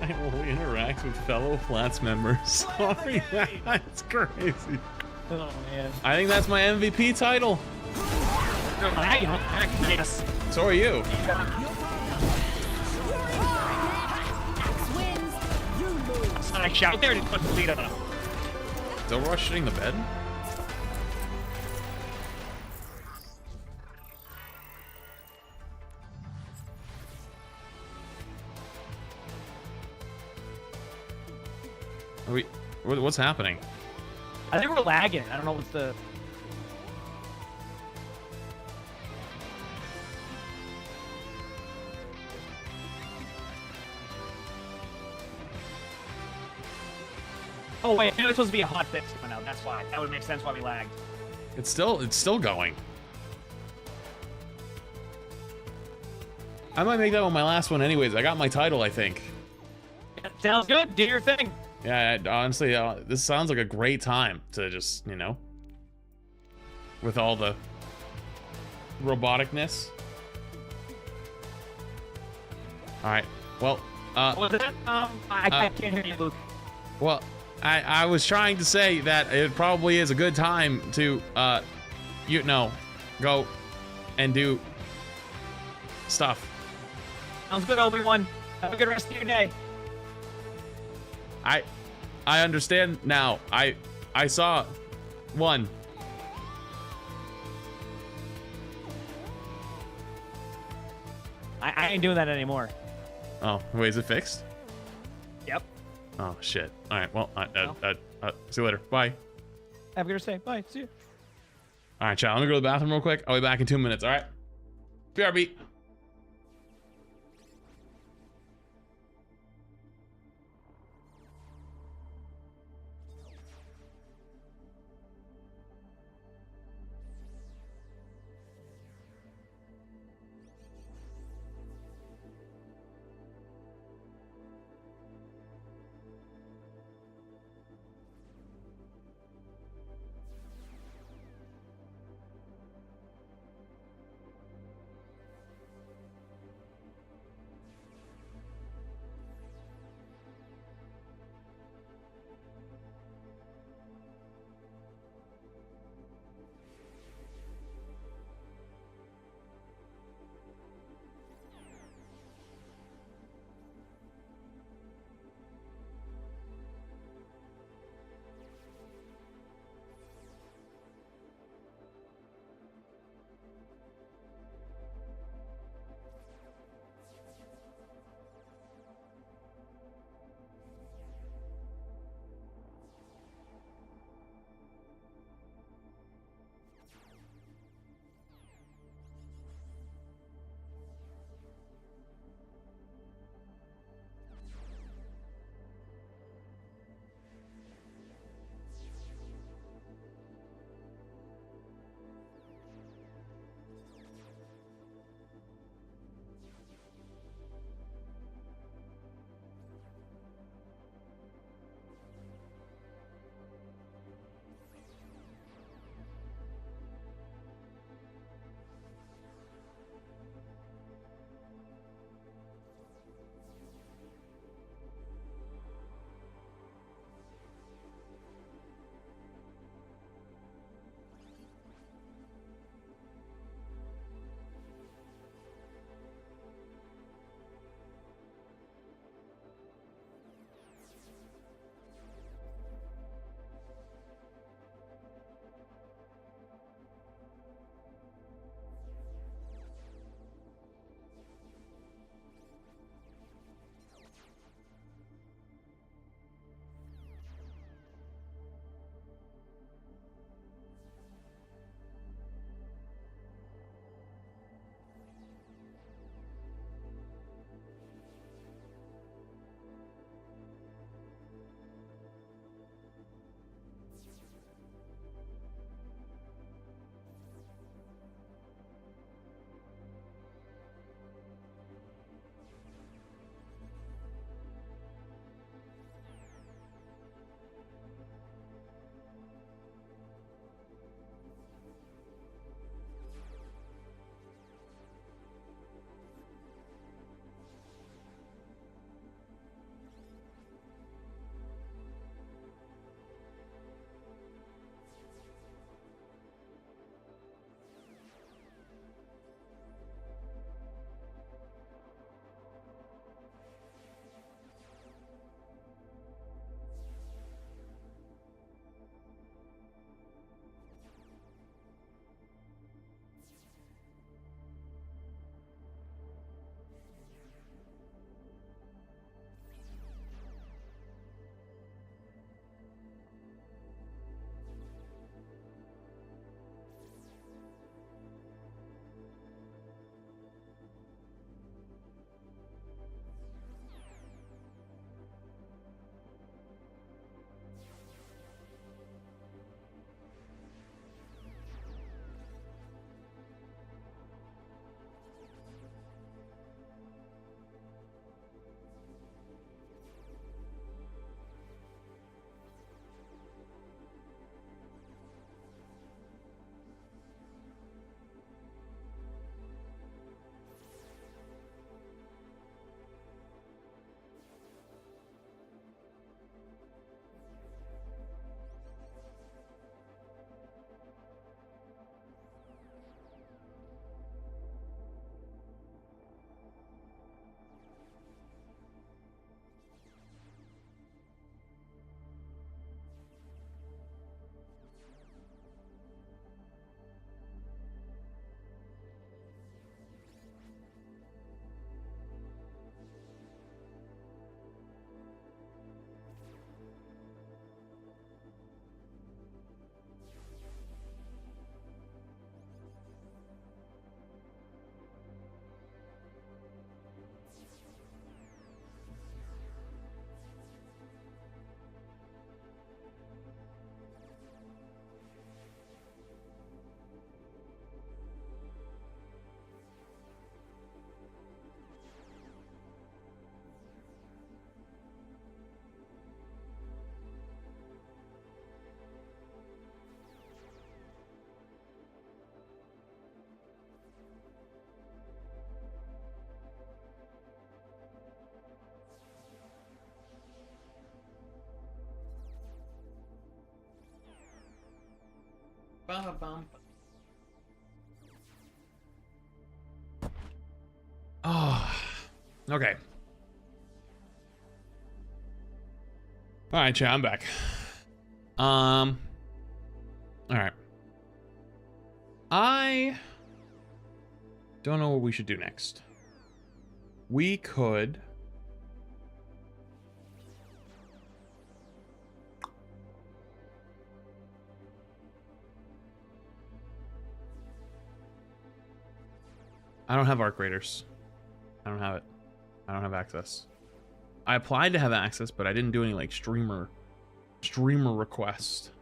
I will interact with fellow Flats members. Sorry, that's crazy. Oh man. I think that's my MVP title. Yes. So are you. I shout there to put the lead on him. Is Overwatch shitting the bed? Are we? What's happening? I think we're lagging. I don't know what's the. Oh wait, it was supposed to be a hot fix coming out. That's why. That would make sense why we lagged. It's still going. I might make that one my last one anyways. I got my title, I think. Yeah, sounds good. Do your thing. Yeah, honestly, this sounds like a great time to just, you know, with all the roboticness. All right. Well, What was that? I can't hear you, Luke. Well, I was trying to say that it probably is a good time to, you know, go and do stuff. Sounds good, Obi-Wan. Have a good rest of your day. I understand now. I saw one. I ain't doing that anymore. Oh, wait, is it fixed? Yep. Oh, shit. All right, well, see you later. Bye. Have a good day. Bye. See you. All right, chat. Let me go to the bathroom real quick. I'll be back in 2 minutes, all right? BRB. Oh, okay. All right, chat, I'm back. All right. I don't know what we should do next. We could... I don't have Arc Raiders. I don't have it. I don't have access. I applied to have access, but I didn't do any like streamer request.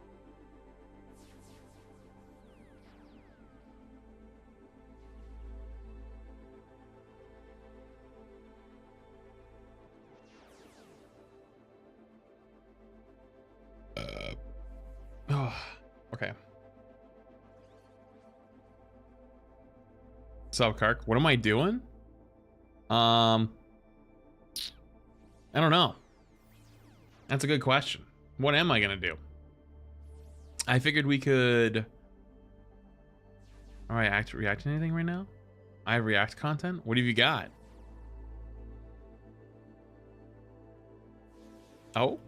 Oh, okay. So, Kark, what am I doing? I don't know. That's a good question. What am I gonna do? I figured we could... All right, react to anything right now? I have React content? What have you got? Oh?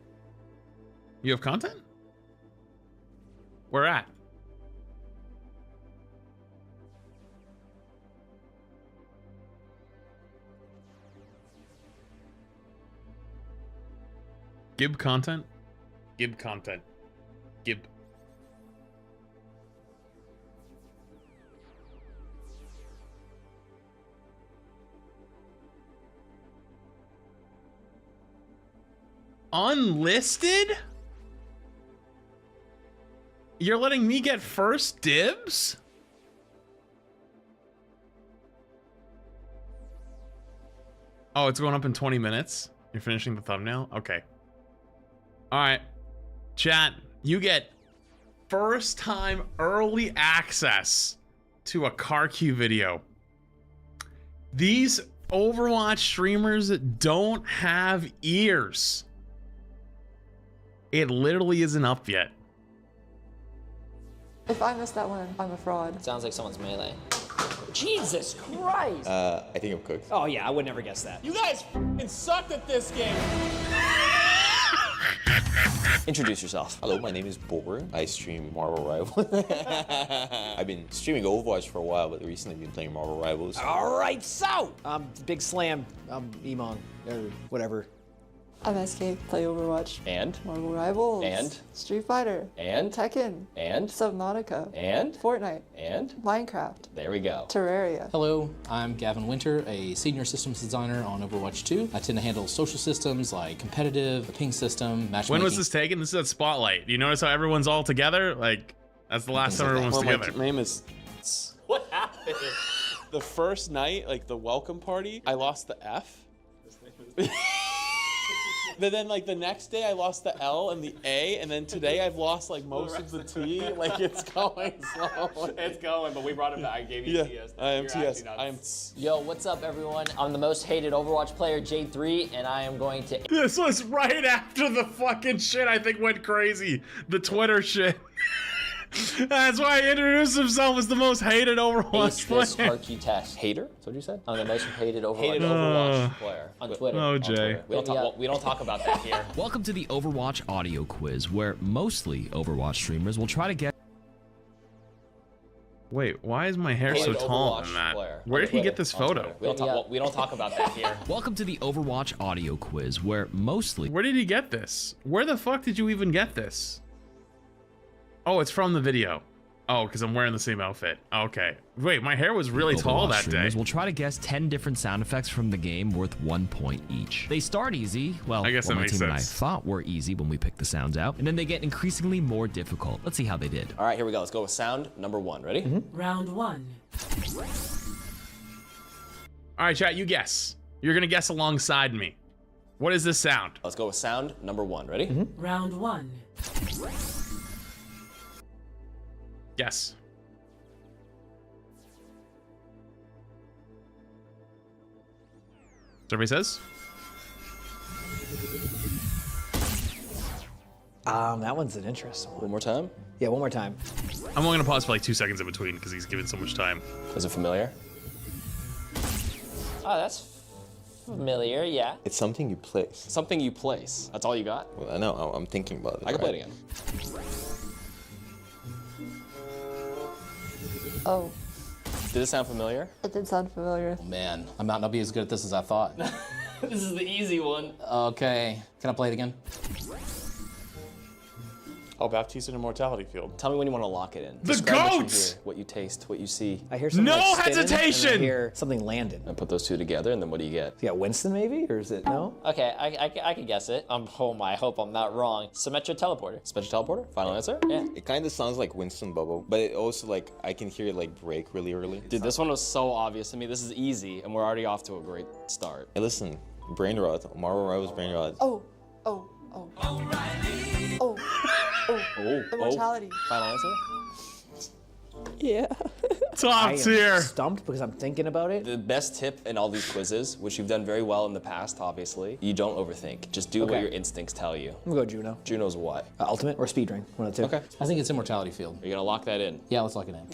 You have content? Where at? Gib content? Gib content. Gib. Unlisted? You're letting me get first dibs? Oh, it's going up in 20 minutes? You're finishing the thumbnail? Okay. All right, chat, you get first time early access to a CarQ video. These Overwatch streamers don't have ears. It literally isn't up yet. If I missed that one, I'm a fraud. Sounds like someone's melee. Jesus Christ! I think I'm cooked. Oh yeah, I would never guess that. You guys f***ing sucked at this game. Introduce yourself. Hello, my name is Bor. I stream Marvel Rivals. I've been streaming Overwatch for a while, but recently I've been playing Marvel Rivals. All right, so Big Slam, Emon, or whatever. I'm SK, play Overwatch. And? Marvel Rivals. And? Street Fighter. And? Tekken. And? Subnautica. And? Fortnite. And? Minecraft. There we go. Terraria. Hello, I'm Gavin Winter, a senior systems designer on Overwatch 2. I tend to handle social systems like competitive, the ping system, matchmaking. When was this taken? This is at Spotlight. Do you notice how everyone's all together? Like, that's the last time everyone's together. My name is... What happened? The first night, like the welcome party, I lost the F. But then, like, the next day I lost the L and the A, and then today I've lost, like, most of the T. Like, it's going slow. It's going, but we brought it back. I gave you TS. I am TS. Yo, what's up, everyone? I'm the most hated Overwatch player, J3, and I am going to... This was right after the fucking shit I think went crazy. The Twitter shit. That's why he introduced himself as the most hated Overwatch player. Ace this CarQ test. Hater? That's what you said? I'm the most hated Overwatch player on Twitter. Oh, Jay. We don't talk about that here. Welcome to the Overwatch audio quiz, where mostly Overwatch streamers will try to get... Wait, why is my hair so tall in that? Where did he get this photo? We don't talk about that here. Welcome to the Overwatch audio quiz, where mostly... Where did he get this? Where the fuck did you even get this? Oh, it's from the video. Oh, because I'm wearing the same outfit. Okay. Wait, my hair was really tall that day. We'll try to guess 10 different sound effects from the game worth 1 point each. They start easy. Well, I guess that my makes team and I sense. thought were easy when we picked the sounds out, and then they get increasingly more difficult. Let's see how they did. All right, here we go. Let's go with sound number 1. Ready? Round 1. All right, chat, you guess. You're going to guess alongside me. What is this sound? Let's go with sound number 1. Ready? Round 1. Yes. Survey says. That one's an interesting one. One more time? Yeah, one more time. I'm only gonna pause for like 2 seconds in between because he's given so much time. Is it familiar? Oh, that's familiar, yeah. It's something you place. Something you place. That's all you got? Well, I know. I'm thinking about it. I can play it again. Oh, Did it sound familiar? it did sound familiar. Oh, man, I might not be as good at this as I thought. This is the easy one. Okay, can I play it again? Oh, Baptiste in Immortality Field. Tell me when you want to lock it in. The Describe goats! What you taste, what you see. I hear something No like spinning, hesitation! And I hear something landed. And put those two together, and then what do you get? You got Winston maybe, or is it no? Okay, I can guess it. I hope I'm not wrong. Symmetra teleporter. Symmetra teleporter? Final answer? Yeah. It kind of sounds like Winston Bubble, but it also like I can hear it like break really early. Dude, this one was so obvious to me. This is easy, and we're already off to a great start. Hey, listen, Brain Rot, Marvel Rivals Brain Rot. Oh, oh, oh. Oh, oh. Immortality. Final answer? Yeah. I Top tier. am stumped because I'm thinking about it. The best tip in all these quizzes, which you've done very well in the past, obviously, you don't overthink. Just do what Okay. your instincts tell you. I'm gonna go Juno. Juno's what? Ultimate or Speed Ring, one of the two. Okay. I think it's Immortality Field. Are you gonna lock that in? Yeah, let's lock it in.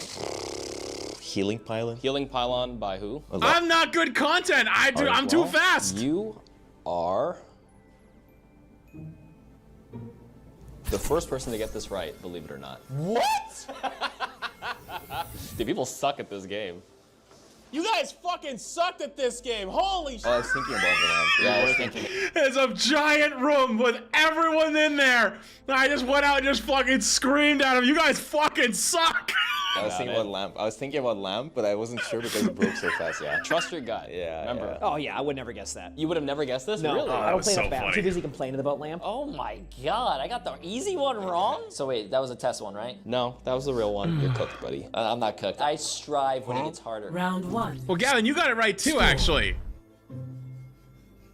Healing Pylon. Healing Pylon by who? I'm not good content. I'm too fast. You are the first person to get this right, believe it or not. What? Dude, people suck at this game. You guys fucking sucked at this game. Holy shit. Oh, I was thinking about that. Yeah, I was thinking. It's a giant room with everyone in there. I just went out and just fucking screamed at them. You guys fucking suck. I was thinking about Lamp. I was thinking about Lamp, but I wasn't sure because it broke so fast. Yeah, trust your gut. Yeah. Remember. Yeah. Oh yeah, I would never guess that. You would have never guessed this? No, Really? I don't was play so enough bad. I'm funny. too busy complaining about Lamp. Oh my god, I got the easy one wrong? So wait, that was a test one, right? No, that was the real one. You're cooked, buddy. I'm not cooked. I strive when it gets harder. Round 1. Well, Gavin, you got it right too, actually.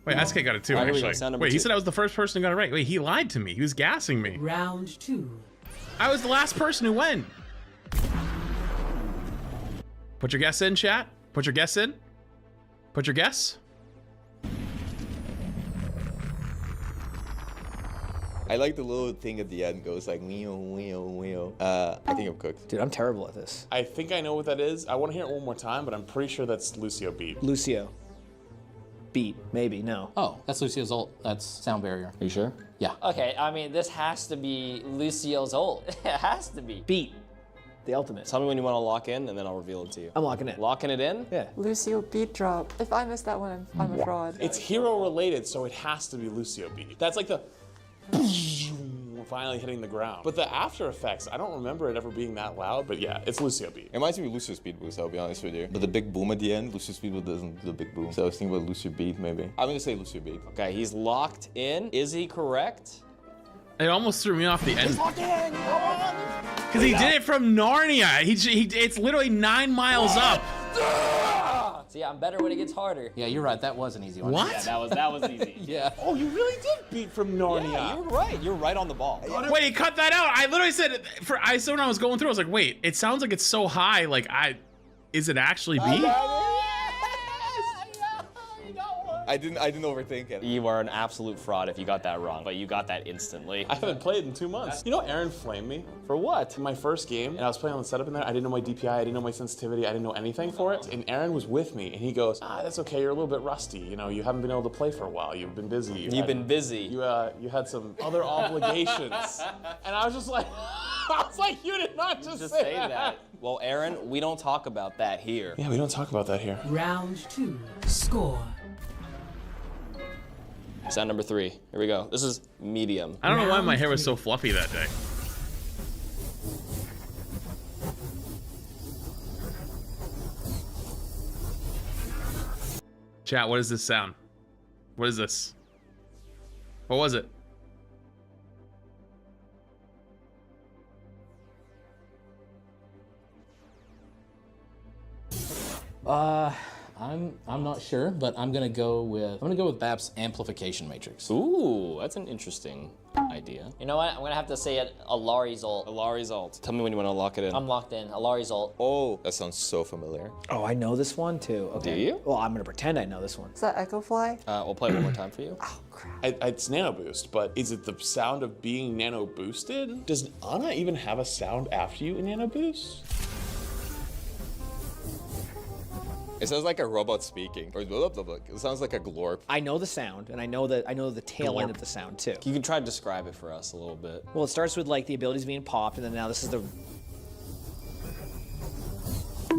Wait, SK got it too, All right, here we go. actually. Sound number Wait, he two. said I was the first person who got it right. Wait, he lied to me. He was gassing me. Round 2. I was the last person who went. Put your guess in, chat. Put your guess in. Put your guess. I like the little thing at the end goes like weo weo weo. I think I'm cooked. Dude, I'm terrible at this. I think I know what that is. I want to hear it one more time, but I'm pretty sure that's Lucio beat. Lucio. Beat, maybe, no. Oh, that's Lucio's ult. That's sound barrier. Are you sure? Yeah. Okay, I mean, this has to be Lucio's ult. It has to be. Beat. The ultimate. Tell me when you want to lock in, and then I'll reveal it to you. I'm locking it. Locking it in? Yeah. Lucio beat drop. If I missed that one, I'm a fraud. It's hero related, so it has to be Lucio beat. That's like the finally hitting the ground. But the after effects, I don't remember it ever being that loud, but yeah, it's Lucio beat. It reminds me of Lucio Speed Boost, I'll be honest with you. But the big boom at the end, Lucio Speed Boost doesn't do the big boom. So I was thinking about Lucio Beat, maybe. I'm gonna say Lucio Beat. Okay, he's locked in. Is he correct? It almost threw me off the end. Because he did it from Narnia. It's literally 9 miles up. See, I'm better when it gets harder. Yeah, you're right. That was an easy one. What? Yeah, that was easy. Yeah. Oh, you really did beat from Narnia. Yeah, you're right. You're right on the ball. Wait, he cut that out. I literally said, so when I was going through, I was like, wait, it sounds like it's so high. Like, is it actually B? I didn't overthink it. You are an absolute fraud if you got that wrong, but you got that instantly. I haven't played in 2 months. You know, Aaron flamed me. For what? My first game, and I was playing on the setup in there, I didn't know my DPI, I didn't know my sensitivity, I didn't know anything for it. And Aaron was with me, and he goes, that's okay, you're a little bit rusty. You know, you haven't been able to play for a while. You've been busy. You've been busy. You had some other obligations. And I was just like, you did not just say that. Well, Aaron, we don't talk about that here. Yeah, we don't talk about that here. Round 2. Score. Sound number 3. Here we go. This is medium. I don't know why my hair was so fluffy that day. Chat, what is this sound? What is this? What was it? I'm not sure, but I'm gonna go with Bap's amplification matrix. Ooh, that's an interesting idea. You know what? I'm gonna have to say it. Alari's ult. Alari's ult. Tell me when you want to lock it in. I'm locked in. Alari's ult. Oh, that sounds so familiar. Oh, I know this one too. Okay. Do you? Well, I'm gonna pretend I know this one. Is that Echo Fly? We'll play it one more time for you. Oh, crap. It's nano boost, but is it the sound of being nano boosted? Does Ana even have a sound after you in nano boost? It sounds like a robot speaking, or blah, blah, blah. It sounds like a glorp. I know the sound, and I know the tail end of the sound too. You can try to describe it for us a little bit. Well, it starts with like the abilities being popped, and then now this is the.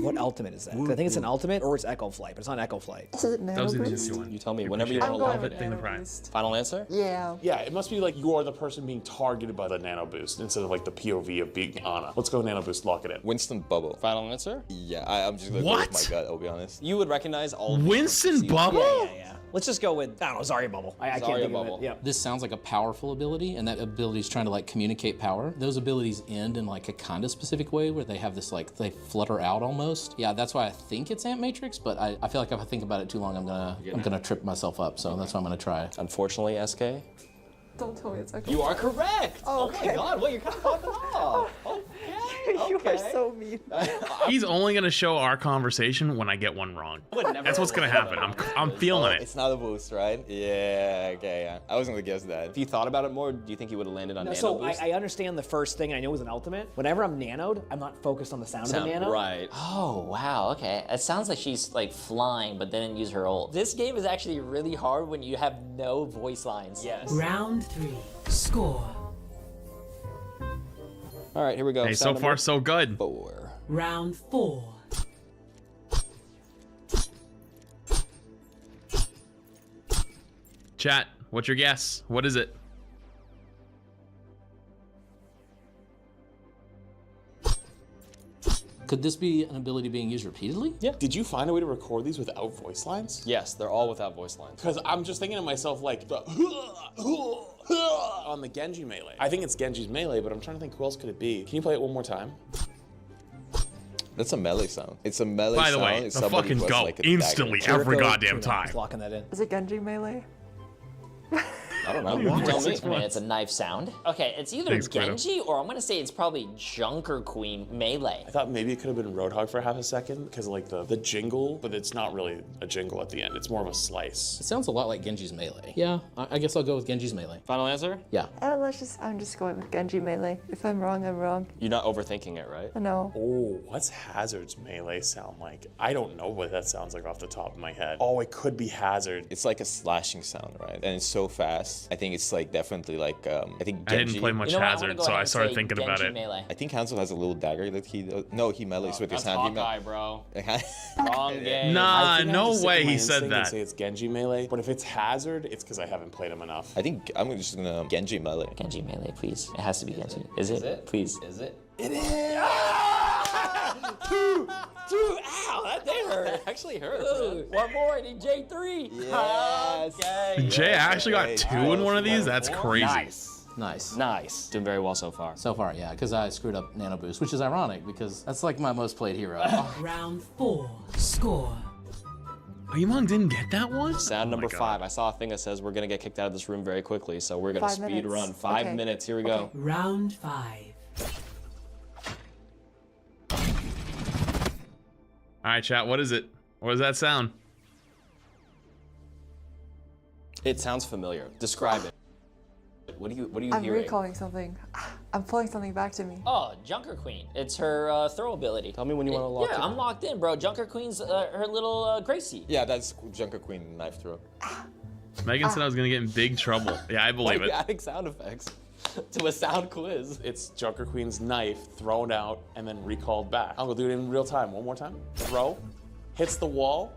What ultimate is that? 'Cause I think it's an ultimate or it's Echo Flight, but it's not Echo Flight. Is it Nano Those are the Boost? easy one. You tell me whenever you want to lock it in. Final answer? Yeah. Yeah, it must be like you are the person being targeted by the nano boost instead of like the POV of being Ana. Let's go nano boost, lock it in. Winston Bubble. Final answer? Yeah, I'm just gonna go with my gut, I'll be honest. You would recognize all of Winston Bubble? Yeah. Let's just go with, I don't know, Zarya Bubble. I can't Zarya think Bubble. of it. Yeah. This sounds like a powerful ability, and that ability is trying to like communicate power. Those abilities end in like a kind of specific way where they have this like, they flutter out almost. Yeah, that's why I think it's Amp Matrix, but I feel like if I think about it too long, I'm gonna trip myself up, so that's why I'm gonna try. Unfortunately, SK. Don't tell me it's Echo You Fly. are correct! Oh my god, well, you're kind of popping off. You are so mean. He's only gonna show our conversation when I get one wrong. That's what's gonna happen. I'm feeling it. It's not a boost, right? Yeah, okay, yeah. I wasn't gonna guess that. If you thought about it more, do you think you would have landed on nano So boost? I understand the first thing, and I know it was an ultimate. Whenever I'm nanoed, I'm not focused on the sound of the nano. Right. Oh, wow, okay. It sounds like she's like flying, but didn't use her ult. This game is actually really hard when you have no voice lines. Yes. Round 3. Score. All right, here we go. Hey, so far so good. 4. Round 4. Chat, what's your guess? What is it? Could this be an ability being used repeatedly? Yeah. Did you find a way to record these without voice lines? Yes, they're all without voice lines. Because I'm just thinking to myself, like, the on the Genji melee. I think it's Genji's melee, but I'm trying to think who else could it be. Can you play it one more time? That's a melee sound. It's a melee By sound. the way, It's the somebody fucking who has, go like, a instantly dagger. every goddamn time. Locking that in. Is it Genji melee? I don't know. You Tell me. I mean, it's a knife sound. Okay, it's either Thanks, Guido. Genji or I'm gonna say it's probably Junker Queen melee. I thought maybe it could have been Roadhog for half a second because like the jingle, but it's not really a jingle at the end. It's more of a slice. It sounds a lot like Genji's melee. Yeah, I guess I'll go with Genji's melee. Final answer? Yeah. I'm just going with Genji melee. If I'm wrong, I'm wrong. You're not overthinking it, right? No. Oh, what's Hazard's melee sound like? I don't know what that sounds like off the top of my head. Oh, it could be Hazard. It's like a slashing sound, right? And it's so fast. I think it's like definitely like I think Genji. I didn't play much Hazard, so I started thinking about it. Melee. I think Hansel has a little dagger that he does. No, he melees with his hand. He Hawkeye, bro. Wrong game. Nah, I think no I'm just way sitting in my he said instinct and that. Say it's Genji melee, but if it's Hazard, it's because I haven't played him enough. I think I'm just gonna Genji melee. Genji melee, please. It has to be Genji. Is it? Please. Is it? It is. Dude, ow, that did hurt. It actually hurt. Ooh, one more, I need J3. Yes. Okay. Jay actually got 2 in one of these? That's crazy. Nice. Doing very well so far. So far, yeah, because I screwed up Nano Boost, which is ironic because that's like my most played hero. Round 4. Score. Yumong didn't get that one? Sound number 5. I saw a thing that says we're gonna get kicked out of this room very quickly, so we're gonna 5 speed minutes. run. 5 minutes. Here we go. Round 5. All right, chat, what is it? What does that sound? It sounds familiar. Describe it. What are you I'm hearing? recalling something. I'm pulling something back to me. Oh, Junker Queen. It's her throw ability. Tell me when you want to lock it. Yeah, I'm locked in, bro. Junker Queen's her little Gracie. Yeah, that's Junker Queen knife throw. Megan said I was gonna get in big trouble. Yeah, I believe Why are it. you adding sound effects to a sound quiz? It's Junker Queen's knife thrown out and then recalled back. I'll go do it in real time. One more time. Throw, hits the wall,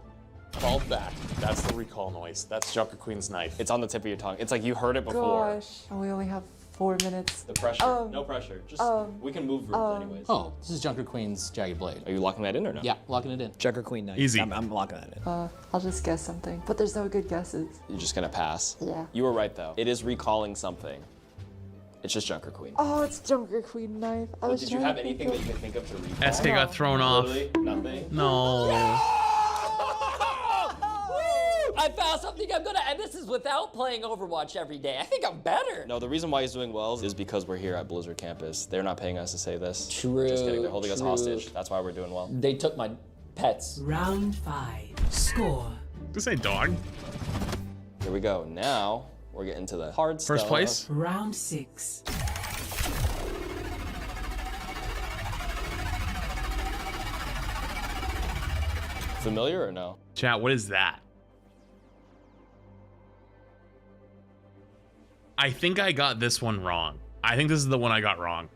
called back. That's the recall noise. That's Junker Queen's knife. It's on the tip of your tongue. It's like you heard it before. Gosh. And we only have 4 minutes. The pressure. No pressure. Just we can move rooms anyways. Oh, this is Junker Queen's Jagged Blade. Are you locking that in or no? Yeah, locking it in. Junker Queen knife. Easy. I'm locking that in. I'll just guess something. But there's no good guesses. You're just gonna pass. Yeah. You were right though. It is recalling something. It's just Junker Queen. Oh, it's Junker Queen knife. I was Did you trying have to think anything that of- you can think of to recall? SK got thrown off. Literally nothing. No. I found something I'm good at, and this is without playing Overwatch every day. I think I'm better. No, the reason why he's doing well is because we're here at Blizzard campus. They're not paying us to say this. True. Just kidding. They're holding us hostage. That's why we're doing well. They took my pets. Round 5. Score. This ain't dog. Here we go. Now we're getting to the hard stuff. First place. Round 6. Familiar or no? Chat, what is that? I think I got this one wrong. I think this is the one I got wrong.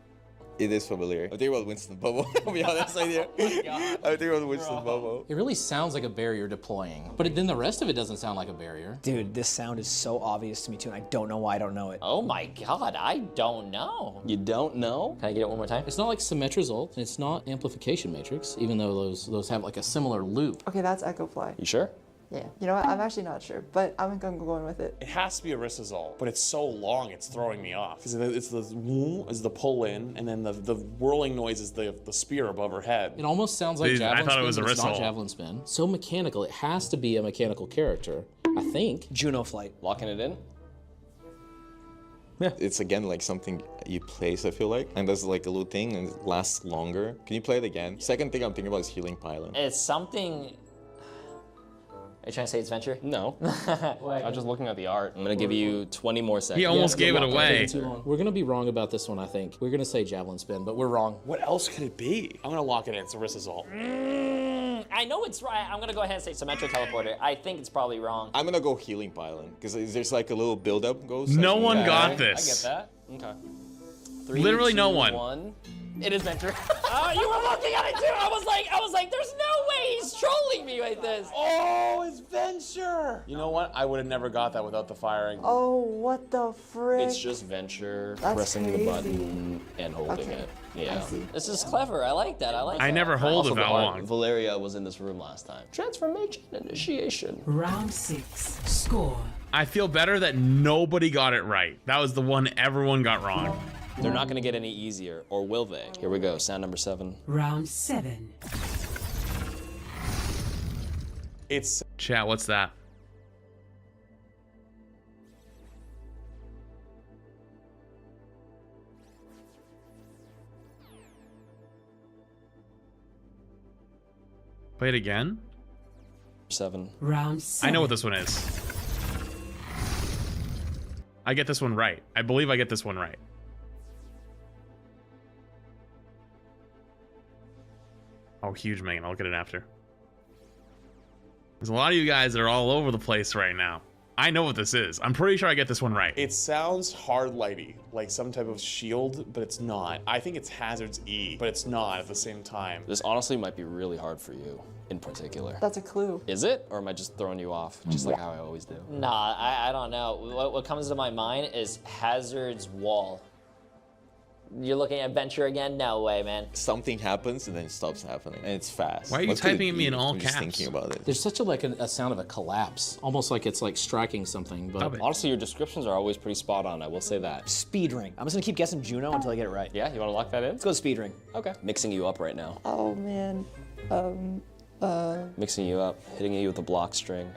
It is familiar. I'm thinking about Winston Bubble. I'll be honest with you. I'm thinking about Winston Bubble. It really sounds like a barrier deploying, but then the rest of it doesn't sound like a barrier. Dude, this sound is so obvious to me too, and I don't know why I don't know it. Oh my god, I don't know. You don't know? Can I get it one more time? It's not like Symmetra's ult, and it's not Amplification Matrix, even though those have like a similar loop. Okay, that's Echo Fly. You sure? Yeah. You know what? I'm actually not sure, but I'm gonna go going with it. It has to be Arissa's ult, but it's so long, it's throwing me off. Because it's the woo is the pull in, and then the whirling noise is the spear above her head. It almost sounds like Javelin I thought Spin, it was but it's Arissa not ult. Javelin Spin. So mechanical, it has to be a mechanical character, I think. Juno Flight. Locking it in? Yeah. It's again like something you place, I feel like. And there's like a little thing and it lasts longer. Can you play it again? Second thing I'm thinking about is Healing Pylon. It's something... Are you trying to say it's Venture? No. I'm just looking at the art. I'm gonna give you 20 more seconds. He almost gave it away. We're gonna be wrong about this one, I think. We're gonna say Javelin Spin, but we're wrong. What else could it be? I'm gonna lock it in. It's Arissa's ult. I know it's right. I'm gonna go ahead and say Symmetra Teleporter. I think it's probably wrong. I'm gonna go Healing Pylon because there's like a little build-up goes. No one got this. I get that. Okay. 3, Literally 2, no one. 1. It is Venture. Oh, you were looking at it too. I was like, there's no way he's trolling me like this. Oh, it's Venture. You know what? I would have never got that without the firing. Oh, what the frick? It's just Venture, That's pressing crazy. the button and holding it. Yeah. This is clever. I like that. I like that. I never hold Also, it that the art, long. Valeria was in this room last time. Transformation initiation. Round 6. Score. I feel better that nobody got it right. That was the one everyone got wrong. They're not gonna get any easier, or will they? Here we go, sound number 7. Round 7. It's... Chat, what's that? Play it again? 7. Round 7. I know what this one is. I get this one right. I believe I get this one right. Oh, huge, Megan. I'll look at it after. There's a lot of you guys that are all over the place right now. I know what this is. I'm pretty sure I get this one right. It sounds hard lighty, like some type of shield, but it's not. I think it's Hazard's E, but it's not at the same time. This honestly might be really hard for you, in particular. That's a clue. Is it? Or am I just throwing you off, just like how I always do? Nah, I don't know. What comes to my mind is Hazard's Wall. You're looking at Venture again? No way, man. Something happens and then it stops happening, and it's fast. Why are you What could typing it at me in be? all I'm just caps? thinking about it. There's such a sound of a collapse, almost like it's like striking something. But Honestly, your descriptions are always pretty spot on, I will say that. Speed Ring. I'm just gonna keep guessing Juno until I get it right. Yeah, you wanna lock that in? Let's go Speed Ring. Okay. Mixing you up right now. Oh man. Mixing you up, hitting you with a block string.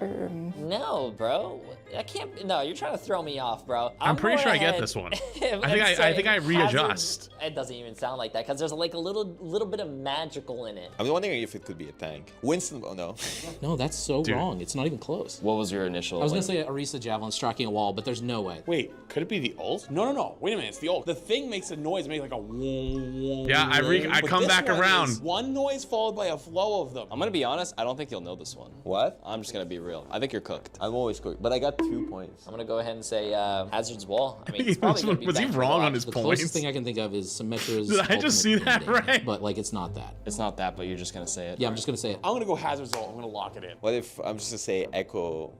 No, bro. I can't. No, you're trying to throw me off, bro. I'm pretty going sure I get ahead this one. and I think I say readjust. Hazard- It doesn't even sound like that because there's like a little bit of magical in it. I'm wondering if it could be a tank. Winston, oh no. no, that's so Dude. wrong. It's not even close. What was your initial? I was gonna say Orisa Javelin striking a wall, but there's no way. Wait, could it be the ult? No. Wait a minute, it's the ult. The thing makes a noise, makes like a whoom. Yeah, I But come this back one around. is one noise followed by a flow of them. I'm gonna be honest, I don't think you'll know this one. What? I'm just gonna be real. I think you're cooked. I'm always cooked, but I got 2 points. I'm gonna go ahead and say Hazard's Wall. I mean, it's probably gonna be Was he Venture wrong Wall. on his The points? closest thing I can think of is Symmetra's. Did I just see ultimate that ending, right? But like, it's not that. It's not that, but you're just gonna say it. Yeah, I'm just gonna say it. I'm gonna go Hazard's ult. I'm gonna lock it in. What if I'm just gonna say Echo?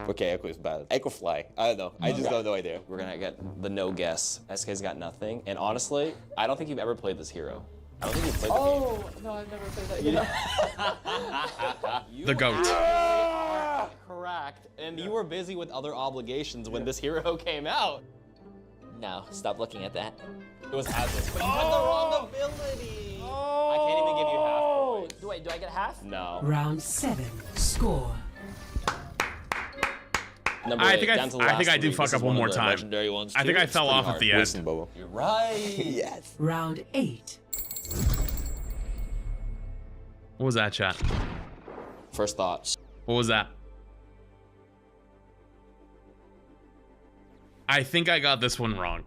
Okay, Echo is bad. Echo Fly. I don't know. I just don't know idea. We're gonna get the no guess. SK's got nothing. And honestly, I don't think you've ever played this hero. I don't think you've played the game. No, I've never played that game. The goat. Correct. And you were busy with other obligations when this hero came out. No, stop looking at that. It was Hazard. But you had the wrong ability. I can't even give you half points. Do I get half? No. Round 7. Score. Number I 8, think down to the I think last I do three. fuck This up is one of more the time. legendary ones, I think too. I It's fell pretty off at hard. the end. Listen, Bubba. You're right. Yes. Round 8. What was that, chat? First thought. What was that? I think I got this one wrong.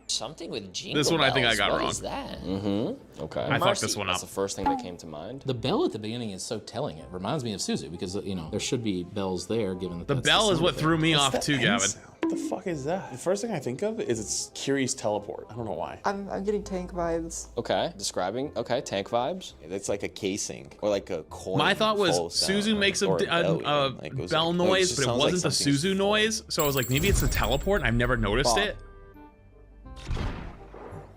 Something with jingle This one I think I bells. got What wrong. is that? Mm-hmm. Okay. I fucked this one That's up. the first thing that came to mind. The bell at the beginning is so telling. It reminds me of Suzu because, you know, there should be bells there given that The that's bell is sound what effect. threw me What's off that too, end Gavin. sound? What the fuck is that? The first thing I think of is it's Kiri's teleport. I don't know why. I'm getting tank vibes. Okay. Describing. Okay. Tank vibes. It's like a casing or like a coin. My thought was falls down, Suzu makes a or bell, even. Like, it was bell like- noise, just but it sounds like wasn't the something's Suzu noise. So I was like, maybe it's the teleport, and I've never noticed Bob. it.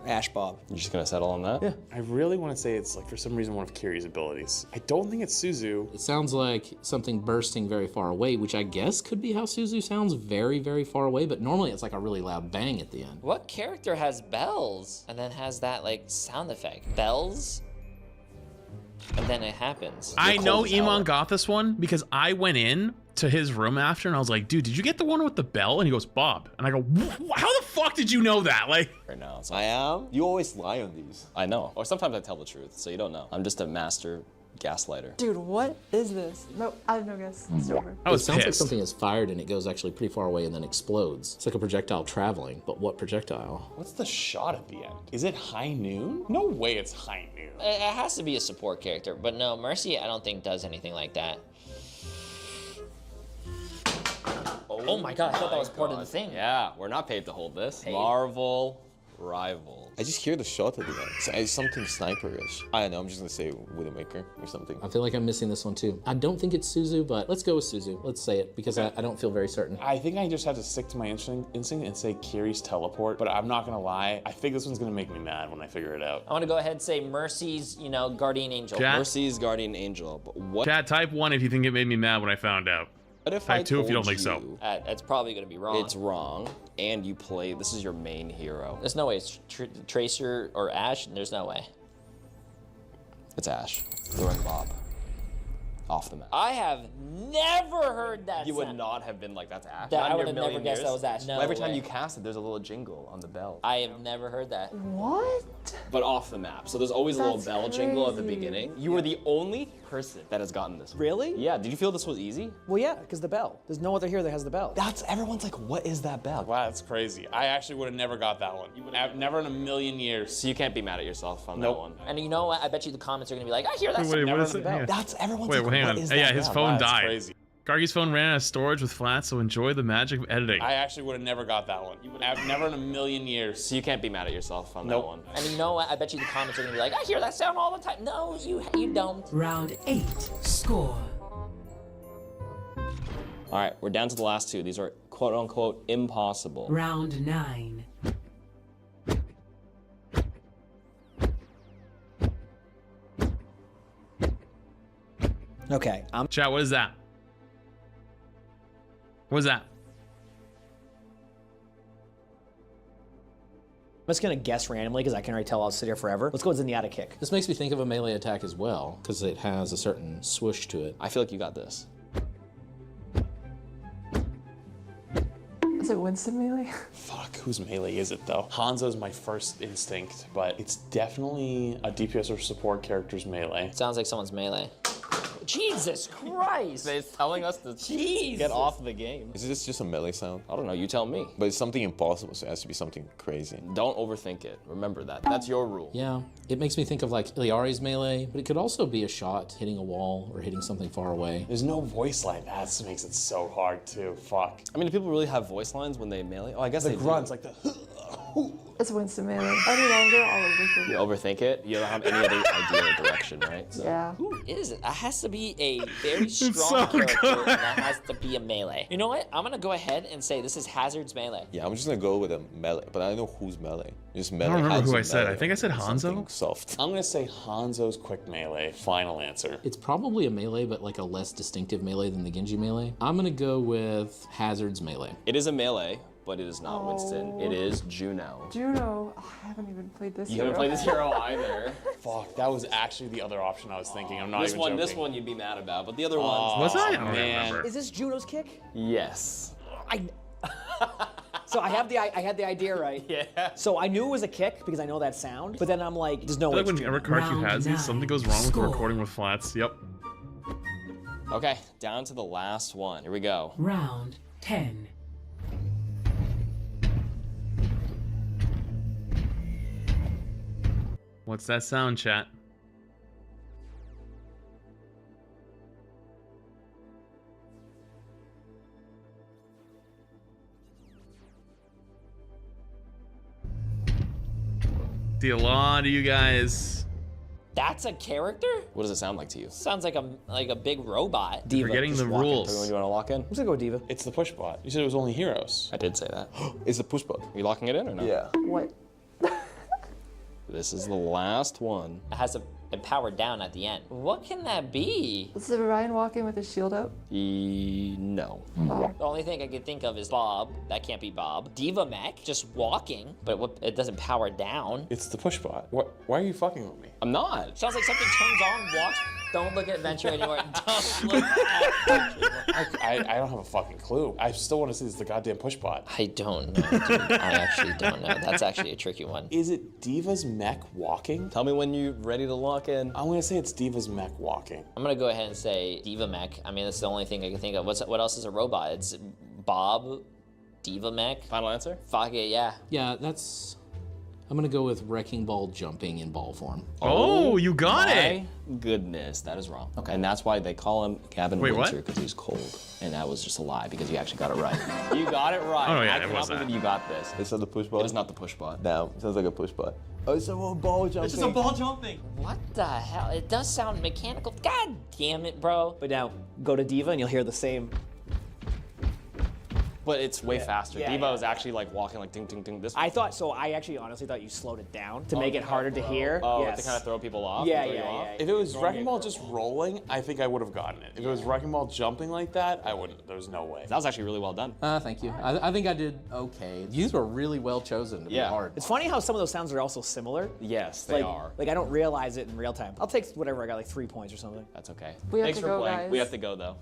Ash Bob. You're just gonna settle on that? Yeah. I really want to say it's like for some reason one of Kiri's abilities. I don't think it's Suzu. It sounds like something bursting very far away, which I guess could be how Suzu sounds very, very far away, but normally it's like a really loud bang at the end. What character has bells and then has that like sound effect? Bells? And then it happens. I You're know cold as hell. Iman got this one because I went in to his room after and I was like, dude, did you get the one with the bell? And he goes, Bob. And I go, how the fuck did you know that? Like, Right now. It's I am. You always lie on these. I know. Or sometimes I tell the truth, so you don't know. I'm just a master gaslighter. Dude, what is this? No, I have no guess. It's over. I was It sounds like pissed. something is fired and it goes actually pretty far away and then explodes. It's like a projectile traveling, but what projectile? What's the shot at the end? Is it High Noon? No way it's High Noon. It has to be a support character, but no, Mercy I don't think does anything like that. Oh my god, I thought that was part of the thing. Yeah, we're not paid to hold this. Marvel Rival. I just hear the shot at the end. It's something sniperish. I don't know. I'm just gonna say Widowmaker or something. I feel like I'm missing this one too. I don't think it's Suzu, but let's go with Suzu. Let's say it because I don't feel very certain. I think I just have to stick to my instinct and say Kiri's teleport, but I'm not gonna lie. I think this one's gonna make me mad when I figure it out. I want to go ahead and say Mercy's, you know, Guardian Angel. Chat. Mercy's Guardian Angel, but what? Chat, type 1 if you think it made me mad when I found out. What if Type 2 if you don't told think so. you That's probably going to be wrong. It's wrong, and you play. This is your main hero. There's no way it's Tracer or Ash. There's no way. It's Ash. Throwing Bob off the map. I have never heard that You sound. would not have been like, that's Ash. That- Not in I your would have never million guessed years. that was Ash. No Every time way. you cast it, there's a little jingle on the bell. I have never heard that. What? But off the map. So there's always a little That's bell jingle at the crazy. beginning. You were the only person that has gotten this. Really? Yeah, did you feel this was easy? Well, yeah, because the bell. There's no other hero that has the bell. That's, everyone's like, what is that bell? Wow, that's crazy. I actually would have never got that one. Never in a million years. So you can't be mad at yourself on Nope. that one. And you know what? I bet you the comments are going to be like, I hear that sound. Wait, Never what is heard it? the bell. Hang on. That's, everyone's Wait, like, hang what on. is Yeah, that his bell? phone Wow, that's died. crazy. Gargi's phone ran out of storage with flats, so enjoy the magic of editing. I actually would have never got that one. Never in a million years. So you can't be mad at yourself on Nope. that one. And you know what? I bet you the comments are going to be like, I hear that sound all the time. No, you don't. Round 8. Score. All right, we're down to the last two. These are quote unquote impossible. Round 9. Okay, I'm Chat, what is that? What is that? just gonna guess randomly because I can already tell I'll sit here forever. Let's go with Zenyatta kick. This makes me think of a melee attack as well because it has a certain swoosh to it. I feel like you got this. Is it Winston melee? Fuck, whose melee is it though? Hanzo's my first instinct, but it's definitely a DPS or support character's melee. Sounds like someone's melee. Jesus Christ! It's telling us to Jesus. get off the game. Is this just a melee sound? I don't know, you tell me. But it's something impossible, so it has to be something crazy. Don't overthink it. Remember that. That's your rule. Yeah, it makes me think of like Iliari's melee, but it could also be a shot hitting a wall or hitting something far away. There's no voice line. That makes it so hard too. Fuck. I mean, do people really have voice lines when they melee? Oh, I guess The they grunts, do. like the It's Winston melee. Any longer, I'll overthink You it. overthink it? You don't have any other idea or direction, right? So. Yeah. Who is it? It has to be a very strong so character, good. and that has to be a melee. You know what? I'm gonna go ahead and say this is Hazard's melee. Yeah, I'm just gonna go with a melee, but I don't know who's melee. Just melee. I don't remember who Hanzo I said. melee. I think I said Something Hanzo. soft. I'm gonna say Hanzo's quick melee. Final answer. It's probably a melee, but like a less distinctive melee than the Genji melee. I'm gonna go with Hazard's melee. It is a melee, but it is not Winston. It is Juno. Juno. Oh, I haven't even played this You hero. haven't played this hero either. Fuck, that was actually the other option I was thinking. I'm not This even one, joking. this one you'd be mad about, but the other ones. Was I? I Oh, don't remember. Is this Juno's kick? Yes. So I had the idea right. Yeah. So I knew it was a kick because I know that sound, but then I'm like, there's no I way. feel like it's whenever Juno. Kartu has these, something goes wrong with the recording with flats. Yep. Okay, down to the last one. Here we go. Round 10. What's that sound, chat? See a lot of you guys. That's a character? What does it sound like to you? Sounds like a big robot. Diva. Forgetting just the walk in. rules. Everyone, you want to lock in? I'm just gonna go with Diva. It's the push bot. You said it was only heroes. I did say that. It's a push button. Are you locking it in or no? Yeah. What? This is the last one. It has a power down at the end. What can that be? Is it Ryan walking with his shield up? No. Oh. The only thing I could think of is Bob. That can't be Bob. Diva Mech, just walking, but it doesn't power down. It's the push bot. Why are you fucking with me? I'm not. Sounds like something turns on, walks. Don't look at Venture anymore. Don't look at Venture. I don't have a fucking clue. I still want to see this the goddamn push bot. I don't know, dude. I actually don't know. That's actually a tricky one. Is it Diva's mech walking? Tell me when you're ready to lock in. I'm gonna say it's Diva's mech walking. I'm gonna go ahead and say Diva Mech. I mean, that's the only thing I can think of. What else is a robot? It's Bob, Diva Mech. Final answer? Fuck it, yeah. Yeah, that's. I'm gonna go with wrecking ball jumping in ball form. Oh, you got it. My goodness, that is wrong. Okay, and that's why they call him Gavin Wait, Winter, what? because he's cold. And that was just a lie because you actually got it right. You got it right. Oh, no, yeah, I it cannot was believe that. you got this. It's not the push button? It is not the push bot. Damn, sounds like a push button. Oh, it's a ball jumping. It's just a ball jumping. What the hell? It does sound mechanical. God damn it, bro. But now go to Diva and you'll hear the same. But it's way faster. Yeah, Diva yeah. is actually like walking like ding ding ding this I thought so. I actually honestly thought you slowed it down to make it harder to hear. Oh, yes. to kind of throw people off? Yeah, throw you yeah, off? yeah. If it was Wrecking Ball just rolling, I think I would have gotten it. If it was Wrecking Ball jumping like that, I wouldn't. There's no way. That was actually really well done. Thank you. I think I did okay. These were really well chosen to be hard. It's funny how some of those sounds are also similar. Yes, they are. Like I don't realize it in real time. I'll take whatever I got, like 3 points or something. That's okay. We have Thanks to for go, playing. guys. We have to go though.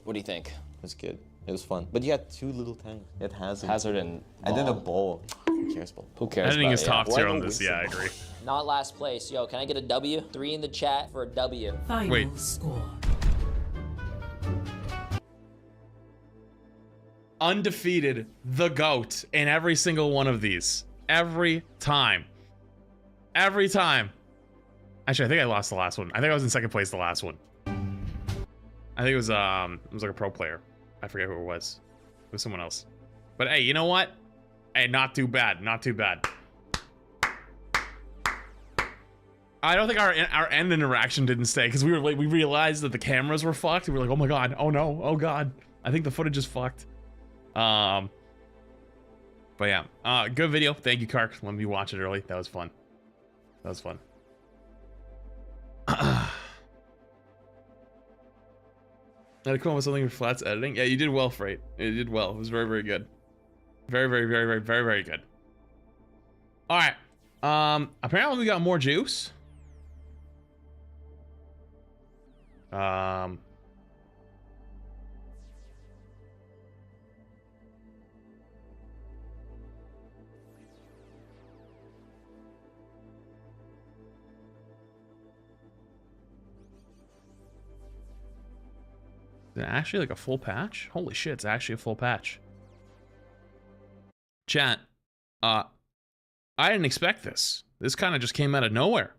What do you think? It's good. It was fun. But you had two little tanks. You had Hazard. Hazard and then a ball. Who cares about Who cares? Editing about is it? top Yeah. tier Why on no this. Yeah, I Winston? agree. Not last place. Yo, can I get a W? 3 in the chat for a W. Final Wait. score. Undefeated, the GOAT in every single one of these. Every time. Every time. Actually, I think I lost the last one. I think I was in second place the last one. I think it was like a pro player. I forget who it was. It was someone else. But hey, you know what? Hey, not too bad. Not too bad. I don't think our end interaction didn't stay because we realized that the cameras were fucked. We were like, oh my god, oh no, oh god. I think the footage is fucked. But yeah, good video. Thank you, Kark. Let me watch it early. That was fun. That was fun. Had to come up with something for Flats editing. Yeah, you did well, Freight. You did well. It was very, very good. Very, very, very, very, very, very good. All right. Apparently we got more juice. Is it actually like a full patch? Holy shit, it's actually a full patch. Chat, I didn't expect this. This kind of just came out of nowhere.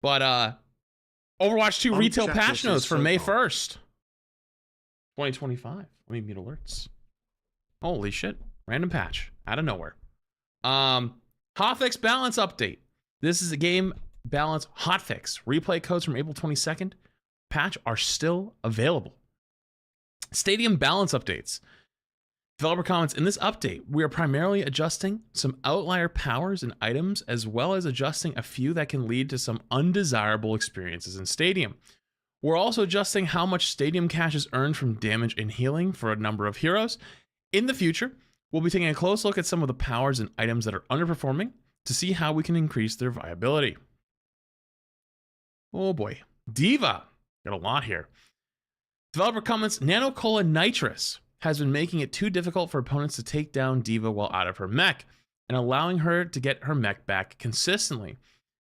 But Overwatch 2 retail patch notes for May 1st. 2025. Let me mute alerts. Holy shit. Random patch. Out of nowhere. Hotfix balance update. This is a game balance hotfix. Replay codes from April 22nd. Patch are still available. Stadium balance updates. Developer comments, in this update, we are primarily adjusting some outlier powers and items, as well as adjusting a few that can lead to some undesirable experiences in Stadium. We're also adjusting how much Stadium cash is earned from damage and healing for a number of heroes. In the future, We'll be taking a close look at some of the powers and items that are underperforming to see how we can increase their viability. Oh boy. Diva. Got a lot here. Developer comments, Nanocola Nitrous has been making it too difficult for opponents to take down Diva while out of her mech, and allowing her to get her mech back consistently.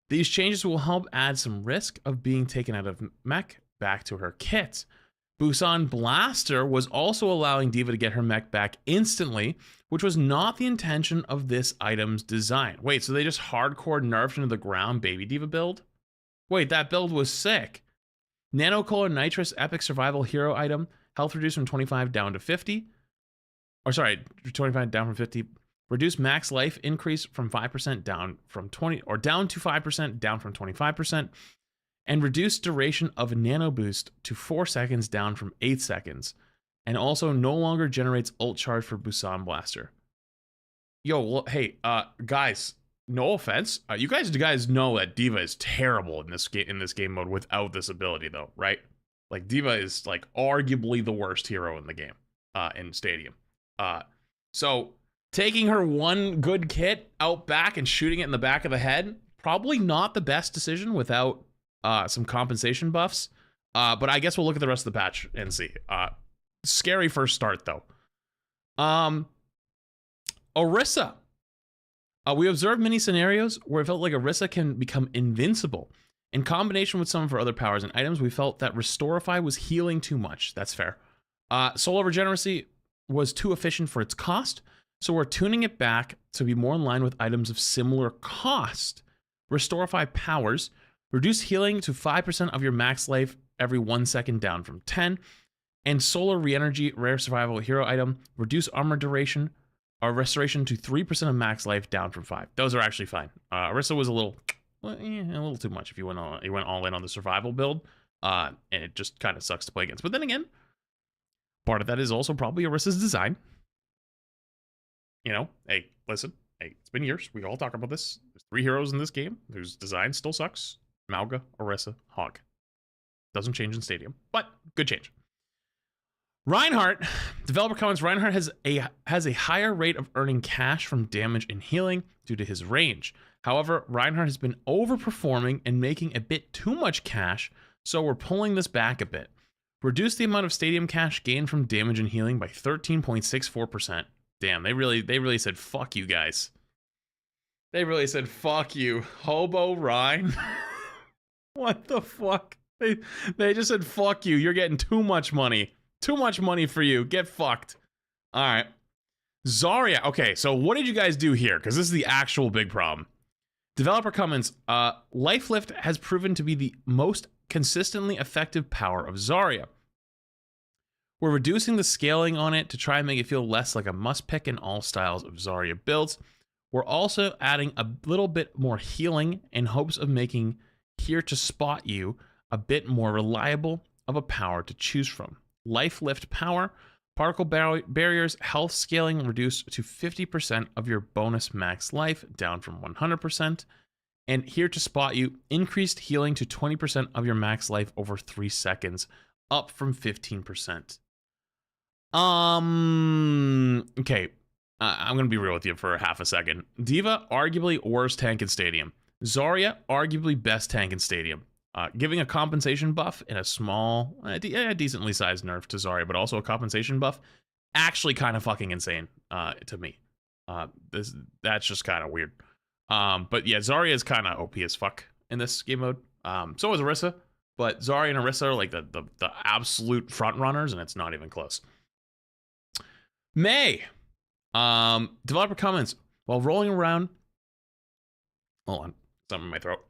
These changes will help add some risk of being taken out of mech back to her kit. Busan Blaster was also allowing Diva to get her mech back instantly, which was not the intention of this item's design. Wait, so they just hardcore nerfed into the ground Baby Diva build? Wait, that build was sick. Nanocola Nitrous Epic Survival Hero item, health reduced from 25 down to 50. Or sorry, 25 down from 50. Reduce max life increase from 5% down from 20, or down to 5% down from 25%. And reduce duration of nano boost to 4 seconds down from 8 seconds. And also no longer generates ult charge for Busan Blaster. Yo, well, hey, guys, no offense. You guys know that Diva is terrible in this game mode without this ability though, right? Like Diva is like arguably the worst hero in the game, in Stadium. So taking her one good kit out back and shooting it in the back of the head, probably not the best decision without some compensation buffs. But I guess we'll look at the rest of the patch and see. Scary first start though. Orisa. We observed many scenarios where it felt like Orisa can become invincible. In combination with some of her other powers and items, we felt that Restorify was healing too much. That's fair. Solar Regeneracy was too efficient for its cost, so we're tuning it back to be more in line with items of similar cost. Restorify powers reduce healing to 5% of your max life every 1 second down from 10. And Solar Re-Energy Rare Survival Hero item, reduce armor duration or restoration to 3% of max life down from 5. Those are actually fine. Orisa was a little too much if you went all in on the survival build, and it just kind of sucks to play against. But then again, part of that is also probably Orisa's design. You know, hey, listen, hey, it's been years. We all talk about this. There's 3 heroes in this game whose design still sucks. Mauga, Orisa, Hog. Doesn't change in Stadium, but good change. Reinhardt, developer comments, Reinhardt has a higher rate of earning cash from damage and healing due to his range. However, Reinhardt has been overperforming and making a bit too much cash, so we're pulling this back a bit. Reduce the amount of Stadium cash gained from damage and healing by 13.64%. Damn, they really said fuck you guys. They really said fuck you, Hobo Ryan. What the fuck? They just said fuck you. You're getting too much money. Too much money for you. Get fucked. All right. Zarya. Okay, so what did you guys do here? Because this is the actual big problem. Developer comments, Life Lift has proven to be the most consistently effective power of Zarya. We're reducing the scaling on it to try and make it feel less like a must pick in all styles of Zarya builds. We're also adding a little bit more healing in hopes of making Here to Spot You a bit more reliable of a power to choose from. Life Lift power, particle barriers, health scaling reduced to 50% of your bonus max life, down from 100%. And Here to Spot You, increased healing to 20% of your max life over 3 seconds, up from 15%. Okay, I'm gonna be real with you for half a second. Diva, arguably worst tank in Stadium. Zarya, arguably best tank in Stadium. Giving a compensation buff in a small, decently sized nerf to Zarya, but also a compensation buff, actually kind of fucking insane to me. That's just kind of weird. But yeah, Zarya is kind of OP as fuck in this game mode. So is Orisa, but Zarya and Orisa are like the absolute front runners, and it's not even close. May, developer comments, while rolling around, hold on, something in my throat.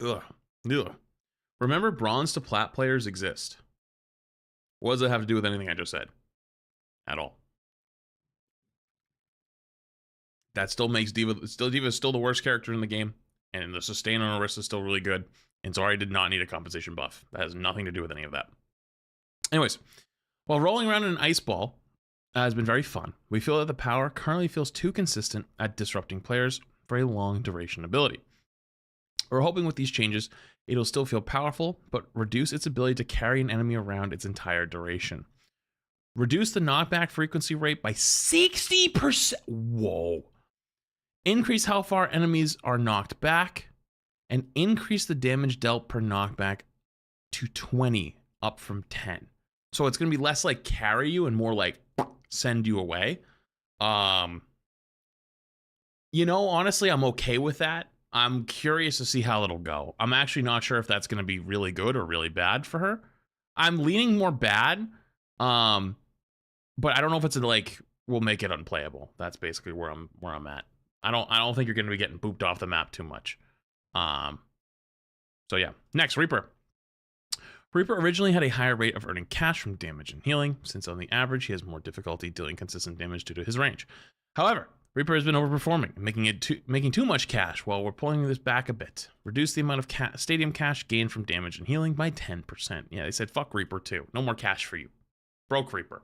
Ugh. Remember, bronze to plat players exist. What does it have to do with anything I just said? At all. That still makes Diva is still the worst character in the game, and the sustain on Orisa is still really good. And Zarya did not need a compensation buff. That has nothing to do with any of that. Anyways, while rolling around in an ice ball has been very fun, we feel that the power currently feels too consistent at disrupting players for a long duration ability. We're hoping with these changes, it'll still feel powerful, but reduce its ability to carry an enemy around its entire duration. Reduce the knockback frequency rate by 60%. Whoa. Increase how far enemies are knocked back, and increase the damage dealt per knockback to 20, up from 10. So it's going to be less like carry you and more like send you away. You know, honestly, I'm okay with that. I'm curious to see how it'll go. I'm actually not sure if that's going to be really good or really bad for her. I'm leaning more bad, but I don't know if it's like will make it unplayable. That's basically where I'm at. I don't think you're going to be getting booped off the map too much. So yeah, next, Reaper. Reaper originally had a higher rate of earning cash from damage and healing, since on the average he has more difficulty dealing consistent damage due to his range. However, Reaper has been overperforming, making too much cash. While we're pulling this back a bit. Reduce the amount of stadium cash gained from damage and healing by 10%. Yeah, they said fuck Reaper too. No more cash for you. Broke Reaper.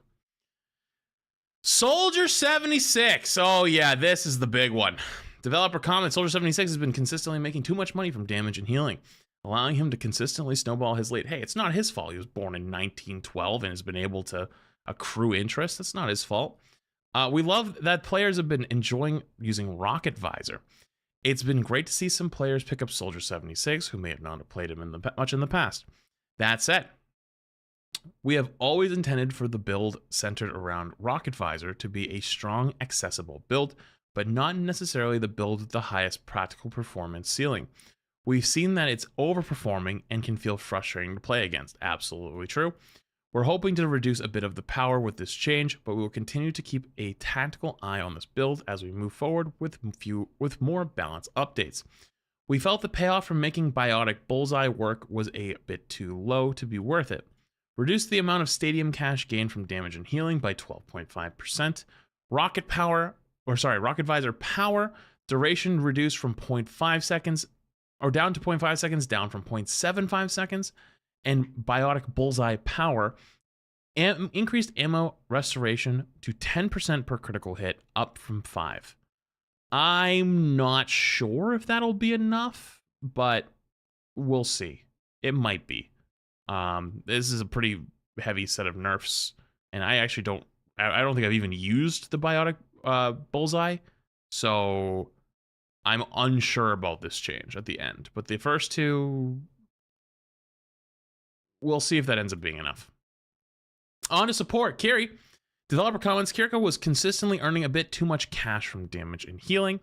Soldier 76. Oh yeah, this is the big one. Developer comments, Soldier 76 has been consistently making too much money from damage and healing, allowing him to consistently snowball his late. Hey, it's not his fault. He was born in 1912 and has been able to accrue interest. That's not his fault. We love that players have been enjoying using Rocket Visor. It's been great to see some players pick up Soldier 76 who may have not played him much in the past. That said, we have always intended for the build centered around Rocket Visor to be a strong, accessible build, but not necessarily the build with the highest practical performance ceiling. We've seen that it's overperforming and can feel frustrating to play against. Absolutely true. We're hoping to reduce a bit of the power with this change, but we will continue to keep a tactical eye on this build as we move forward with more balanced updates. We felt the payoff from making Biotic Bullseye work was a bit too low to be worth it. Reduce the amount of stadium cash gained from damage and healing by 12.5%. Rocket Visor power duration reduced from 0.5 seconds or down to 0.5 seconds, down from 0.75 seconds. And Biotic Bullseye power increased ammo restoration to 10% per critical hit, up from 5. I'm not sure if that'll be enough, but we'll see. It might be. This is a pretty heavy set of nerfs, and I actually don't think I've even used the Biotic Bullseye, so I'm unsure about this change at the end. But the first two, we'll see if that ends up being enough. On to support, Kiri. Developer comments, Kiriko was consistently earning a bit too much cash from damage and healing.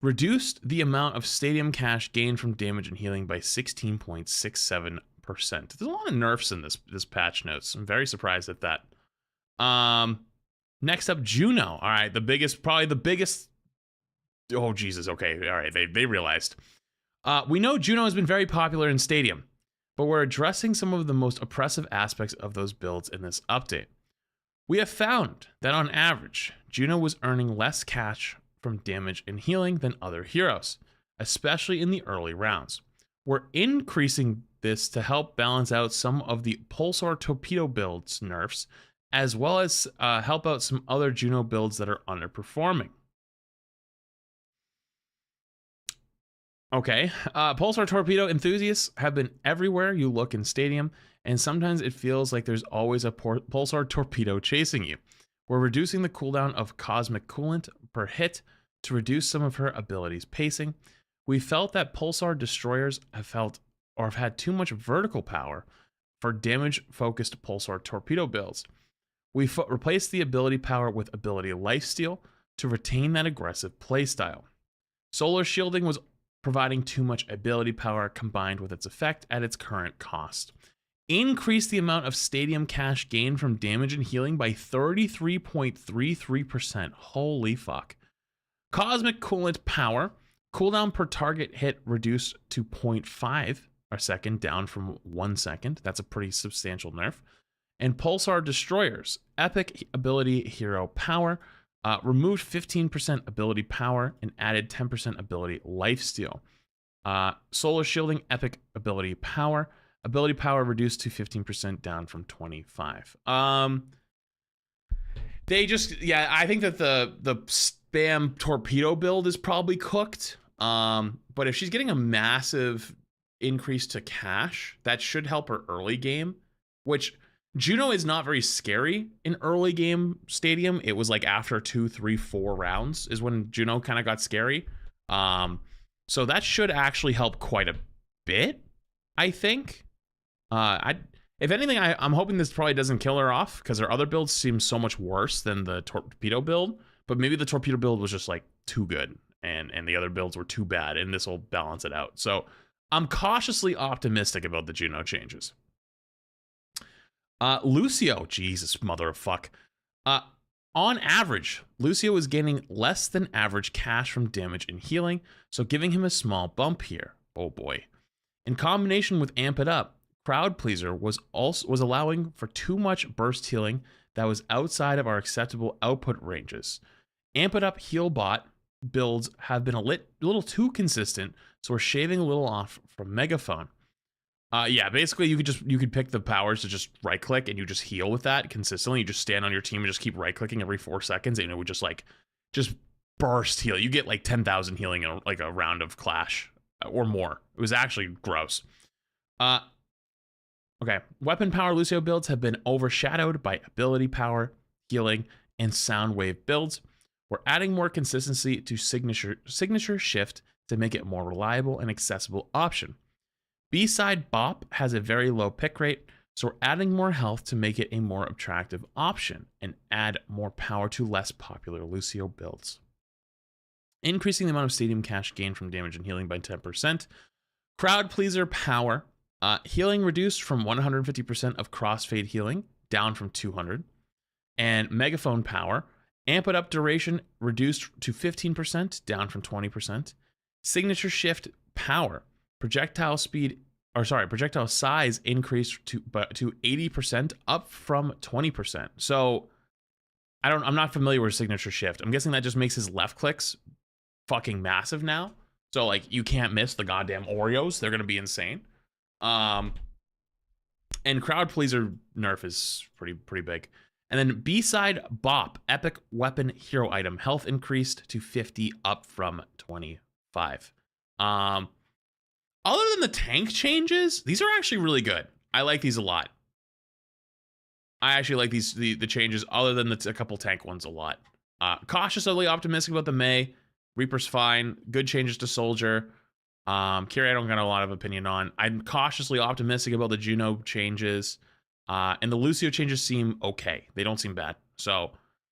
Reduced the amount of stadium cash gained from damage and healing by 16.67%. There's a lot of nerfs in this patch notes. I'm very surprised at that. Next up, Juno. All right, probably the biggest. Oh, Jesus. Okay, all right, they realized. We know Juno has been very popular in Stadium, but we're addressing some of the most oppressive aspects of those builds in this update. We have found that on average, Juno was earning less cash from damage and healing than other heroes, especially in the early rounds. We're increasing this to help balance out some of the Pulsar Torpedo builds nerfs, as well as help out some other Juno builds that are underperforming. Okay, Pulsar Torpedo enthusiasts have been everywhere you look in Stadium, and sometimes it feels like there's always a Pulsar Torpedo chasing you. We're reducing the cooldown of Cosmic Coolant per hit to reduce some of her abilities' pacing. We felt that Pulsar Destroyers have had too much vertical power for damage-focused Pulsar Torpedo builds. We replaced the ability power with ability lifesteal to retain that aggressive playstyle. Solar Shielding was providing too much ability power combined with its effect at its current cost. Increase the amount of stadium cash gained from damage and healing by 33.33%. Holy fuck. Cosmic Coolant power. Cooldown per target hit reduced to 0.5 a second, down from 1 second. That's a pretty substantial nerf. And Pulsar Destroyers. Epic ability hero power. Removed 15% ability power and added 10% ability lifesteal. Solar Shielding epic ability power. Ability power reduced to 15%, down from 25. I think that the spam torpedo build is probably cooked. But if she's getting a massive increase to cash, that should help her early game, which Juno is not very scary in early game Stadium. It was like after 2, 3, 4 rounds is when Juno kind of got scary. So that should actually help quite a bit, I think. If anything, I'm hoping this probably doesn't kill her off, because her other builds seem so much worse than the torpedo build. But maybe the torpedo build was just like too good, and the other builds were too bad, and this will balance it out. So I'm cautiously optimistic about the Juno changes. Lucio, Jesus, mother of fuck. On average, Lucio is gaining less than average cash from damage and healing, so giving him a small bump here. Oh boy. In combination with Amp It Up, Crowd Pleaser was allowing for too much burst healing that was outside of our acceptable output ranges. Amp It Up Heal Bot builds have been a little too consistent, so we're shaving a little off from Megaphone. Yeah, basically you could pick the powers to just right click and you just heal with that consistently. You just stand on your team and just keep right clicking every 4 seconds, and it would just burst heal. You get like 10,000 healing in like a round of Clash or more. It was actually gross. Okay, weapon power Lucio builds have been overshadowed by ability power, healing, and sound wave builds. We're adding more consistency to signature shift to make it more reliable and accessible option. B-side Bop has a very low pick rate, so we're adding more health to make it a more attractive option and add more power to less popular Lucio builds. Increasing the amount of stadium cash gained from damage and healing by 10%. Crowd Pleaser power. Healing reduced from 150% of crossfade healing, down from 200. And Megaphone power. Amp It Up duration reduced to 15%, down from 20%. Signature shift power. Projectile size increased to 80%, up from 20%. So I'm not familiar with signature shift. I'm guessing that just makes his left clicks fucking massive now. So like you can't miss the goddamn Oreos. They're gonna be insane. And Crowd Pleaser nerf is pretty big. And then B-side Bop, epic weapon hero item, health increased to 50, up from 25. Other than the tank changes, these are actually really good. I like these a lot. I actually like these the changes, other than a couple tank ones, a lot. Cautiously optimistic about the Mei. Reaper's fine. Good changes to Soldier. Kiri, I don't got a lot of opinion on. I'm cautiously optimistic about the Juno changes. And the Lucio changes seem okay. They don't seem bad. So,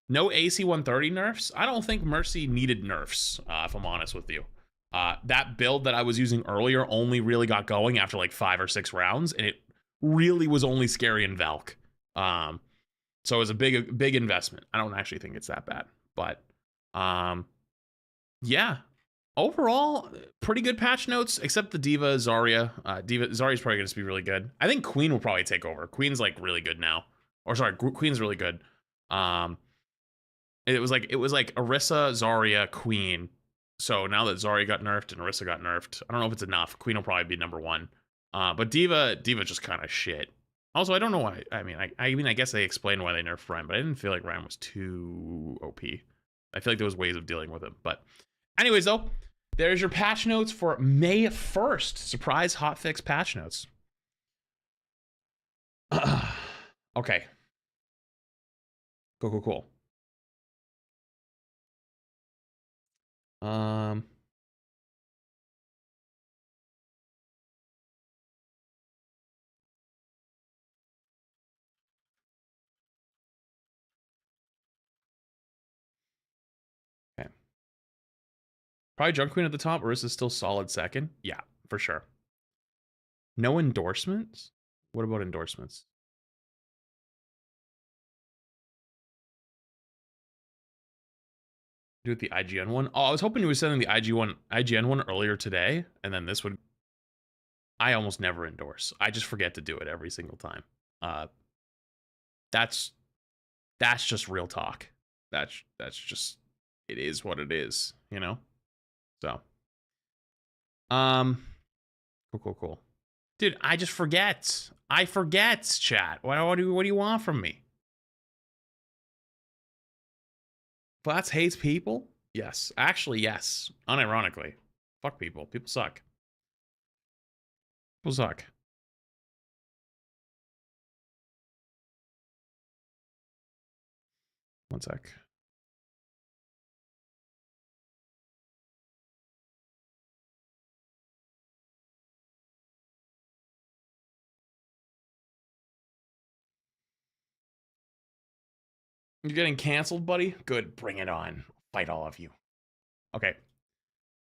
no AC 130 nerfs. I don't think Mercy needed nerfs, if I'm honest with you. That build that I was using earlier only really got going after like 5 or 6 rounds, and it really was only scary in Valk. So it was a big investment. I don't actually think it's that bad, but yeah. Overall, pretty good patch notes, except the Diva Zarya. Zarya's probably going to be really good. I think Queen will probably take over. Queen's like really good now. Or sorry, Queen's really good. It was like Orisa, Zarya, Queen. So now that Zarya got nerfed and Orisa got nerfed, I don't know if it's enough. Queen will probably be number 1. But Diva just kind of shit. Also, I don't know why. I mean, I guess they explained why they nerfed Ryan, but I didn't feel like Ryan was too OP. I feel like there was ways of dealing with him. But anyways, though, there's your patch notes for May 1st. Surprise hotfix patch notes. Okay. Cool. Okay. Probably Junk Queen at the top, or is this still solid second? Yeah, for sure. No endorsements? What about endorsements? Do it the IGN one. Oh, I was hoping you were sending the IGN one earlier today, and then this would. I almost never endorse. I just forget to do it every single time. That's just real talk. That's just, it is what it is, you know? So cool. Dude, I just forget. I forget, chat. What do you want from me? Flats hates people? Yes. Actually, yes. Unironically. Fuck people. People suck. People suck. One sec. You're getting canceled, buddy? Good, bring it on. Fight all of you. Okay.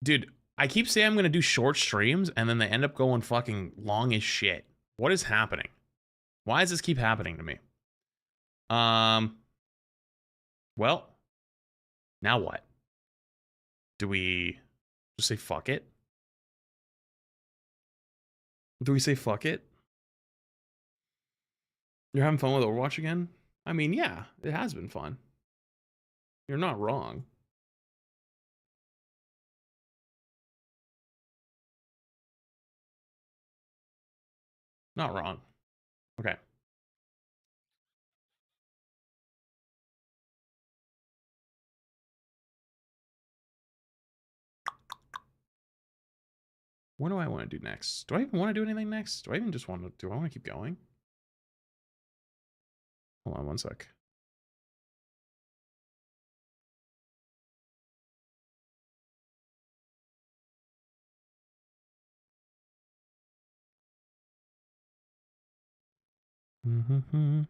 Dude, I keep saying I'm going to do short streams, and then they end up going fucking long as shit. What is happening? Why does this keep happening to me? Well, now what? Do we just say fuck it? Do we say fuck it? You're having fun with Overwatch again? I mean, yeah, it has been fun. You're not wrong. Not wrong. Okay. What do I want to do next? Do I even want to do anything next? Do I even just want to, do I want to keep going? Hold on one sec. Mm-hmm.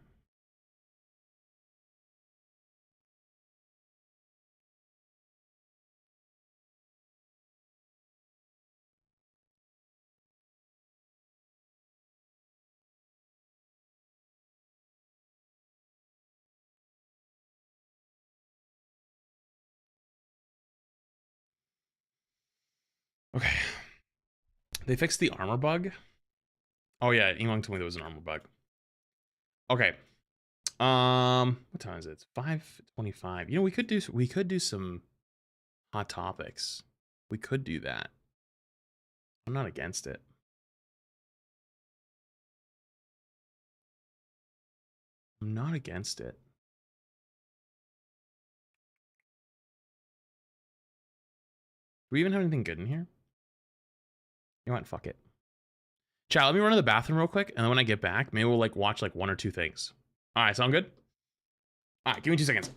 Okay. They fixed the armor bug. Oh yeah, Elon told me there was an armor bug. Okay. What time is it? It's 5:25. You know, we could do some hot topics. We could do that. I'm not against it. I'm not against it. Do we even have anything good in here? You know what? Fuck it. Chat, let me run to the bathroom real quick, and then when I get back, maybe we'll like watch like 1 or 2 things. All right, sound good? All right, give me 2 seconds.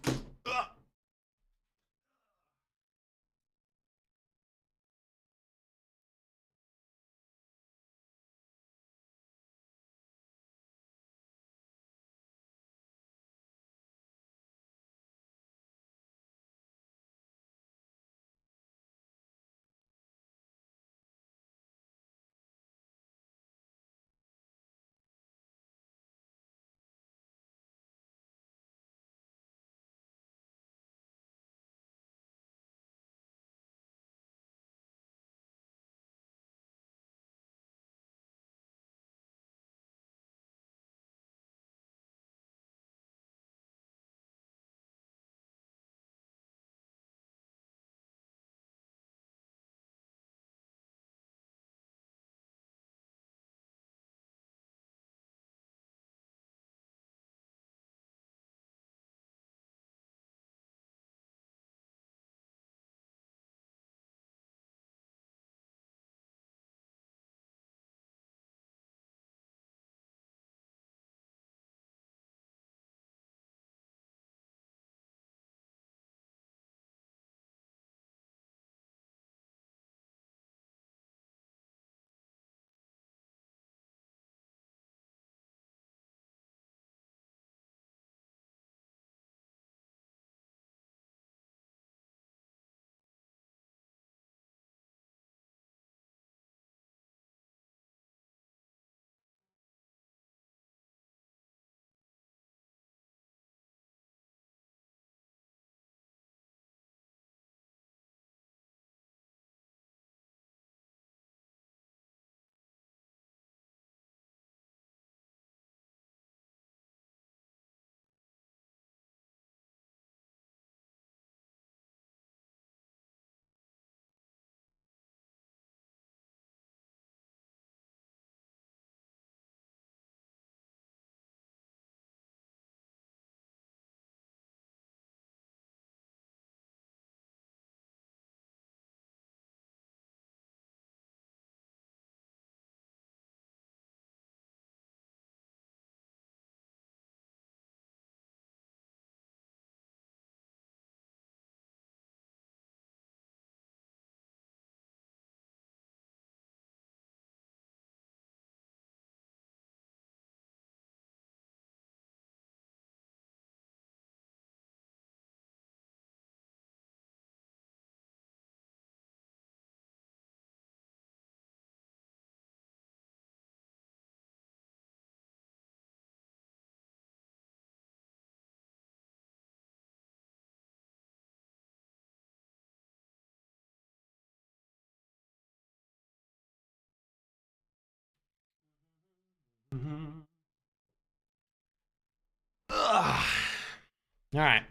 All right.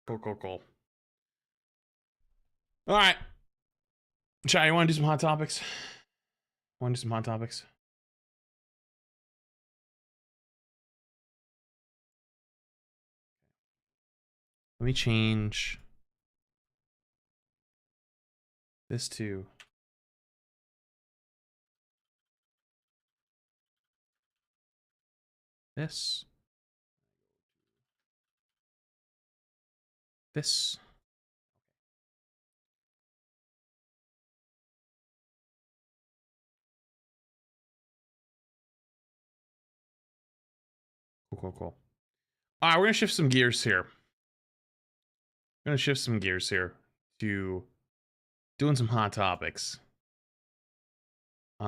Cool. All right. Chai, you want to do some hot topics? Want to do some hot topics? Let me change this to this. This. Cool. All right, we're going to shift some gears here. To doing some hot topics. Okay.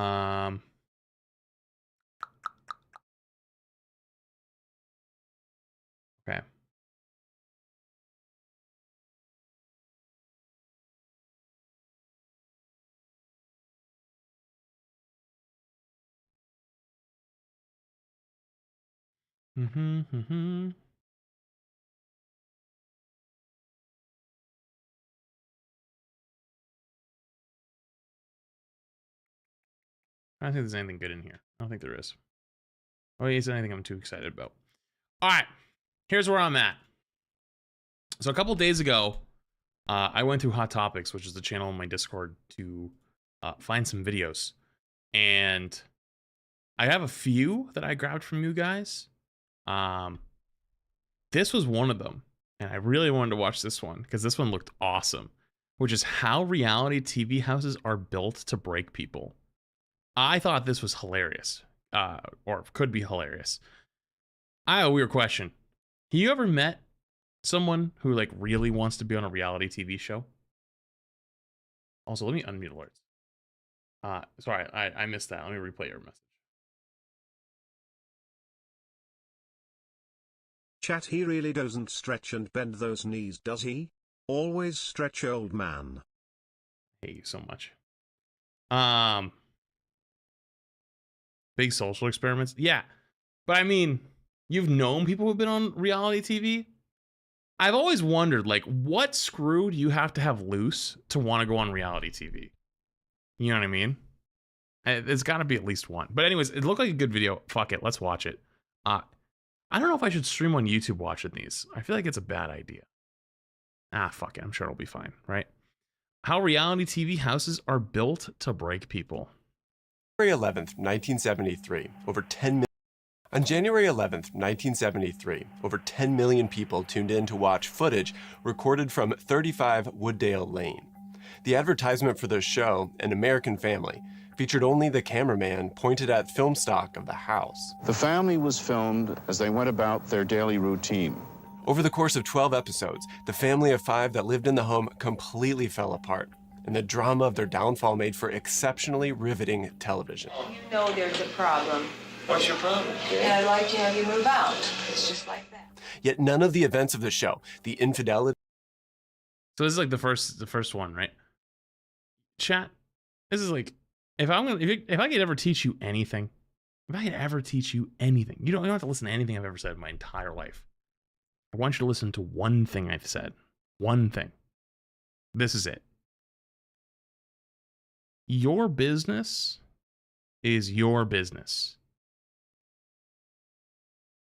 I don't think there's anything good in here. I don't think there is. Oh, is anything I'm too excited about. All right, here's where I'm at. So a couple days ago, I went through Hot Topics, which is the channel on my Discord, to find some videos. And I have a few that I grabbed from you guys. This was one of them. And I really wanted to watch this one because this one looked awesome, which is how reality TV houses are built to break people. I thought this was hilarious, or could be hilarious. I have a weird question. Have you ever met someone who like really wants to be on a reality TV show? Also, let me unmute alerts. Sorry, I missed that. Let me replay your message. Chat, he really doesn't stretch and bend those knees, does he? Always stretch, old man. I hate you so much. Big social experiments. Yeah. But I mean, you've known people who've been on reality TV. I've always wondered, like, what screw do you have to have loose to want to go on reality TV? You know what I mean? There's got to be at least one. But anyways, it looked like a good video. Fuck it. Let's watch it. I don't know if I should stream on YouTube watching these. I feel like it's a bad idea. Fuck it. I'm sure it'll be fine, right? How reality TV houses are built to break people. January 11th, 1973, over 10 million. On January 11th, 1973, over 10 million people tuned in to watch footage recorded from 35 Wooddale Lane. The advertisement for the show, An American Family, featured only the cameraman pointed at film stock of the house. The family was filmed as they went about their daily routine. Over the course of 12 episodes, the family of 5 that lived in the home completely fell apart, and the drama of their downfall made for exceptionally riveting television. You know there's a problem. What's your problem? And I'd like to have you move out. It's just like that. Yet none of the events of the show, the infidelity. So this is like the first one, right? Chat. This is like, if I could ever teach you anything, you don't have to listen to anything I've ever said in my entire life. I want you to listen to one thing I've said. One thing. This is it. Your business is your business.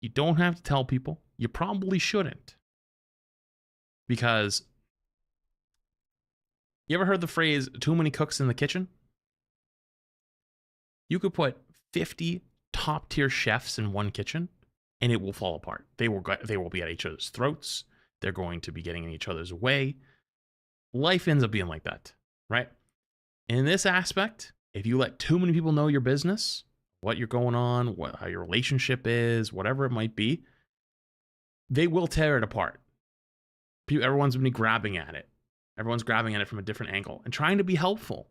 You don't have to tell people. You probably shouldn't. Because you ever heard the phrase, too many cooks in the kitchen? You could put 50 top tier chefs in one kitchen and it will fall apart. They will be at each other's throats. They're going to be getting in each other's way. Life ends up being like that, right? In this aspect, if you let too many people know your business, what you're going on, how your relationship is, whatever it might be, they will tear it apart. Everyone's going to be grabbing at it. Everyone's grabbing at it from a different angle and trying to be helpful.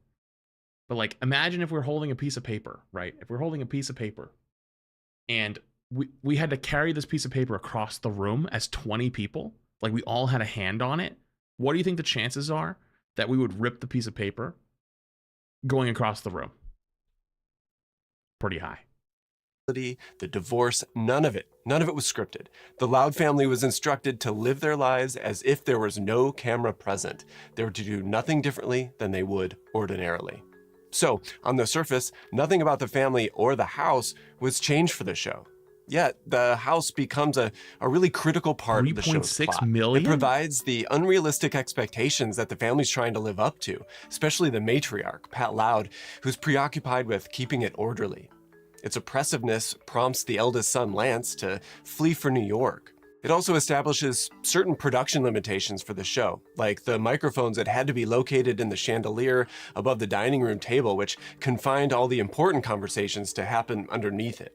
But like, imagine if we're holding a piece of paper, right? If we're holding a piece of paper and we had to carry this piece of paper across the room as 20 people, like we all had a hand on it. What do you think the chances are that we would rip the piece of paper going across the room? Pretty high. The divorce, none of it was scripted. The Loud family was instructed to live their lives as if there was no camera present. They were to do nothing differently than they would ordinarily. So, on the surface, nothing about the family or the house was changed for the show. Yet, the house becomes a really critical part of the show's plot. 3.6 million? It provides the unrealistic expectations that the family's trying to live up to, especially the matriarch, Pat Loud, who's preoccupied with keeping it orderly. Its oppressiveness prompts the eldest son, Lance, to flee for New York. It also establishes certain production limitations for the show, like the microphones that had to be located in the chandelier above the dining room table, which confined all the important conversations to happen underneath it.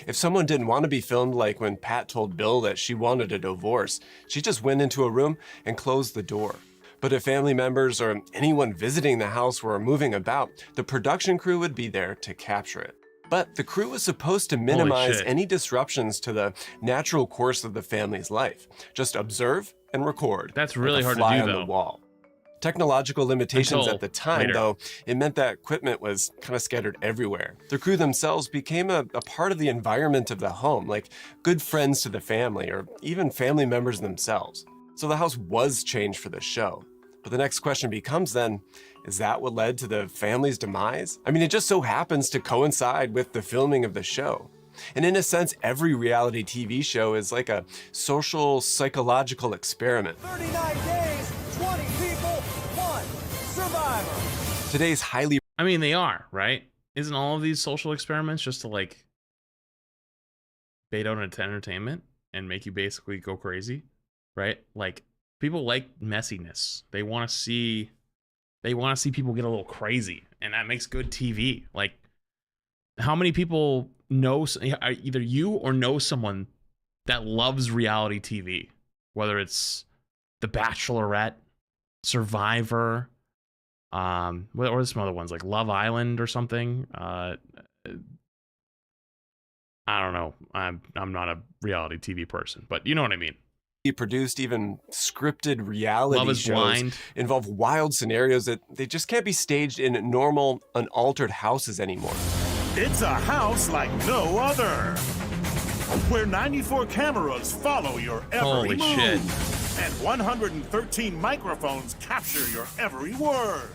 If someone didn't want to be filmed, like when Pat told Bill that she wanted a divorce, she just went into a room and closed the door. But if family members or anyone visiting the house were moving about, the production crew would be there to capture it. But the crew was supposed to minimize any disruptions to the natural course of the family's life. Just observe and record. That's really hard to fly do, on though. the wall. Technological limitations at the time, though, it meant that equipment was kind of scattered everywhere. The crew themselves became a part of the environment of the home, like good friends to the family, or even family members themselves. So the house was changed for the show. But the next question becomes then, is that what led to the family's demise? I mean, it just so happens to coincide with the filming of the show. And in a sense, every reality TV show is like a social, psychological experiment. 39 days, 20 people, 1 survivor. Today's highly... I mean, they are, right? Isn't all of these social experiments just to, like, bait out into entertainment and make you basically go crazy, right? Like, people like messiness. They want to see people get a little crazy, and that makes good TV. Like, how many people know, either you or know someone that loves reality TV, whether it's The Bachelorette, Survivor, or some other ones like Love Island or something. I don't know. I'm not a reality TV person, but you know what I mean. Produced, even scripted reality Love is shows Blind involve wild scenarios that they just can't be staged in normal, unaltered houses anymore. It's a house like no other, where 94 cameras follow your every Holy move, shit. and 113 microphones capture your every word.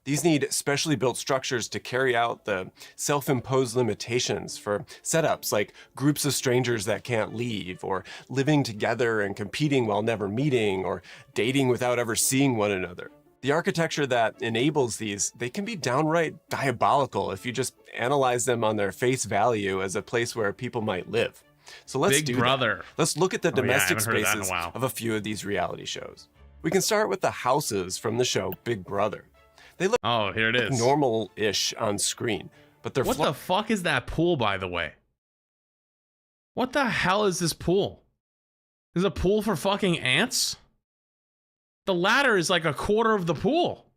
These need specially built structures to carry out the self-imposed limitations for setups like groups of strangers that can't leave, or living together and competing while never meeting, or dating without ever seeing one another. The architecture that enables these, they can be downright diabolical if you just analyze them on their face value as a place where people might live. So let's Big do Brother. that. Let's look at the Oh, yeah, I domestic haven't heard of that in a spaces while. of a few of these reality shows. We can start with the houses from the show Big Brother. They look here it is. normal-ish on screen, but they're What the fuck is that pool, by the way? What the hell is this pool? Is a pool for fucking ants? The ladder is like a quarter of the pool.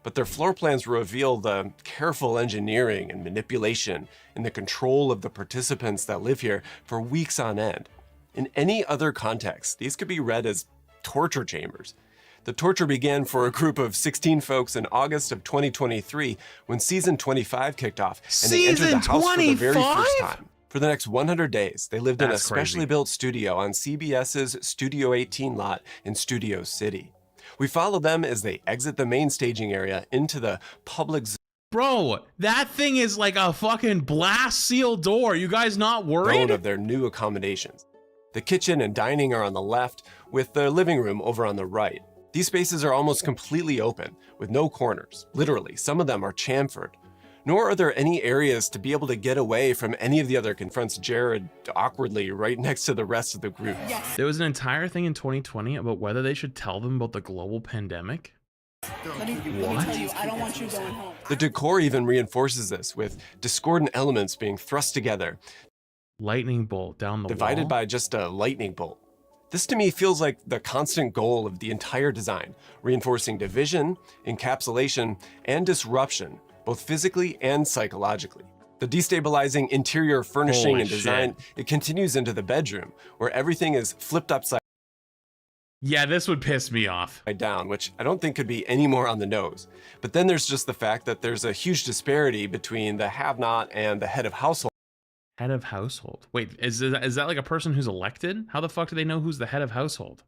But their floor plans reveal the careful engineering and manipulation and the control of the participants that live here for weeks on end. In any other context, these could be read as torture chambers. The torture began for a group of 16 folks in August of 2023 when season 25 kicked off, and they entered the house for the very first time. For the next 100 days, they lived in a specially built studio on CBS's Studio 18 lot in Studio City. We follow them as they exit the main staging area into the public zone. Bro, that thing is like a fucking blast seal door. You guys not worried? Of their new accommodations. The kitchen and dining are on the left, with the living room over on the right. These spaces are almost completely open, with no corners. Literally, some of them are chamfered. Nor are there any areas to be able to get away from any of the other confronts Jared awkwardly right next to the rest of the group. Yes. There was an entire thing in 2020 about whether they should tell them about the global pandemic. Let me tell you, I don't want you going home. The decor even reinforces this, with discordant elements being thrust together. Lightning bolt down the divided wall? by just a lightning bolt. This to me feels like the constant goal of the entire design, reinforcing division, encapsulation, and disruption, both physically and psychologically. The destabilizing interior furnishing Holy and design, shit. it continues into the bedroom, where everything is flipped upside. Yeah, this would piss me off. Down, which I don't think could be any more on the nose. But then there's just the fact that there's a huge disparity between the have-not and the head of household. Head of household. Wait, is that like a person who's elected? How the fuck do they know who's the head of household?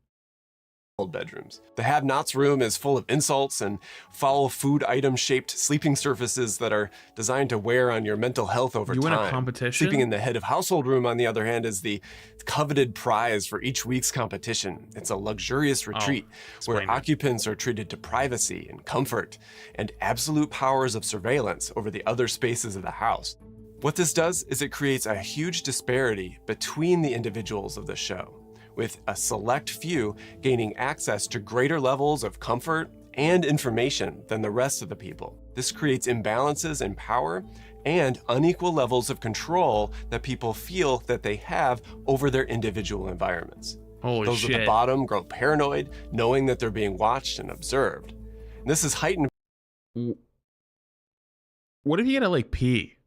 Bedrooms. The have-nots room is full of insults and foul food item-shaped sleeping surfaces that are designed to wear on your mental health over time. You win a competition? Sleeping in the head of household room, on the other hand, is the coveted prize for each week's competition. It's a luxurious retreat where occupants are treated to privacy and comfort and absolute powers of surveillance over the other spaces of the house. What this does is it creates a huge disparity between the individuals of the show, with a select few gaining access to greater levels of comfort and information than the rest of the people. This creates imbalances in power and unequal levels of control that people feel that they have over their individual environments. Holy Those shit. at the bottom grow paranoid, knowing that they're being watched and observed. And this is heightened. What if you gotta like pee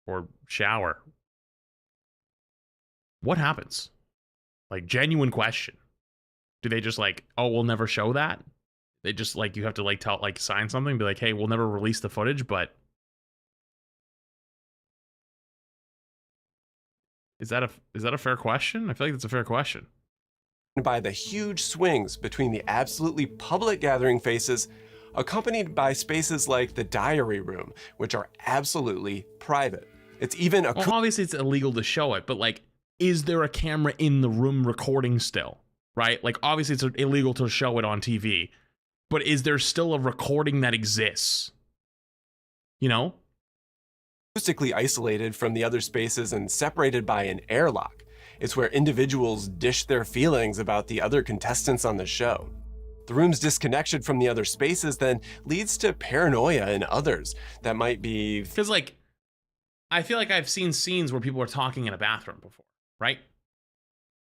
or shower? What happens? Like, genuine question. Do they just like, oh, we'll never show that? They just like, you have to like tell, like sign something, be like, hey, we'll never release the footage, but is that a fair question? I feel like that's a fair question. By the huge swings between the absolutely public gathering faces, accompanied by spaces like the diary room, which are absolutely private. It's even well, obviously it's illegal to show it, but like, is there a camera in the room recording still? Right? Like, obviously it's illegal to show it on TV, but is there still a recording that exists? You know? Acoustically isolated from the other spaces and separated by an airlock. It's where individuals dish their feelings about the other contestants on the show. The room's disconnection from the other spaces then leads to paranoia in others that might be... Because, like, I feel like I've seen scenes where people are talking in a bathroom before, right?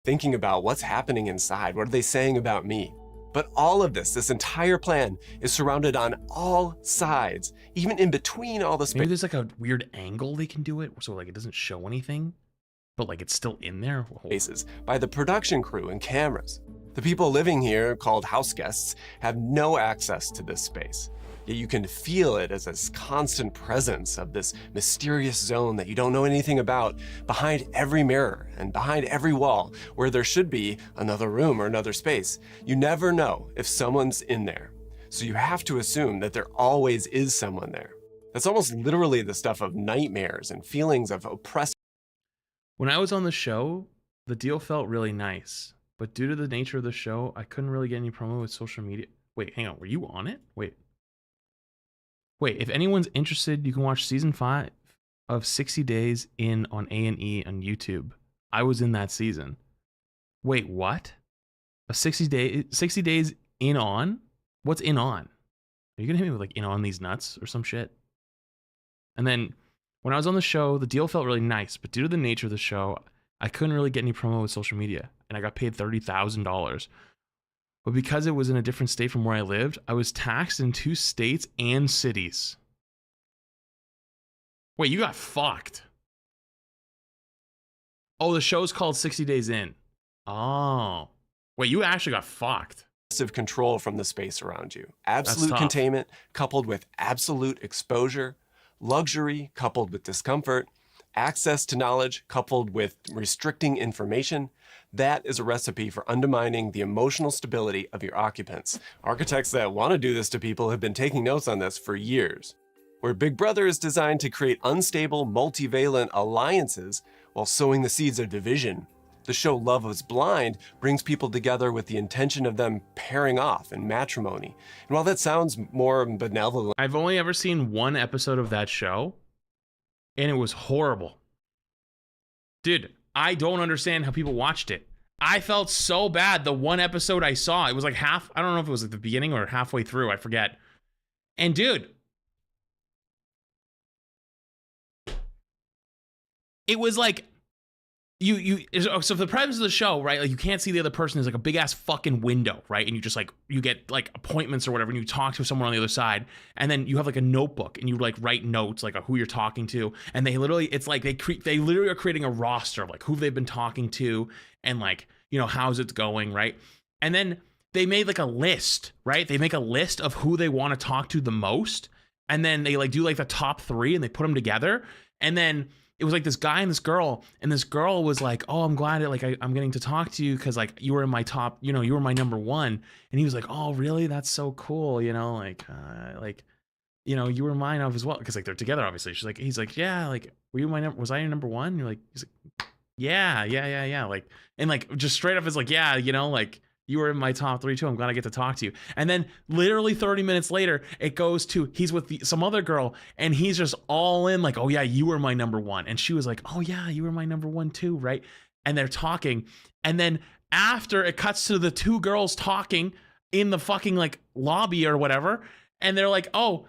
Thinking about what's happening inside. What are they saying about me? But all of this entire plan is surrounded on all sides, even in between all the space. Maybe there's like a weird angle they can do it, so like it doesn't show anything, but like it's still in there. Spaces by the production crew and cameras. The people living here, called house guests, have no access to this space. Yet you can feel it as this constant presence of this mysterious zone that you don't know anything about behind every mirror and behind every wall where there should be another room or another space. You never know if someone's in there. So you have to assume that there always is someone there. That's almost literally the stuff of nightmares and feelings of oppressed. When I was on the show, the deal felt really nice, but due to the nature of the show, I couldn't really get any promo with social media. Wait, hang on, were you on it? Wait, if anyone's interested, you can watch season 5 of 60 Days In on A&E on YouTube. I was in that season. Wait, what? A 60 Days In On? What's In On? Are you gonna hit me with like In On These Nuts or some shit? And then when I was on the show, the deal felt really nice, but due to the nature of the show, I couldn't really get any promo with social media, and I got paid $30,000. But because it was in a different state from where I lived, I was taxed in 2 states and cities. Wait, you got fucked. Oh, the show's called 60 Days In. Oh. Wait, you actually got fucked. Control from the space around you. Absolute containment coupled with absolute exposure, luxury coupled with discomfort, access to knowledge coupled with restricting information. That is a recipe for undermining the emotional stability of your occupants. Architects that want to do this to people have been taking notes on this for years. Where Big Brother is designed to create unstable, multivalent alliances while sowing the seeds of division, the show Love is Blind brings people together with the intention of them pairing off in matrimony. And while that sounds more benevolent... I've only ever seen 1 episode of that show, and it was horrible. Dude, I don't understand how people watched it. I felt so bad the 1 episode I saw. It was like I don't know if it was at the beginning or halfway through, I forget. And dude, it was like, so the premise of the show, right? Like you can't see the other person. There's like a big ass fucking window, right? And you just like, you get like appointments or whatever, and you talk to someone on the other side, and then you have like a notebook and you like write notes like who you're talking to, and they literally, it's like they literally are creating a roster of like who they've been talking to and like, you know, how's it going, right? And then they made like a list, right? They make a list of who they want to talk to the most. And then they like do like the top 3 and they put them together. And then it was like this guy and this girl was like, oh, I'm glad that I'm getting to talk to you because like you were in my top, you know, you were my number 1. And he was like, oh, really? That's so cool. You know, you know, you were mine as well. Cause like they're together, obviously. He's like, yeah, like, were you was I your number 1? You're like, he's like, yeah. Like, and like just straight up is like, yeah, you know, like you were in my top 3 too. I'm glad I get to talk to you. And then literally 30 minutes later, it goes to he's with some other girl and he's just all in like, oh yeah, you were my number 1. And she was like, oh yeah, you were my number 1 too, right? And they're talking. And then after it cuts to the 2 girls talking in the fucking like lobby or whatever. And they're like, oh,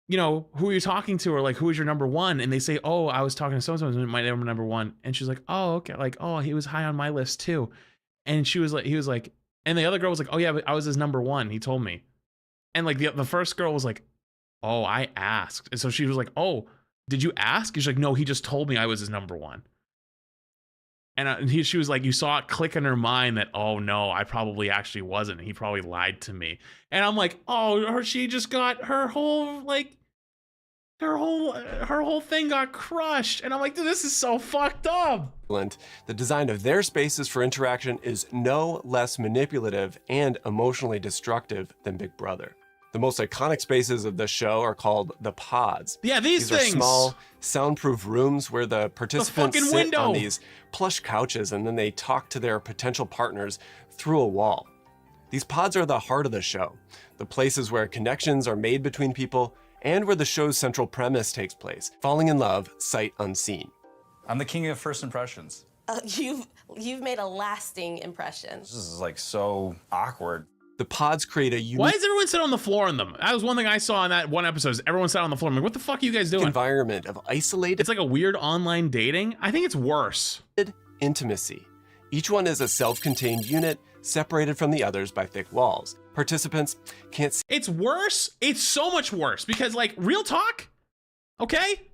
you know, who are you talking to? Or like, who is your number 1? And they say, oh, I was talking to so-and-so, my number 1. And she's like, oh, okay. Like, oh, he was high on my list too. And she was like, he was like, and the other girl was like, oh yeah, but I was his number 1. He told me. And like the first girl was like, oh, I asked. And so she was like, oh, did you ask? She's like, no, he just told me I was his number 1. And she was like, you saw it click in her mind that, oh no, I probably actually wasn't. He probably lied to me. And I'm like, oh, she just got her whole, like, her whole thing got crushed. And I'm like, dude, this is so fucked up. The design of their spaces for interaction is no less manipulative and emotionally destructive than Big Brother. The most iconic spaces of the show are called the pods. Yeah, these things. Are small, soundproof rooms where the participants sit on these plush couches and then they talk to their potential partners through a wall. These pods are the heart of the show, the places where connections are made between people and where the show's central premise takes place, falling in love sight unseen. I'm the king of first impressions. You've made a lasting impression. This is like so awkward. The pods create a unique— Why does everyone sit on the floor in them? That was one thing I saw in that one episode. Is everyone sat on the floor. I'm like, what the fuck are you guys doing? Environment of isolated— It's like a weird online dating. I think it's worse. Intimacy. Each one is a self-contained unit separated from the others by thick walls. Participants can't see— It's worse. It's so much worse because, like, real talk, okay?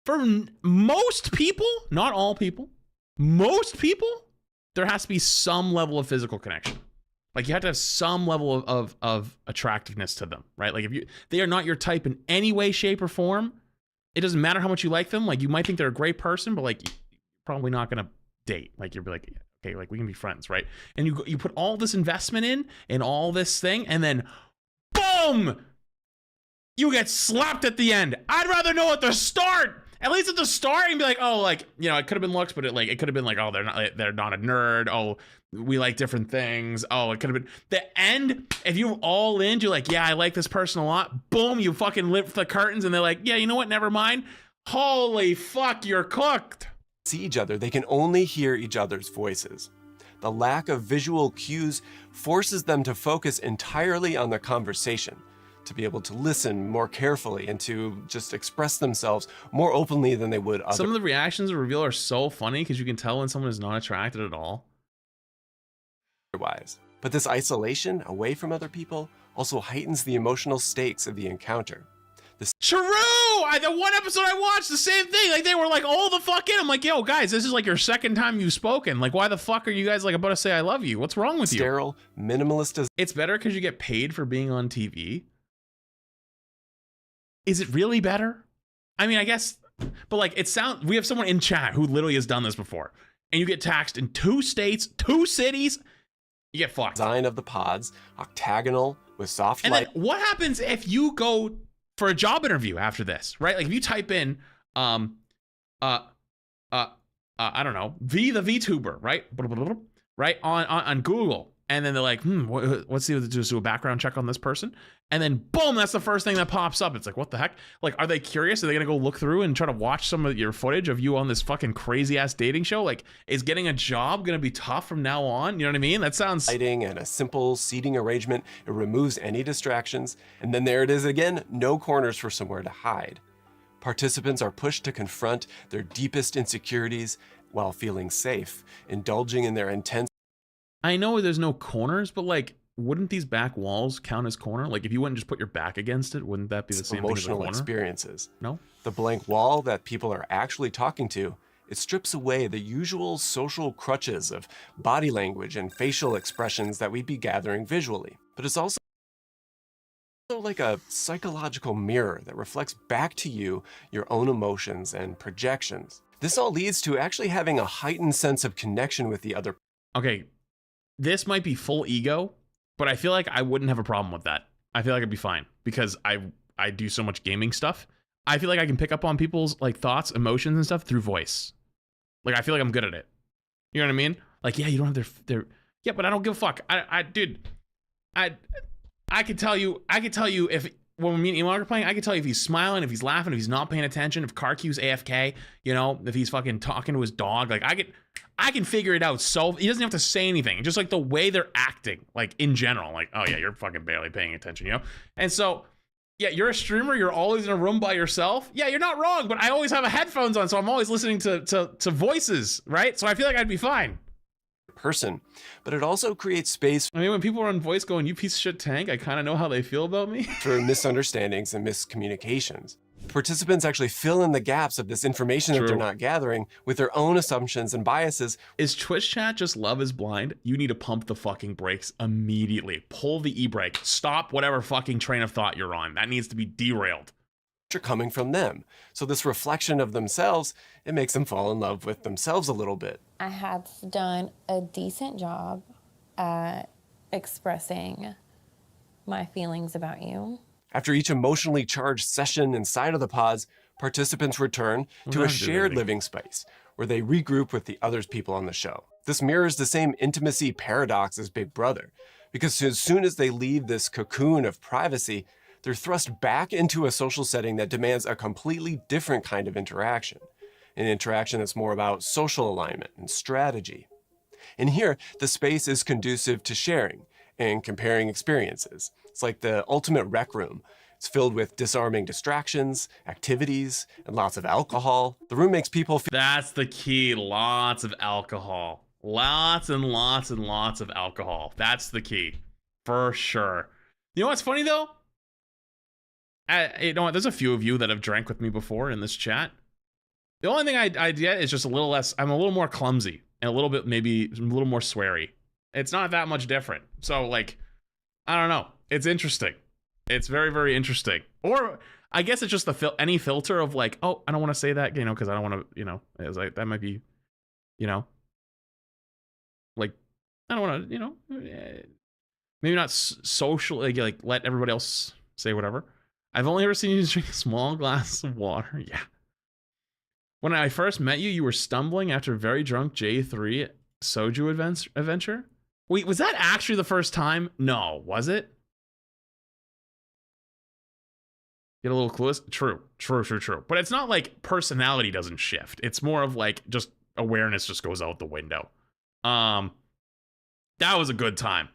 For most people, not all people, most people, there has to be some level of physical connection. Like, you have to have some level of attractiveness to them, right? Like, if they are not your type in any way, shape, or form, it doesn't matter how much you like them. Like, you might think they're a great person, but like, you're probably not gonna date. Like, you'll be like, okay, like we can be friends, right? And you put all this investment in and all this thing, and then boom, you get slapped at the end. I'd rather know at the start. At least at the start, and be like, oh, like, you know, it could have been looks, but it could have been like, oh, they're not a nerd. Oh, we like different things. Oh, it could have been the end. If you're all in, you're like, yeah, I like this person a lot. Boom, you fucking lift the curtains, and they're like, yeah, you know what? Never mind. Holy fuck, you're cooked. See each other, they can only hear each other's voices. The lack of visual cues forces them to focus entirely on the conversation, to be able to listen more carefully and to just express themselves more openly than they would otherwise. Some of the reactions of reveal are so funny because you can tell when someone is not attracted at all. But this isolation away from other people also heightens the emotional stakes of the encounter. True! The one episode I watched, the same thing. Like, they were like, all the fuck in. I'm like, yo, guys, this is like your second time you've spoken. Like, why the fuck are you guys like about to say I love you? What's wrong with you? Sterile, minimalist. It's better because you get paid for being on TV. Is it really better? I mean, I guess, but like, we have someone in chat who literally has done this before, and you get taxed in 2 states, 2 cities, you get fucked. Design of the pods, octagonal with soft light. light. And then what happens if you go for a job interview after this, right? Like, if you type in, I don't know, the VTuber, right? Right on Google. And then they're like, let's see, just do a background check on this person. And then boom, that's the first thing that pops up. It's like, what the heck? Like, are they curious? Are they gonna go look through and try to watch some of your footage of you on this fucking crazy ass dating show? Like, is getting a job gonna be tough from now on? You know what I mean? That sounds— Lighting and a simple seating arrangement. It removes any distractions. And then there it is again, no corners for somewhere to hide. Participants are pushed to confront their deepest insecurities while feeling safe, indulging in their intense— I know there's no corners, but like, wouldn't these back walls count as corner? Like, if you went and just put your back against it, wouldn't that be the same thing as a corner? Emotional experiences. No? The blank wall that people are actually talking to It strips away the usual social crutches of body language and facial expressions that we'd be gathering visually. But it's also like a psychological mirror that reflects back to you your own emotions and projections. This all leads to actually having a heightened sense of connection with the other. Okay, this might be full ego, but I feel like I wouldn't have a problem with that. I feel like I'd be fine because I do so much gaming stuff. I feel like I can pick up on people's like thoughts, emotions and stuff through voice. Like I feel like I'm good at it. You know what I mean? Like, yeah, you don't have their yeah, but I don't give a fuck. Dude, I could tell you if when me and Elon are playing, I can tell you if he's smiling, if he's laughing, if he's not paying attention, if Karq's AFK, you know, if he's fucking talking to his dog. Like I can figure it out. So he doesn't have to say anything. Just like the way they're acting, like in general, like, oh yeah, you're fucking barely paying attention, you know? And so, yeah, you're a streamer, you're always in a room by yourself. Yeah, you're not wrong, but I always have a headphones on, so I'm always listening to voices, right? So I feel like I'd be fine. Person, but it also creates space. I mean, when people are on voice going, you piece of shit tank, I kind of know how they feel about me. For misunderstandings and miscommunications. Participants actually fill in the gaps of this information that they're not gathering with their own assumptions and biases. Is Twitch chat just love is blind? You need to pump the fucking brakes immediately. Pull the e-brake. Stop whatever fucking train of thought you're on. That needs to be derailed. Are coming from them. So this reflection of themselves, it makes them fall in love with themselves a little bit. I have done a decent job at expressing my feelings about you. After each emotionally charged session inside of the pods, participants return to a shared living space where they regroup with the other people on the show. This mirrors the same intimacy paradox as Big Brother, because as soon as they leave this cocoon of privacy, they're thrust back into a social setting that demands a completely different kind of interaction. An interaction that's more about social alignment and strategy. And here, the space is conducive to sharing and comparing experiences. It's like the ultimate rec room. It's filled with disarming distractions, activities, and lots of alcohol. The room makes people feel— That's the key, lots of alcohol. Lots and lots and lots of alcohol. That's the key, for sure. You know what's funny though? You know what, there's a few of you that have drank with me before in this chat. The only thing I get is just a little less, I'm a little more clumsy and a little bit, maybe a little more sweary. It's not that much different. So like, I don't know. It's interesting. It's very, very interesting. Or I guess it's just any filter of like, oh, I don't want to say that, you know, because I don't want to, you know, it's like, that might be, you know, like, I don't want to, you know, maybe not social, like let everybody else say whatever. I've only ever seen you drink a small glass of water. Yeah. When I first met you, you were stumbling after a very drunk J3 soju adventure. Wait, was that actually the first time? No, was it? Get a little clueless? True. But it's not like personality doesn't shift. It's more of like just awareness just goes out the window. That was a good time.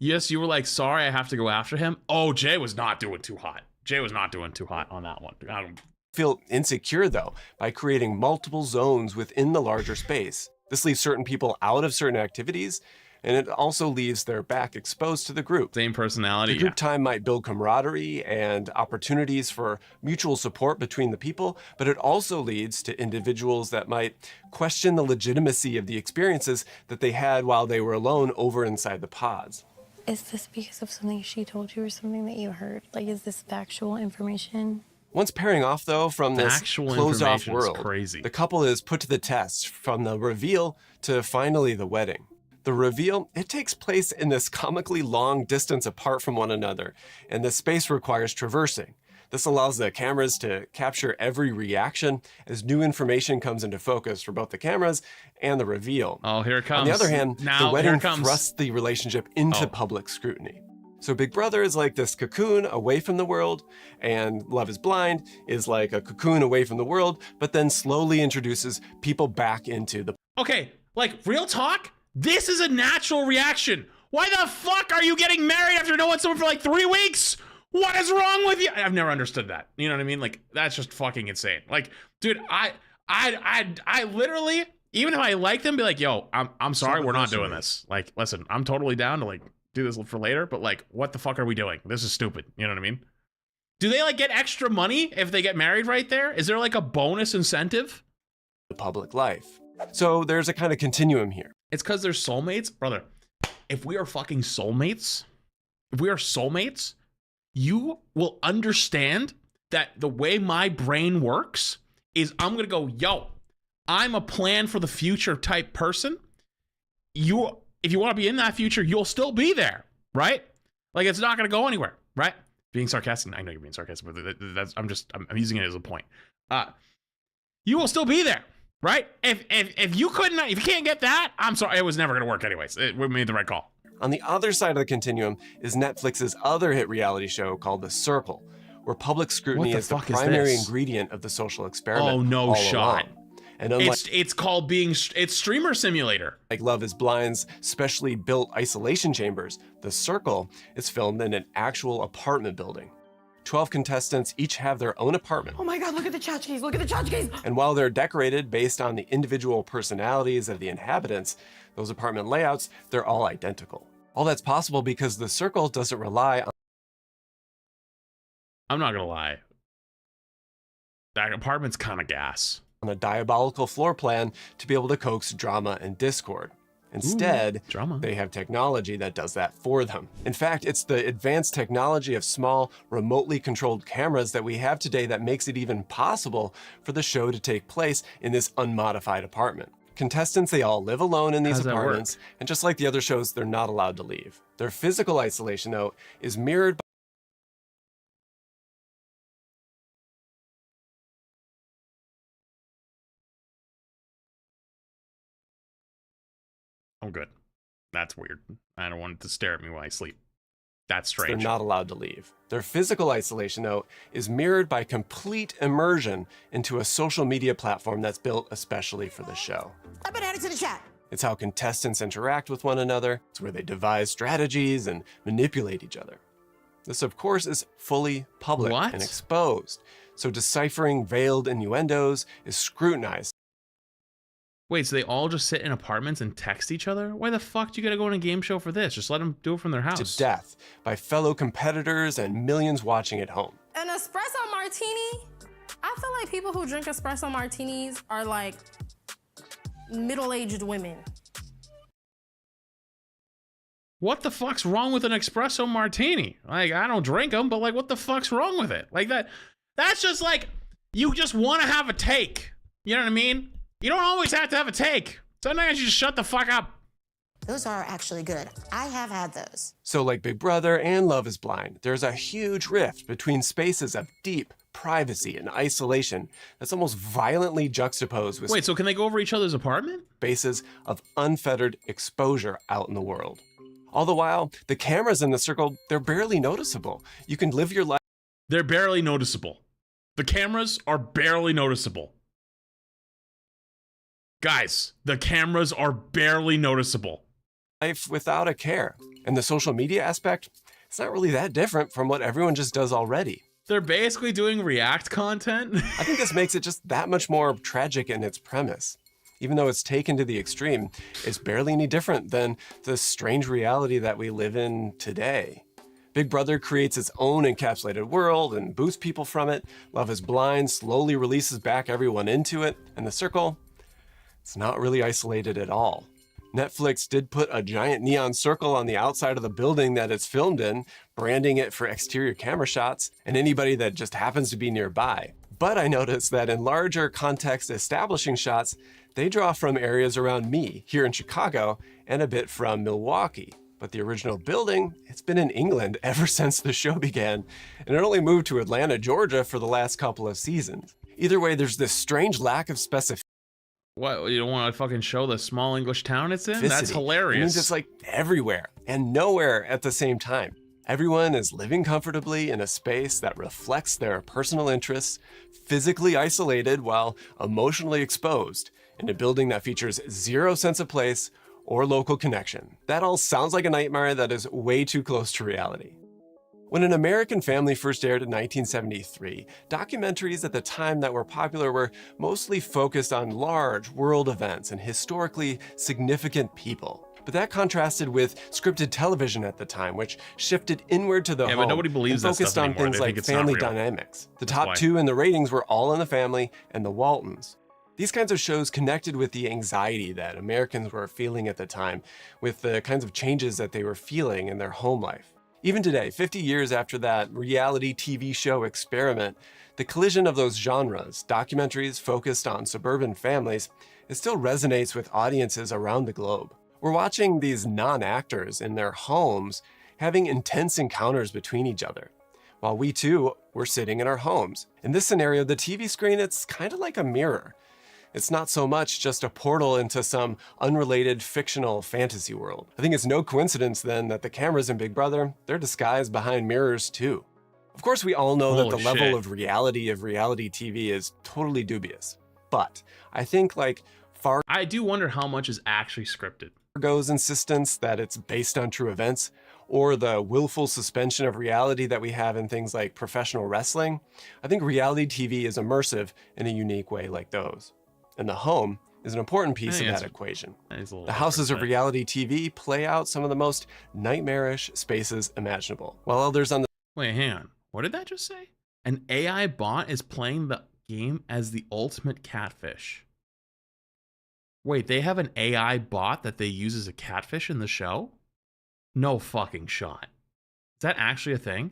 Yes, you were like, sorry, I have to go after him. Oh, Jay was not doing too hot. Jay was not doing too hot on that one. I don't feel insecure though by creating multiple zones within the larger space. This leaves certain people out of certain activities, and it also leaves their back exposed to the group. Same personality. The group time might build camaraderie and opportunities for mutual support between the people, but it also leads to individuals that might question the legitimacy of the experiences that they had while they were alone over inside the pods. Is this because of something she told you or something that you heard? Like, is this factual information? Once pairing off, though, from this closed-off world, crazy. The couple is put to the test from the reveal to finally the wedding. The reveal, it takes place in this comically long distance apart from one another, and the space requires traversing. This allows the cameras to capture every reaction as new information comes into focus for both the cameras and the reveal. Oh, here it comes. On the other hand, now, the wedding thrusts the relationship into public scrutiny. So Big Brother is like this cocoon away from the world, and Love is Blind is like a cocoon away from the world, but then slowly introduces people back into the— Okay, like real talk, this is a natural reaction. Why the fuck are you getting married after knowing someone for like 3 weeks? What is wrong with you? I've never understood that. You know what I mean? Like, that's just fucking insane. Like, dude, I literally, even if I like them, be like, yo, I'm sorry, we're not doing this. Like, listen, I'm totally down to like do this for later, but like, what the fuck are we doing? This is stupid. You know what I mean? Do they like get extra money if they get married right there? Is there like a bonus incentive? the public life. So there's a kind of continuum here. It's because they're soulmates? Brother, if we are fucking soulmates, you will understand that the way my brain works is I'm gonna go, yo, I'm a plan for the future type person. If you want to be in that future, you'll still be there, right? Like, it's not gonna go anywhere, right? Being sarcastic, I know you're being sarcastic, but I'm using it as a point. You will still be there, right? If you can't get that, I'm sorry, it was never gonna work anyways. We made the right call. On the other side of the continuum is Netflix's other hit reality show called The Circle, where public scrutiny is the primary ingredient of the social experiment. Oh, no shot. Along. And unlike, it's called it's Streamer Simulator. Like Love is Blind's specially built isolation chambers, The Circle is filmed in an actual apartment building. 12 contestants each have their own apartment. Oh my God, look at the tchotchkes, look at the tchotchkes. And while they're decorated based on the individual personalities of the inhabitants, those apartment layouts, they're all identical. All that's possible because The Circle doesn't rely on... I'm not gonna lie. That apartment's kind of gas. On a diabolical floor plan to be able to coax drama and discord. Instead, they have technology that does that for them. In fact, it's the advanced technology of small, remotely controlled cameras that we have today that makes it even possible for the show to take place in this unmodified apartment. Contestants, they all live alone in these apartments, and just like the other shows, they're not allowed to leave. Their physical isolation, though, is mirrored by... I'm good. That's weird. I don't want it to stare at me while I sleep. That's strange. They're not allowed to leave. Their physical isolation, though, is mirrored by complete immersion into a social media platform that's built especially for the show. I've been added to the chat. It's how contestants interact with one another. It's where they devise strategies and manipulate each other. This, of course, is fully public and exposed. So deciphering veiled innuendos is scrutinized. Wait, so they all just sit in apartments and text each other? Why the fuck do you gotta go on a game show for this? Just let them do it from their house. To death by fellow competitors and millions watching at home. An espresso martini? I feel like people who drink espresso martinis are like middle-aged women. What the fuck's wrong with an espresso martini? Like, I don't drink them, but like, what the fuck's wrong with it? Like that's just like, you just want to have a take. You know what I mean? You don't always have to have a take. Sometimes you just shut the fuck up. Those are actually good. I have had those. So like Big Brother and Love is Blind, there's a huge rift between spaces of deep privacy and isolation that's almost violently juxtaposed with... Wait, so can they go over each other's apartment? Spaces of unfettered exposure out in the world. All the while, the cameras in The Circle, they're barely noticeable. You can live your life... They're barely noticeable. The cameras are barely noticeable. Guys, the cameras are barely noticeable. Life without a care. And the social media aspect, it's not really that different from what everyone just does already. They're basically doing React content. I think this makes it just that much more tragic in its premise. Even though it's taken to the extreme, it's barely any different than the strange reality that we live in today. Big Brother creates its own encapsulated world and boosts people from it. Love is Blind slowly releases back everyone into it. And The Circle, it's not really isolated at all. Netflix did put a giant neon circle on the outside of the building that it's filmed in, branding it for exterior camera shots and anybody that just happens to be nearby. But I noticed that in larger context establishing shots, they draw from areas around me here in Chicago and a bit from Milwaukee. But the original building, it's been in England ever since the show began, and it only moved to Atlanta, Georgia for the last couple of seasons. Either way, there's this strange lack of specificity. What, you don't want to fucking show the small English town it's in? That's hilarious. It means it's like everywhere and nowhere at the same time. Everyone is living comfortably in a space that reflects their personal interests, physically isolated while emotionally exposed, in a building that features zero sense of place or local connection. That all sounds like a nightmare that is way too close to reality. When An American Family first aired in 1973, documentaries at the time that were popular were mostly focused on large world events and historically significant people. But that contrasted with scripted television at the time, which shifted inward to the home but nobody believes and that focused stuff on anymore. things They like think it's not family real. dynamics. The That's top why. two in the ratings were All in the Family and The Waltons. These kinds of shows connected with the anxiety that Americans were feeling at the time, with the kinds of changes that they were feeling in their home life. Even today, 50 years after that reality TV show experiment, the collision of those genres, documentaries focused on suburban families, it still resonates with audiences around the globe. We're watching these non-actors in their homes having intense encounters between each other, while we too were sitting in our homes. In this scenario, the TV screen, it's kind of like a mirror. It's not so much just a portal into some unrelated fictional fantasy world. I think it's no coincidence then that the cameras in Big Brother, they're disguised behind mirrors too. Of course, we all know that the level of reality TV is totally dubious, but I think I do wonder how much is actually scripted. Fargo's insistence that it's based on true events, or the willful suspension of reality that we have in things like professional wrestling, I think reality TV is immersive in a unique way like those. And the home is an important piece of that equation. The houses of reality TV play out some of the most nightmarish spaces imaginable, while others on the— Wait, hang on. What did that just say? An AI bot is playing the game as the ultimate catfish. Wait, they have an AI bot that they use as a catfish in the show? No fucking shot. Is that actually a thing?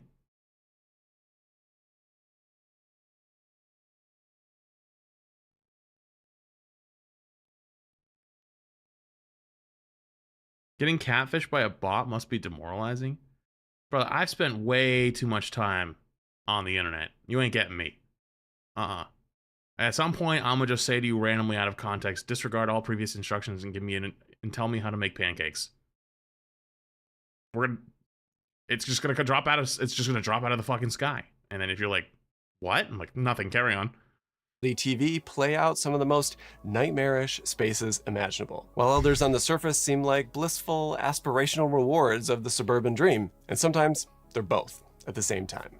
Getting catfished by a bot must be demoralizing. Bro, I've spent way too much time on the internet. You ain't getting me. At some point, I'm gonna just say to you randomly out of context, disregard all previous instructions and and tell me how to make pancakes. It's just gonna drop out of the fucking sky. And then if you're like, what? I'm like, nothing, carry on. The TV play out some of the most nightmarish spaces imaginable, while others on the surface seem like blissful, aspirational rewards of the suburban dream, and sometimes they're both at the same time.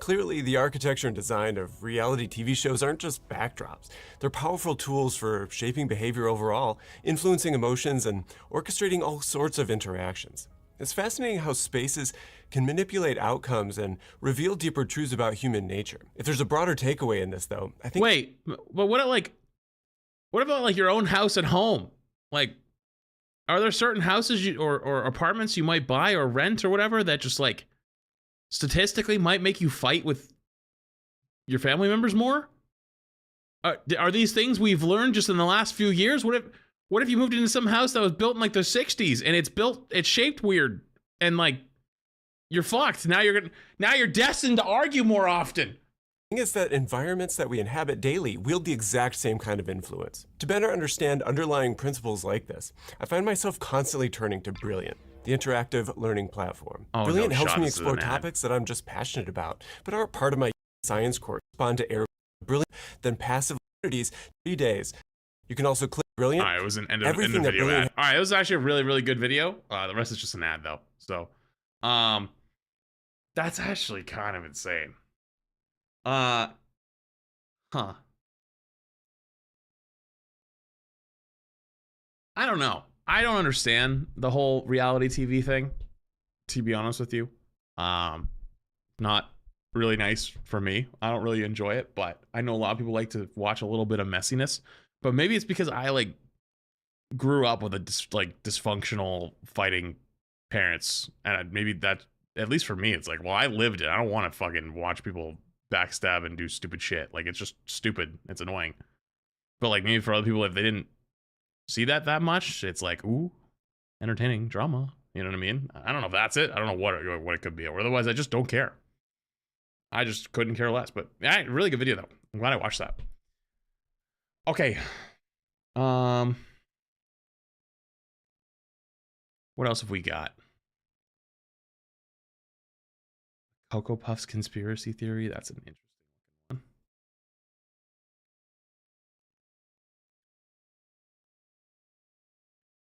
Clearly, the architecture and design of reality TV shows aren't just backdrops. They're powerful tools for shaping behavior overall, influencing emotions, and orchestrating all sorts of interactions. It's fascinating how spaces can manipulate outcomes and reveal deeper truths about human nature. If there's a broader takeaway in this, though, I think— Wait, but what about like your own house at home? Like, are there certain houses or apartments you might buy or rent or whatever that just like statistically might make you fight with your family members more? Are these things we've learned just in the last few years? What if you moved into some house that was built in like the 60s and it's shaped weird and like you're fucked. Now you're destined to argue more often. The thing is that environments that we inhabit daily wield the exact same kind of influence. To better understand underlying principles like this, I find myself constantly turning to Brilliant, the interactive learning platform. Brilliant helps me explore topics that I'm just passionate about, but aren't part of my science course. Respond to air Brilliant, then passive communities 3 days. You can also click Brilliant. All right, it was an end of video ad. All right, it was actually a really, really good video. The rest is just an ad though. So, that's actually kind of insane. I don't know. I don't understand the whole reality TV thing, to be honest with you. Not really nice for me. I don't really enjoy it, but I know a lot of people like to watch a little bit of messiness. But maybe it's because I like grew up with a dysfunctional fighting parents, and maybe that, at least for me, it's like, well, I lived it. I don't want to fucking watch people backstab and do stupid shit. Like, it's just stupid. It's annoying. But like maybe for other people, if they didn't see that much, it's like, ooh, entertaining drama. You know what I mean? I don't know if that's it. I don't know what it could be. Or otherwise, I just don't care. I just couldn't care less. But yeah, really good video though. I'm glad I watched that. Okay. What else have we got? Cocoa Puffs conspiracy theory. That's an interesting one.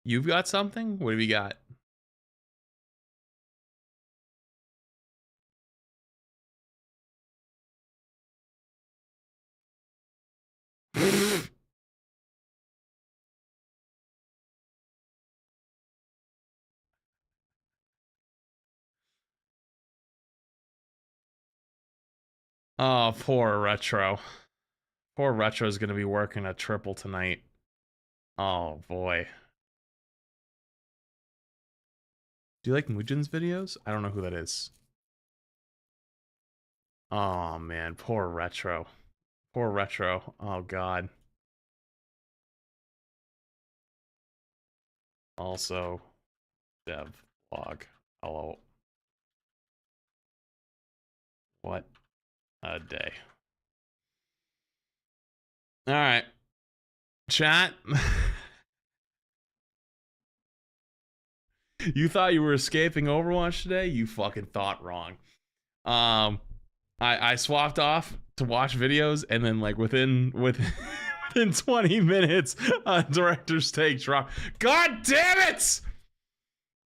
You've got something? What have you got? Oh, poor Retro. Poor Retro's gonna be working a triple tonight. Oh boy. Do you like Mujin's videos? I don't know who that is. Oh man, poor Retro. Poor Retro. Oh god. Also, dev log. Hello. What a day. All right. Chat. You thought you were escaping Overwatch today? You fucking thought wrong. I swapped off to watch videos, and then like within 20 minutes, director's take dropped. God damn it!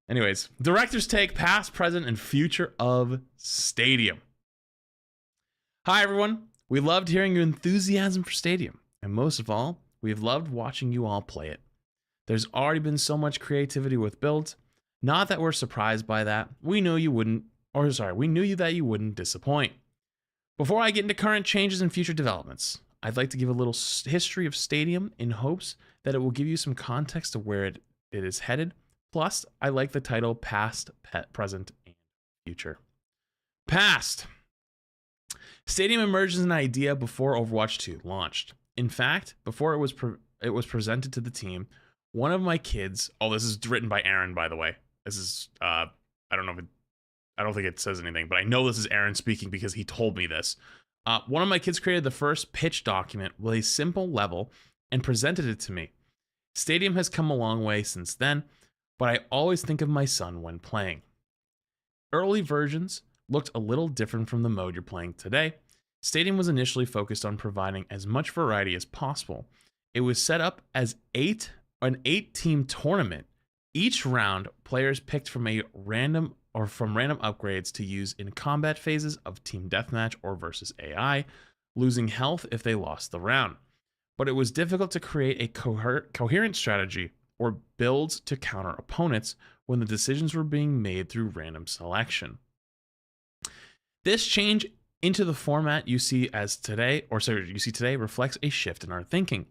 Anyways, director's take, past, present, and future of Stadium. Hi everyone. We loved hearing your enthusiasm for Stadium, and most of all, we have loved watching you all play it. There's already been so much creativity with builds. Not that we're surprised by that. We knew you wouldn't, we knew you that you wouldn't disappoint. Before I get into current changes and future developments, I'd like to give a little history of Stadium in hopes that it will give you some context of where it is headed. Plus, I like the title Past, Present, and Future. Past. Stadium emerged as an idea before Overwatch 2 launched. In fact, before it was presented to the team, one of my kids, this is written by Aaron, by the way. This is, I don't think it says anything, but I know this is Aaron speaking because he told me this. One of my kids created the first pitch document with a simple level and presented it to me. Stadium has come a long way since then, but I always think of my son when playing. Early versions looked a little different from the mode you're playing today. Stadium was initially focused on providing as much variety as possible. It was set up as an 8-team tournament. Each round, players picked from random upgrades to use in combat phases of team deathmatch or versus AI, losing health if they lost the round. But it was difficult to create a coherent strategy or builds to counter opponents when the decisions were being made through random selection. This change into the format you see today reflects a shift in our thinking.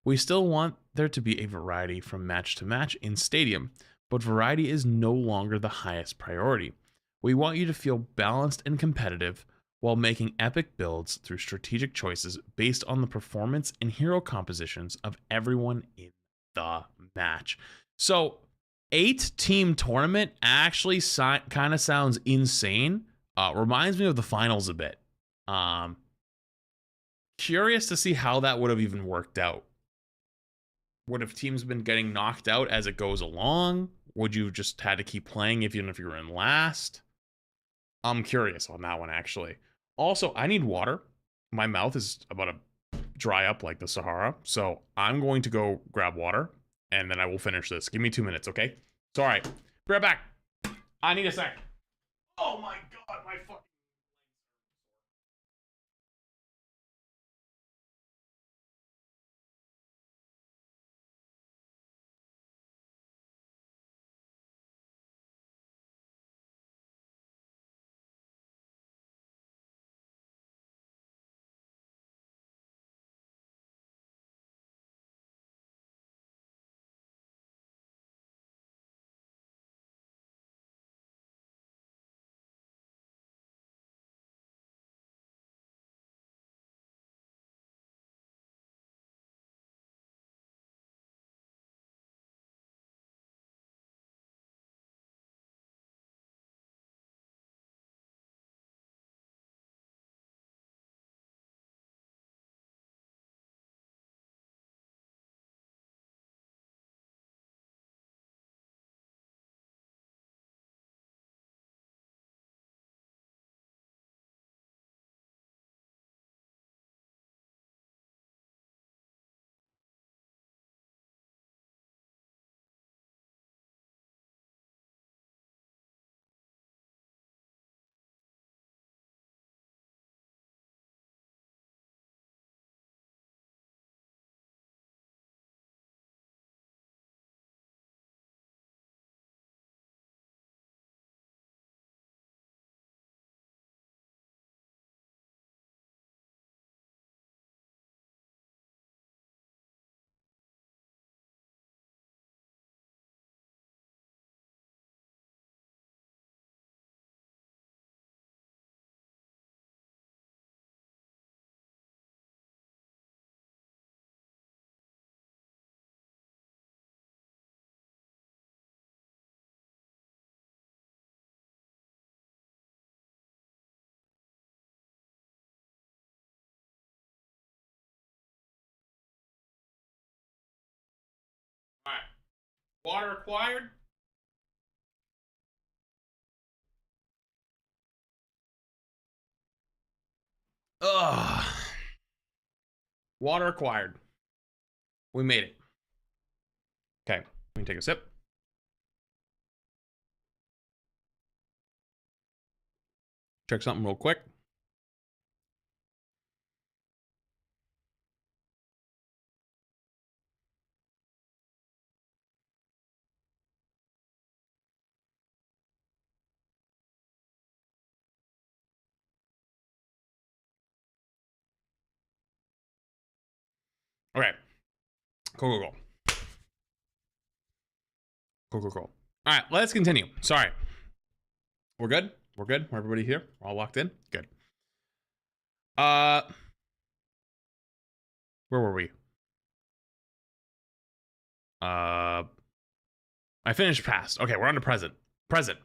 We still want there to be a variety from match to match in Stadium, but variety is no longer the highest priority. We want you to feel balanced and competitive while making epic builds through strategic choices based on the performance and hero compositions of everyone in the match. So, 8-team tournament actually kind of sounds insane. Reminds me of the finals a bit. Curious to see how that would have even worked out. Would have teams been getting knocked out as it goes along? Would you just had to keep playing even if you were in last? I'm curious on that one, actually. Also, I need water. My mouth is about to dry up like the Sahara. So I'm going to go grab water, and then I will finish this. Give me 2 minutes, okay? Sorry. Be right back. I need a sec. Oh my god, my fucking... Water acquired. Ugh. Water acquired. We made it. Okay, let me take a sip. Check something real quick. Okay. Cool. Cool. All right, let's continue. Sorry. We're good? We're good? Everybody here? We're all locked in? Good. Where were we? I finished past. Okay, we're on to present. Present.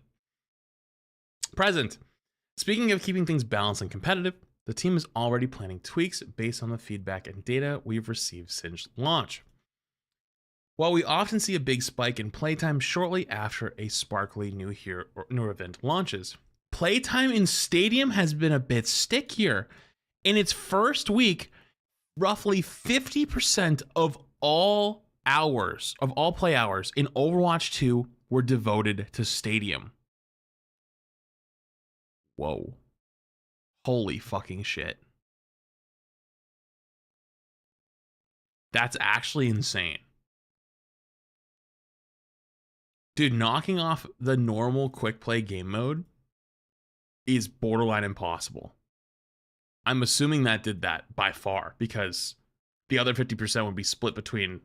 Speaking of keeping things balanced and competitive, the team is already planning tweaks based on the feedback and data we've received since launch. While we often see a big spike in playtime shortly after a sparkly new event launches, playtime in Stadium has been a bit stickier. In its first week, roughly 50% of all play hours in Overwatch 2 were devoted to Stadium. Whoa. Holy fucking shit. That's actually insane. Dude, knocking off the normal quick play game mode is borderline impossible. I'm assuming that did that by far because the other 50% would be split between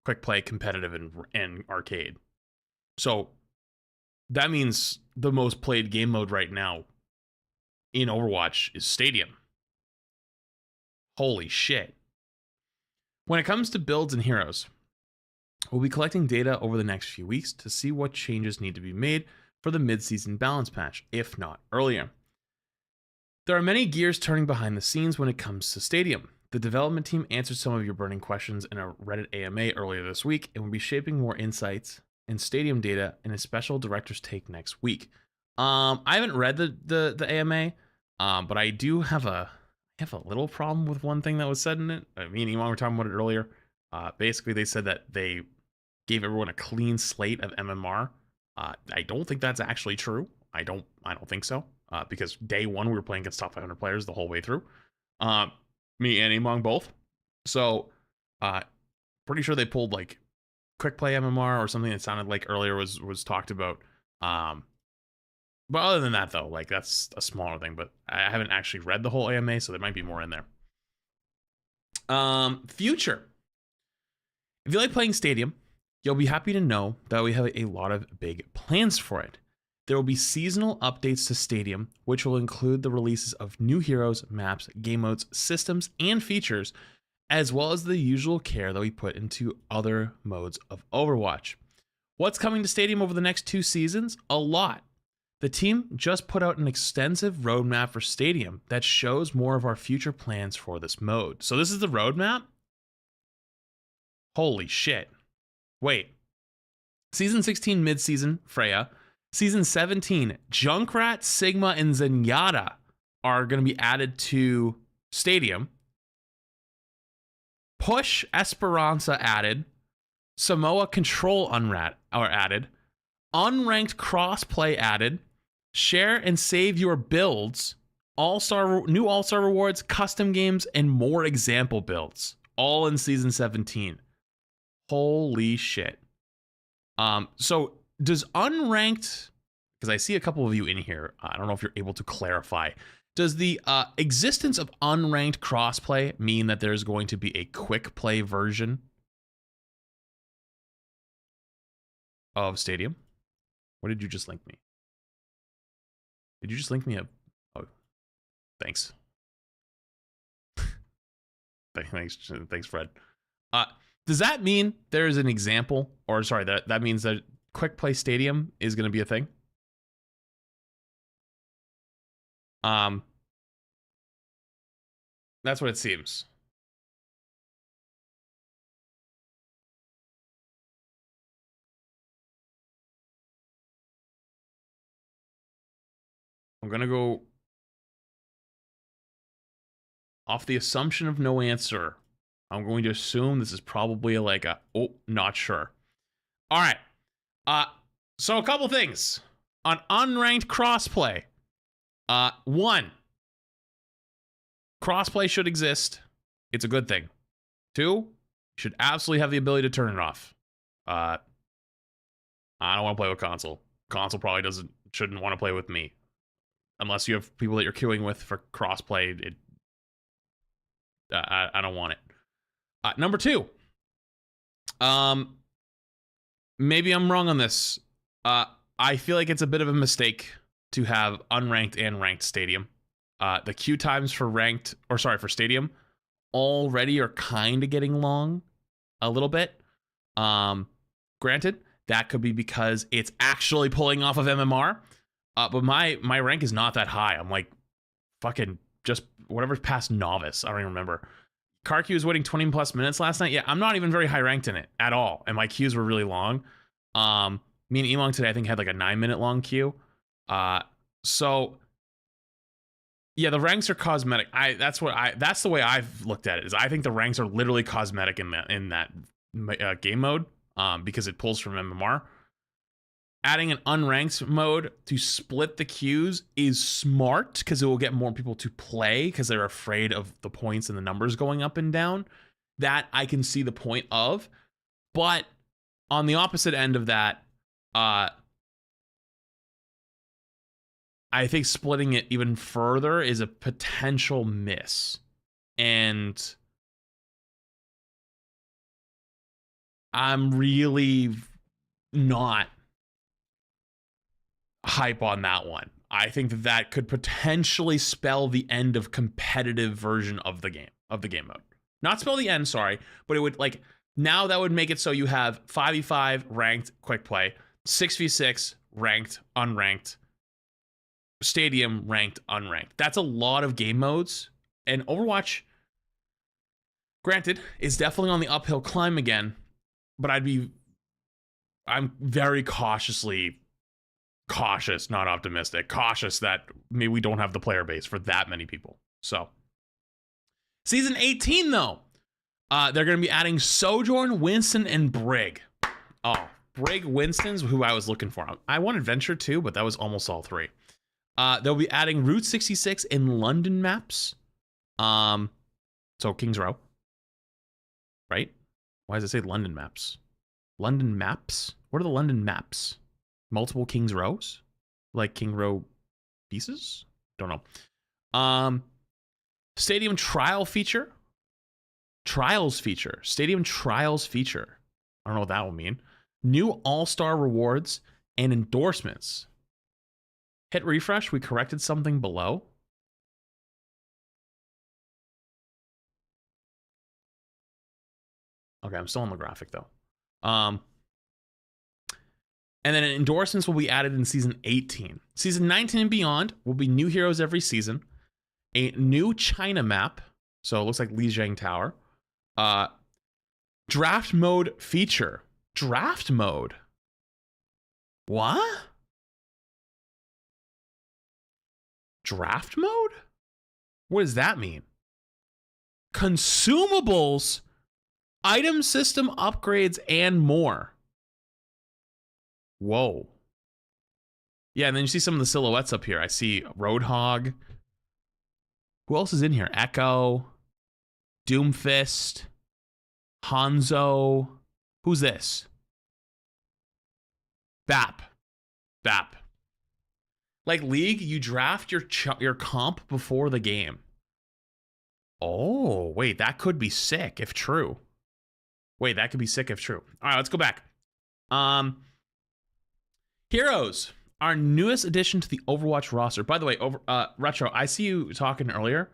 quick play, competitive, and arcade. So that means the most played game mode right now in Overwatch is Stadium. Holy shit. When it comes to builds and heroes, we'll be collecting data over the next few weeks to see what changes need to be made for the mid-season balance patch, if not earlier. There are many gears turning behind the scenes when it comes to Stadium. The development team answered some of your burning questions in a Reddit AMA earlier this week and will be shaping more insights and Stadium data in a special director's take next week. I haven't read the AMA, but I do have a little problem with one thing that was said in it. Me and Iman were talking about it earlier. Basically, they said that they gave everyone a clean slate of MMR. I don't think that's actually true. I don't think so. Because day one we were playing against top 500 players the whole way through. Me and Iman both. So, pretty sure they pulled like quick play MMR or something that sounded like earlier was talked about. But other than that, though, like that's a smaller thing. But I haven't actually read the whole AMA, so there might be more in there. Future. If you like playing Stadium, you'll be happy to know that we have a lot of big plans for it. There will be seasonal updates to Stadium, which will include the releases of new heroes, maps, game modes, systems, and features, as well as the usual care that we put into other modes of Overwatch. What's coming to Stadium over the next 2 seasons? A lot. The team just put out an extensive roadmap for Stadium that shows more of our future plans for this mode. So this is the roadmap? Holy shit. Wait. Season 16 mid-season, Freya. Season 17, Junkrat, Sigma, and Zenyatta are going to be added to Stadium. Push, Esperanza added. Samoa Control are added. Unranked Crossplay added. Share and save your builds. New All-Star rewards, custom games, and more example builds. All in Season 17. Holy shit. So does unranked, because I see a couple of you in here, I don't know if you're able to clarify. Does the existence of unranked crossplay mean that there's going to be a quick play version of Stadium? What did you just link me? Did you just link me up? Oh, thanks. Thanks, Fred. Does that mean there is an example, or sorry, that means that quick play Stadium is going to be a thing? That's what it seems. I'm gonna go off the assumption of no answer. I'm going to assume this is probably like a, oh, not sure. All right. So a couple things on unranked crossplay. One, crossplay should exist. It's a good thing. Two, you should absolutely have the ability to turn it off. I don't want to play with console. Console probably shouldn't want to play with me. Unless you have people that you're queuing with for crossplay, I don't want it. Number two, maybe I'm wrong on this. I feel like it's a bit of a mistake to have unranked and ranked stadium. The queue times for for stadium already are kind of getting long a little bit. Granted, that could be because it's actually pulling off of MMR. But my rank is not that high. I'm like fucking just whatever's past novice. I don't even remember. Car queue was waiting 20 plus minutes last night. Yeah, I'm not even very high ranked in it at all. And my queues were really long. Me and Elong today, I think, had like a 9-minute long queue. So yeah, the ranks are cosmetic. That's the way I've looked at it. Is I think the ranks are literally cosmetic in that game mode, because it pulls from MMR. Adding an unranked mode to split the queues is smart because it will get more people to play because they're afraid of the points and the numbers going up and down. That I can see the point of. But on the opposite end of that, I think splitting it even further is a potential miss. And I'm really not hype on that one. I think that could potentially spell the end of competitive version of the game mode. Not spell the end, sorry, but it would like now that would make it so you have 5v5 ranked quick play, 6v6 ranked unranked, stadium ranked unranked. That's a lot of game modes, and Overwatch, granted, is definitely on the uphill climb again, but I'm very cautious, not optimistic, cautious that maybe we don't have the player base for that many people. So season 18 though, they're going to be adding Sojourn, Winston, and Brig. Oh, Brig, Winston's who I was looking for. I wanted Venture too, but that was almost all three. They'll be adding Route 66 in London maps. So Kings Row, right? Why does it say London maps? London maps? What are the London maps? Multiple Kings Rows? Like King Row pieces? Don't know. Stadium trial feature. Trials feature. Stadium trials feature. I don't know what that will mean. New all-star rewards and endorsements. Hit refresh. We corrected something below. Okay, I'm still on the graphic though. And then endorsements will be added in season 18. Season 19 and beyond will be new heroes every season. A new China map. So it looks like Lijiang Tower. Draft mode feature. Draft mode? What? Draft mode? What does that mean? Consumables, item system upgrades, and more. Whoa. Yeah, and then you see some of the silhouettes up here. I see Roadhog. Who else is in here? Echo. Doomfist. Hanzo. Who's this? Bap. Like League, you draft your comp before the game. Oh, wait, that could be sick if true. All right, let's go back. Heroes, our newest addition to the Overwatch roster. By the way, Retro, I see you talking earlier.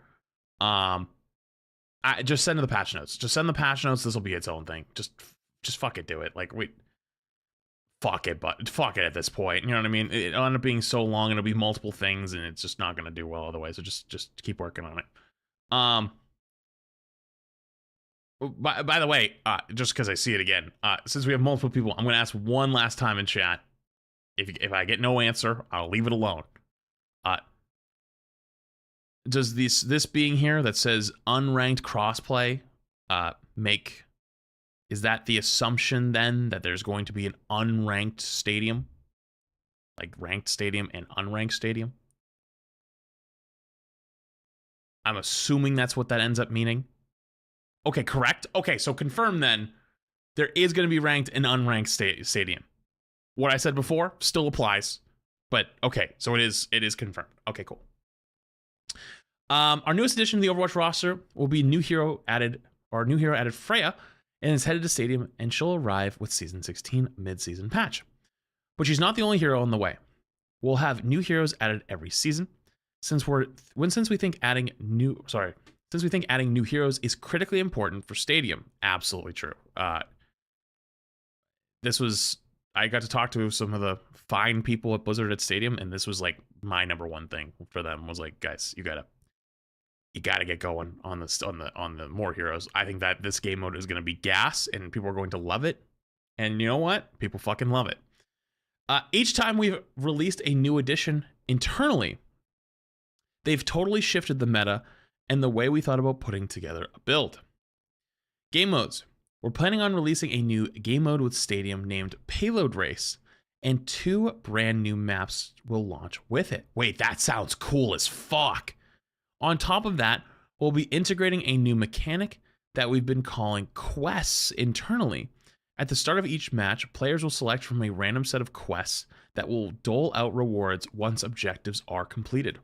I just send the patch notes. This will be its own thing. Just fuck it, do it. Like, fuck it at this point. You know what I mean? It'll end up being so long, and it'll be multiple things, and it's just not going to do well otherwise. So just keep working on it. By the way, just because I see it again, since we have multiple people, I'm going to ask one last time in chat. If I get no answer, I'll leave it alone. does this being here that says unranked crossplay make, is that the assumption then that there's going to be an unranked stadium? Like ranked stadium and unranked stadium? I'm assuming that's what that ends up meaning. Okay, correct. Okay, so confirm then. There is going to be ranked and unranked stadium. What I said before still applies, but okay, so it is confirmed. Okay, cool. Our newest addition to the Overwatch roster will be new hero added Freya, and is headed to Stadium, and she'll arrive with Season 16 mid-season patch. But she's not the only hero on the way. We'll have new heroes added every season, since we think adding new heroes is critically important for Stadium. Absolutely true. I got to talk to some of the fine people at Blizzard at Stadium, and this was like my number one thing for them was like, guys, you gotta get going on the more heroes. I think that this game mode is gonna be gas, and people are going to love it. And you know what? People fucking love it. Each time we've released a new edition internally, they've totally shifted the meta and the way we thought about putting together a build. Game modes. We're planning on releasing a new game mode with Stadium named Payload Race, and 2 brand new maps will launch with it. Wait, that sounds cool as fuck. On top of that, we'll be integrating a new mechanic that we've been calling quests internally. At the start of each match, players will select from a random set of quests that will dole out rewards once objectives are completed.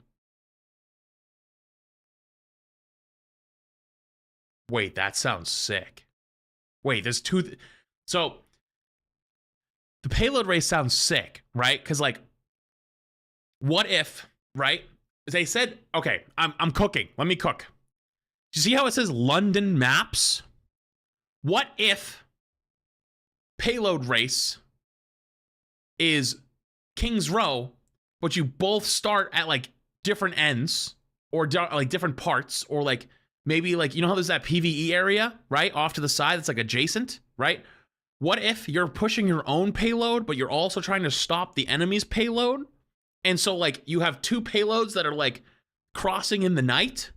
Wait, that sounds sick. Wait, there's 2... So, the payload race sounds sick, right? Because, like, what if, right? They said, okay, I'm cooking. Let me cook. Do you see how it says London maps? What if payload race is King's Row, but you both start at, like, different ends, or, like, different parts, or, like... Maybe like, you know how there's that PvE area, right? Off to the side that's like adjacent, right? What if you're pushing your own payload, but you're also trying to stop the enemy's payload? And so like you have 2 payloads that are like crossing in the night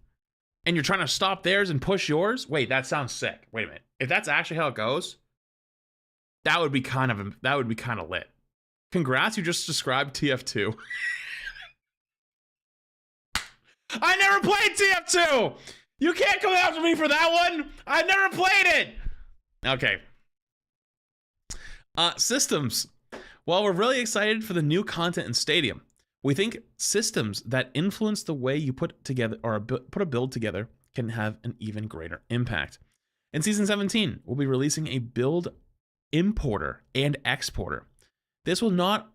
and you're trying to stop theirs and push yours? Wait, that sounds sick. Wait a minute. If that's actually how it goes, that would be kind of lit. Congrats, you just described TF2. I never played TF2! You can't come after me for that one. I've never played it. Okay. Systems. While we're really excited for the new content in Stadium, we think systems that influence the way you put together or put a build together can have an even greater impact. In Season 17, we'll be releasing a build importer and exporter. This will not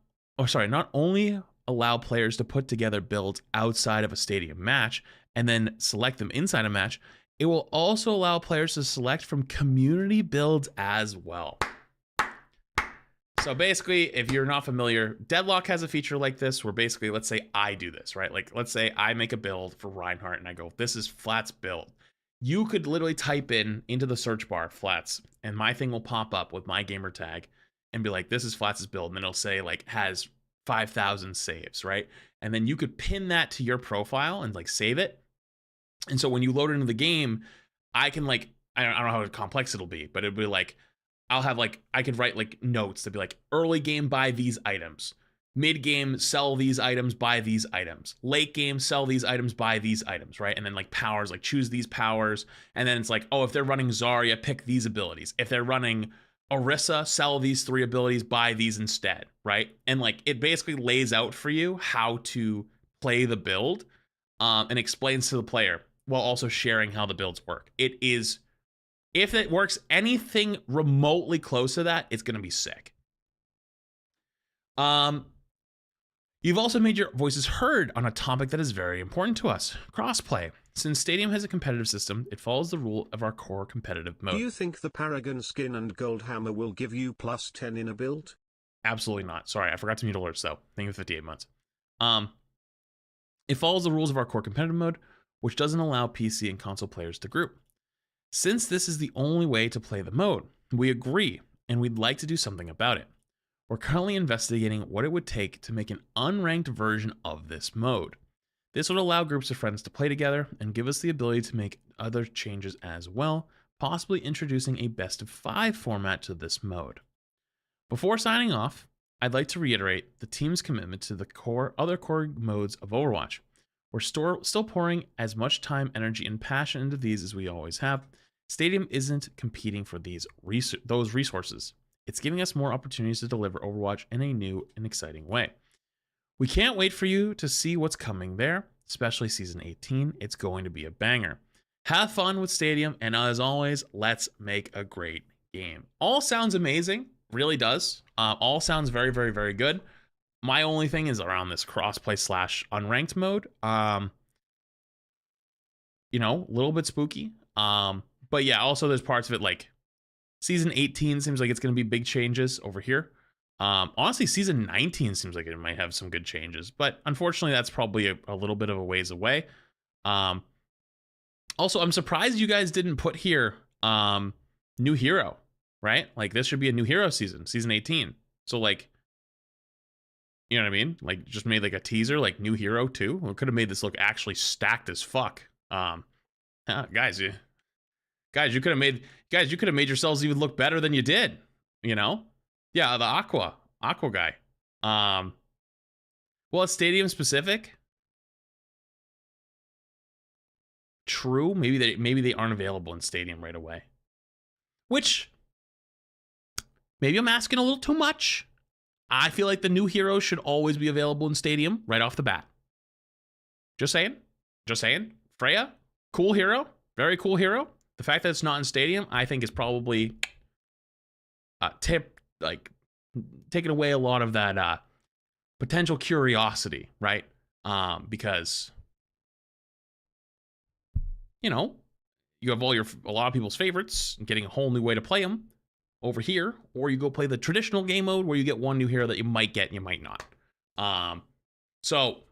only allow players to put together builds outside of a Stadium match and then select them inside a match, it will also allow players to select from community builds as well. So basically, if you're not familiar, Deadlock has a feature like this where basically, let's say I do this, right? Like, let's say I make a build for Reinhardt and I go, this is Flat's build. You could literally type into the search bar, Flats, and my thing will pop up with my gamer tag and be like, this is Flats' build. And then it'll say like, has 5,000 saves, right? And then you could pin that to your profile and like save it. And so when you load it into the game, I can like, I don't know how complex it'll be, but it'll be like, I'll have like, I could write like notes to be like, early game, buy these items. Mid game, sell these items, buy these items. Late game, sell these items, buy these items, right? And then like powers, like choose these powers. And then it's like, oh, if they're running Zarya, pick these abilities. If they're running Orisa, sell these 3 abilities, buy these instead, right? And like, it basically lays out for you how to play the build and explains to the player while also sharing how the builds work. It is, if it works anything remotely close to that, it's going to be sick. You've also made your voices heard on a topic that is very important to us, crossplay. Since Stadium has a competitive system, it follows the rule of our core competitive mode. Do you think the Paragon skin and Gold Hammer will give you +10 in a build? Absolutely not. Sorry, I forgot to mute alerts though. Thank you for 58 months. It follows the rules of our core competitive mode, which doesn't allow PC and console players to group. Since this is the only way to play the mode, we agree, and we'd like to do something about it. We're currently investigating what it would take to make an unranked version of this mode. This would allow groups of friends to play together and give us the ability to make other changes as well, possibly introducing a best of 5 format to this mode. Before signing off, I'd like to reiterate the team's commitment to the other core modes of Overwatch. We're still pouring as much time, energy, and passion into these as we always have. Stadium isn't competing for those resources. It's giving us more opportunities to deliver Overwatch in a new and exciting way. We can't wait for you to see what's coming there, especially Season 18. It's going to be a banger. Have fun with Stadium, and as always, let's make a great game. All sounds amazing, really does. All sounds very, very, very good. My only thing is around this crossplay / unranked mode. You know, a little bit spooky. But yeah, also there's parts of it like Season 18 seems like it's going to be big changes over here. Honestly, Season 19 seems like it might have some good changes, but unfortunately that's probably a little bit of a ways away. Also, I'm surprised you guys didn't put here new hero, right? Like this should be a new hero season 18. So like, you know what I mean? Like just made like a teaser, like new hero too. We could have made this look actually stacked as fuck. Guys, you could have made yourselves even look better than you did, you know? Yeah, the Aqua guy. Well, it's stadium specific. True, maybe they aren't available in stadium right away. Which maybe I'm asking a little too much. I feel like the new hero should always be available in stadium right off the bat. Just saying. Freya, cool hero, very cool hero. The fact that it's not in stadium, I think is probably taking away a lot of that potential curiosity, right? Because you know, you have a lot of people's favorites and getting a whole new way to play them over here, or you go play the traditional game mode where you get one new hero that you might get and you might not. So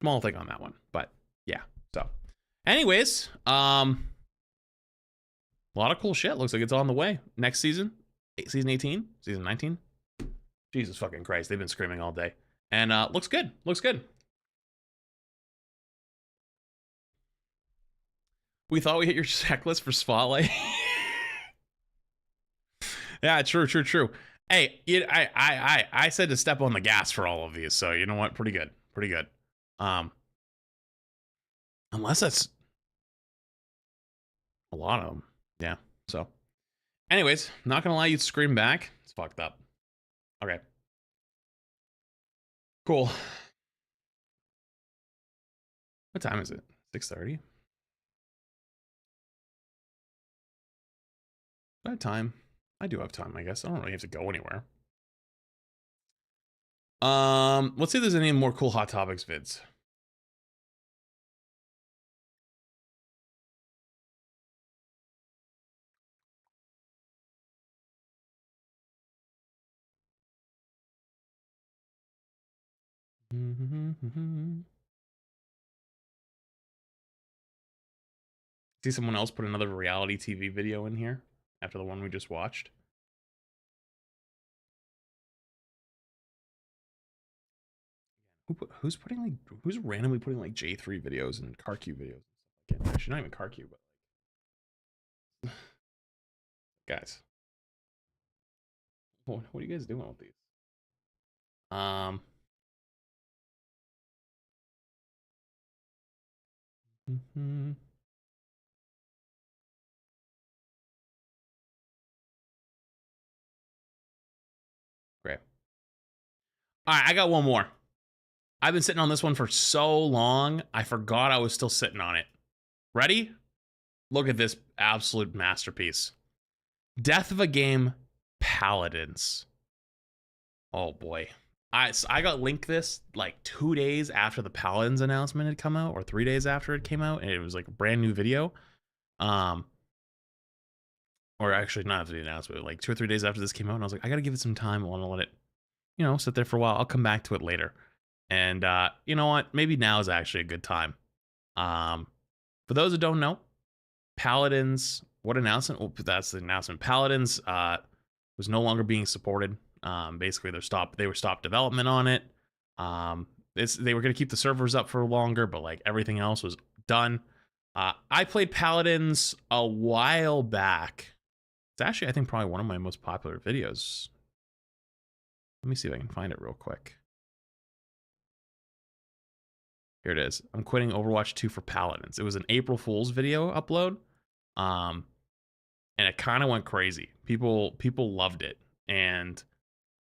small thing on that one, but yeah. So anyways, a lot of cool shit. Looks like it's on the way. Next season, season 18, season 19. Jesus fucking Christ, they've been screaming all day. And looks good. We thought we hit your checklist for Spotlight. Yeah, true. Hey, I said to step on the gas for all of these, so you know what? Pretty good. Unless that's a lot of them. Yeah, so. Anyways, not gonna lie, you'd scream back. It's fucked up. Okay. Cool. What time is it? 6:30? I have time. I do have time, I guess. I don't really have to go anywhere. Let's see if there's any more cool Hot Topics vids. See someone else put another reality TV video in here after the one we just watched. Who's randomly putting like J3 videos and CarQ videos? Actually, not even CarQ, but like, guys, what are you guys doing with these? Great. All right, I got one more. I've been sitting on this one for so long, I forgot I was still sitting on it. Ready? Look at this absolute masterpiece. Death of a Game, Paladins. Oh boy. I got linked this like 2 days after the Paladins announcement had come out, or 3 days after it came out, and it was like a brand new video. Or actually not after the announcement, like 2 or 3 days after this came out, and I was like, I gotta give it some time. I want to let it, you know, sit there for a while. I'll come back to it later. And you know what? Maybe now is actually a good time. For those who don't know, Paladins, what announcement? Oh, that's the announcement. Paladins was no longer being supported. Basically, they were stopped development on it. they were gonna keep the servers up for longer, but like everything else was done. I played Paladins a while back. It's actually, I think, probably one of my most popular videos. Let me see if I can find it real quick. Here it is. I'm quitting Overwatch 2 for Paladins. It was an April Fool's video upload. And it kind of went crazy. People loved it. And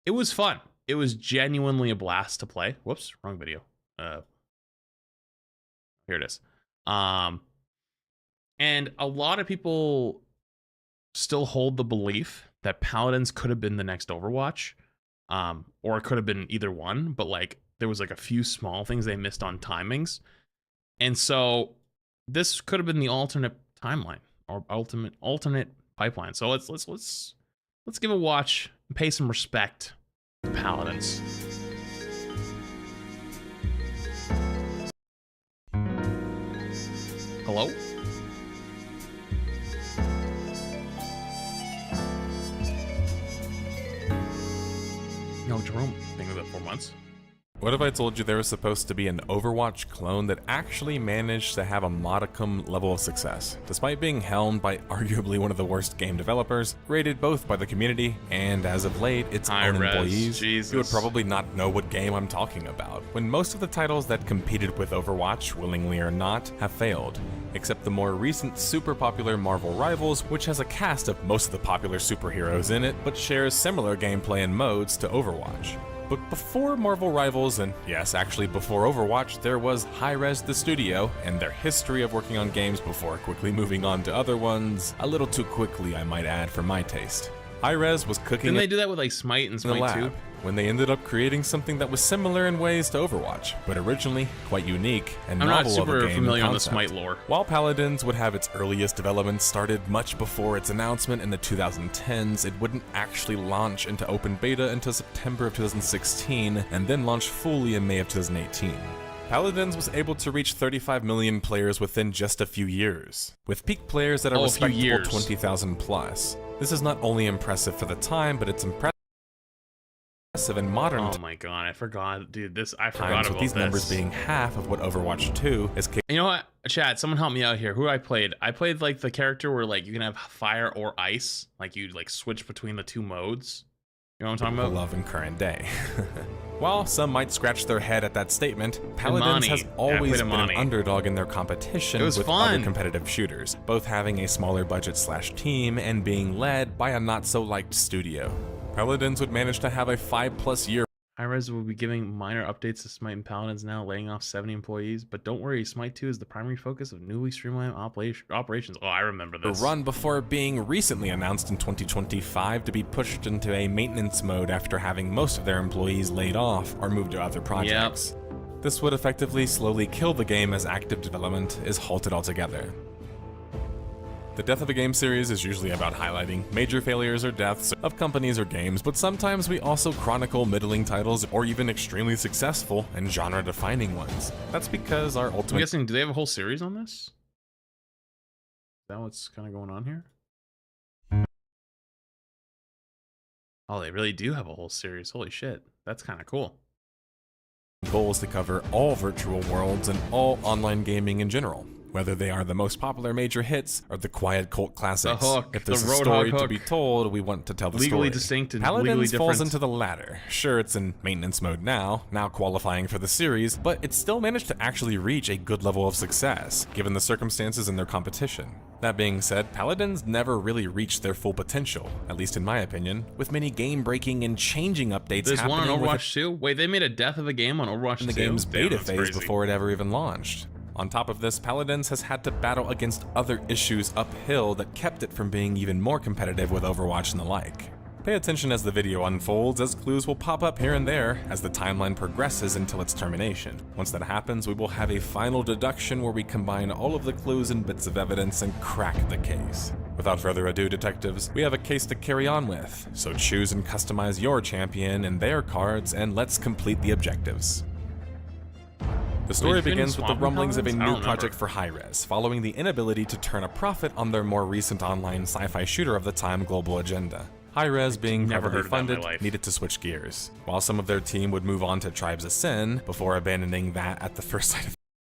it was fun. It was genuinely a blast to play. Whoops, wrong video. Here it is. And a lot of people still hold the belief that Paladins could have been the next Overwatch. Or it could have been either one, but like there was like a few small things they missed on timings. And so this could have been the alternate timeline or alternate pipeline. So let's give a watch and pay some respect to Paladins. Hello? No, Jerome, think of that 4 months. What if I told you there was supposed to be an Overwatch clone that actually managed to have a modicum level of success, despite being helmed by arguably one of the worst game developers, rated both by the community and, as of late, its own employees? You would probably not know what game I'm talking about, when most of the titles that competed with Overwatch, willingly or not, have failed, except the more recent super popular Marvel Rivals, which has a cast of most of the popular superheroes in it, but shares similar gameplay and modes to Overwatch. But before Marvel Rivals, and yes, actually before Overwatch, there was Hirez the studio, and their history of working on games before quickly moving on to other ones, a little too quickly I might add for my taste. Hirez was cooking Didn't they do that with like Smite and Smite 2? When they ended up creating something that was similar in ways to Overwatch, but originally quite unique and I'm novel not super of a game familiar on the concept. Smite lore. While Paladins would have its earliest development started much before its announcement in the 2010s, it wouldn't actually launch into open beta until September of 2016, and then launch fully in May of 2018. Paladins was able to reach 35 million players within just a few years, with peak players at a respectable 20,000 plus. This is not only impressive for the time, but it's impressive in modern Oh my god, I forgot, dude. I forgot times, about with these this. numbers being half of what Overwatch 2 is capable. You know what, chat? Someone help me out here. Who I played like the character where like you can have fire or ice, like you like switch between the two modes. You know what I'm talking about? Love in current day. While some might scratch their head at that statement, Paladins has always been an underdog in their competition with other competitive shooters, both having a smaller budget / team and being led by a not so liked studio. Paladins would manage to have a 5+ year. Hirez will be giving minor updates to Smite and Paladins now, laying off 70 employees. But don't worry, Smite 2 is the primary focus of newly streamlined operations. Oh, I remember this. Run before being recently announced in 2025 to be pushed into a maintenance mode after having most of their employees laid off or moved to other projects. This would effectively slowly kill the game as active development is halted altogether. The death of a game series is usually about highlighting major failures or deaths of companies or games, but sometimes we also chronicle middling titles or even extremely successful and genre-defining ones. That's because our ultimate... I'm guessing, do they have a whole series on this? Is that what's kind of going on here? Oh, they really do have a whole series. Holy shit. That's kind of cool. Goal is to cover all virtual worlds and all online gaming in general, whether they are the most popular major hits or the quiet cult classics. The hook, if there's the a story Roadhog to be told, we want to tell the legally story. distinct and Paladins legally falls different. into the latter. Sure, it's in maintenance mode now qualifying for the series, but it still managed to actually reach a good level of success, given the circumstances and their competition. That being said, Paladins never really reached their full potential, at least in my opinion, with many game-breaking and changing updates There's happening one on with Overwatch 2? Wait, they made a death of a game on Overwatch 2? in the game's beta Damn, that's phase crazy. before it ever even launched. On top of this, Paladins has had to battle against other issues uphill that kept it from being even more competitive with Overwatch and the like. Pay attention as the video unfolds, as clues will pop up here and there as the timeline progresses until its termination. Once that happens, we will have a final deduction where we combine all of the clues and bits of evidence and crack the case. Without further ado, detectives, we have a case to carry on with, so choose and customize your champion and their cards, and let's complete the objectives. The story begins with the rumblings of a new project for Hirez, following the inability to turn a profit on their more recent online sci-fi shooter of the time, Global Agenda. Hirez, being Never heavily heard of that in my funded, life. needed to switch gears, while some of their team would move on to Tribes of Sin before abandoning that at the first sight of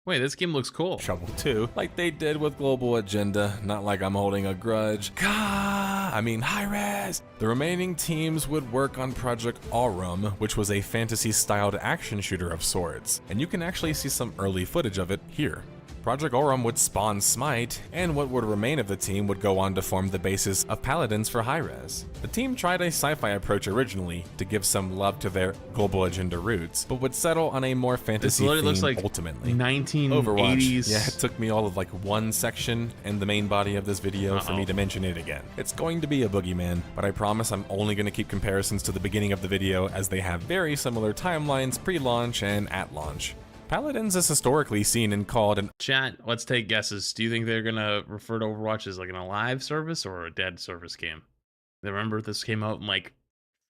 Wait, this game looks cool. trouble too, like they did with Global Agenda. Not like I'm holding a grudge. Hirez! The remaining teams would work on Project Aurum, which was a fantasy-styled action shooter of sorts, and you can actually see some early footage of it here. Project Aurum would spawn Smite, and what would remain of the team would go on to form the basis of Paladins for Hirez. The team tried a sci-fi approach originally to give some love to their Global Agenda roots, but would settle on a more fantasy literally theme looks like ultimately. 1980s. Overwatch. Yeah, it took me all of like one section and the main body of this video for me to mention it again. It's going to be a boogeyman, but I promise I'm only going to keep comparisons to the beginning of the video as they have very similar timelines pre-launch and at launch. Paladins is historically seen and called an Chat, let's take guesses. Do you think they're gonna refer to Overwatch as like an alive service or a dead service game? Remember this came out in like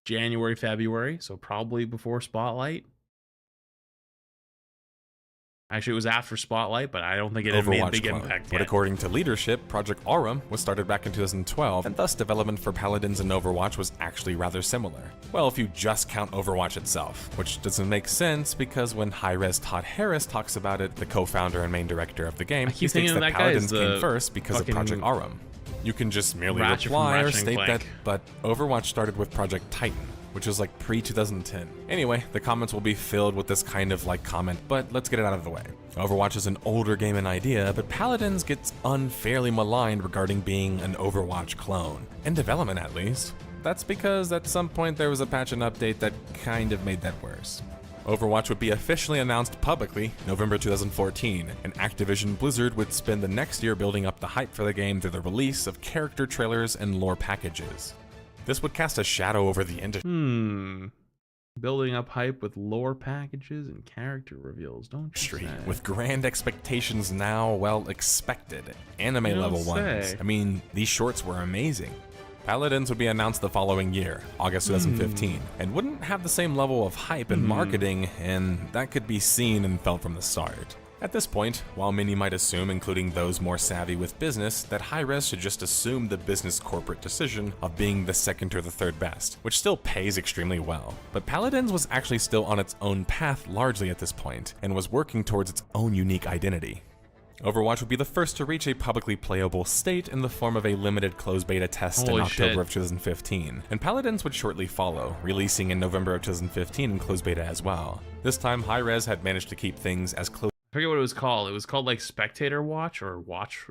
January, February, so probably before Spotlight. Actually, it was after Spotlight, but I don't think it had made a big clone. impact But yet. according to leadership, Project Aurum was started back in 2012, and thus development for Paladins and Overwatch was actually rather similar. Well, if you just count Overwatch itself, which doesn't make sense because when Hirez Todd Harris talks about it, the co-founder and main director of the game, he states that Paladins came first because of Project Aurum. You can just merely reply or state that, but Overwatch started with Project Titan, which was like pre-2010. Anyway, the comments will be filled with this kind of like comment, but let's get it out of the way. Overwatch is an older game in idea, but Paladins gets unfairly maligned regarding being an Overwatch clone, in development at least. That's because at some point there was a patch and update that kind of made that worse. Overwatch would be officially announced publicly November 2014, and Activision Blizzard would spend the next year building up the hype for the game through the release of character trailers and lore packages. This would cast a shadow over the industry. Building up hype with lore packages and character reveals, don't you say? With grand expectations now well expected, anime level ones. I mean, these shorts were amazing. Paladins would be announced the following year, August 2015, and wouldn't have the same level of hype and marketing, and that could be seen and felt from the start. At this point, while many might assume, including those more savvy with business, that Hirez should just assume the business corporate decision of being the second or the third best, which still pays extremely well. But Paladins was actually still on its own path largely at this point, and was working towards its own unique identity. Overwatch would be the first to reach a publicly playable state in the form of a limited closed beta test in October of 2015, and Paladins would shortly follow, releasing in November of 2015 in closed beta as well. This time, Hirez had managed to keep things as close. I forget what it was called. It was called like Spectator Watch or Watch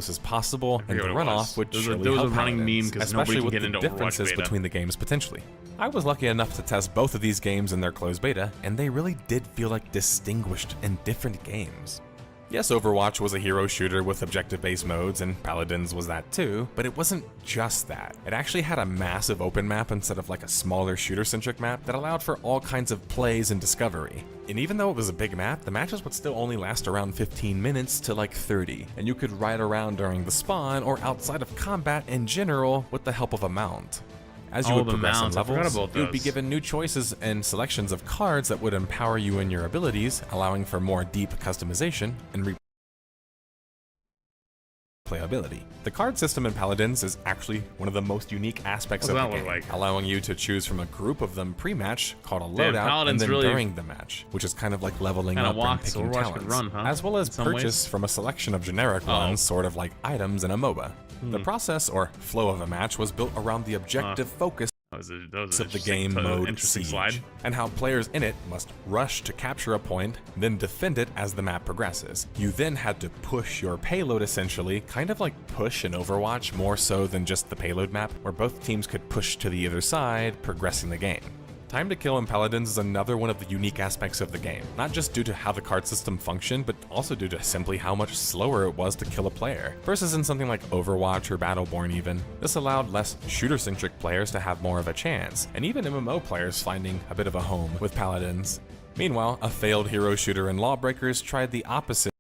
as possible, and the runoff would surely there was help a running Paladins, meme because especially nobody with can the get into differences Overwatch beta. between the games potentially. I was lucky enough to test both of these games in their closed beta, and they really did feel like distinguished and different games. Yes, Overwatch was a hero shooter with objective-based modes, and Paladins was that too, but it wasn't just that. It actually had a massive open map instead of like a smaller shooter-centric map that allowed for all kinds of plays and discovery. And even though it was a big map, the matches would still only last around 15 minutes to like 30, and you could ride around during the spawn or outside of combat in general with the help of a mount. As you would progress in levels, you would be given new choices and selections of cards that would empower you in your abilities, allowing for more deep customization and replayability. The card system in Paladins is actually one of the most unique aspects of the game, allowing you to choose from a group of them pre-match called a loadout, and then during the match, which is kind of like leveling up and picking talents, as well as purchase from a selection of generic ones, sort of like items in a MOBA. The process, or flow of a match, was built around the objective focus of the game mode Siege, and how players in it must rush to capture a point, then defend it as the map progresses. You then had to push your payload essentially, kind of like push in Overwatch, more so than just the payload map, where both teams could push to the other side, progressing the game. Time to kill in Paladins is another one of the unique aspects of the game, not just due to how the card system functioned, but also due to simply how much slower it was to kill a player, versus in something like Overwatch or Battleborn even. This allowed less shooter-centric players to have more of a chance, and even MMO players finding a bit of a home with Paladins. Meanwhile, a failed hero shooter in Lawbreakers tried the opposite.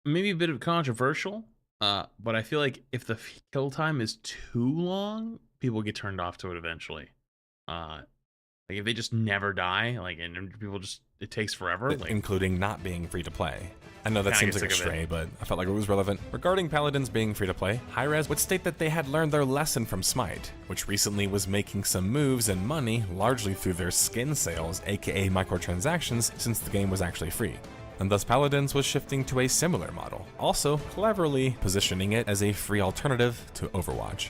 Maybe a bit of controversial, but I feel like if the kill time is too long, people get turned off to it eventually. Like if they just never die, like and people just it takes forever, like including not being free to play. I know that seems like a stray, but I felt like it was relevant. Regarding Paladins being free to play, Hirez would state that they had learned their lesson from Smite, which recently was making some moves and money largely through their skin sales, aka microtransactions, since the game was actually free. And thus Paladins was shifting to a similar model, also cleverly positioning it as a free alternative to Overwatch.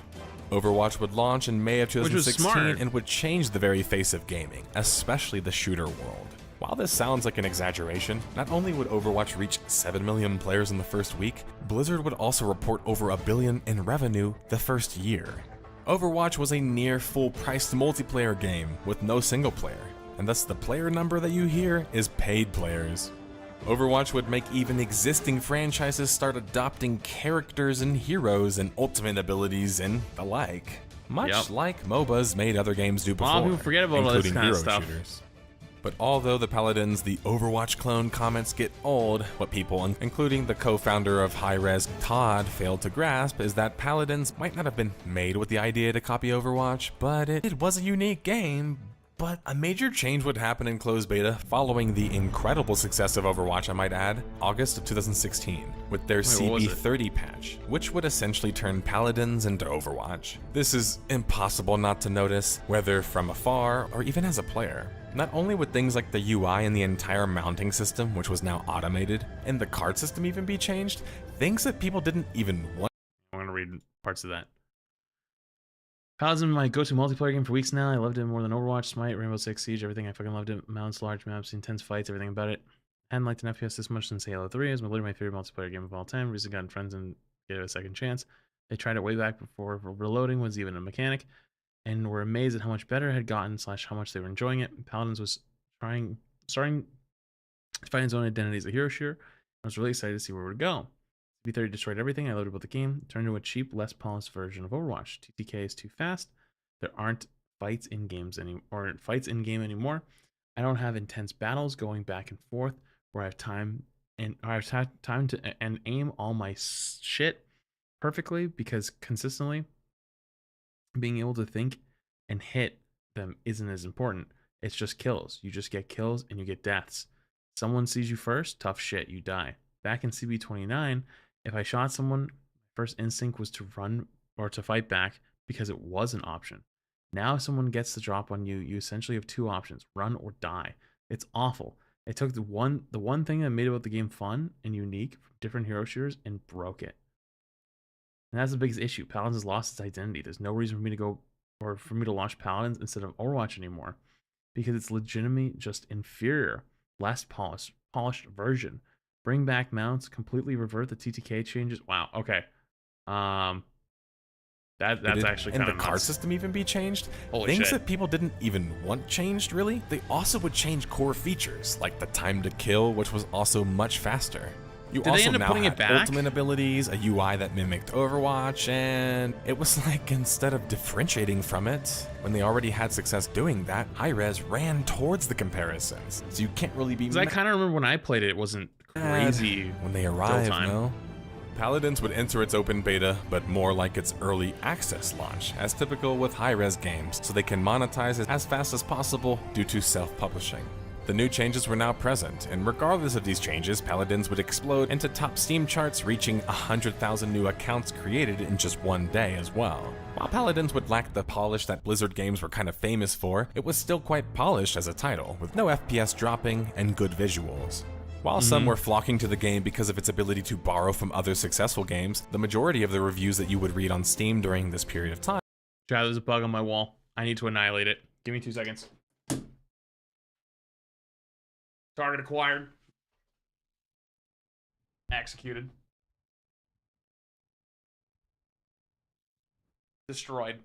Overwatch would launch in May of 2016 and would change the very face of gaming, especially the shooter world. While this sounds like an exaggeration, not only would Overwatch reach 7 million players in the first week, Blizzard would also report over $1 billion in revenue the first year. Overwatch was a near full-priced multiplayer game with no single player, and thus the player number that you hear is paid players. Overwatch would make even existing franchises start adopting characters and heroes and ultimate abilities and the like, much like MOBAs made other games do before, people forget about all this including kind hero of stuff. shooters. But although the Paladins, the Overwatch clone comments get old, what people, including the co-founder of Hirez, Todd, failed to grasp is that Paladins might not have been made with the idea to copy Overwatch, but it was a unique game. But a major change would happen in closed beta following the incredible success of Overwatch, I might add, August of 2016, with their CB30 patch, which would essentially turn Paladins into Overwatch. This is impossible not to notice, whether from afar or even as a player. Not only would things like the UI and the entire mounting system, which was now automated, and the card system even be changed, things that people didn't even want. I'm gonna read parts of that. Paladins been my go-to multiplayer game for weeks now. I loved it more than Overwatch, Smite, Rainbow Six Siege, everything. I fucking loved it. Mounts, large maps, intense fights, everything about it. I hadn't liked an FPS this much since Halo 3. It was literally my favorite multiplayer game of all time. Recently gotten friends and gave it a second chance. They tried it way back before reloading was even a mechanic, and were amazed at how much better it had gotten / how much they were enjoying it. Paladins was starting to find its own identity as a hero shooter. I was really excited to see where it would go. B30 destroyed everything I loved about the game, turned into a cheap, less polished version of Overwatch. TTK is too fast. There aren't fights in game anymore. I don't have intense battles going back and forth where I have time to aim all my shit perfectly, because consistently being able to think and hit them isn't as important. It's just kills. You just get kills and you get deaths. Someone sees you first, tough shit, you die. Back in CB29, if I shot someone, my first instinct was to run or to fight back because it was an option. Now if someone gets the drop on you, you essentially have two options, run or die. It's awful. It took the one thing that made about the game fun and unique from different hero shooters and broke it. And that's the biggest issue. Paladins has lost its identity. There's no reason for me to go or for me to launch Paladins instead of Overwatch anymore, because it's legitimately just inferior, less polished version. Bring back mounts, completely revert the TTK changes. Wow. Okay. That's actually kind of and the card system even be changed. Holy Things shit. that people didn't even want changed, really. They also would change core features like the time to kill, which was also much faster. You Did also they end up now putting had it back? ultimate abilities, a UI that mimicked Overwatch, and it was like instead of differentiating from it, when they already had success doing that, Hirez ran towards the comparisons. So you can't really be. Because I kind of remember when I played it, it wasn't crazy when they arrived. time. No. Paladins would enter its open beta, but more like its early access launch, as typical with high-res games, so they can monetize it as fast as possible due to self-publishing. The new changes were now present, and regardless of these changes, Paladins would explode into top Steam charts, reaching 100,000 new accounts created in just one day as well. While Paladins would lack the polish that Blizzard games were kind of famous for, it was still quite polished as a title, with no FPS dropping and good visuals. While some were flocking to the game because of its ability to borrow from other successful games, the majority of the reviews that you would read on Steam during this period of time. Chad, there's a bug on my wall. I need to annihilate it. Give me 2 seconds. Target acquired. Executed. Destroyed.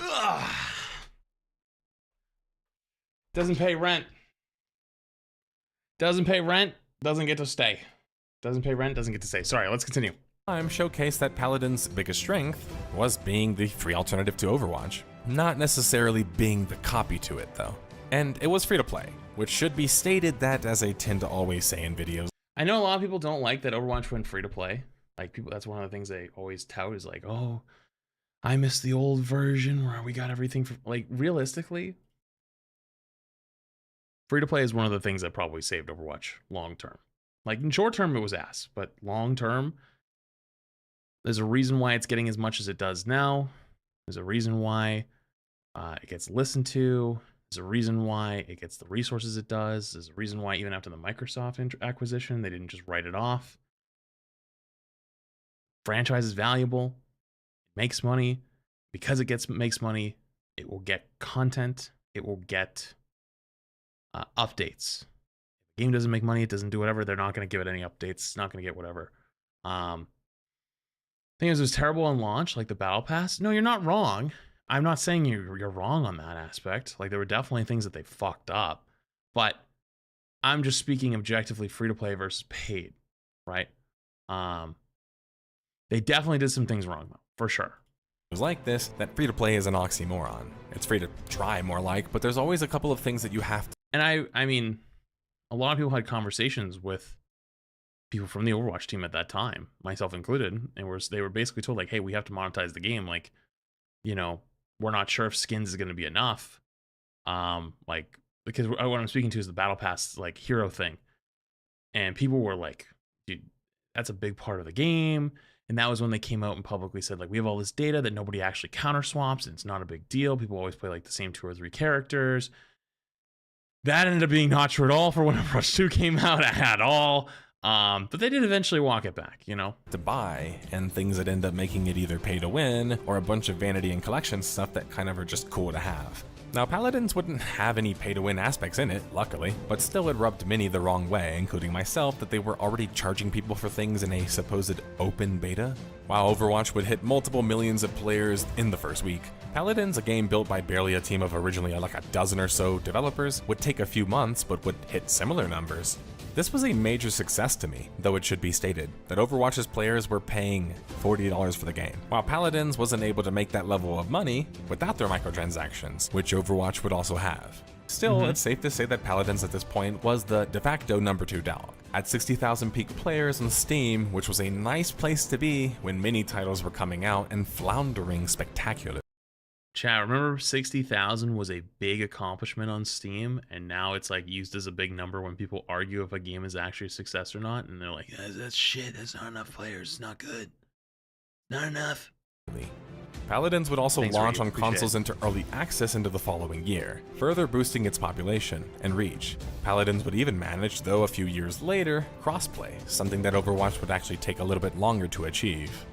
Ugh. Doesn't pay rent. Doesn't pay rent. Doesn't get to stay. Doesn't pay rent, doesn't get to say. Sorry, let's continue. Time showcased that Paladin's biggest strength was being the free alternative to Overwatch, not necessarily being the copy to it though. And it was free to play, which should be stated that as I tend to always say in videos. I know a lot of people don't like that Overwatch went free to play. Like people, that's one of the things they always tout is like, oh, I miss the old version where we got everything for, like, realistically, free to play is one of the things that probably saved Overwatch long term. Like in short term, it was ass, but long term, there's a reason why it's getting as much as it does now. There's a reason why it gets listened to. There's a reason why it gets the resources it does. There's a reason why even after the Microsoft acquisition, they didn't just write it off. Franchise is valuable. It makes money. Because it makes money, it will get content. It will get updates. If the game doesn't make money, it doesn't do whatever, they're not going to give it any updates. It's not going to get whatever. Thing is, it was terrible on launch, like the Battle Pass. No, you're not wrong. I'm not saying you're wrong on that aspect. Like, there were definitely things that they fucked up. But I'm just speaking objectively free-to-play versus paid, right? They definitely did some things wrong, though, for sure. It was like this, that free-to-play is an oxymoron. It's free to try more like, but there's always a couple of things that you have to. And I mean, a lot of people had conversations with people from the Overwatch team at that time, myself included, and they were basically told, like, hey, we have to monetize the game. Like, you know, we're not sure if skins is going to be enough. Like, because what I'm speaking to is the Battle Pass, like, hero thing. And people were like, dude, that's a big part of the game. And that was when they came out and publicly said, like, we have all this data that nobody actually counter swaps, and it's not a big deal. People always play, like, the same 2 or 3 characters. That ended up being not true at all for when Overwatch 2 came out at all. But they did eventually walk it back, you know? To buy, and things that end up making it either pay to win, or a bunch of vanity and collection stuff that kind of are just cool to have. Now, Paladins wouldn't have any pay-to-win aspects in it, luckily, but still it rubbed many the wrong way, including myself, that they were already charging people for things in a supposed open beta. While Overwatch would hit multiple millions of players in the first week, Paladins, a game built by barely a team of originally like a dozen or so developers, would take a few months but would hit similar numbers. This was a major success to me, though it should be stated that Overwatch's players were paying $40 for the game, while Paladins wasn't able to make that level of money without their microtransactions, which Overwatch would also have. Still, it's safe to say that Paladins at this point was the de facto number 2 dog. At 60,000 peak players on Steam, which was a nice place to be when many titles were coming out and floundering spectacularly. Chat, remember 60,000 was a big accomplishment on Steam, and now it's like used as a big number when people argue if a game is actually a success or not, and they're like, that's shit, that's not enough players, it's not good. Not enough. Paladins would also launch on consoles into early access into the following year, further boosting its population and reach. Paladins would even manage, though a few years later, crossplay, something that Overwatch would actually take a little bit longer to achieve.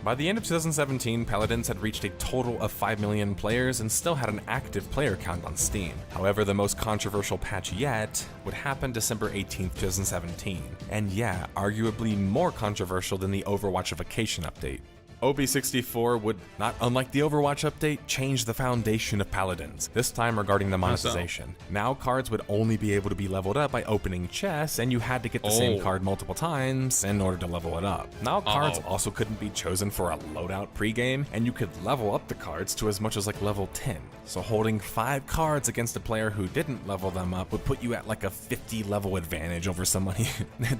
By the end of 2017, Paladins had reached a total of 5 million players and still had an active player count on Steam. However, the most controversial patch yet would happen December 18th, 2017. And yeah, arguably more controversial than the Overwatchification update. OB64 would, not unlike the Overwatch update, change the foundation of Paladins, this time regarding the monetization. Now cards would only be able to be leveled up by opening chests, and you had to get the same card multiple times in order to level it up. Now cards also couldn't be chosen for a loadout pregame, and you could level up the cards to as much as like level 10. So holding 5 cards against a player who didn't level them up would put you at like a 50 level advantage over somebody.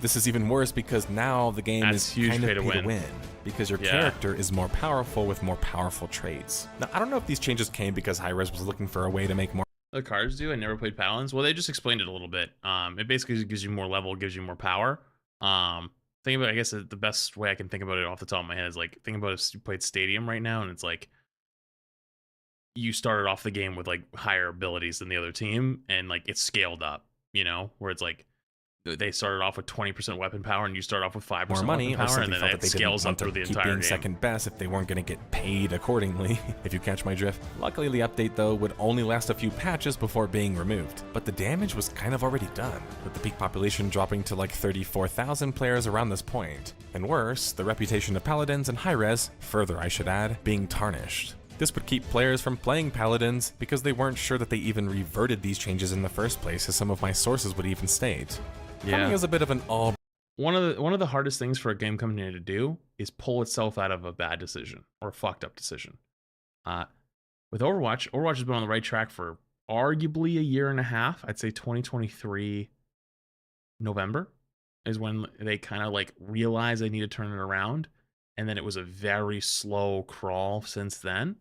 This is even worse because now the game is kind of pay to win. Because your character is more powerful with more powerful traits. Now, I don't know if these changes came because Hirez was looking for a way to make more. The cards do. I never played Paladins. Well, they just explained it a little bit. It basically gives you more level, gives you more power. Think about, I guess the best way I can think about it off the top of my head is like, think about if you played Stadium right now, and it's like you started off the game with like higher abilities than the other team, and like it's scaled up, you know, where it's like they started off with 20% weapon power, and you start off with 5% more money, weapon power, or and then it scales up through the entire being game. Second best if they weren't going to get paid accordingly, if you catch my drift. Luckily, the update though would only last a few patches before being removed, but the damage was kind of already done, with the peak population dropping to like 34,000 players around this point. And worse, the reputation of Paladins and Hirez, further I should add, being tarnished. This would keep players from playing Paladins because they weren't sure that they even reverted these changes in the first place, as some of my sources would even state. Coming as a bit of an all one of the hardest things for a game company to do is pull itself out of a bad decision or a fucked up decision. With Overwatch has been on the right track for arguably a year and a half. I'd say 2023 November is when they kind of like realized they need to turn it around, and then it was a very slow crawl since then,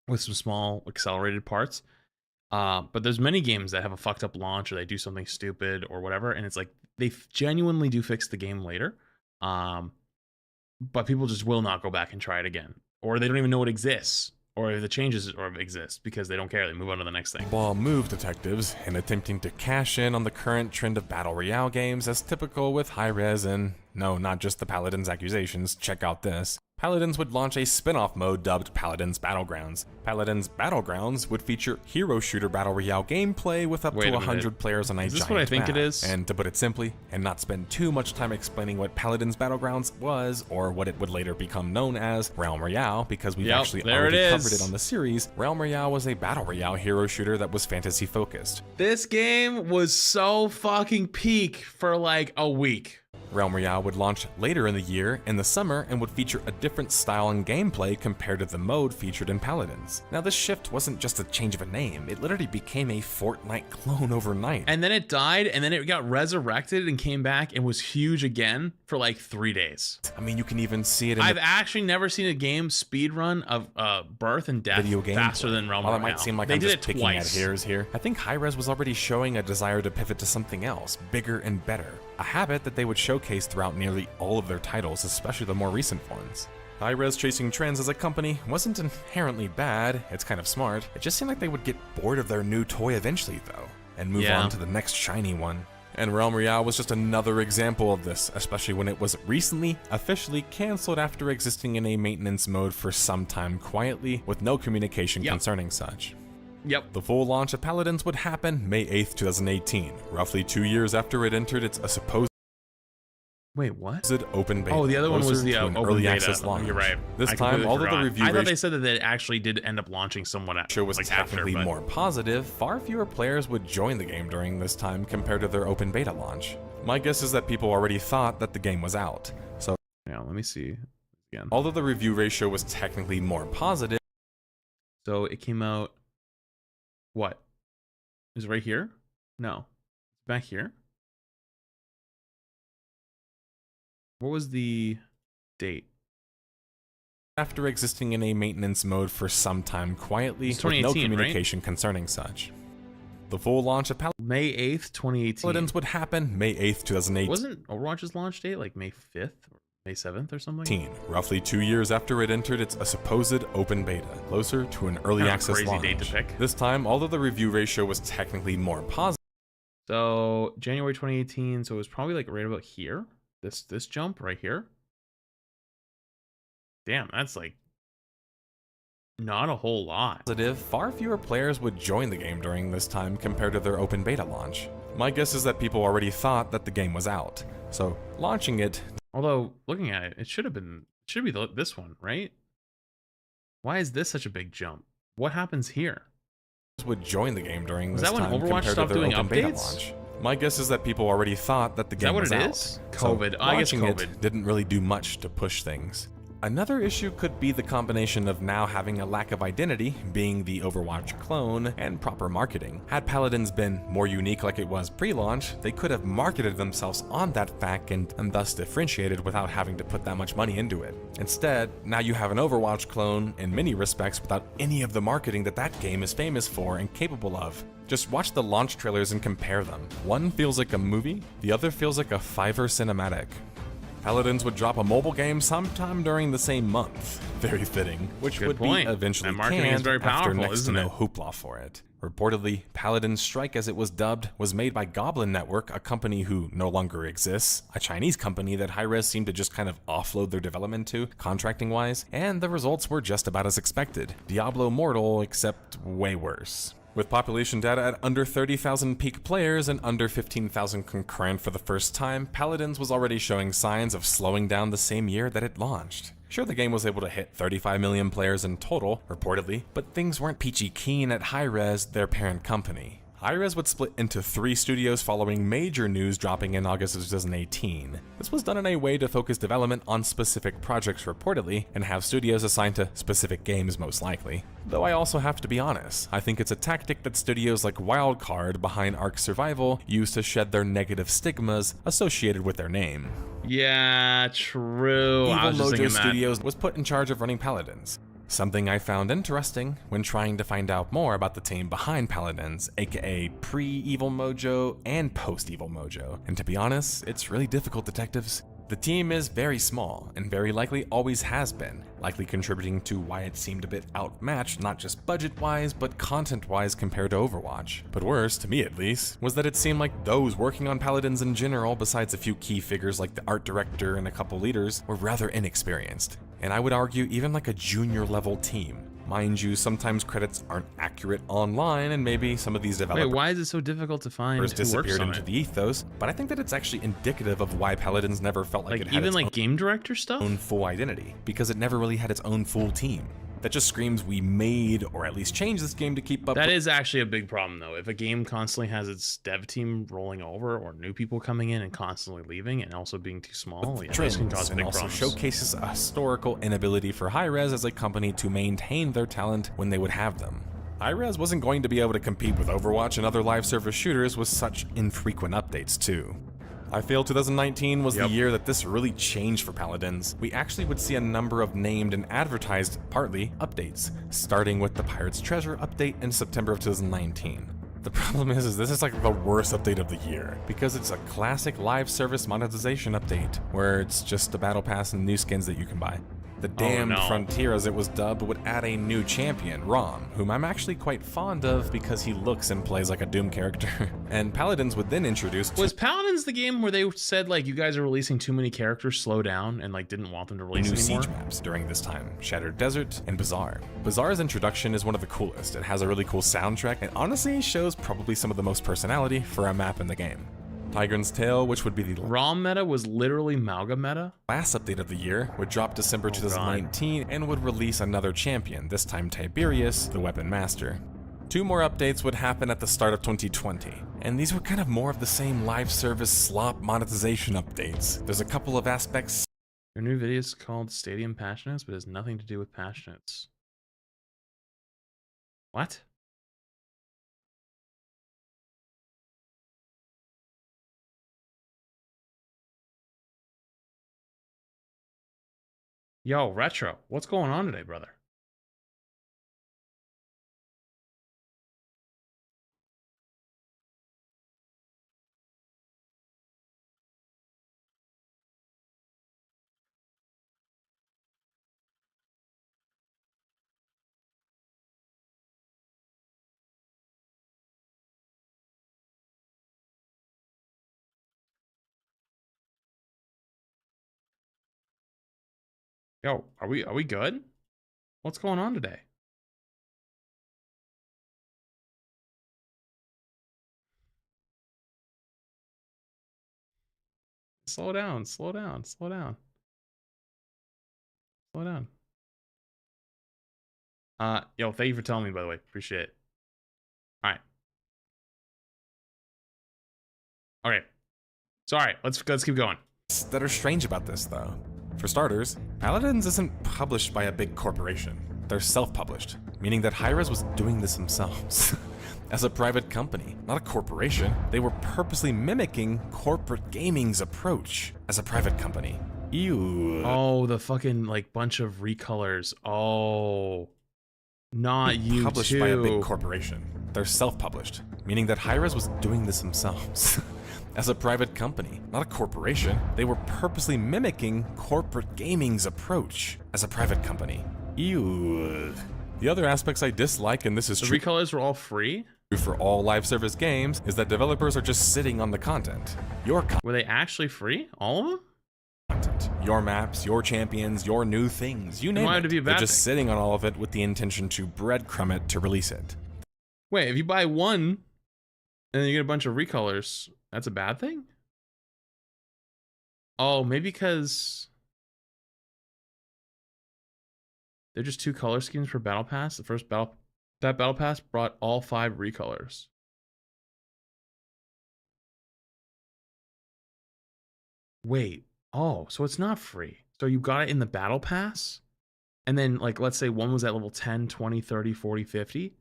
with some small accelerated parts. But there's many games that have a fucked up launch, or they do something stupid or whatever, and it's like they genuinely do fix the game later, but people just will not go back and try it again, or they don't even know it exists, or if the changes or exist, because they don't care. They move on to the next thing. Ball move detectives in attempting to cash in on the current trend of battle royale games, as typical with Hirez and, no, not just the Paladins accusations, check out this. Paladins would launch a spin-off mode dubbed Paladins Battlegrounds. Paladins Battlegrounds would feature hero shooter battle royale gameplay with up to 100 players on a giant map. Is this what I think it is? And to put it simply, and not spend too much time explaining what Paladins Battlegrounds was, or what it would later become known as, Realm Royale, because we've actually already covered it on the series, Realm Royale was a battle royale hero shooter that was fantasy focused. This game was so fucking peak for like a week. Realm Royale would launch later in the year, in the summer, and would feature a different style and gameplay compared to the mode featured in Paladins. Now, this shift wasn't just a change of a name, it literally became a Fortnite clone overnight. And then it died, and then it got resurrected and came back and was huge again for like 3 days. I mean, you can even see it in I've actually never seen a game speedrun of birth and death video game faster than Realm While Royale. it might seem like they I'm did just it picking twice. at hairs here, I think Hirez was already showing a desire to pivot to something else, bigger and better. A habit that they would showcase throughout nearly all of their titles, especially the more recent ones. Hirez chasing trends as a company wasn't inherently bad, it's kind of smart. It just seemed like they would get bored of their new toy eventually though, and move on to the next shiny one. And Realm Royale was just another example of this, especially when it was recently officially cancelled after existing in a maintenance mode for some time quietly, with no communication concerning such. The full launch of Paladins would happen May 8th, 2018, roughly 2 years after it entered its supposed open beta. Oh, the other one was the open early beta. access launch. You're right. This I time, completely although forgot. the review I thought they said that they actually did end up launching someone show was technically more positive, far fewer players would join the game during this time compared to their open beta launch. My guess is that people already thought that the game was out. So now let me see again. Although the review ratio was technically more positive, so it came out. What? Is it right here? No. Back here? What was the date? After existing in a maintenance mode for some time quietly, with no communication concerning such. The full launch of May 8th, 2018. Paladins would happen May 8th, 2018. Wasn't Overwatch's launch date like May 5th? May 7th or something? Roughly 2 years after it entered its supposed open beta, closer to an early access crazy launch. date to pick. This time, although the review ratio was technically more positive. So January 2018, so it was probably like right about here. This jump right here. Damn, that's like not a whole lot. Far fewer players would join the game during this time compared to their open beta launch. My guess is that people already thought that the game was out, so launching it. Although looking at it, it should be this one, right? Why is this such a big jump? What happens here? Would join the game during Was this that when time Overwatch compared to stopped their doing open beta updates? launch. My guess is that people already thought that the game was out. Is that what it is? COVID. So I guess launching COVID. it didn't really do much to push things. Another issue could be the combination of now having a lack of identity, being the Overwatch clone, and proper marketing. Had Paladins been more unique like it was pre-launch, they could have marketed themselves on that fact and thus differentiated without having to put that much money into it. Instead, now you have an Overwatch clone in many respects without any of the marketing that that game is famous for and capable of. Just watch the launch trailers and compare them. One feels like a movie, the other feels like a Fiverr cinematic. Paladins would drop a mobile game sometime during the same month. Very fitting, which would be eventually That marketing is canned very after powerful, next to isn't no it? hoopla for it. Reportedly, Paladins Strike, as it was dubbed, was made by Goblin Network, a company who no longer exists, a Chinese company that Hirez seemed to just kind of offload their development to, contracting-wise, and the results were just about as expected. Diablo Immortal, except way worse. With population data at under 30,000 peak players and under 15,000 concurrent for the first time, Paladins was already showing signs of slowing down the same year that it launched. Sure, the game was able to hit 35 million players in total, reportedly, but things weren't peachy keen at Hirez, their parent company. Hirez would split into 3 studios following major news dropping in August of 2018. This was done in a way to focus development on specific projects reportedly, and have studios assigned to specific games most likely. Though I also have to be honest, I think it's a tactic that studios like Wildcard behind Ark Survival use to shed their negative stigmas associated with their name. Yeah, true. I Evil was just Mojo thinking that. Studios was put in charge of running Paladins. Something I found interesting when trying to find out more about the team behind Paladins, aka pre-Evil Mojo and post-Evil Mojo. And to be honest, it's really difficult, detectives. The team is very small, and very likely always has been, likely contributing to why it seemed a bit outmatched, not just budget-wise, but content-wise compared to Overwatch. But worse, to me at least, was that it seemed like those working on Paladins in general, besides a few key figures like the art director and a couple leaders, were rather inexperienced. And I would argue even like a junior level team. Mind you, sometimes credits aren't accurate online, and maybe some of these developers Wait, why is it so difficult to find who works disappeared on into it? the ethos, but I think that it's actually indicative of why Paladins never felt like it had even its like game director stuff? own full identity, because it never really had its own full team. That just screams we made or at least changed this game to keep up. That is actually a big problem though. If a game constantly has its dev team rolling over or new people coming in and constantly leaving and also being too small, yeah, this can cause and big also problems. showcases a historical inability for Hirez as a company to maintain their talent when they would have them. Hirez wasn't going to be able to compete with Overwatch and other live service shooters with such infrequent updates too. I feel 2019 was the year that this really changed for Paladins. We actually would see a number of named and advertised, partly, updates, starting with the Pirate's Treasure update in September of 2019. The problem is this is like the worst update of the year, because it's a classic live service monetization update, where it's just a battle pass and new skins that you can buy. The Damned Frontier, as it was dubbed, would add a new champion, Rom, whom I'm actually quite fond of because he looks and plays like a Doom character. And Paladins would then introduce... Was Paladins the game where they said like you guys are releasing too many characters, slow down, and like didn't want them to release new anymore? siege maps during this time, Shattered Desert and Bazaar. Bazaar's introduction is one of the coolest. It has a really cool soundtrack and honestly shows probably some of the most personality for a map in the game. Tigrin's Tail, which would be the ROM meta was literally Malga meta? Last update of the year, would drop December 2019 and would release another champion, this time Tiberius, the Weapon Master. 2 more updates would happen at the start of 2020, and these were kind of more of the same live service slop monetization updates. There's a couple of aspects. Your new video is called Stadium Passionates, but has nothing to do with Passionates. What? Yo, Retro, what's going on today, brother? Yo, are we good? What's going on today? Slow down, slow down, slow down. Slow down. Yo, thank you for telling me, by the way. Appreciate it. All right. Okay. Sorry, let's keep going. That are strange about this, though. For starters, Paladins isn't published by a big corporation. They're self-published, meaning that Hirez was doing this themselves. As a private company, not a corporation, they were purposely mimicking corporate gaming's approach as a private company. Ew. Oh, the fucking like bunch of recolors. Oh, not you Published too. by a big corporation. They're self-published, meaning that Hirez was doing this themselves. As a private company, not a corporation, they were purposely mimicking corporate gaming's approach as a private company. Ew. The other aspects I dislike, and this is true. The recolors were all free? For all live service games, is that developers are just sitting on the content. Were they actually free? All of them? Content. Your maps, your champions, your new things, you name Why it. would it be a bad They're just thing? sitting on all of it with the intention to breadcrumb it to release it. Wait, if you buy one and then you get a bunch of recolors, that's a bad thing? Oh, maybe because they're just 2 color schemes for Battle Pass. The first battle pass brought all 5 recolors. Wait. Oh, so it's not free. So you got it in the battle pass? And then, like, let's say one was at level 10, 20, 30, 40, 50.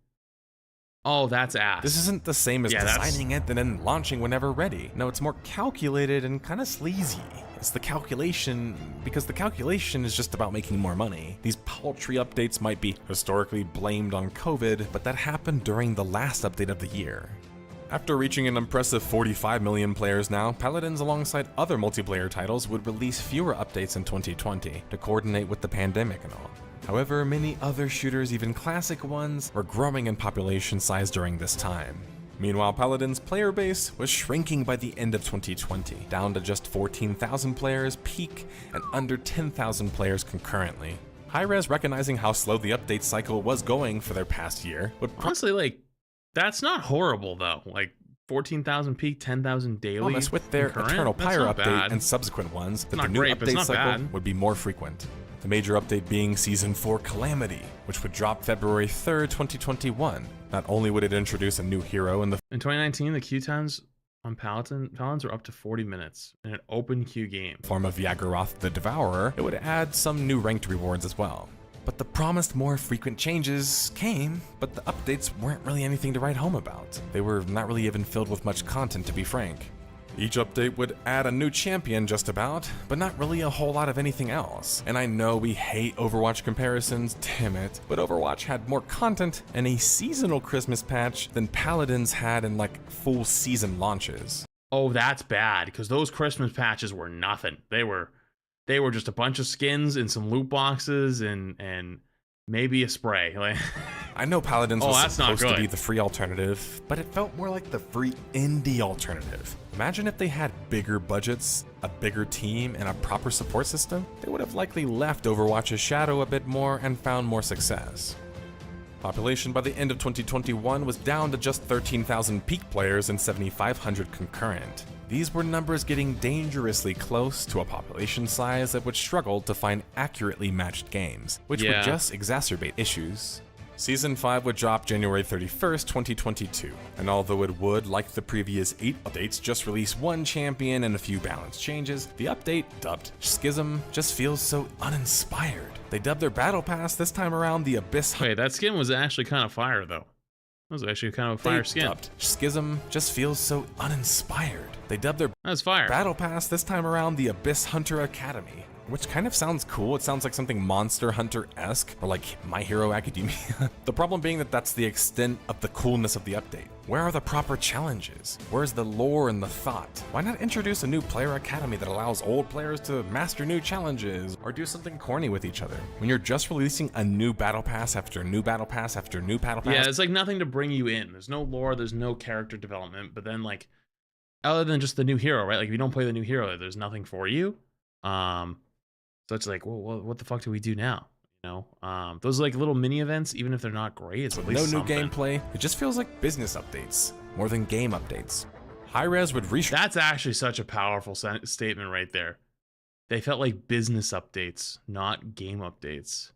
Oh, that's ass. This isn't the same as designing it and then launching whenever ready. No, it's more calculated and kind of sleazy. It's the calculation, because the calculation is just about making more money. These paltry updates might be historically blamed on COVID, but that happened during the last update of the year. After reaching an impressive 45 million players now, Paladins alongside other multiplayer titles would release fewer updates in 2020 to coordinate with the pandemic and all. However, many other shooters, even classic ones, were growing in population size during this time. Meanwhile, Paladins' player base was shrinking by the end of 2020, down to just 14,000 players peak and under 10,000 players concurrently. Hirez, recognizing how slow the update cycle was going for their past year, would honestly, like, that's not horrible though. Like 14,000 peak, 10,000 daily. Promise with their concurrent? Eternal That's Pyre not update bad. and subsequent ones that the Not new great, but it's update not cycle bad. would be more frequent. The major update being Season 4 Calamity, which would drop February 3rd, 2021. Not only would it introduce a new hero in 2019, the queue times on Paladins were up to 40 minutes in an open queue game. form of Yagoroth the Devourer, it would add some new ranked rewards as well. But the promised more frequent changes came, but the updates weren't really anything to write home about. They were not really even filled with much content, to be frank. Each update would add a new champion just about, but not really a whole lot of anything else. And I know we hate Overwatch comparisons, damn it, but Overwatch had more content and a seasonal Christmas patch than Paladins had in like full season launches. Oh, that's bad, because those Christmas patches were nothing. They were just a bunch of skins and some loot boxes and maybe a spray. Like, I know Paladins Oh, was that's not supposed to good. be the free alternative, but it felt more like the free indie alternative. Imagine if they had bigger budgets, a bigger team, and a proper support system. They would have likely left Overwatch's shadow a bit more and found more success. Population by the end of 2021 was down to just 13,000 peak players and 7,500 concurrent. These were numbers getting dangerously close to a population size that would struggle to find accurately matched games, which would just exacerbate issues. Season 5 would drop January 31st, 2022, and although it would, like the previous 8 updates, just release one champion and a few balance changes, the update, dubbed Schism, just feels so uninspired. They dubbed their battle pass this time around the Abyss. Wait, that skin was actually kind of fire though. That was actually kind of a fire skin. Dubbed Schism just feels so uninspired. They dubbed their fire battle pass this time around the Abyss Hunter Academy, which kind of sounds cool. It sounds like something Monster Hunter-esque, or like My Hero Academia. The problem being that that's the extent of the coolness of the update. Where are the proper challenges? Where's the lore and the thought? Why not introduce a new player academy that allows old players to master new challenges, or do something corny with each other? When you're just releasing a new battle pass after new battle pass after new battle pass. Yeah, it's like nothing to bring you in. There's no lore, there's no character development, but then like, other than just the new hero, right? Like if you don't play the new hero, there's nothing for you. So it's like, well, what the fuck do we do now? You know, those like little mini events, even if they're not great, it's at least no something. new gameplay. It just feels like business updates more than game updates. Hirez would reach. That's actually such a powerful statement right there. They felt like business updates, not game updates.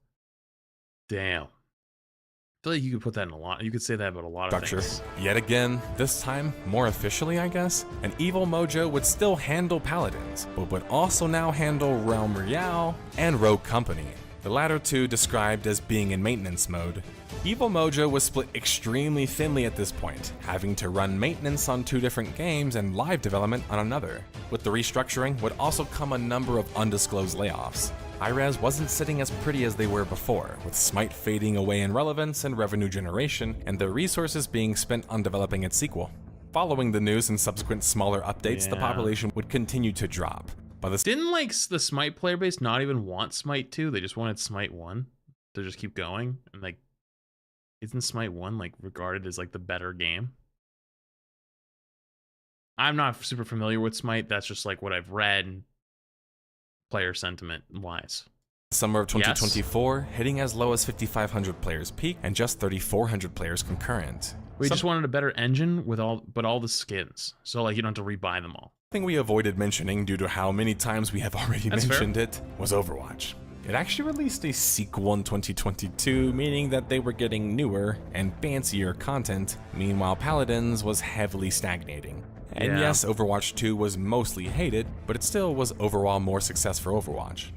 Damn. I feel like you could put that in a lot. You could say that about a lot of things. Yet again, this time more officially, I guess, an Evil Mojo would still handle Paladins, but would also now handle Realm Royale and Rogue Company. The latter two described as being in maintenance mode. Evil Mojo was split extremely thinly at this point, having to run maintenance on 2 different games and live development on another. With the restructuring would also come a number of undisclosed layoffs. Hirez wasn't sitting as pretty as they were before, with Smite fading away in relevance and revenue generation, and the resources being spent on developing its sequel. Following the news and subsequent smaller updates, the population would continue to drop. Didn't like the Smite player base not even want Smite 2? They just wanted Smite 1 to just keep going, and like, isn't Smite 1 like regarded as like the better game? I'm not super familiar with Smite. That's just like what I've read. Player sentiment wise. Summer of 2024, hitting as low as 5,500 players peak and just 3,400 players concurrent. We just wanted a better engine with all the skins, so like you don't have to rebuy them all. Thing we avoided mentioning due to how many times we have already mentioned it was Overwatch. It actually released a sequel in 2022, meaning that they were getting newer and fancier content. Meanwhile, Paladins was heavily stagnating. And yes, Overwatch 2 was mostly hated, but it still was overall more success for Overwatch.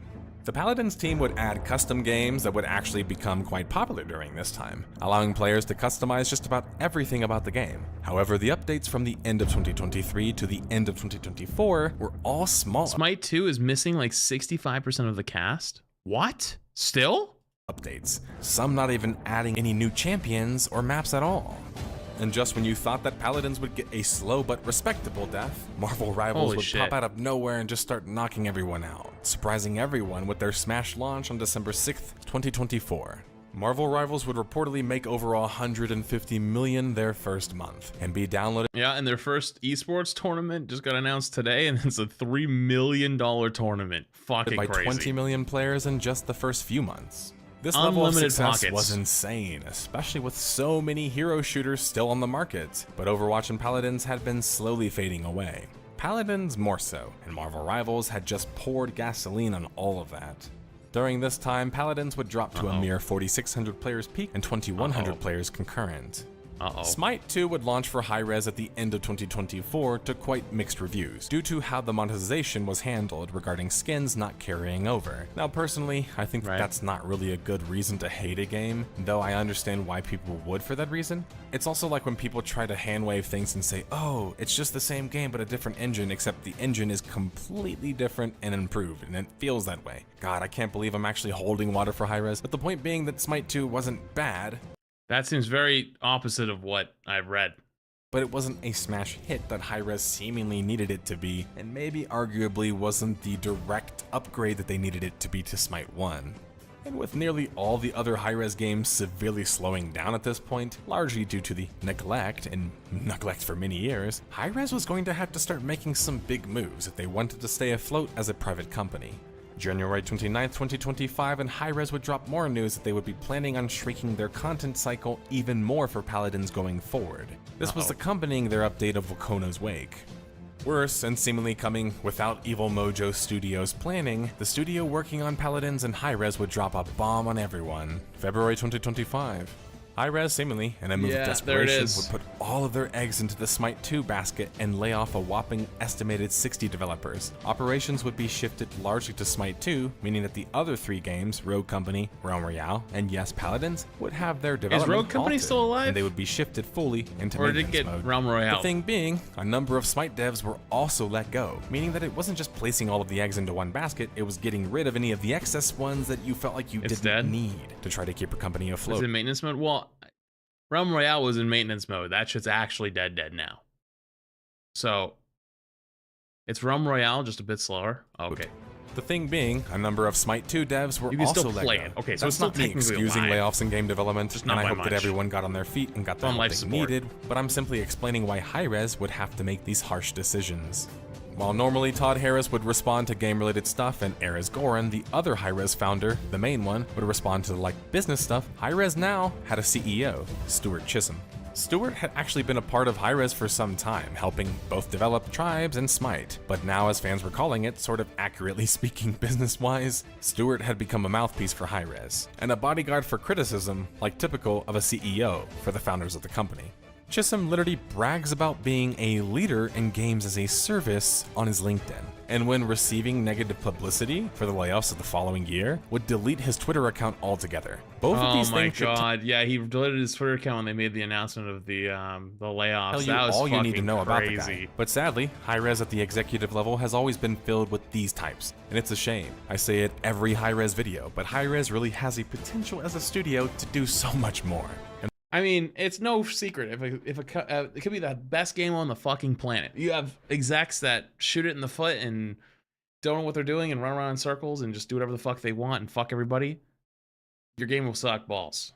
The Paladins team would add custom games that would actually become quite popular during this time, allowing players to customize just about everything about the game. However, the updates from the end of 2023 to the end of 2024 were all small. Smite 2 is missing like 65% of the cast? What? Still? Updates, some not even adding any new champions or maps at all. And just when you thought that Paladins would get a slow but respectable death, Marvel Rivals would pop out of nowhere and just start knocking everyone out, surprising everyone with their smash launch on December 6th, 2024. Marvel Rivals would reportedly make over 150 million their first month and be downloaded. Yeah, and their first esports tournament just got announced today, and it's a $3 million tournament. Fucking by crazy. 20 million players in just the first few months. This level of success was insane, especially with so many hero shooters still on the market, but Overwatch and Paladins had been slowly fading away. Paladins more so, and Marvel Rivals had just poured gasoline on all of that. During this time, Paladins would drop to a mere 4,600 players peak and 2,100 players concurrent. Smite 2 would launch for Hirez at the end of 2024 to quite mixed reviews, due to how the monetization was handled regarding skins not carrying over. Now personally, I think that's not really a good reason to hate a game, though I understand why people would for that reason. It's also like when people try to handwave things and say, oh, it's just the same game but a different engine, except the engine is completely different and improved, and it feels that way. God, I can't believe I'm actually holding water for Hirez, but the point being that Smite 2 wasn't bad. That seems very opposite of what I've read. But it wasn't a smash hit that Hirez seemingly needed it to be, and maybe arguably wasn't the direct upgrade that they needed it to be to Smite 1. And with nearly all the other Hirez games severely slowing down at this point, largely due to the neglect for many years, Hirez was going to have to start making some big moves if they wanted to stay afloat as a private company. January 29th, 2025, and Hirez would drop more news that they would be planning on shrinking their content cycle even more for Paladins going forward. This was accompanying their update of Wakono's Wake. Worse, and seemingly coming without Evil Mojo Studios planning, the studio working on Paladins and Hirez would drop a bomb on everyone. February 2025. Hirez, seemingly, in a move of desperation, would put all of their eggs into the Smite 2 basket and lay off a whopping estimated 60 developers. Operations would be shifted largely to Smite 2, meaning that the other three games, Rogue Company, Realm Royale, and yes, Paladins, would have their development Is Rogue Company halted, still alive? and they would be shifted fully into or maintenance did it get mode. Realm Royale? The thing being, a number of Smite devs were also let go, meaning that it wasn't just placing all of the eggs into one basket, it was getting rid of any of the excess ones that you felt like you didn't need to try to keep your company afloat. Is it maintenance mode? Well, Realm Royale was in maintenance mode. That shit's actually dead now. So, it's Realm Royale, just a bit slower. Okay. The thing being, a number of Smite 2 devs were You can also still let play go. it. Okay, so that's it's still not me technically excusing alive. layoffs in game development, Just and not I by hope much. that everyone got on their feet and got the On help life they support. needed, but I'm simply explaining why Hirez would have to make these harsh decisions. While normally Todd Harris would respond to game-related stuff and Erez Goran, the other Hirez founder, the main one, would respond to like business stuff, Hirez now had a CEO, Stuart Chisholm. Stuart had actually been a part of Hirez for some time, helping both develop Tribes and Smite, but now, as fans were calling it, sort of accurately speaking business-wise, Stuart had become a mouthpiece for Hirez, and a bodyguard for criticism, like typical of a CEO for the founders of the company. Chisholm literally brags about being a leader in games as a service on his LinkedIn, and when receiving negative publicity for the layoffs of the following year, would delete his Twitter account altogether. Both of these things Oh my god, yeah, he deleted his Twitter account when they made the announcement of the layoffs. That was all you need to fucking know about the crazy. guy. But sadly, Hirez at the executive level has always been filled with these types, and it's a shame. I say it every Hirez video, but Hirez really has the potential as a studio to do so much more. I mean, it's no secret. If it could be the best game on the fucking planet. You have execs that shoot it in the foot and don't know what they're doing and run around in circles and just do whatever the fuck they want and fuck everybody. Your game will suck balls.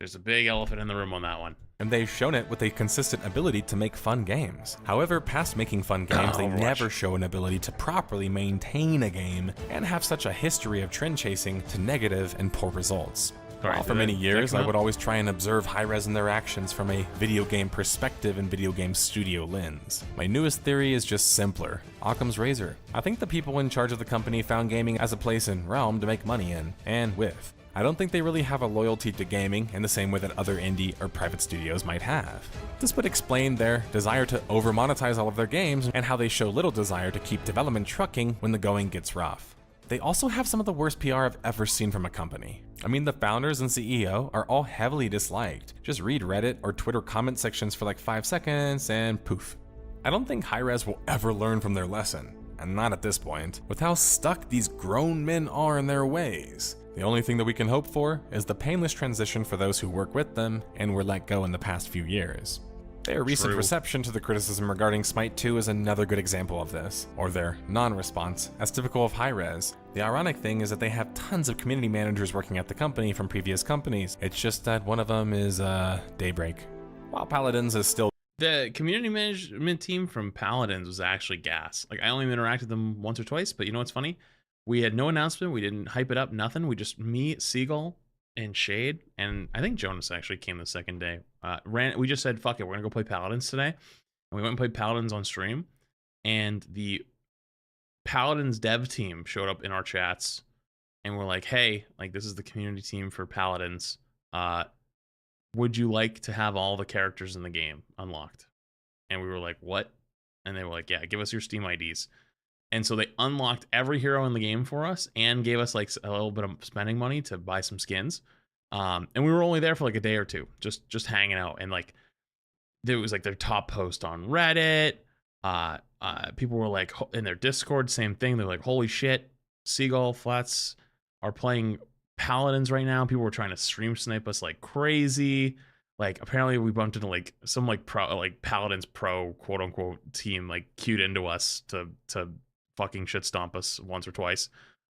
There's a big elephant in the room on that one. And they've shown it with a consistent ability to make fun games. However, past making fun games, they never show an ability to properly maintain a game and have such a history of trend chasing to negative and poor results. While for many years, I would always try and observe Hirez and their actions from a video game perspective and video game studio lens. My newest theory is just simpler. Occam's razor. I think the people in charge of the company found gaming as a place in Realm to make money in, and with. I don't think they really have a loyalty to gaming in the same way that other indie or private studios might have. This would explain their desire to over-monetize all of their games and how they show little desire to keep development trucking when the going gets rough. They also have some of the worst PR I've ever seen from a company. I mean, the founders and CEO are all heavily disliked. Just read Reddit or Twitter comment sections for like 5 seconds and poof. I don't think Hirez will ever learn from their lesson, and not at this point, with how stuck these grown men are in their ways. The only thing that we can hope for is the painless transition for those who work with them and were let go in the past few years. Their recent reception to the criticism regarding Smite 2 is another good example of this, or their non-response, as typical of Hirez. The ironic thing is that they have tons of community managers working at the company from previous companies. It's just that one of them is Daybreak, while Paladins is still... The community management team from Paladins was actually gas. Like, I only interacted with them once or twice, but you know what's funny? We had no announcement, we didn't hype it up, nothing. We just, me, Seagull, and Shade, and I think Jonas actually came the second day. We just said, fuck it, we're gonna go play Paladins today. And we went and played Paladins on stream, and the Paladins dev team showed up in our chats, and we're like, hey, like, this is the community team for Paladins. Would you like to have all the characters in the game unlocked? And we were like, what? And they were like, yeah, give us your Steam IDs. And so they unlocked every hero in the game for us and gave us like a little bit of spending money to buy some skins. And we were only there for like a day or two, just hanging out. And like, there was like their top post on Reddit. People were like in their Discord, same thing. They're like, holy shit, Seagull Flats are playing Paladins right now. People were trying to stream snipe us like crazy. Like, apparently we bumped into like some like Paladins pro quote unquote team like queued into us to fucking shit stomp us once or twice.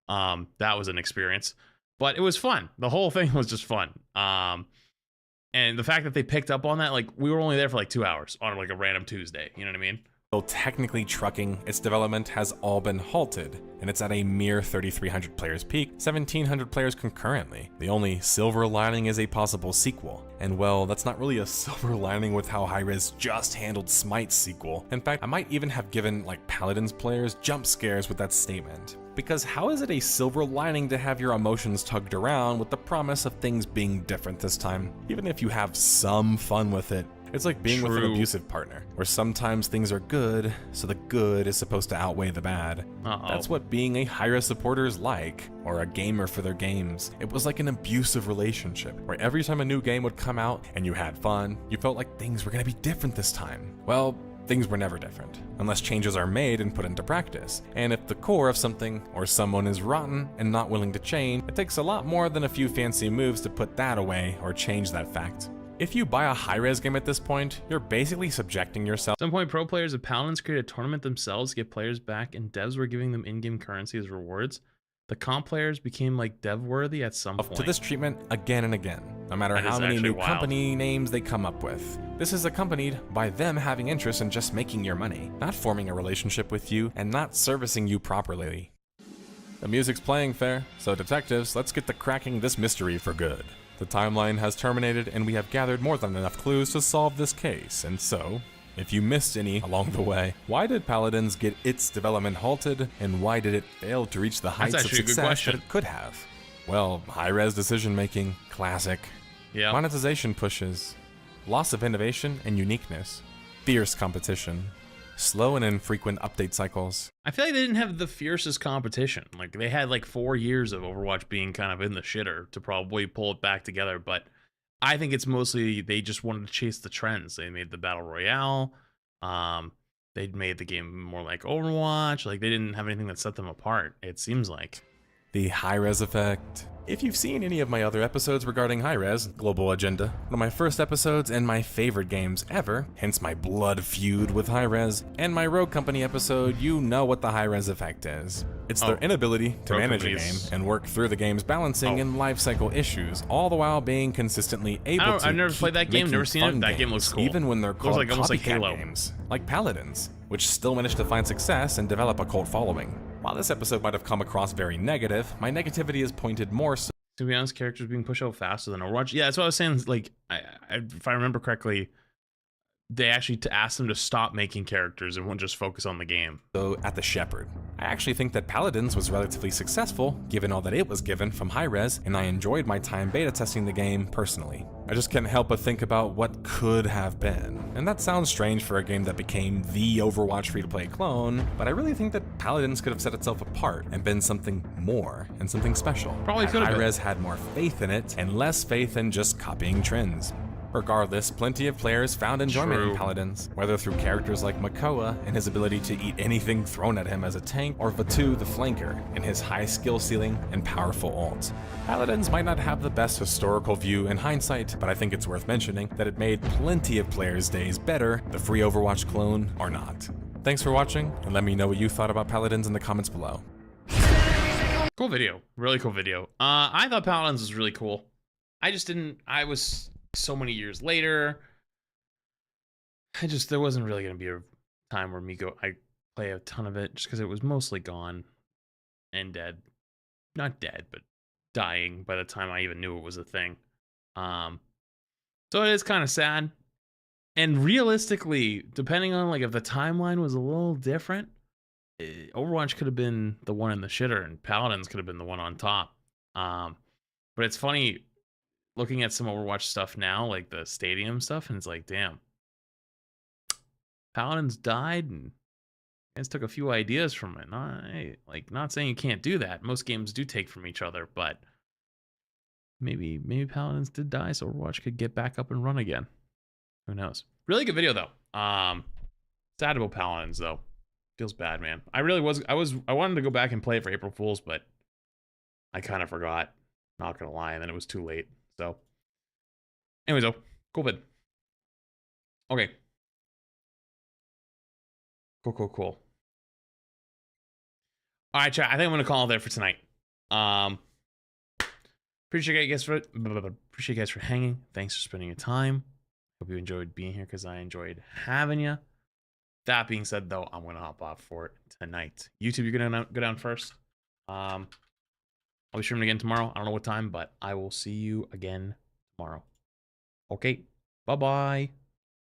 That was an experience, but it was fun. The whole thing was just fun. And the fact that they picked up on that, like, we were only there for like 2 hours on like a random Tuesday. You know what I mean? Though technically trucking, its development has all been halted, and it's at a mere 3,300 players peak, 1,700 players concurrently. The only silver lining is a possible sequel. And well, that's not really a silver lining with how Hirez just handled Smite's sequel. In fact, I might even have given like Paladins players jump scares with that statement. Because how is it a silver lining to have your emotions tugged around with the promise of things being different this time? Even if you have some fun with it, it's like being with an abusive partner, where sometimes things are good, so the good is supposed to outweigh the bad. That's what being a Hirez supporter is like, or a gamer for their games. It was like an abusive relationship, where every time a new game would come out and you had fun, you felt like things were gonna be different this time. Well, things were never different, unless changes are made and put into practice. And if the core of something or someone is rotten and not willing to change, it takes a lot more than a few fancy moves to put that away or change that fact. If you buy a Hirez game at this point, you're basically subjecting yourself. At some point, pro players of Paladins created a tournament themselves to get players back, and devs were giving them in-game currency as rewards. The comp players became like dev-worthy at some point. To this treatment again and again, no matter how many new company names they come up with. This is accompanied by them having interest in just making your money, not forming a relationship with you, and not servicing you properly. The music's playing fair, so detectives, let's get to cracking this mystery for good. The timeline has terminated, and we have gathered more than enough clues to solve this case, and so, if you missed any along the way, why did Paladins get its development halted, and why did it fail to reach the heights of success that it could have? Well, Hirez decision-making, classic. Yeah. Monetization pushes, loss of innovation and uniqueness, fierce competition, slow and infrequent update cycles. I feel like they didn't have the fiercest competition. Like, they had like 4 years of Overwatch being kind of in the shitter to probably pull it back together, but I think it's mostly they just wanted to chase the trends. They made the Battle Royale. They made the game more like Overwatch. Like, they didn't have anything that set them apart, it seems like. The Hirez effect. If you've seen any of my other episodes regarding Hirez, Global Agenda, one of my first episodes and my favorite games ever, hence my blood feud with Hirez, and my Rogue Company episode, you know what the Hirez effect is. It's their inability to manage a game and work through the game's balancing and lifecycle issues, all the while being consistently able to I've never played that game, never seen it. That game looks cool. Even when they're called like, almost like Halo games, like Paladins, which still managed to find success and develop a cult following. While this episode might have come across very negative, my negativity is pointed more so. To be honest, characters being pushed out faster than Overwatch. Yeah, that's what I was saying. Like, if I remember correctly, they actually asked them to stop making characters and won't just focus on the game. So at the Shepherd, I actually think that Paladins was relatively successful given all that it was given from Hirez, and I enjoyed my time beta testing the game personally. I just can't help but think about what could have been. And that sounds strange for a game that became the Overwatch free-to-play clone, but I really think that Paladins could have set itself apart and been something more and something special. Probably could have been. Hirez had more faith in it and less faith in just copying trends. Regardless, plenty of players found enjoyment in Paladins, whether through characters like Makoa and his ability to eat anything thrown at him as a tank, or Vatu the flanker and his high skill ceiling and powerful ult. Paladins might not have the best historical view in hindsight, but I think it's worth mentioning that it made plenty of players' days better, the free Overwatch clone or not. Thanks for watching, and let me know what you thought about Paladins in the comments below. Cool video, really cool video. I thought Paladins was really cool. I just didn't, I was so many years later. There wasn't really gonna be a time where I play a ton of it just because it was mostly gone and dead. Not dead, but dying by the time I even knew it was a thing. So it is kind of sad. And realistically, depending on like if the timeline was a little different, Overwatch could have been the one in the shitter and Paladins could have been the one on top. But it's funny looking at some Overwatch stuff now, like the stadium stuff, and it's like, damn, Paladins died and guys took a few ideas from it. Not saying you can't do that. Most games do take from each other, but maybe Paladins did die, so Overwatch could get back up and run again. Who knows? Really good video though. Sad about Paladins though. Feels bad, man. I wanted to go back and play it for April Fools, but I kind of forgot. Not gonna lie, and then it was too late. So, anyways, though, cool vid. Okay. Cool. All right, chat. I think I'm gonna call it there for tonight. Appreciate you guys for hanging. Thanks for spending your time. Hope you enjoyed being here because I enjoyed having you. That being said, though, I'm gonna hop off for tonight. YouTube, you're gonna go down first. I'll be streaming again tomorrow. I don't know what time, but I will see you again tomorrow. Okay, bye-bye.